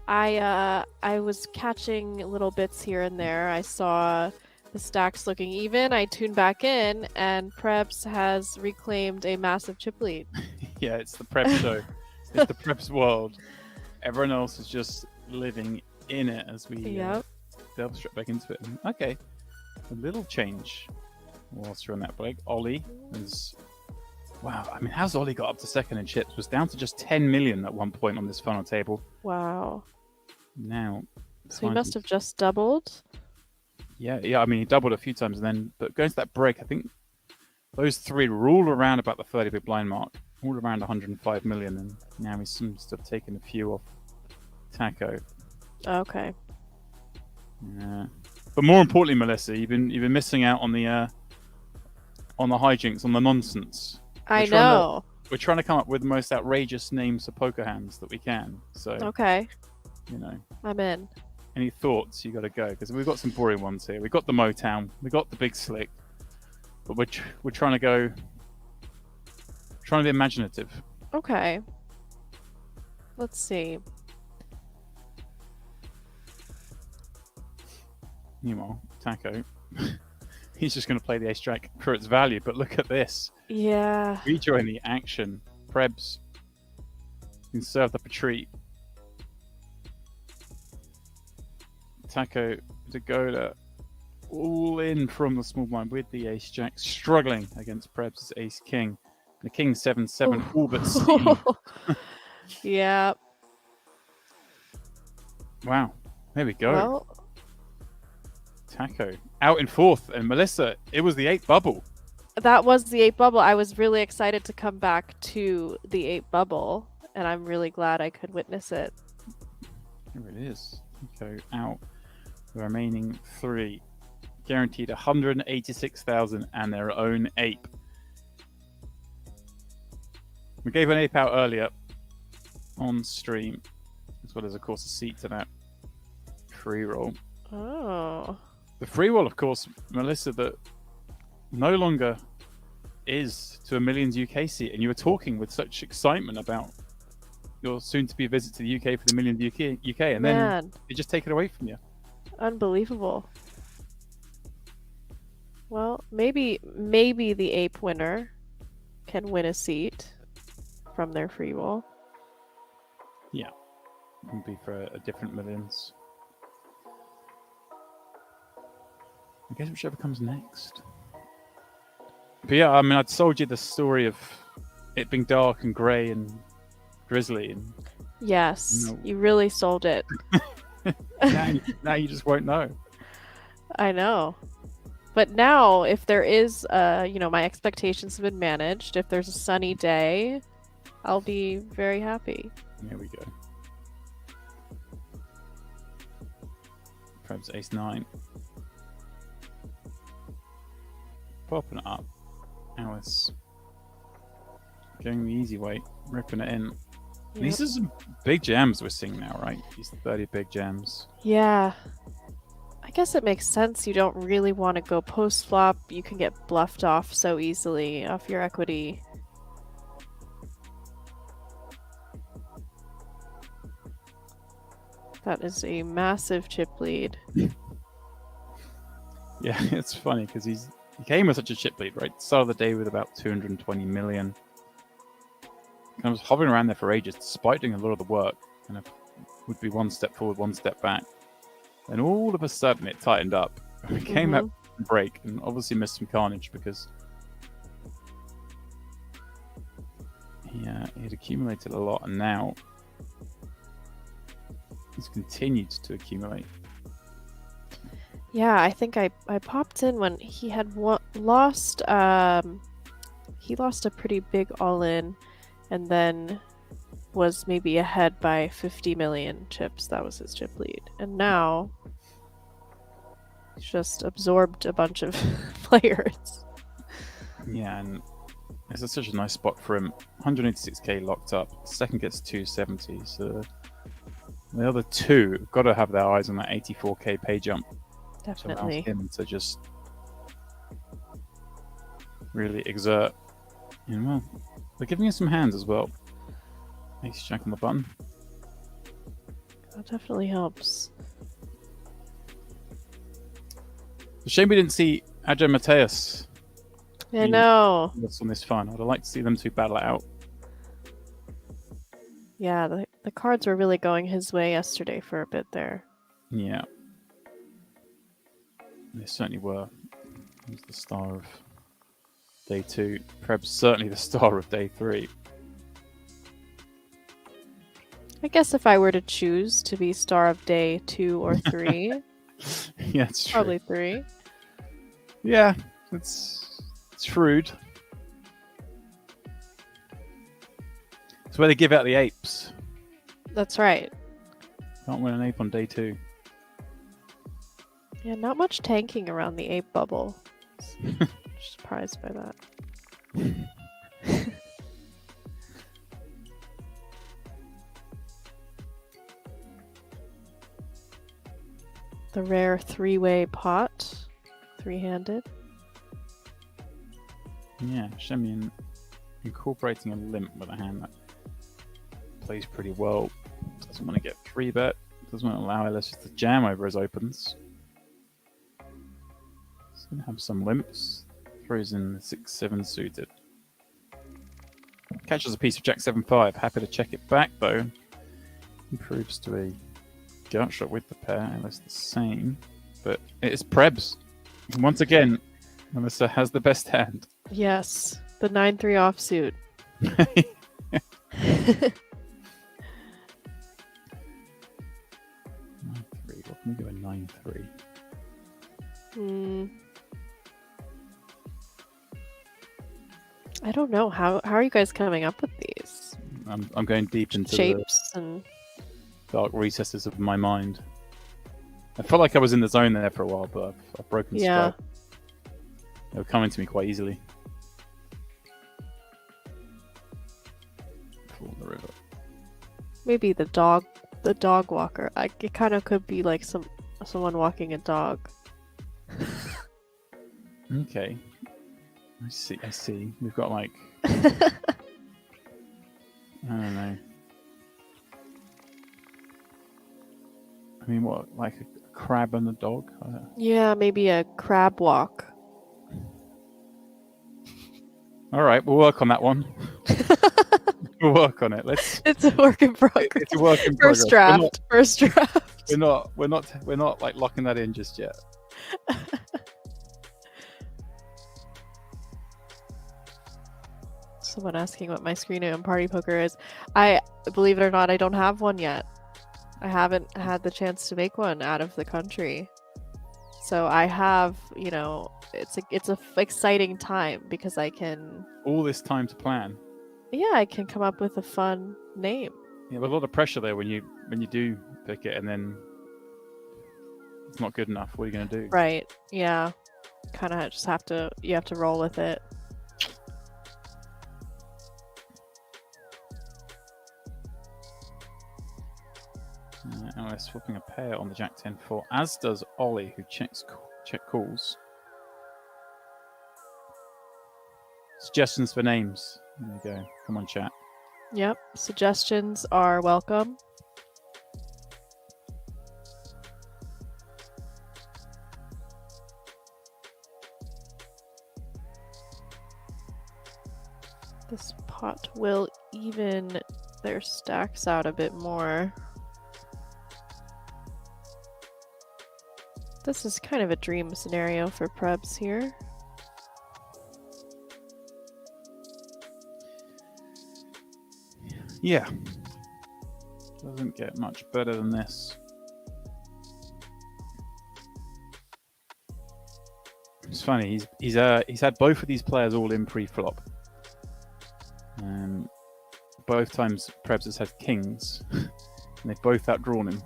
Speaker 5: I was catching little bits here and there. I saw the stacks looking even. I tuned back in, and Preps has reclaimed a massive chip lead.
Speaker 1: Yeah, it's the Prep show. It's the Preps world. Everyone else is just living in it as we delve straight back into it. Okay, a little change whilst you're on that break. Ollie is... Wow, I mean, how's Ollie got up to second in chips? Was down to just 10 million at one point on this final table.
Speaker 5: Wow.
Speaker 1: Now...
Speaker 5: So he must have just doubled?
Speaker 1: Yeah, I mean, he doubled a few times and then... But going to that break, I think those three were all around about the 30 big blind mark. All around 105 million, and now he seems to have taken a few off Taco.
Speaker 5: Okay.
Speaker 1: Yeah. But more importantly, Melissa, you've been missing out on the hijinks, on the nonsense.
Speaker 5: I know.
Speaker 1: We're trying to come up with the most outrageous names for poker hands that we can. So
Speaker 5: okay,
Speaker 1: you know,
Speaker 5: I'm in.
Speaker 1: Any thoughts? You got to go because we've got some boring ones here. We've got the Motown, we got the Big Slick, but we're trying to go. Trying to be imaginative.
Speaker 5: Okay. Let's see.
Speaker 1: Meanwhile, Taco, he's just going to play the ace jack for its value. But look at this.
Speaker 5: Yeah.
Speaker 1: Rejoin the action. Prebz can serve up a treat. Taco to go to all in from the small blind with the ace jack, struggling against Prebz' ace king. The king 7-7 all but steam.
Speaker 5: Yeah.
Speaker 1: Wow. There we go.
Speaker 5: Well,
Speaker 1: Taco out in fourth, and Melissa, it was the 8 bubble.
Speaker 5: that was the 8 bubble. I was really excited to come back to the 8 bubble, and I'm really glad I could witness it.
Speaker 1: Here it is. Taco out. The remaining 3 guaranteed 186,000 and their own ape. We gave an ape out earlier on stream, as well as, of course, a seat to that free roll.
Speaker 5: Oh.
Speaker 1: The free roll, of course, Melissa, that no longer is to a Millions UK seat, and you were talking with such excitement about your soon-to-be visit to the UK for the Millions UK, and then they just take it away from you.
Speaker 5: Unbelievable. Well, maybe the ape winner can win a seat from their free roll.
Speaker 1: Yeah, it would be for a different Millions. I guess whichever comes next. But yeah, I mean, I'd sold you the story of it being dark and grey and drizzly, and
Speaker 5: yes, you really sold it.
Speaker 1: now you just won't know.
Speaker 5: I know. But now, if there is, my expectations have been managed. If there's a sunny day, I'll be very happy.
Speaker 1: Here we go. Perhaps ace 9. Popping it up. Alice. Going the easy way. Ripping it in.
Speaker 5: Yep.
Speaker 1: These are some big jams we're seeing now, right? These 30 big jams.
Speaker 5: Yeah. I guess it makes sense. You don't really want to go post-flop. You can get bluffed off so easily off your equity. That is a massive chip lead.
Speaker 1: Yeah, it's funny because he's he came with such a chip lead, right? Started the day with about 220 million. I was hovering around there for ages, despite doing a lot of the work. And it would be one step forward, one step back. And all of a sudden, it tightened up. We came out break and obviously missed some carnage because he had accumulated a lot, and now he's continued to accumulate.
Speaker 5: Yeah, I think I popped in when he had lost. He lost a pretty big all-in, and then was maybe ahead by 50 million chips. That was his chip lead, and now he's just absorbed a bunch of players.
Speaker 1: Yeah, and this is such a nice spot for him. 186k locked up. Second gets 270. So the other two have got to have their eyes on that 84k pay jump.
Speaker 5: Definitely.
Speaker 1: To allow him to just really exert. And well, they're giving us some hands as well. Ace jack on the button.
Speaker 5: That definitely helps.
Speaker 1: It's a shame we didn't see Ajay Mateus.
Speaker 5: I know.
Speaker 1: That's on this final. I'd like to see them two battle it out.
Speaker 5: Yeah, the cards were really going his way yesterday for a bit there.
Speaker 1: Yeah. They certainly were. He was the star of day 2. Preb's certainly the star of day 3.
Speaker 5: I guess if I were to choose to be star of day 2 or 3,
Speaker 1: Yeah, it's true.
Speaker 5: probably 3.
Speaker 1: Yeah, it's shrewd. It's where they give out the apes.
Speaker 5: That's right.
Speaker 1: Can't win an ape on day 2.
Speaker 5: Yeah, not much tanking around the ape bubble. Surprised by that. The rare 3-way pot, 3-handed.
Speaker 1: Yeah, Shemian incorporating a limp with a hand that plays pretty well. Doesn't want to get 3-bet. Doesn't want to allow Ellis to jam over his opens. He's going to have some limps. Throws in the 6-7 suited. Catches a piece of Jack 7-5. Happy to check it back though. Improves to a gut shot with the pair. Ellis the same. But it is Prebz. Once again, Melissa has the best hand.
Speaker 5: Yes, the 9-3 offsuit.
Speaker 1: 9-3. What can we do in 9-3?
Speaker 5: I don't know. How are you guys coming up with these
Speaker 1: I'm going deep into
Speaker 5: shapes and
Speaker 1: the dark recesses of my mind. I felt like I was in the zone there for a while, but I've broken stride. They were coming to me quite easily. Fall in the river.
Speaker 5: maybe the dog walker. It kind of could be like someone walking a dog.
Speaker 1: Okay. I see. We've got like I don't know. I mean, what, like a crab and a dog?
Speaker 5: Yeah, maybe a crab walk.
Speaker 1: All right, we'll work on that one. We'll work on it.
Speaker 5: It's a work in progress.
Speaker 1: It's a work in
Speaker 5: First
Speaker 1: progress.
Speaker 5: draft.
Speaker 1: We're not like locking that in just yet.
Speaker 5: Someone asking what my screen name on PartyPoker is. I believe it or not, I don't have one yet. I haven't had the chance to make one out of the country. So I have, it's a exciting time because I can
Speaker 1: All this time to plan.
Speaker 5: I can come up with a fun name.
Speaker 1: Yeah, but a lot of pressure there when you do pick it and then it's not good enough. What are you going to do?
Speaker 5: Right. Yeah. Kind of just have to roll with it.
Speaker 1: And we're swapping a pair on the Jack 10-4, as does Ollie, who check calls. Suggestions for names. There you go. Come on, chat.
Speaker 5: Yep. Suggestions are welcome. This pot will even their stacks out a bit more. This is kind of a dream scenario for Prebz here.
Speaker 1: Yeah. Doesn't get much better than this. It's funny. He's had both of these players all in pre-flop. Both times Prebz has had kings, and they've both outdrawn him.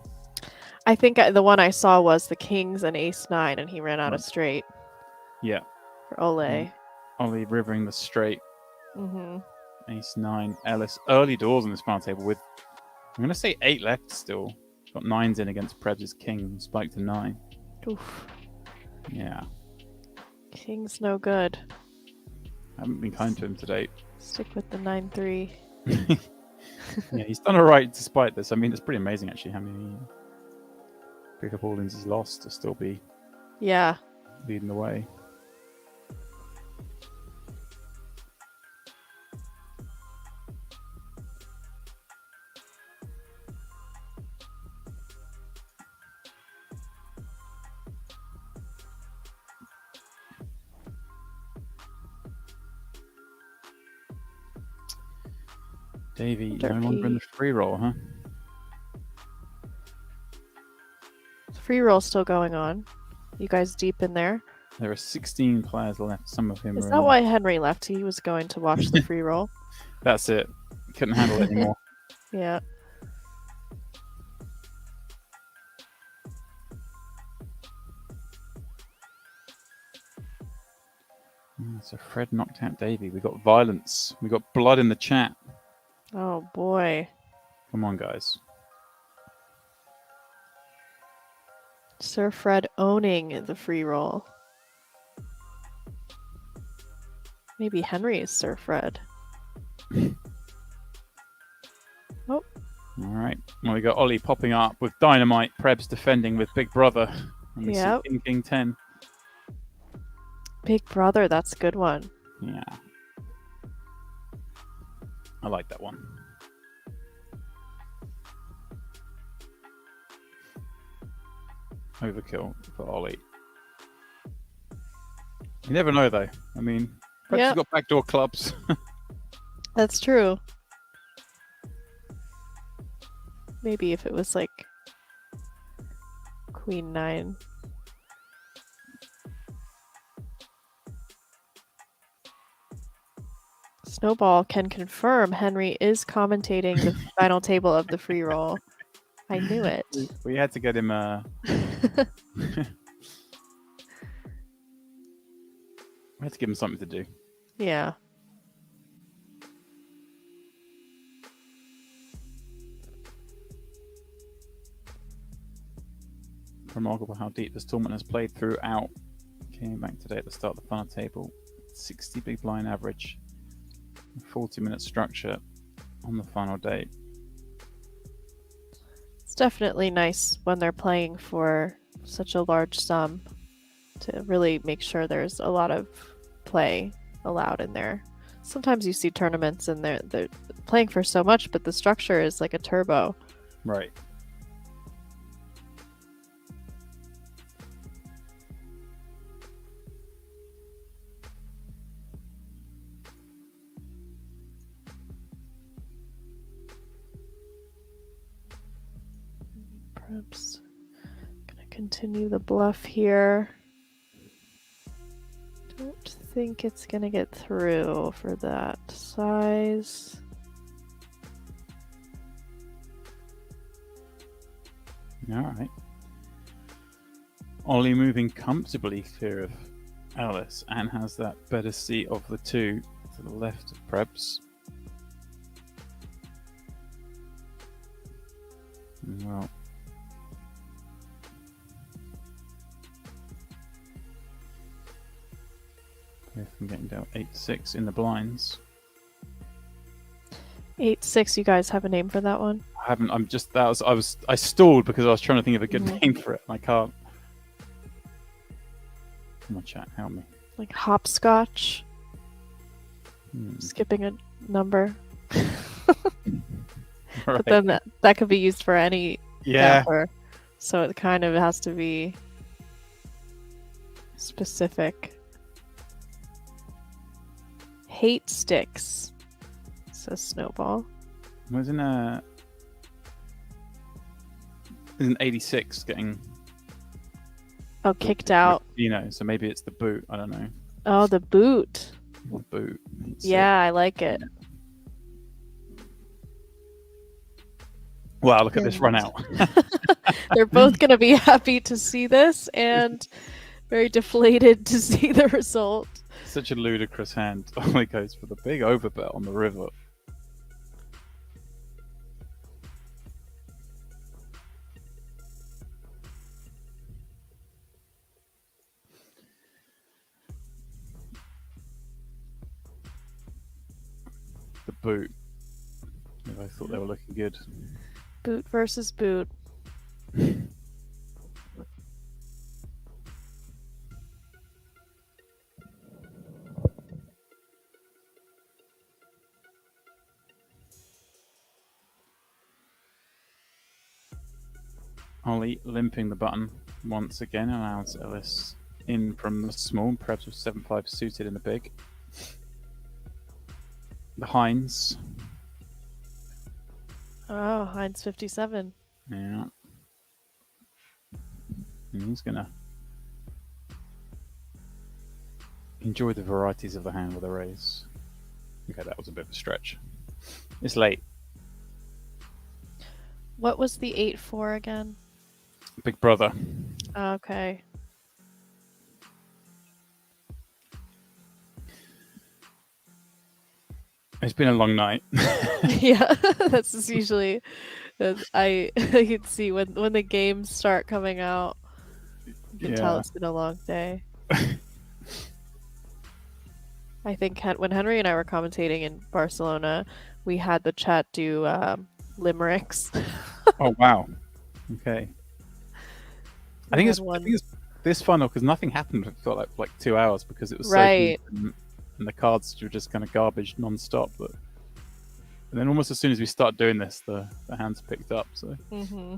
Speaker 5: I think the one I saw was the kings and ace-9, and he ran out of straight.
Speaker 1: Yeah.
Speaker 5: For Ole.
Speaker 1: Ollie rivering the straight.
Speaker 5: Mm-hmm.
Speaker 1: Ace-9, Ellis. Early doors on this final table with, I'm going to say 8 left still. Got 9s in against Prebz' king, spiked to 9.
Speaker 5: Oof.
Speaker 1: Yeah.
Speaker 5: King's no good.
Speaker 1: Haven't been kind to him to date.
Speaker 5: Stick with the 9-3.
Speaker 1: Yeah, he's done alright despite this. I mean, it's pretty amazing actually how many pick-up all-ins he's lost to still be leading the way. Davey, no longer in the free roll, huh?
Speaker 5: The free roll's still going on. You guys deep in there?
Speaker 1: There are 16 players left. Some of him
Speaker 5: Is
Speaker 1: are
Speaker 5: that why Henry left? He was going to watch the free roll.
Speaker 1: That's it. Couldn't handle it anymore.
Speaker 5: Yeah.
Speaker 1: So Fred knocked out Davey. We got violence. We got blood in the chat.
Speaker 5: Oh boy.
Speaker 1: Come on, guys.
Speaker 5: Sir Fred owning the free roll. Maybe Henry is Sir Fred. Oh.
Speaker 1: All right. Well, we got Ollie popping up with dynamite. Prebz defending with Big Brother. And we see King 10.
Speaker 5: Big Brother, that's a good one.
Speaker 1: Yeah. I like that one. Overkill for Ollie. You never know, though. I mean, perhaps he's got backdoor clubs.
Speaker 5: That's true. Maybe if it was like Queen 9. Snowball can confirm Henry is commentating the final table of the free roll. I knew it.
Speaker 1: We had to get him we had to give him something to do.
Speaker 5: Yeah.
Speaker 1: Remarkable how deep this tournament has played throughout. Came back today at the start of the final table. 60 big blind average. 40-minute structure on the final day.
Speaker 5: It's definitely nice when they're playing for such a large sum to really make sure there's a lot of play allowed in there. Sometimes you see tournaments and they're playing for so much, but the structure is like a turbo.
Speaker 1: Right.
Speaker 5: Perhaps gonna continue the bluff here. Don't think it's gonna get through for that size.
Speaker 1: All right. Ollie moving comfortably clear of Alice and has that better seat of the two to the left of Prebz. Well, both from getting down 8-6 in the blinds.
Speaker 5: 8-6. You guys have a name for that one?
Speaker 1: I haven't. I'm just I stalled because I was trying to think of a good name for it, and I can't. Come on, chat, help me.
Speaker 5: Like hopscotch.
Speaker 1: Hmm.
Speaker 5: Skipping a number.
Speaker 1: Right.
Speaker 5: But then that could be used for any
Speaker 1: Yeah.
Speaker 5: number. So it kind of has to be specific. Hate sticks, says Snowball.
Speaker 1: Isn't 86 getting
Speaker 5: Kicked out.
Speaker 1: so maybe it's the boot. I don't know.
Speaker 5: Oh, the boot.
Speaker 1: The boot. 86.
Speaker 5: Yeah, I like it.
Speaker 1: Wow, look at this run out.
Speaker 5: They're both going to be happy to see this and very deflated to see the result.
Speaker 1: Such a ludicrous hand. Only goes for the big overbet on the river. The boot. I thought they were looking good.
Speaker 5: Boot versus boot.
Speaker 1: Ollie limping the button once again allows Ellis in from the small, perhaps with 7-5 suited in the big. The Heinz.
Speaker 5: Oh, Heinz 57.
Speaker 1: Yeah. And he's gonna enjoy the varieties of the hand with a raise. Okay, that was a bit of a stretch. It's late.
Speaker 5: What was the 8-4 again?
Speaker 1: Big brother.
Speaker 5: Okay.
Speaker 1: It's been a long night.
Speaker 5: Yeah, that's just usually. I can see when the games start coming out. You can tell it's been a long day. I think when Henry and I were commentating in Barcelona, we had the chat do limericks.
Speaker 1: Oh wow. Okay. I think it's this final because nothing happened for like 2 hours because it was
Speaker 5: right.
Speaker 1: So deep and the cards were just kind of garbage non-stop. But and then almost as soon as we start doing this, the hands picked up. So.
Speaker 5: Mm-hmm.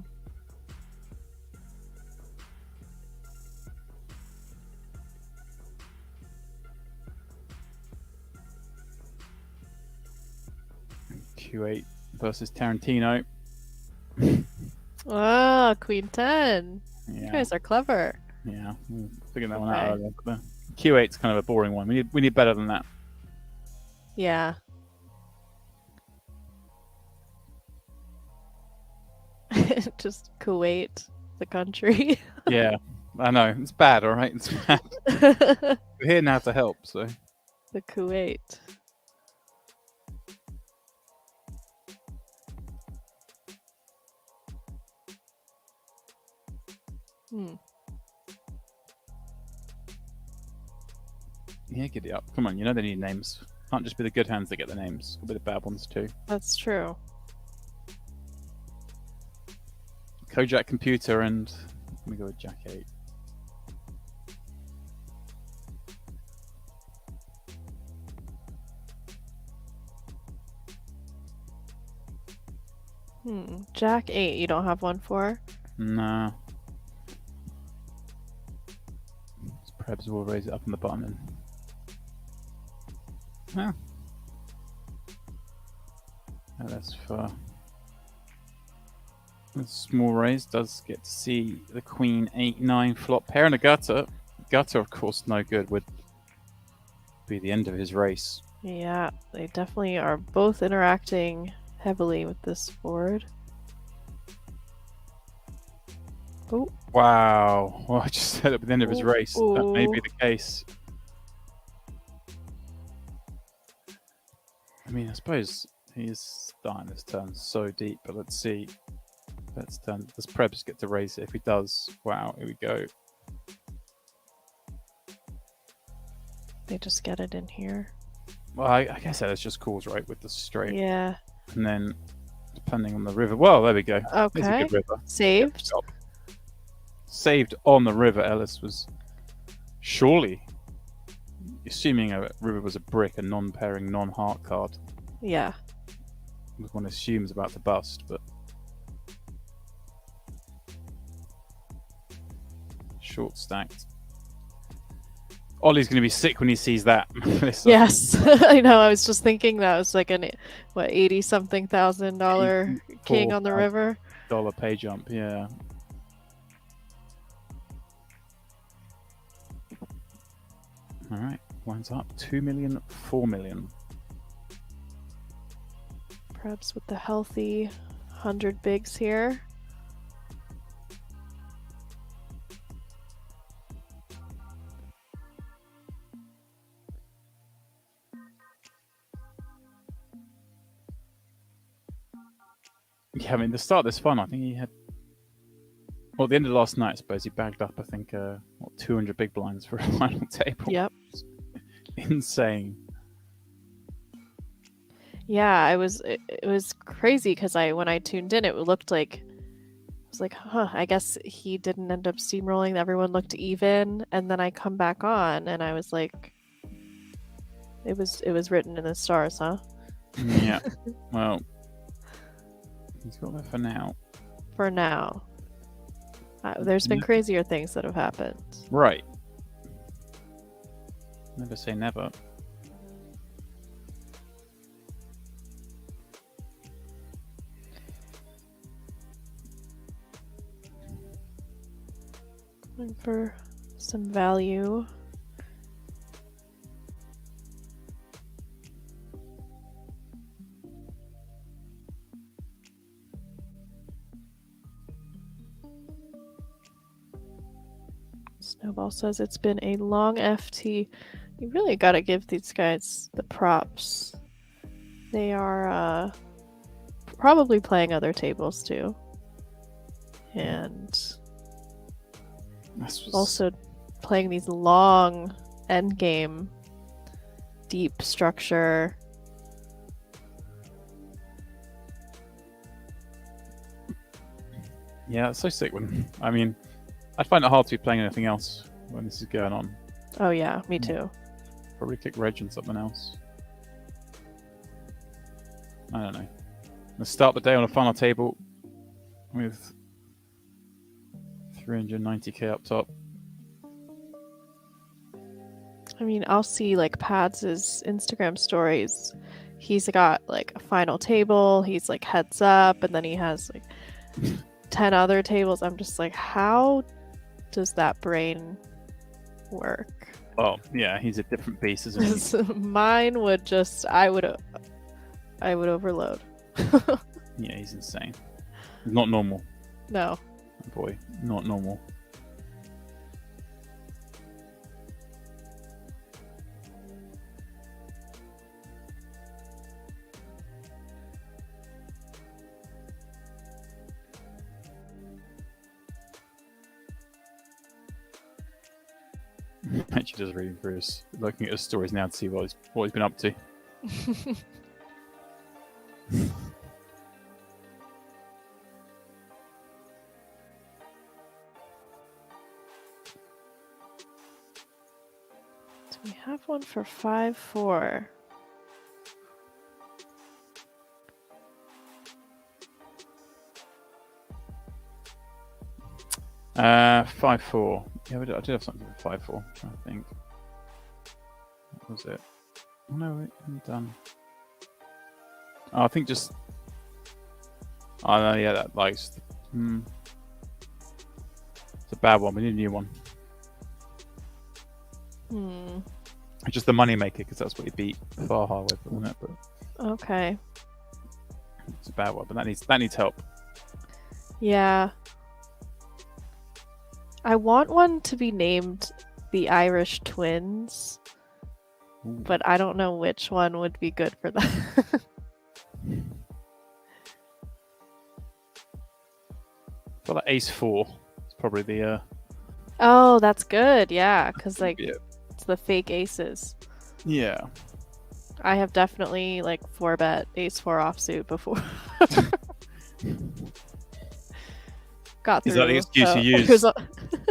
Speaker 1: Q8 versus Tarantino.
Speaker 5: Ah, Queen 10.
Speaker 1: Yeah.
Speaker 5: You guys are clever.
Speaker 1: Yeah, we'll figure that one out earlier. But the Q8's kind of a boring one. We need better than that.
Speaker 5: Yeah. Just Kuwait, the country.
Speaker 1: Yeah, I know. It's bad, all right? It's bad. We're here now to help, so.
Speaker 5: The Kuwait.
Speaker 1: Yeah, giddy up. Come on, you know they need names. Can't just be the good hands that get the names. Could be the bad ones too.
Speaker 5: That's true.
Speaker 1: Kojak computer and let me go with Jack 8.
Speaker 5: Jack 8, you don't have one for?
Speaker 1: No. Perhaps we'll raise it up on the bottom and yeah. That's for a small raise. Does get to see the Queen 8-9 flop pair and a gutter. Gutter, of course, no good. Would be the end of his race.
Speaker 5: Yeah, they definitely are both interacting heavily with this board. Oh.
Speaker 1: Wow. Well, I just said at the end of his race. That may be the case. I mean, I suppose he's starting this turn so deep, but let's see. Let's turn. Does Prebz get to raise it? If he does, wow, here we go.
Speaker 5: They just get it in here.
Speaker 1: Well, I guess that's just calls, right, with the straight.
Speaker 5: Yeah.
Speaker 1: And then, depending on the river. Well, there we go.
Speaker 5: Okay.
Speaker 1: There's a good river.
Speaker 5: Saved.
Speaker 1: Saved on the river. Ellis was surely, assuming a river was a brick, a non-pairing, non-heart card.
Speaker 5: Yeah.
Speaker 1: One assumes about to bust, but short stacked. Ollie's going to be sick when he sees that.
Speaker 5: Yes, I know. I was just thinking that was like an what $80-something thousand king on the river.
Speaker 1: $4,000 pay jump, yeah. All right, lines up 2 million, 4 million.
Speaker 5: Perhaps with the healthy 100 bigs here.
Speaker 1: Yeah, I mean, the start of this fun, I think he had. Well, at the end of last night, I suppose he bagged up, I think, 200 big blinds for a final table.
Speaker 5: Yep.
Speaker 1: Insane.
Speaker 5: Yeah, it was crazy because when I tuned in, it looked like I was like, huh, I guess he didn't end up steamrolling. Everyone looked even, and then I come back on, and I was like, it was written in the stars, huh?
Speaker 1: Yeah. Well, he's got that for now.
Speaker 5: For now. There's been crazier things that have happened.
Speaker 1: Right. Never say never.
Speaker 5: Going for some value. Snowball says it's been a long FT. You really got to give these guys the props. They are probably playing other tables too. And also playing these long endgame, deep structure.
Speaker 1: Yeah, it's so sick when. I mean, I'd find it hard to be playing anything else when this is going on.
Speaker 5: Oh yeah, me too.
Speaker 1: Probably kick Reg and something else. I don't know. Let's start the day on a final table with 390k up top.
Speaker 5: I mean, I'll see like Pads' Instagram stories. He's got like a final table. He's like heads up, and then he has like 10 other tables. I'm just like, how does that brain work?
Speaker 1: Oh yeah, he's a different beast, isn't he?
Speaker 5: Mine would just, I would overload.
Speaker 1: Yeah, he's insane. He's not normal.
Speaker 5: No.
Speaker 1: Boy, not normal. Actually, just reading through his, looking at his stories now to see what he's been up to.
Speaker 5: Do we have one for 5-4?
Speaker 1: Uh, 5-4. Yeah, I did have something for 5-4, I think. What was it? Oh no, wait, I'm done. Oh, I think just. Oh no, yeah, that likes. It's a bad one. We need a new one. It's just the money maker because that's what he beat Farha with, wasn't it? But
Speaker 5: Okay.
Speaker 1: it's a bad one, but that needs help.
Speaker 5: Yeah. I want one to be named the Irish Twins, but I don't know which one would be good for that.
Speaker 1: I feel like Ace-4 is probably the.
Speaker 5: Oh, that's good. Yeah, because like
Speaker 1: Yeah.
Speaker 5: it's the fake aces.
Speaker 1: Yeah.
Speaker 5: I have definitely like 4-bet Ace-4 offsuit before. Got through.
Speaker 1: Is that the excuse
Speaker 5: so
Speaker 1: you use?
Speaker 5: there's a-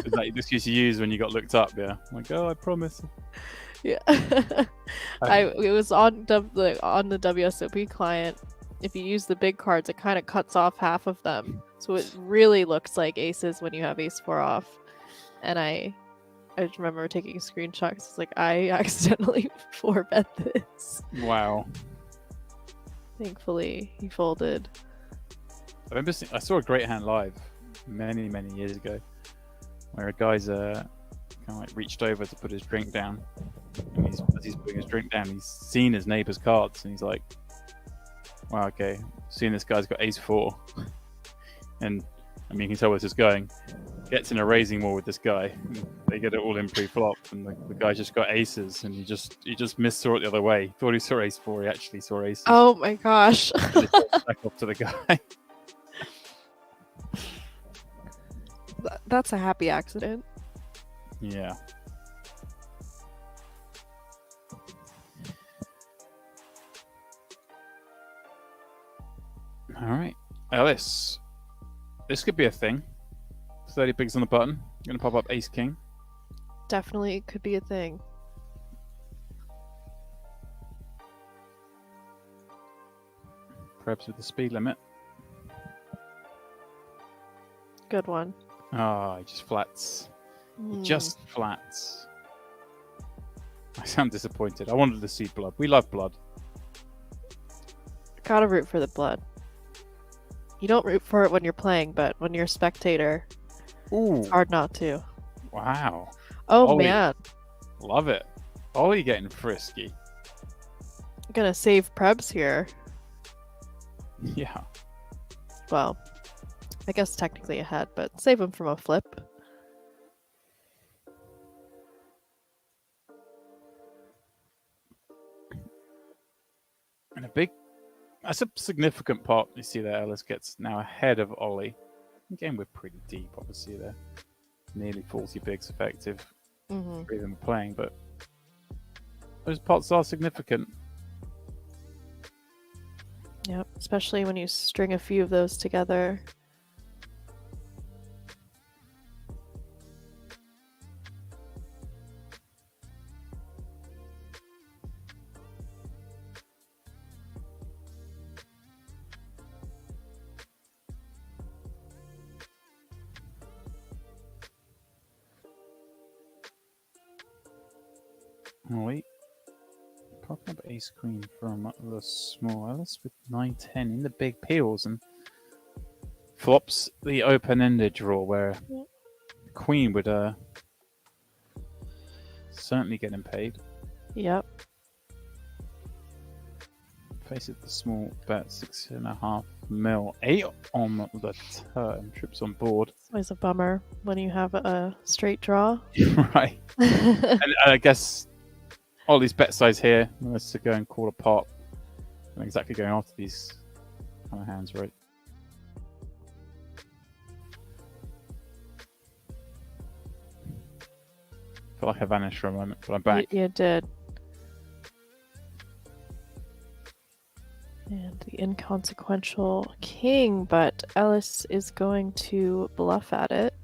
Speaker 1: Is that the excuse you use when you got looked up? Yeah. Like, oh, I promise.
Speaker 5: Yeah. It was on on the WSOP client. If you use the big cards, it kind of cuts off half of them, so it really looks like aces when you have ace 4 off. And I just remember taking screenshots. It's like I accidentally 4-bet this.
Speaker 1: Wow.
Speaker 5: Thankfully, he folded.
Speaker 1: I saw a great hand live many years ago, where a guy's kind of like reached over to put his drink down, and as he's putting his drink down, he's seen his neighbor's cards, and he's like, "Wow, okay, seeing this guy's got ace 4," and I mean, you can tell where this is going. Gets in a raising war with this guy. They get it all in pre-flop, and the guy just got aces, and he just missaw it the other way. Thought he saw ace 4, he actually saw aces.
Speaker 5: Oh my gosh!
Speaker 1: Back up to the guy.
Speaker 5: That's a happy accident.
Speaker 1: Yeah. All right, Ellis. This could be a thing. 30 bigs on the button. Gonna pop up ace king.
Speaker 5: Definitely could be a thing.
Speaker 1: Perhaps with the speed limit.
Speaker 5: Good one.
Speaker 1: Oh, he just flats. He
Speaker 5: Hmm.
Speaker 1: just flats. I sound disappointed. I wanted to see blood. We love blood.
Speaker 5: Gotta root for the blood. You don't root for it when you're playing, but when you're a spectator,
Speaker 1: Ooh.
Speaker 5: it's hard not to.
Speaker 1: Wow.
Speaker 5: Oh
Speaker 1: Ollie.
Speaker 5: man.
Speaker 1: Love it. Ollie getting frisky.
Speaker 5: I'm gonna save Prebz here.
Speaker 1: Yeah.
Speaker 5: Well, I guess technically ahead, but save him from a flip.
Speaker 1: And that's a significant pot. You see that Ellis gets now ahead of Ollie. Again, we're pretty deep, obviously. They're nearly 40 bigs effective.
Speaker 5: Mm-hmm.
Speaker 1: Three of them playing, but those pots are significant.
Speaker 5: Yep, especially when you string a few of those together.
Speaker 1: Ollie popping up ace queen from the small Ellis with 9-10 in the big peels and flops the open-ended draw where queen would certainly get him paid.
Speaker 5: Yep.
Speaker 1: Faces the small bet 6.5 mil. 8 on the turn. Trips on board.
Speaker 5: It's always a bummer when you have a straight draw.
Speaker 1: Right. And I guess Ollie's bet size here was to go and call a pot. I'm exactly going after these kind of hands, right? I feel like I vanished for a moment, but I'm back.
Speaker 5: You did. And the inconsequential king, but Ellis is going to bluff at it.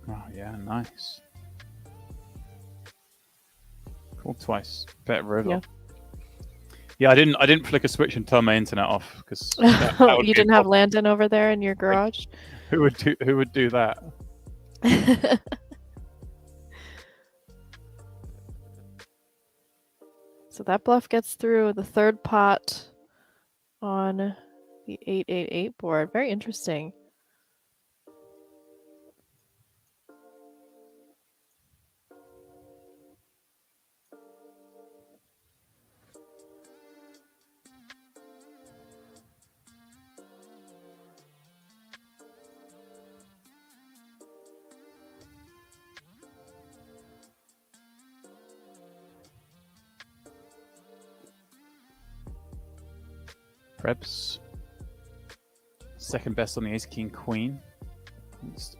Speaker 1: Oh yeah, nice. Called twice. Bet river.
Speaker 5: Yeah.
Speaker 1: Yeah, I didn't flick a switch and turn my internet off because
Speaker 5: You didn't have Landon over there in your garage?
Speaker 1: Who would do that?
Speaker 5: So that bluff gets through the third pot on the 888 board. Very interesting.
Speaker 1: Prebz. Second best on the ace king queen. It's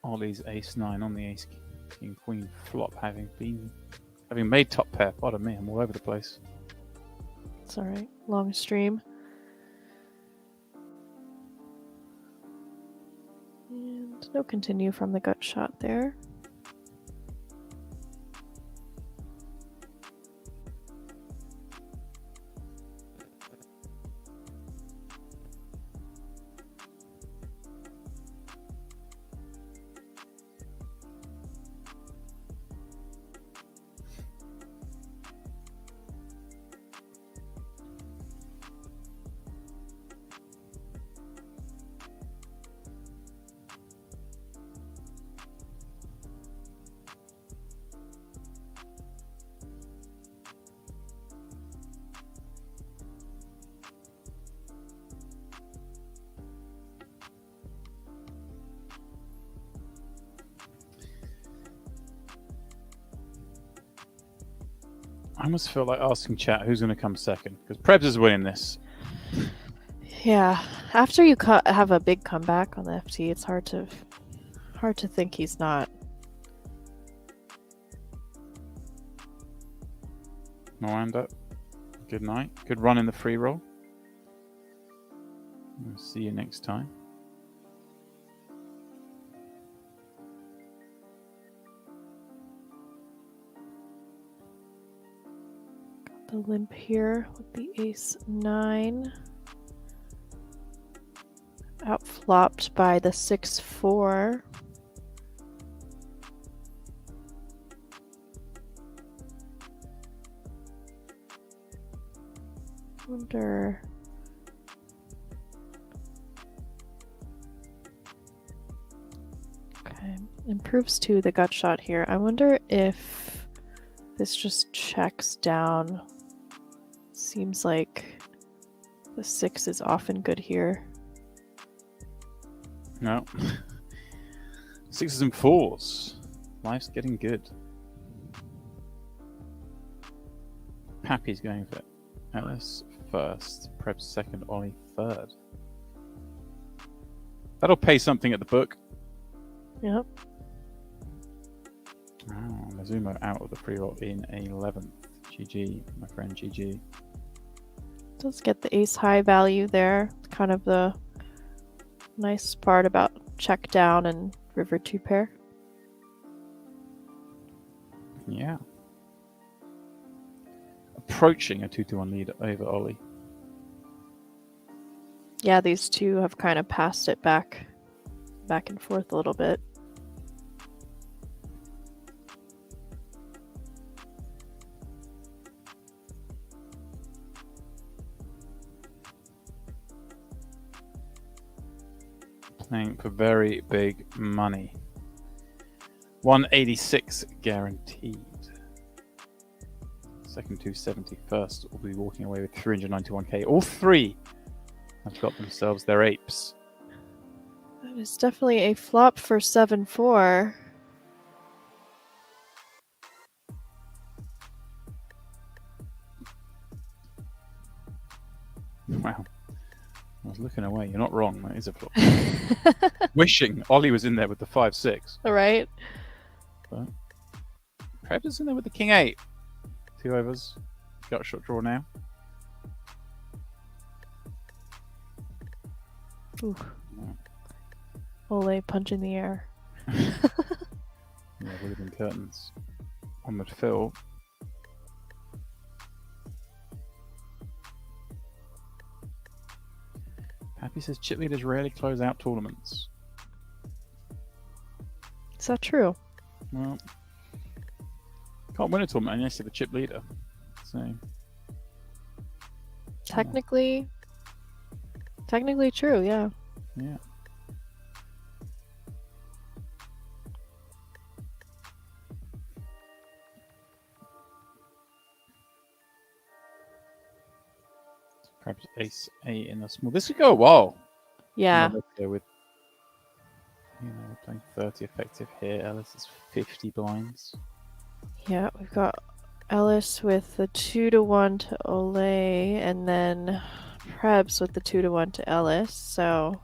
Speaker 1: Ollie's ace 9 on the ace king queen flop, having made top pair. Pardon me, I'm all over the place.
Speaker 5: It's alright. Long stream. And no continue from the gut shot there.
Speaker 1: almost feel like asking chat who's going to come second, because Prebz is winning this.
Speaker 5: Yeah, after you have a big comeback on the FT, it's hard to think he's not.
Speaker 1: No wind up. Good night. Good run in the free roll. We'll see you next time.
Speaker 5: Got the limp here with the ace-9. Outflopped by the 6-4. Wonder. Okay, improves to the gut shot here. I wonder if this just checks down. Seems like the 6 is often good here.
Speaker 1: No. 6s and 4s. Life's getting good. Pappy's going for Ellis first, Prebz second, Ollie third. That'll pay something at the book.
Speaker 5: Yep.
Speaker 1: Oh, Mizumo out of the pre-roll in 11th. GG, my friend, GG.
Speaker 5: Does get the ace high value there. Kind of the nice part about check down and river 2 pair.
Speaker 1: Yeah. Approaching a 2-1 lead over Ollie.
Speaker 5: Yeah, these two have kind of passed it back and forth a little bit.
Speaker 1: Playing for very big money. 186 guaranteed. Second 270 first will be walking away with 391k. All three have got themselves their apes.
Speaker 5: That is definitely a flop for 7-4.
Speaker 1: Wow. I was looking away. You're not wrong. That is a flop. Wishing Ollie was in there with the 5-6.
Speaker 5: All right.
Speaker 1: But Prebz is in there with the King 8. 2 overs. Gut shot draw now.
Speaker 5: Ooh. Ole punch in the air.
Speaker 1: Yeah, would have been curtains. Onward Phil. Pappy says chip leaders rarely close out tournaments.
Speaker 5: Is that true?
Speaker 1: Well, can't win a tournament unless you're the chip leader. So
Speaker 5: Technically true, yeah.
Speaker 1: yeah. Perhaps ace 8 in the small. This could go a while.
Speaker 5: Yeah.
Speaker 1: Go with, we're playing 30 effective here. Ellis is 50 blinds.
Speaker 5: Yeah, we've got Ellis with the 2-1 to Ole, and then Prebz with the 2-1 to Ellis. So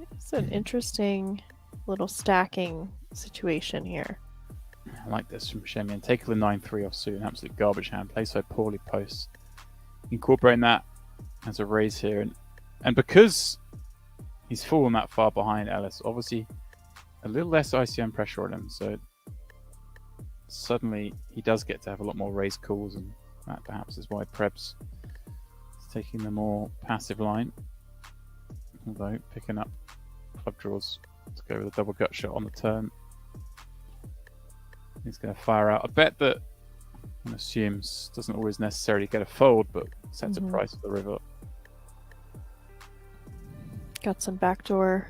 Speaker 5: it's an interesting little stacking situation here.
Speaker 1: I like this from Shemian. Take the 9-3 off suit, an absolute garbage hand. Play so poorly post. Incorporating that as a raise here, and because he's fallen that far behind Ellis, obviously a little less ICM pressure on him. So suddenly he does get to have a lot more raise calls, and that perhaps is why Prebz is taking the more passive line. Although picking up club draws to go with a double gut shot on the turn. He's going to fire out a bet that one assumes doesn't always necessarily get a fold, but sets a price for the river.
Speaker 5: Got some backdoor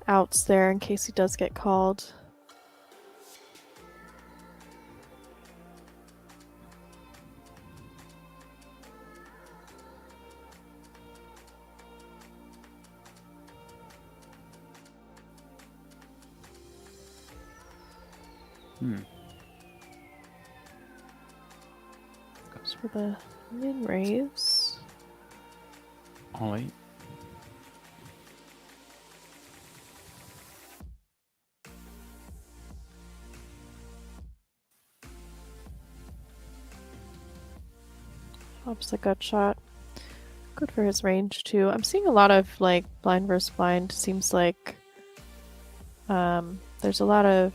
Speaker 5: outs there in case he does get called. for the min raise.
Speaker 1: Ollie.
Speaker 5: Pops the gut shot. Good for his range too. I'm seeing a lot of like blind versus blind. Seems like there's a lot of,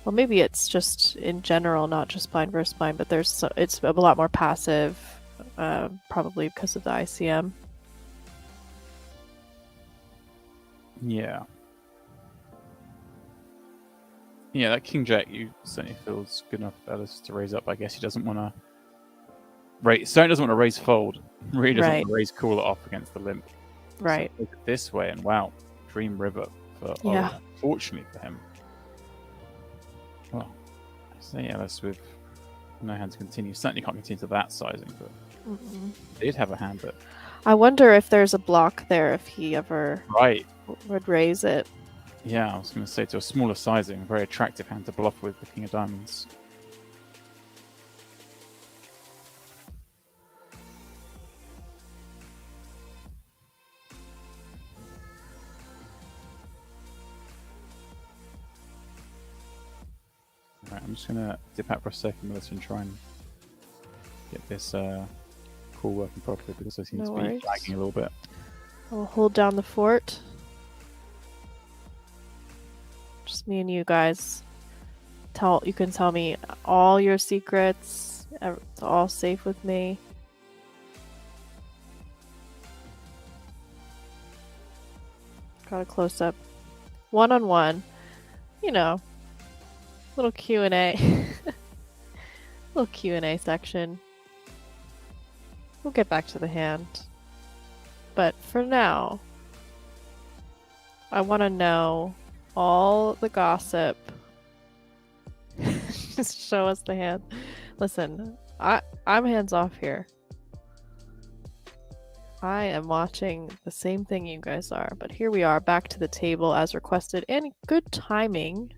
Speaker 5: well, maybe it's just in general, not just blind versus blind, but it's a lot more passive, probably because of the ICM.
Speaker 1: Yeah. Yeah, that King Jack you certainly feels good enough for Ellis to raise up. I guess he doesn't want to certainly doesn't want to raise fold. Really doesn't want to raise cooler off against the limp.
Speaker 5: Right.
Speaker 1: So look at this way, and wow, Dream River for Ollie. Fortunately for him. Well, so yeah, Ellis with no hand to continue. Certainly can't continue to that sizing, but they did have a hand that.
Speaker 5: I wonder if there's a block there if he ever would raise it.
Speaker 1: Yeah, I was going to say to a smaller sizing, a very attractive hand to bluff with the King of Diamonds. Right, I'm just going to dip out for a second, Melissa, and try and get this call working properly because I seem to be lagging a little bit.
Speaker 5: I'll hold down the fort. Just me and you guys. You can tell me all your secrets. It's all safe with me. Got a close up, one-on-one. You know, little Q&A, little Q&A section. We'll get back to the hand, but for now, I want to know all the gossip. Just show us the hand. Listen, I'm hands off here. I am watching the same thing you guys are, but here we are back to the table as requested, and good timing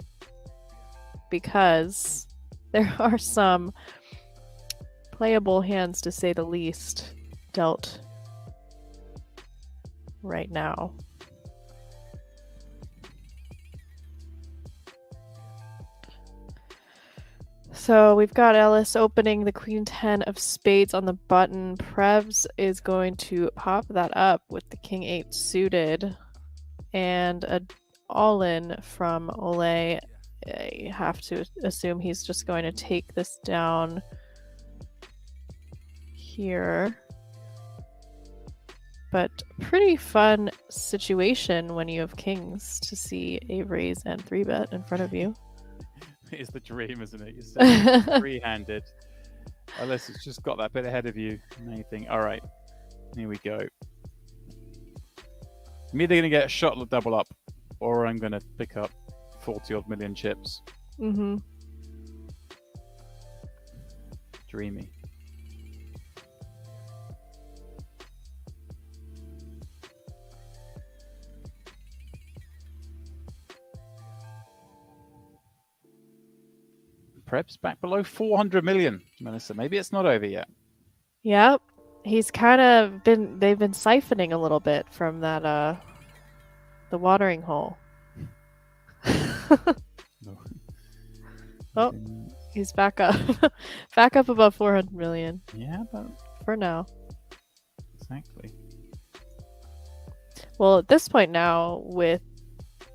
Speaker 5: because there are some playable hands, to say the least, dealt right now. So we've got Ellis opening the Queen 10 of Spades on the button. Prevs is going to pop that up with the King 8 suited and a all-in from Ole. You have to assume he's just going to take this down here. But pretty fun situation when you have kings to see a raise and 3-bet in front of you.
Speaker 1: It is the dream, isn't it? You're three-handed. Unless it's just got that bit ahead of you. And you think, all right, here we go. I'm either going to get a shot of double up, or I'm going to pick up 40-odd million chips.
Speaker 5: Mm-hmm.
Speaker 1: Dreamy. Preps back below 400 million, Melissa. Maybe it's not over yet.
Speaker 5: Yep. He's kind of they've been siphoning a little bit from that, the watering hole. Oh, he's back up. Back up above 400 million.
Speaker 1: Yeah, but
Speaker 5: for now.
Speaker 1: Exactly.
Speaker 5: Well, at this point now, with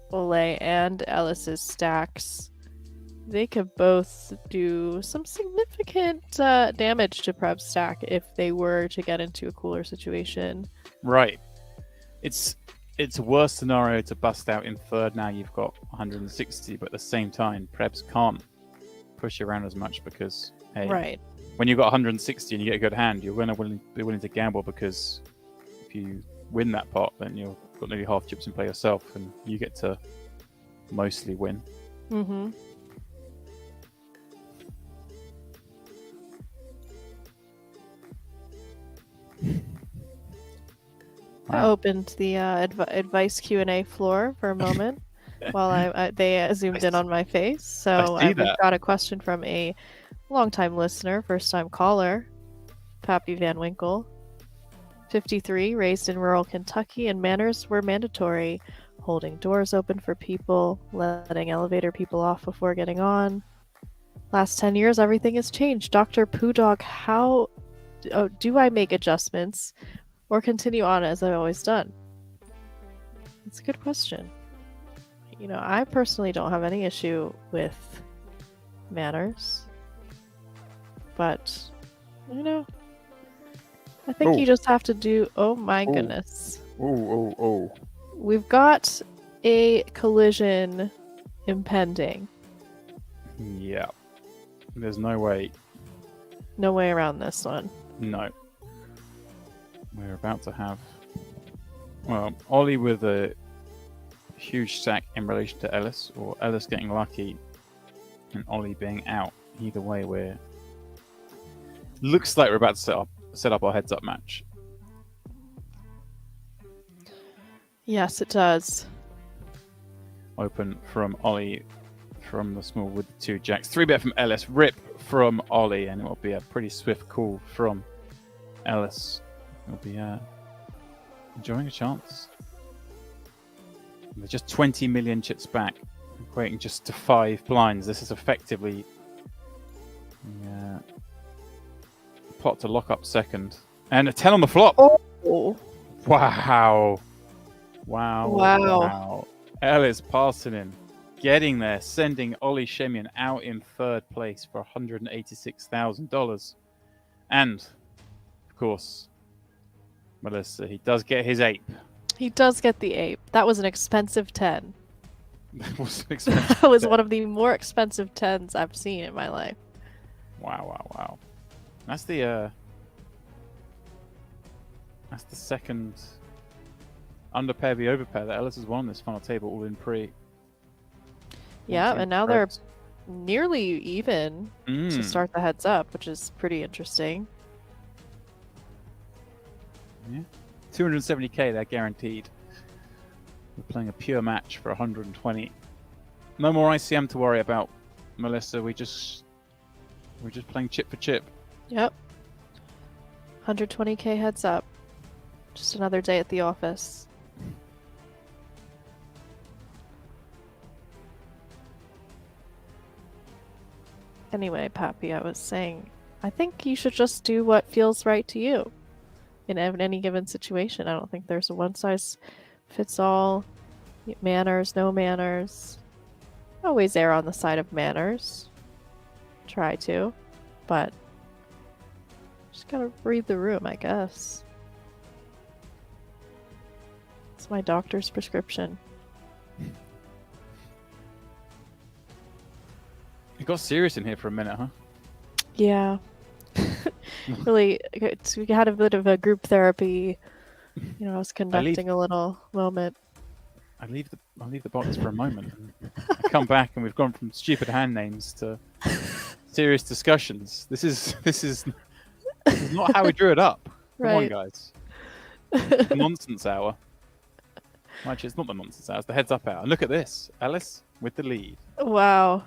Speaker 5: Ole and Ellis's stacks, they could both do some significant damage to Prev's stack if they were to get into a cooler situation.
Speaker 1: Right. It's a worse scenario to bust out in third. Now you've got 160, but at the same time, Prebz can't push around as much because, hey,
Speaker 5: right,
Speaker 1: when you've got 160 and you get a good hand, you're going to be willing to gamble because if you win that pot, then you've got nearly half chips in play yourself, and you get to mostly win.
Speaker 5: Mm-hmm. I opened the advice Q&A floor for a moment while they zoomed in on my face. So we've got a question from a Long-time listener, first-time caller, Pappy Van Winkle. 53, raised in rural Kentucky, and manners were mandatory. Holding doors open for people, letting elevator people off before getting on. Last 10 years, everything has changed. Dr. Poo Dog, how do I make adjustments or continue on as I've always done? It's a good question. You know, I personally don't have any issue with manners, but, you know, I think you just have to do... Oh my goodness.
Speaker 1: Oh.
Speaker 5: We've got a collision impending.
Speaker 1: Yeah. There's no way.
Speaker 5: No way around this one.
Speaker 1: No. We're about to have... Well, Ollie with a huge stack in relation to Ellis, or Ellis getting lucky and Ollie being out. Either way, we're... Looks like we're about to set up our heads-up match.
Speaker 5: Yes, it does.
Speaker 1: Open from Ollie from the small with 2 jacks. 3-bet from Ellis. Rip from Ollie, and it will be a pretty swift call from Ellis. He'll be enjoying a chance. They're just 20 million chips back, equating just to 5 blinds. This is effectively the pot to lock up second. And a 10 on the flop.
Speaker 5: Oh.
Speaker 1: Wow. Ellis passing him. Getting there, sending Ollie Shemian out in 3rd place for $186,000. And, of course, Melissa, he does get his ape.
Speaker 5: He does get the ape. That was an expensive 10.
Speaker 1: That was an expensive
Speaker 5: That was
Speaker 1: 10.
Speaker 5: one of the more expensive 10s I've seen in my life.
Speaker 1: Wow. That's the second underpair v overpair that Ellis has won on this final table, all in pre.
Speaker 5: Yeah, and now they're nearly even to start the heads up, which is pretty interesting.
Speaker 1: Yeah. 270k, they're guaranteed. We're playing a pure match for 120. No more ICM to worry about, Melissa. We're just playing chip for chip.
Speaker 5: Yep. 120k heads up. Just another day at the office. Anyway, Pappy, I was saying, I think you should just do what feels right to you in any given situation. I don't think there's a one-size-fits-all. Manners, no manners. Always err on the side of manners. Try to, but just gotta read the room, I guess. It's my doctor's prescription.
Speaker 1: It got serious in here for a minute, huh?
Speaker 5: Yeah. Really, we had a bit of a group therapy. You know, I was conducting a little moment.
Speaker 1: I leave the box for a moment. And I come back and we've gone from stupid hand names to serious discussions. This is not how we drew it up. Come on, guys. The nonsense hour. Actually, it's not the nonsense hour. It's the heads up hour. And look at this, Ellis with the lead.
Speaker 5: Wow.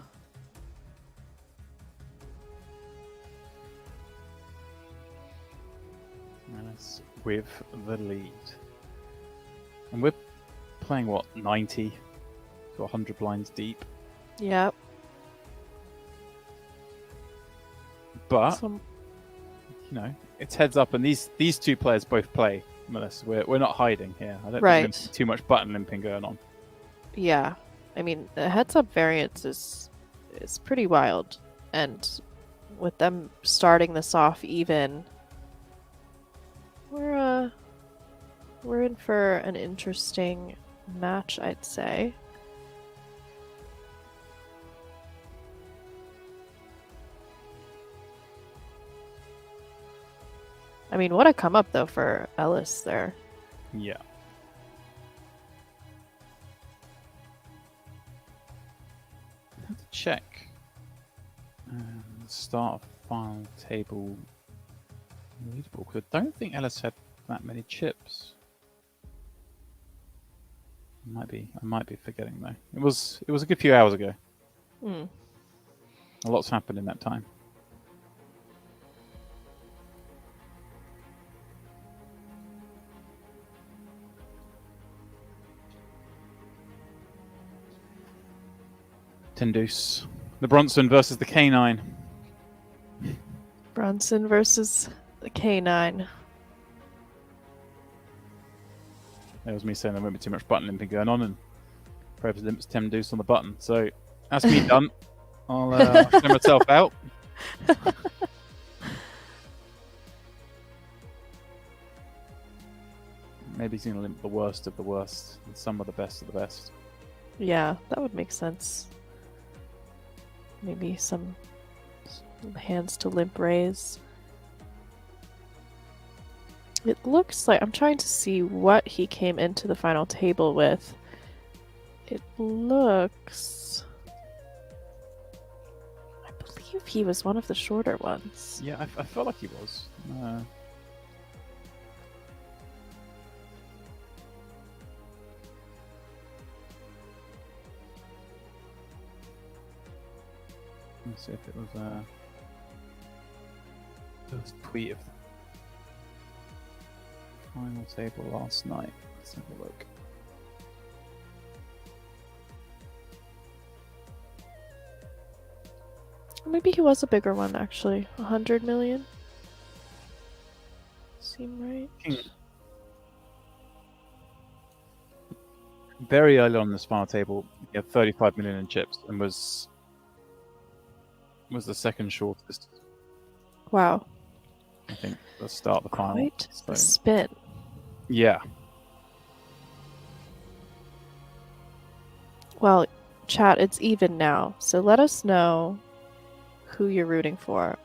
Speaker 1: Ellis with the lead. And we're playing, what, 90 to 100 blinds deep.
Speaker 5: Yep.
Speaker 1: But, you know, it's heads up, and these 2 players both play, Melissa. We're not hiding here. I don't think there's too much button limping going on.
Speaker 5: Yeah. I mean, the heads up variance is pretty wild. And with them starting this off even, we're in for an interesting match, I'd say. I mean, what a come up though for Ellis there.
Speaker 1: Yeah. I have to check. Start a final table leaderboard, because I don't think Ellis had that many chips. I might be forgetting though. It was a good few hours ago.
Speaker 5: Hmm.
Speaker 1: A lot's happened in that time. 10 deuce. The Bronson versus the K9.
Speaker 5: Bronson versus the K9.
Speaker 1: That was me saying there won't be too much button limping going on, and Prebz limps 10 deuce on the button. So that's me done. I'll send myself out. Maybe he's going to limp the worst of the worst and some of the best of the best.
Speaker 5: Yeah, that would make sense. Maybe some hands to limp raise. It looks like I'm trying to see what he came into the final table with. It looks, I believe he was one of the shorter ones.
Speaker 1: Yeah, I felt like he was. Let's see if it was tweet of the final table last night. Let's have a look.
Speaker 5: Maybe he was a bigger one, actually. 100 million? Seem right?
Speaker 1: Very early on this final table, he had 35 million in chips and was the second shortest,
Speaker 5: Wow.
Speaker 1: I think, at the start of the final.
Speaker 5: Quite
Speaker 1: So,
Speaker 5: a spin.
Speaker 1: yeah.
Speaker 5: Well, chat, it's even now, so let us know who you're rooting for.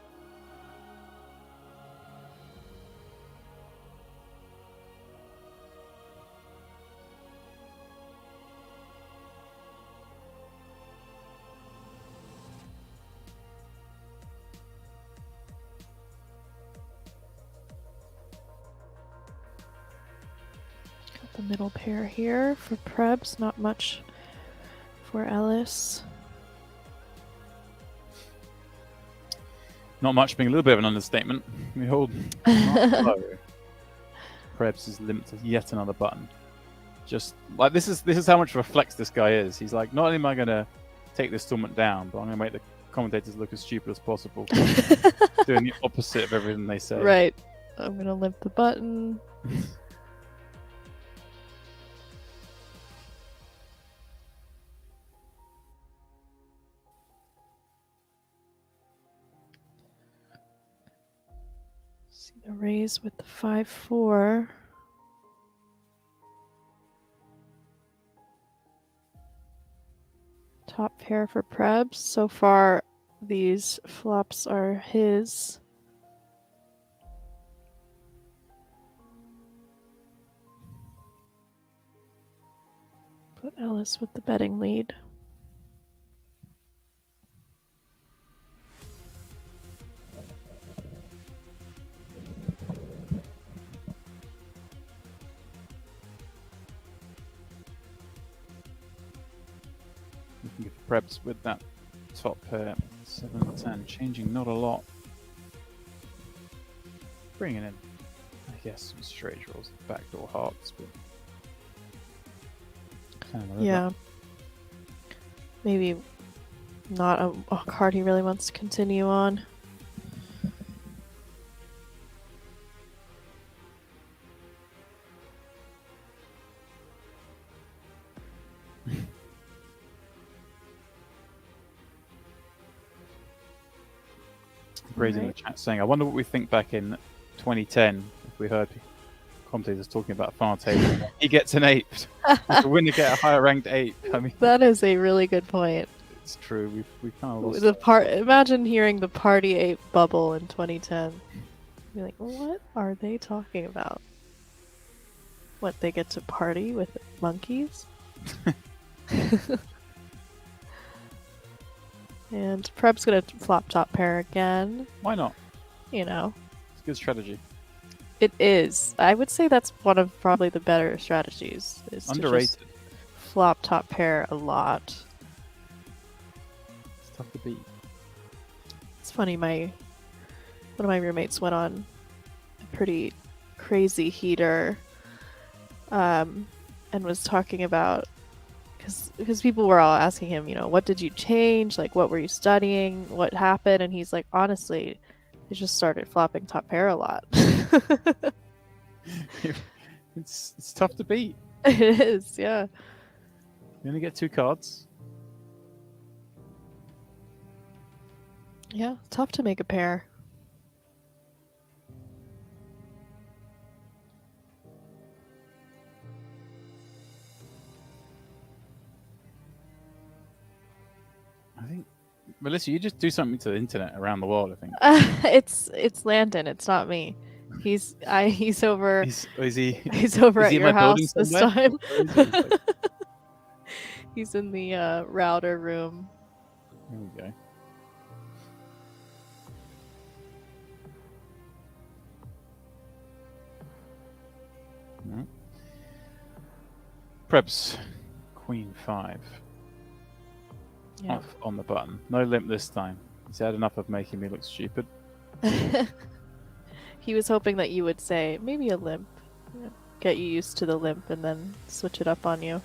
Speaker 5: Got the middle pair here for Prebz, not much for Ellis.
Speaker 1: Not much being a little bit of an understatement. We hold not low. Prebz has limped yet another button. Just like this is how much of a flex this guy is. He's like, not only am I gonna take this tournament down, but I'm gonna make the commentators look as stupid as possible. Doing the opposite of everything they say.
Speaker 5: Right. I'm gonna limp the button. See the raise with the 5-4. Top pair for Prebz. So far, these flops are his. Put Ellis with the betting lead.
Speaker 1: You can give Prebz with that top pair 7-10, changing not a lot. Bringing in, I guess, some straight draws, backdoor hearts, but
Speaker 5: Yeah. Maybe not a card he really wants to continue on.
Speaker 1: Crazy in the chat saying, I wonder what we think back in 2010 if we heard commentators talking about final table. He gets an 8. The winner get a higher ranked 8. I mean,
Speaker 5: That is a really good point.
Speaker 1: it's true. We kind of lost.
Speaker 5: Imagine hearing the Party 8 bubble in 2010. Be like, what are they talking about? What, they get to party with monkeys? And Preb's gonna flop top pair again.
Speaker 1: Why not?
Speaker 5: You know,
Speaker 1: It's a good strategy.
Speaker 5: it is. I would say that's one of probably the better strategies. Is to
Speaker 1: Underrated.
Speaker 5: just flop top pair a lot.
Speaker 1: It's tough to beat.
Speaker 5: It's funny, one of my roommates went on a pretty crazy heater, and was talking about, because because people were all asking him, what did you change? Like, what were you studying? What happened? And he's like, honestly, I just started flopping top pair a lot.
Speaker 1: It's tough to beat.
Speaker 5: It is, yeah.
Speaker 1: You only get 2 cards.
Speaker 5: Yeah, tough to make a pair.
Speaker 1: I think, Melissa, you just do something to the internet around the world. I think
Speaker 5: It's Landon. It's not me. He's over.
Speaker 1: is he?
Speaker 5: He's over
Speaker 1: is
Speaker 5: at
Speaker 1: he in
Speaker 5: your
Speaker 1: my building
Speaker 5: house this
Speaker 1: somewhere?
Speaker 5: time.
Speaker 1: Where is he? Like,
Speaker 5: He's in the router room.
Speaker 1: here we go. No. Prebz, Queen 5.
Speaker 5: Yeah.
Speaker 1: Off on the button. No limp this time. He's had enough of making me look stupid.
Speaker 5: He was hoping that you would say maybe a limp. Get you used to the limp and then switch it up on you.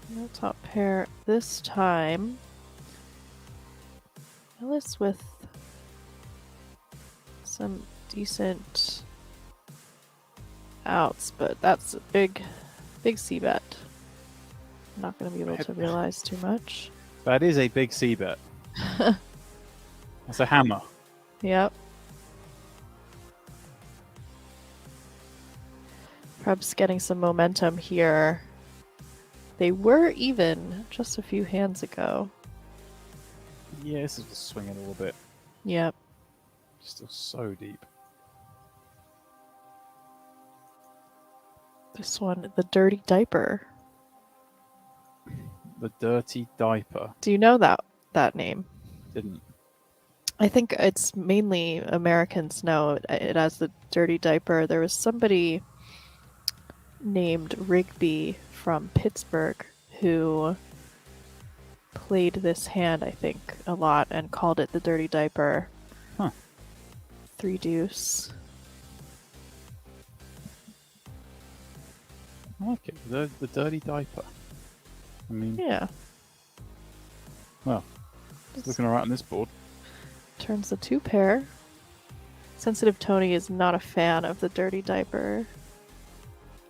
Speaker 5: No top pair this time. Ellis with some decent outs, but that's a big c-bet. I'm not going to be able to realize too much.
Speaker 1: That is a big c-bet. That's a hammer.
Speaker 5: Yep. Prebz getting some momentum here. They were even just a few hands ago.
Speaker 1: Yeah, this is just swinging a little bit.
Speaker 5: Yep.
Speaker 1: Still so deep.
Speaker 5: This one, the dirty diaper.
Speaker 1: The dirty diaper.
Speaker 5: Do you know that name?
Speaker 1: Didn't.
Speaker 5: I think it's mainly Americans know it as the dirty diaper. There was somebody named Rigby from Pittsburgh who played this hand, I think, a lot and called it the dirty diaper.
Speaker 1: Huh.
Speaker 5: 3 deuce.
Speaker 1: I like it. The dirty diaper. I mean,
Speaker 5: Yeah.
Speaker 1: well, it's looking alright on this board.
Speaker 5: Turns the 2 pair. Sensitive Tony is not a fan of the dirty diaper.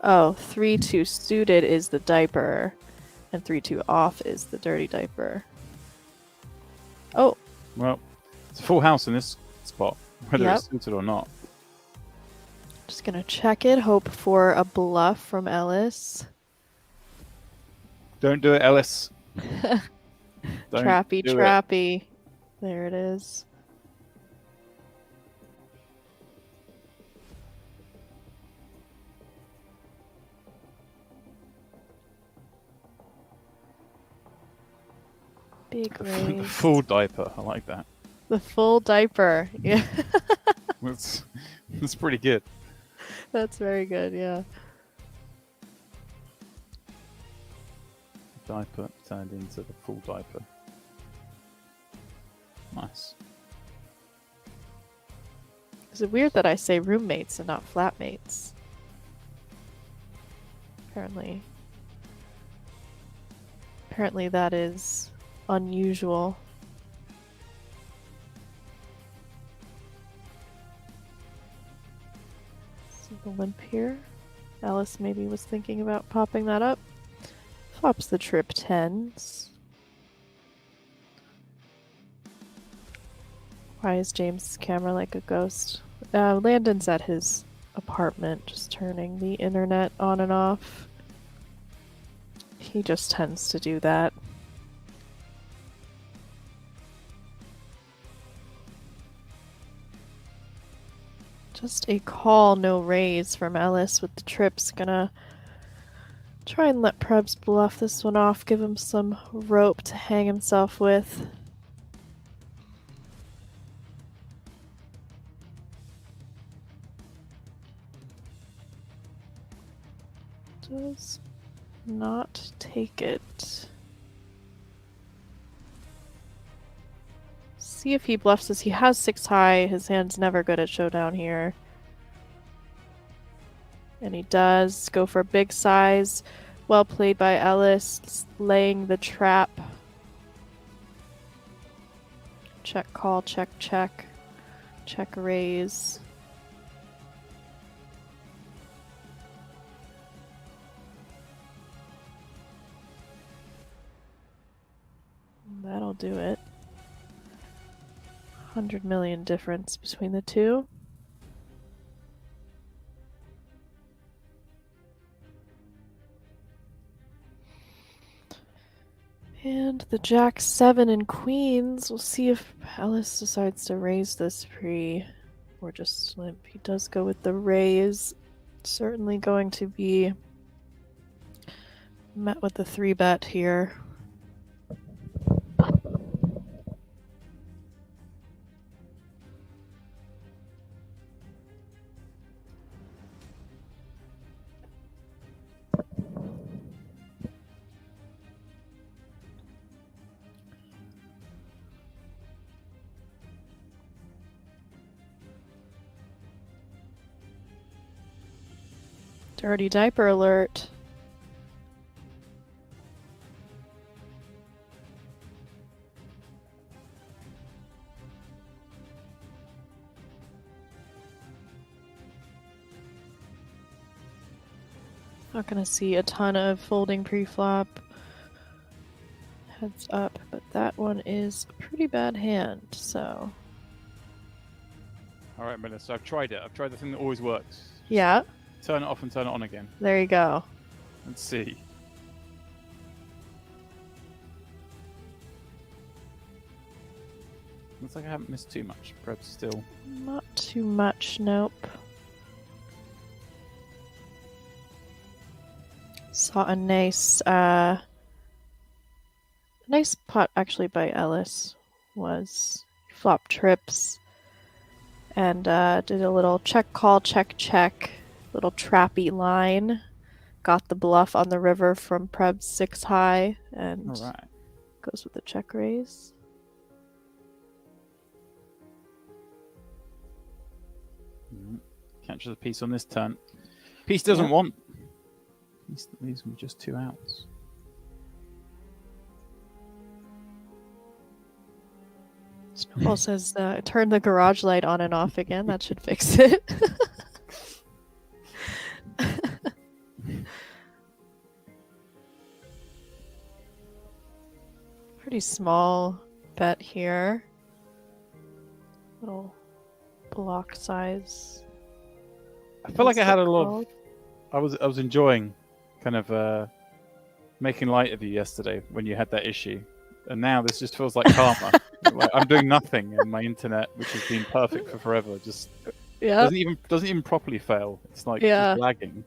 Speaker 5: Oh, 3-2 suited is the diaper, and 3-2 off is the dirty diaper. Oh,
Speaker 1: Well, it's a full house in this spot, whether
Speaker 5: Yep.
Speaker 1: it's suited or not.
Speaker 5: just gonna check it. Hope for a bluff from Ellis.
Speaker 1: Don't do it, Ellis. Don't
Speaker 5: Trappy,
Speaker 1: do it.
Speaker 5: trappy. There it is. Big
Speaker 1: The
Speaker 5: raise.
Speaker 1: full diaper. I like that.
Speaker 5: The full diaper. Yeah,
Speaker 1: That's pretty good.
Speaker 5: that's very good. Yeah.
Speaker 1: Diaper turned into the full diaper. Nice.
Speaker 5: Is it weird that I say roommates and not flatmates? Apparently that is unusual. See the limp here. Alice maybe was thinking about popping that up. Flops the trip tens. Why is James' camera like a ghost? Landon's at his apartment, just turning the internet on and off. He just tends to do that. Just a call, no raise from Ellis with the trips. Gonna try and let Prebz bluff this one off, give him some rope to hang himself with. Does not take it. See if he bluffs this. He has 6 high. His hand's never good at showdown here. And he does go for a big size. Well played by Ellis, laying the trap. Check call, check, check. Check raise. That'll do it. 100 million difference between the two. And the Jack 7 and Queens. We'll see if Ellis decides to raise this pre or just limp. He does go with the raise. Certainly going to be met with the 3-bet here. Dirty diaper alert. Not gonna see a ton of folding pre-flop. Heads up, but that one is a pretty bad hand, so.
Speaker 1: All right, Melissa, I've tried it. I've tried the thing that always works.
Speaker 5: Yeah,
Speaker 1: Turn it off and turn it on again.
Speaker 5: there you go.
Speaker 1: Let's see. Looks like I haven't missed too much. Perhaps still.
Speaker 5: Not too much, nope. Saw a nice putt actually by Ellis. Was flop trips and did a little check call, check check, little trappy line. Got the bluff on the river from Preb's 6 high and
Speaker 1: All right.
Speaker 5: goes with the check raise.
Speaker 1: Catches a piece on this turn. Piece doesn't want. Piece that leaves him just 2 outs.
Speaker 5: Snowball says, turn the garage light on and off again. That should fix it. Pretty small bet here. Little block size.
Speaker 1: I feel like I had a lot of. I was enjoying kind of making light of you yesterday when you had that issue. And now this just feels like karma. Like I'm doing nothing, and my internet, which has been perfect for forever, just doesn't even properly fail. It's like just lagging.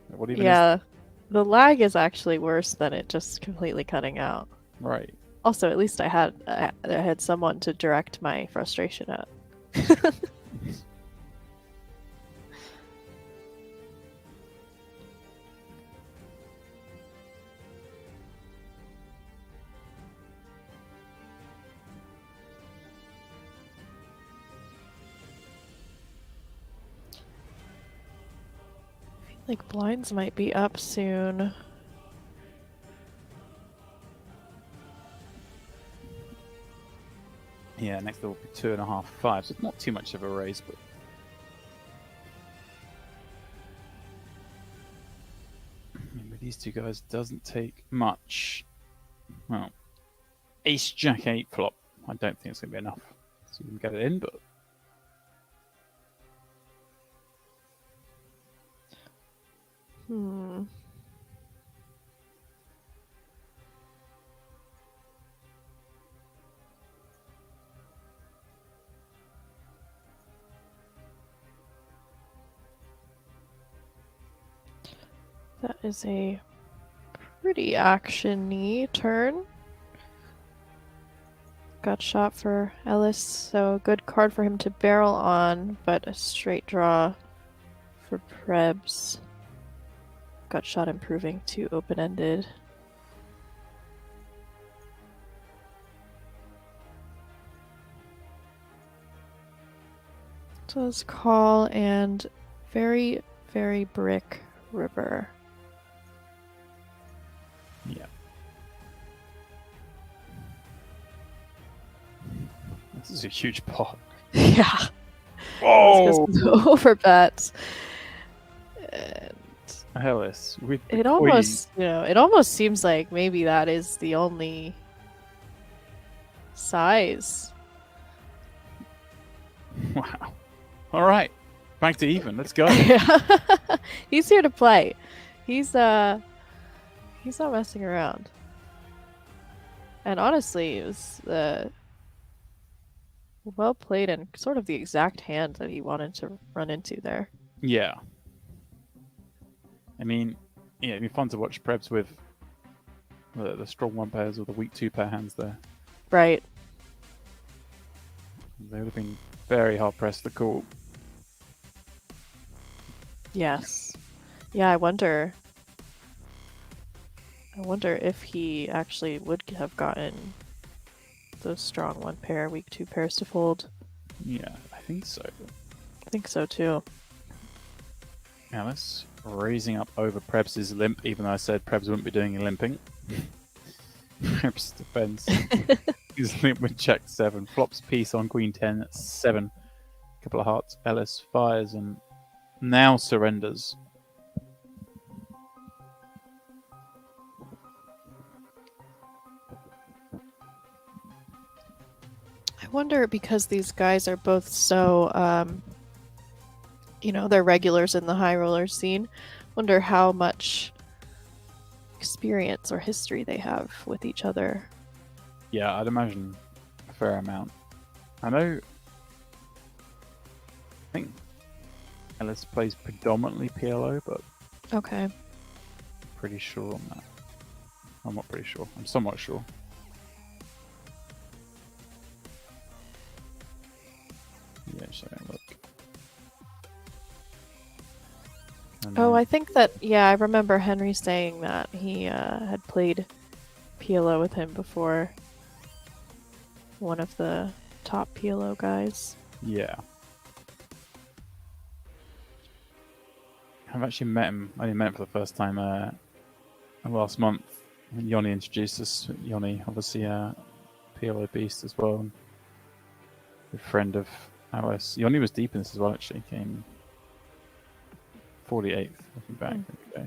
Speaker 1: What even is
Speaker 5: the lag is actually worse than it just completely cutting out.
Speaker 1: Right.
Speaker 5: Also, at least I had someone to direct my frustration at. Like blinds might be up soon.
Speaker 1: Yeah, next level will be 2.5, 5. So it's not too much of a raise, but with these two guys, doesn't take much. Well, Ace Jack 8 flop. I don't think it's going to be enough so you can get it in, but.
Speaker 5: That is a pretty action-y turn. Got shot for Ellis, so a good card for him to barrel on, but a straight draw for Prebz. Got shot improving to open-ended. Does call and very, Very brick river.
Speaker 1: Yeah. This is a huge pot.
Speaker 5: Yeah.
Speaker 1: Oh!
Speaker 5: Over bet.
Speaker 1: Ellis, with the
Speaker 5: It almost, it almost seems like maybe that is the only size.
Speaker 1: Wow. All right. Back to even. Let's go.
Speaker 5: He's here to play. He's not messing around. And honestly, it was well played and sort of the exact hand that he wanted to run into there.
Speaker 1: Yeah. I mean, yeah, it'd be fun to watch Prebz with the strong one pairs or the weak two pair hands there.
Speaker 5: Right.
Speaker 1: They would have been very hard pressed to call.
Speaker 5: Yes. Yeah, I wonder if he actually would have gotten those strong one pair, weak two pairs to fold.
Speaker 1: Yeah, I think so.
Speaker 5: I think so too.
Speaker 1: Alice raising up over Prebz' limp, even though I said Prebz wouldn't be doing any limping. Prebz defends. He's limp with check 7. Flops piece on queen 10 at 7. Couple of hearts. Ellis fires and now surrenders.
Speaker 5: I wonder, because these guys are both so, they're regulars in the high roller scene, wonder how much experience or history they have with each other.
Speaker 1: Yeah, I'd imagine a fair amount. I think Ellis plays predominantly PLO, but
Speaker 5: Okay.
Speaker 1: pretty sure on that. I'm not pretty sure. I'm somewhat sure. Yeah, just having a look. And
Speaker 5: Oh,
Speaker 1: then-
Speaker 5: I think that, I remember Henry saying that he had played PLO with him before. One of the top PLO guys.
Speaker 1: Yeah. I've actually met him. I only met him for the first time last month. When Yoni introduced us. Yoni, obviously, PLO beast as well. A friend of Alice. Yoni was deep in this as well, actually. Came 48th, looking back. Okay.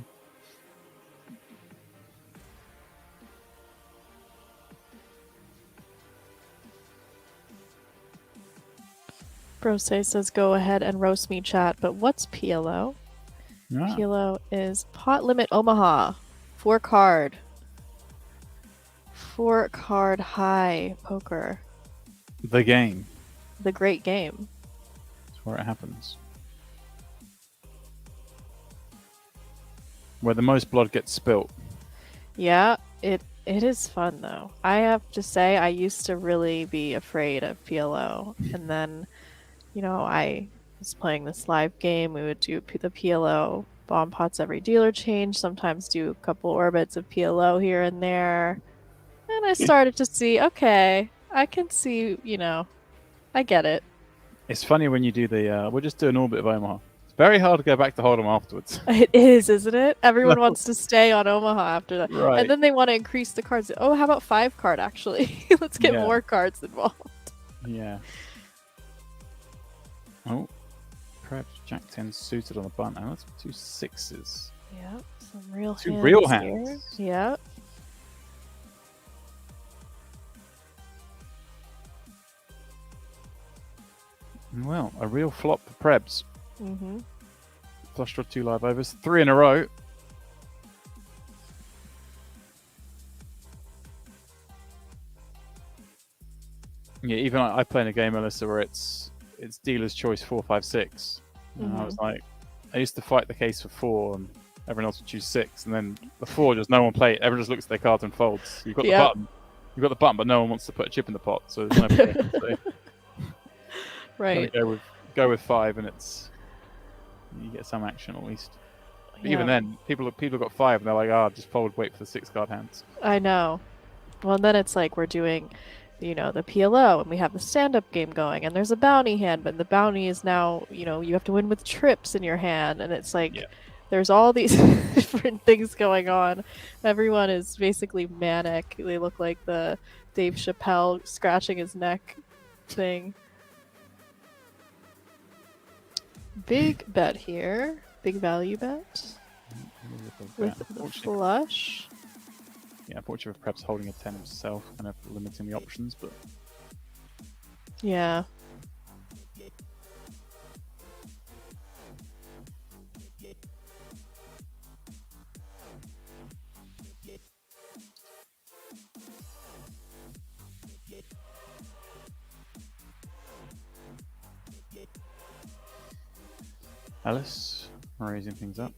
Speaker 5: Brose says go ahead and roast me, chat, but what's PLO?
Speaker 1: Ah,
Speaker 5: PLO is Pot Limit Omaha. 4 card high poker.
Speaker 1: the game.
Speaker 5: The great game.
Speaker 1: That's where it happens. Where the most blood gets spilt.
Speaker 5: Yeah, it is fun though. I have to say, I used to really be afraid of PLO, and then, I was playing this live game. We would do the PLO bomb pots every dealer change. Sometimes do a couple orbits of PLO here and there, and I started to see, okay, I can see, I get it.
Speaker 1: It's funny when you do we'll just do an orbit of Omaha. It's very hard to go back to Hold'em afterwards.
Speaker 5: It is, isn't it? Everyone wants to stay on Omaha after that.
Speaker 1: Right.
Speaker 5: And then they want to increase the cards. Oh, how about 5 card actually? Let's get
Speaker 1: Yeah.
Speaker 5: more cards involved.
Speaker 1: Yeah. Oh, perhaps Jack 10 suited on the button. Oh, that's 2 6s.
Speaker 5: Yeah, some real
Speaker 1: Two
Speaker 5: hands.
Speaker 1: real
Speaker 5: here.
Speaker 1: hands.
Speaker 5: Yeah.
Speaker 1: Well, a real flop for Prebz.
Speaker 5: Mm-hmm.
Speaker 1: Flush draw 2 live overs, 3 in a row. Yeah, even I play in a game, Alyssa, where it's dealer's choice 4, 5, 6. And I was like, I used to fight the case for 4, and everyone else would choose 6, and then the 4 just no one play it. Everyone just looks at their cards and folds. You've got the button. You've got the button, but no one wants to put a chip in the pot, so there's no point. So
Speaker 5: Right.
Speaker 1: go with 5, and you get some action at least. But even then, people got 5, and they're like, just fold, wait for the 6 card hands.
Speaker 5: I know. Well, and then it's like we're doing you know, the PLO, and we have the stand-up game going, and there's a bounty hand, but the bounty is now, you know, you have to win with trips in your hand, and it's like there's all these different things going on. Everyone is basically manic. They look like the Dave Chappelle scratching his neck thing. Big bet here. Big value bet. With the flush.
Speaker 1: Yeah, unfortunately, perhaps holding a 10 himself, kind of limiting the options, but
Speaker 5: yeah.
Speaker 1: Ellis raising things up.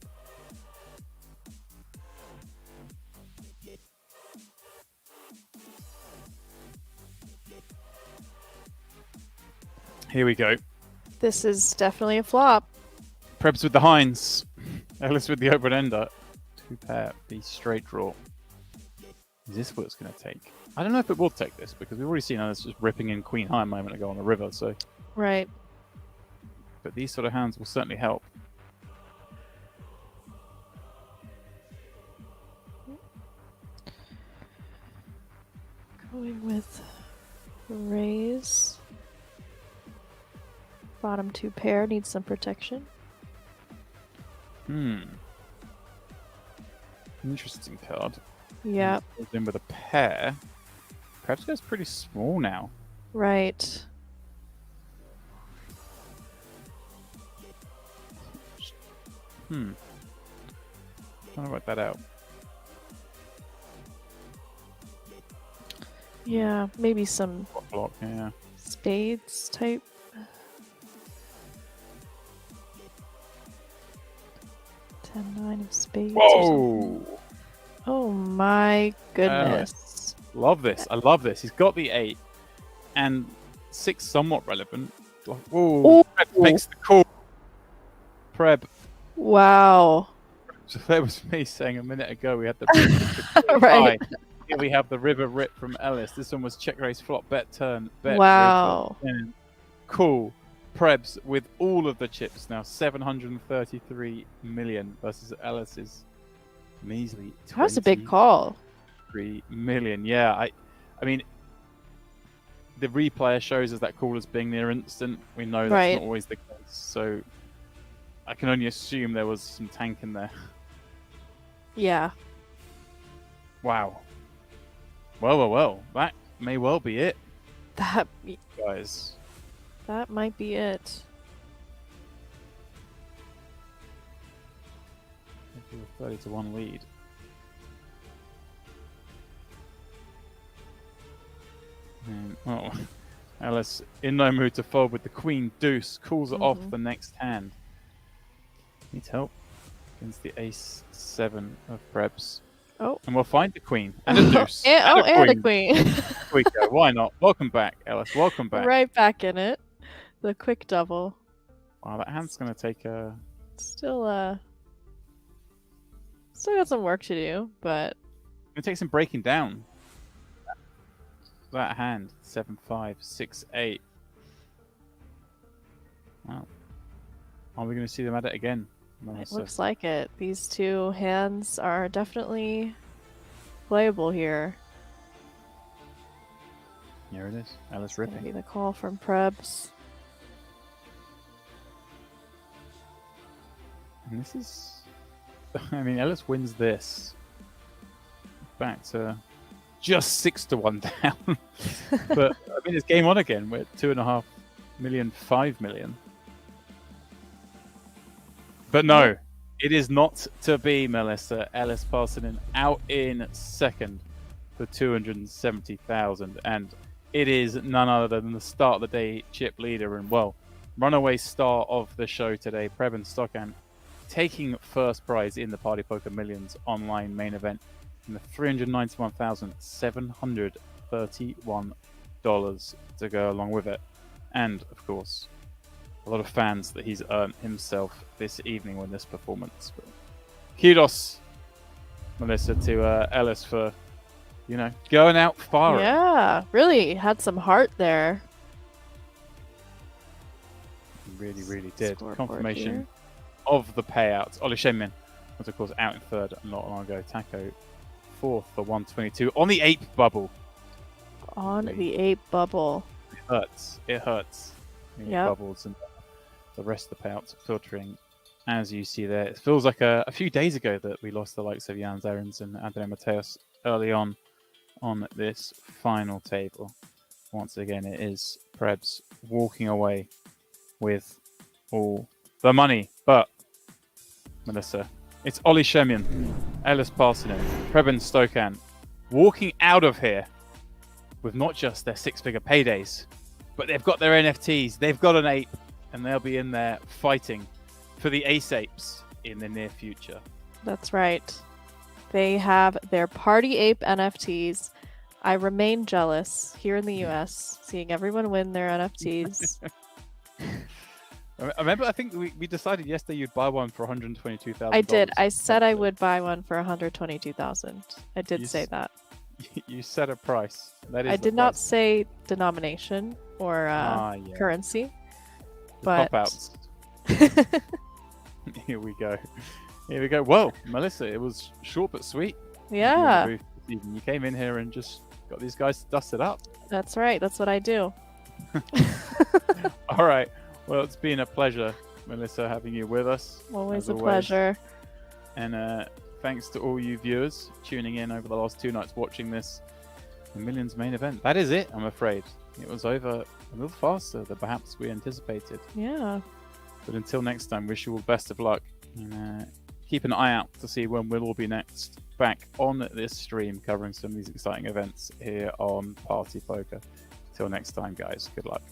Speaker 1: Here we go.
Speaker 5: This is definitely a flop.
Speaker 1: Prebz with the Heinz. Ellis with the open ender. 2-pair, the straight draw. Is this what it's going to take? I don't know if it will take this, because we've already seen Ellis just ripping in Queen High a moment ago on the river, so...
Speaker 5: Right.
Speaker 1: But these sort of hands will certainly help.
Speaker 5: Going with raise. Bottom 2 pair needs some protection.
Speaker 1: Interesting card.
Speaker 5: Yeah.
Speaker 1: In with a pair. Perhaps goes pretty small now.
Speaker 5: Right.
Speaker 1: Trying to work that out.
Speaker 5: Yeah, maybe some
Speaker 1: Block, yeah.
Speaker 5: spades type. Ten, 9 of spades.
Speaker 1: Whoa!
Speaker 5: Oh my goodness.
Speaker 1: Love this. I love this. He's got the 8 and 6 somewhat relevant. Whoa! Preb makes the call. Preb.
Speaker 5: Wow.
Speaker 1: So that was me saying a minute ago we had the
Speaker 5: Right.
Speaker 1: Here we have the river rip from Ellis. This one was check raise flop bet turn bet.
Speaker 5: Wow.
Speaker 1: River, cool. Prebz with all of the chips now 733 million versus Ellis's measly.
Speaker 5: That was a big call.
Speaker 1: 3 million. Yeah, I mean, the replayer shows us that call as being near instant. We know that's not always the case, so I can only assume there was some tank in there.
Speaker 5: Yeah.
Speaker 1: Wow. Well. That may well be it,
Speaker 5: That
Speaker 1: guys.
Speaker 5: that might be it.
Speaker 1: A 30-1 lead. And, Ellis in no mood to fold with the Queen Deuce, calls it off the next hand. Needs help against the Ace 7 of Prebz.
Speaker 5: Oh.
Speaker 1: And we'll find the Queen and a Deuce.
Speaker 5: and a queen.
Speaker 1: We go. Why not? Welcome back, Ellis. Welcome back.
Speaker 5: Right back in it. The quick double.
Speaker 1: Wow, that hand's going to take a...
Speaker 5: Still got some work to do, but...
Speaker 1: It takes some breaking down. That hand, 7-5, 6-8. Wow. Are we going to see them at it again?
Speaker 5: It looks like it. These two hands are definitely playable here.
Speaker 1: Here it is. Ellis
Speaker 5: It's
Speaker 1: ripping.
Speaker 5: gonna be the call from Prebz.
Speaker 1: And this is... I mean, Ellis wins this. Back to just 6-1 down. But, I mean, it's game on again. We're at 2.5 million, 5 million. But no, it is not to be, Melissa. Ellis Parsonen out in second for 270,000. And it is none other than the start of the day chip leader and, well, runaway star of the show today, Preben Stokan, taking first prize in the Party Poker Millions online main event in the $391,731 to go along with it. And, of course, a lot of fans that he's earned himself this evening with this performance. But kudos, Melissa, to Ellis for going out firing.
Speaker 5: Yeah, really had some heart there.
Speaker 1: Really, really did.
Speaker 5: Scoreboard
Speaker 1: Confirmation
Speaker 5: here.
Speaker 1: of the payouts. Oli Shenmin was, of course, out in third not long ago. Taco fourth for 122 on the 8th bubble.
Speaker 5: On the 8 bubble.
Speaker 1: It hurts. It hurts.
Speaker 5: Yep.
Speaker 1: Bubbles and the rest of the payouts are filtering, as you see there. It feels like a few days ago that we lost the likes of Jan Zarens and André Mateus early on this final table. Once again, it is Prebz walking away with all the money. But, Melissa, it's Oli Shemian, Ellis Parsinen, Preben Stokan walking out of here with not just their 6-figure paydays, but they've got their NFTs, they've got an ape, and they'll be in there fighting for the Ace Apes in the near future.
Speaker 5: That's right. They have their Party Ape NFTs. I remain jealous here in the US, seeing everyone win their NFTs.
Speaker 1: I think we decided yesterday you'd buy one for $122,000.
Speaker 5: I did. I said I would buy one for $122,000. I did say that.
Speaker 1: You set a price. That is
Speaker 5: I did not say denomination or currency. But
Speaker 1: Pop-outs. Here we go. Whoa, Melissa, it was short but sweet.
Speaker 5: Yeah.
Speaker 1: You came in here and just got these guys to dust it up.
Speaker 5: That's right. That's what I do.
Speaker 1: All right. Well, it's been a pleasure, Melissa, having you with us.
Speaker 5: Always a pleasure.
Speaker 1: And thanks to all you viewers tuning in over the last 2 nights watching this the Millions main event. That is it, I'm afraid. It was over a little faster than perhaps we anticipated.
Speaker 5: Yeah.
Speaker 1: But until next time, wish you all best of luck. And keep an eye out to see when we'll all be next back on this stream covering some of these exciting events here on Party Poker. Till next time, guys. Good luck.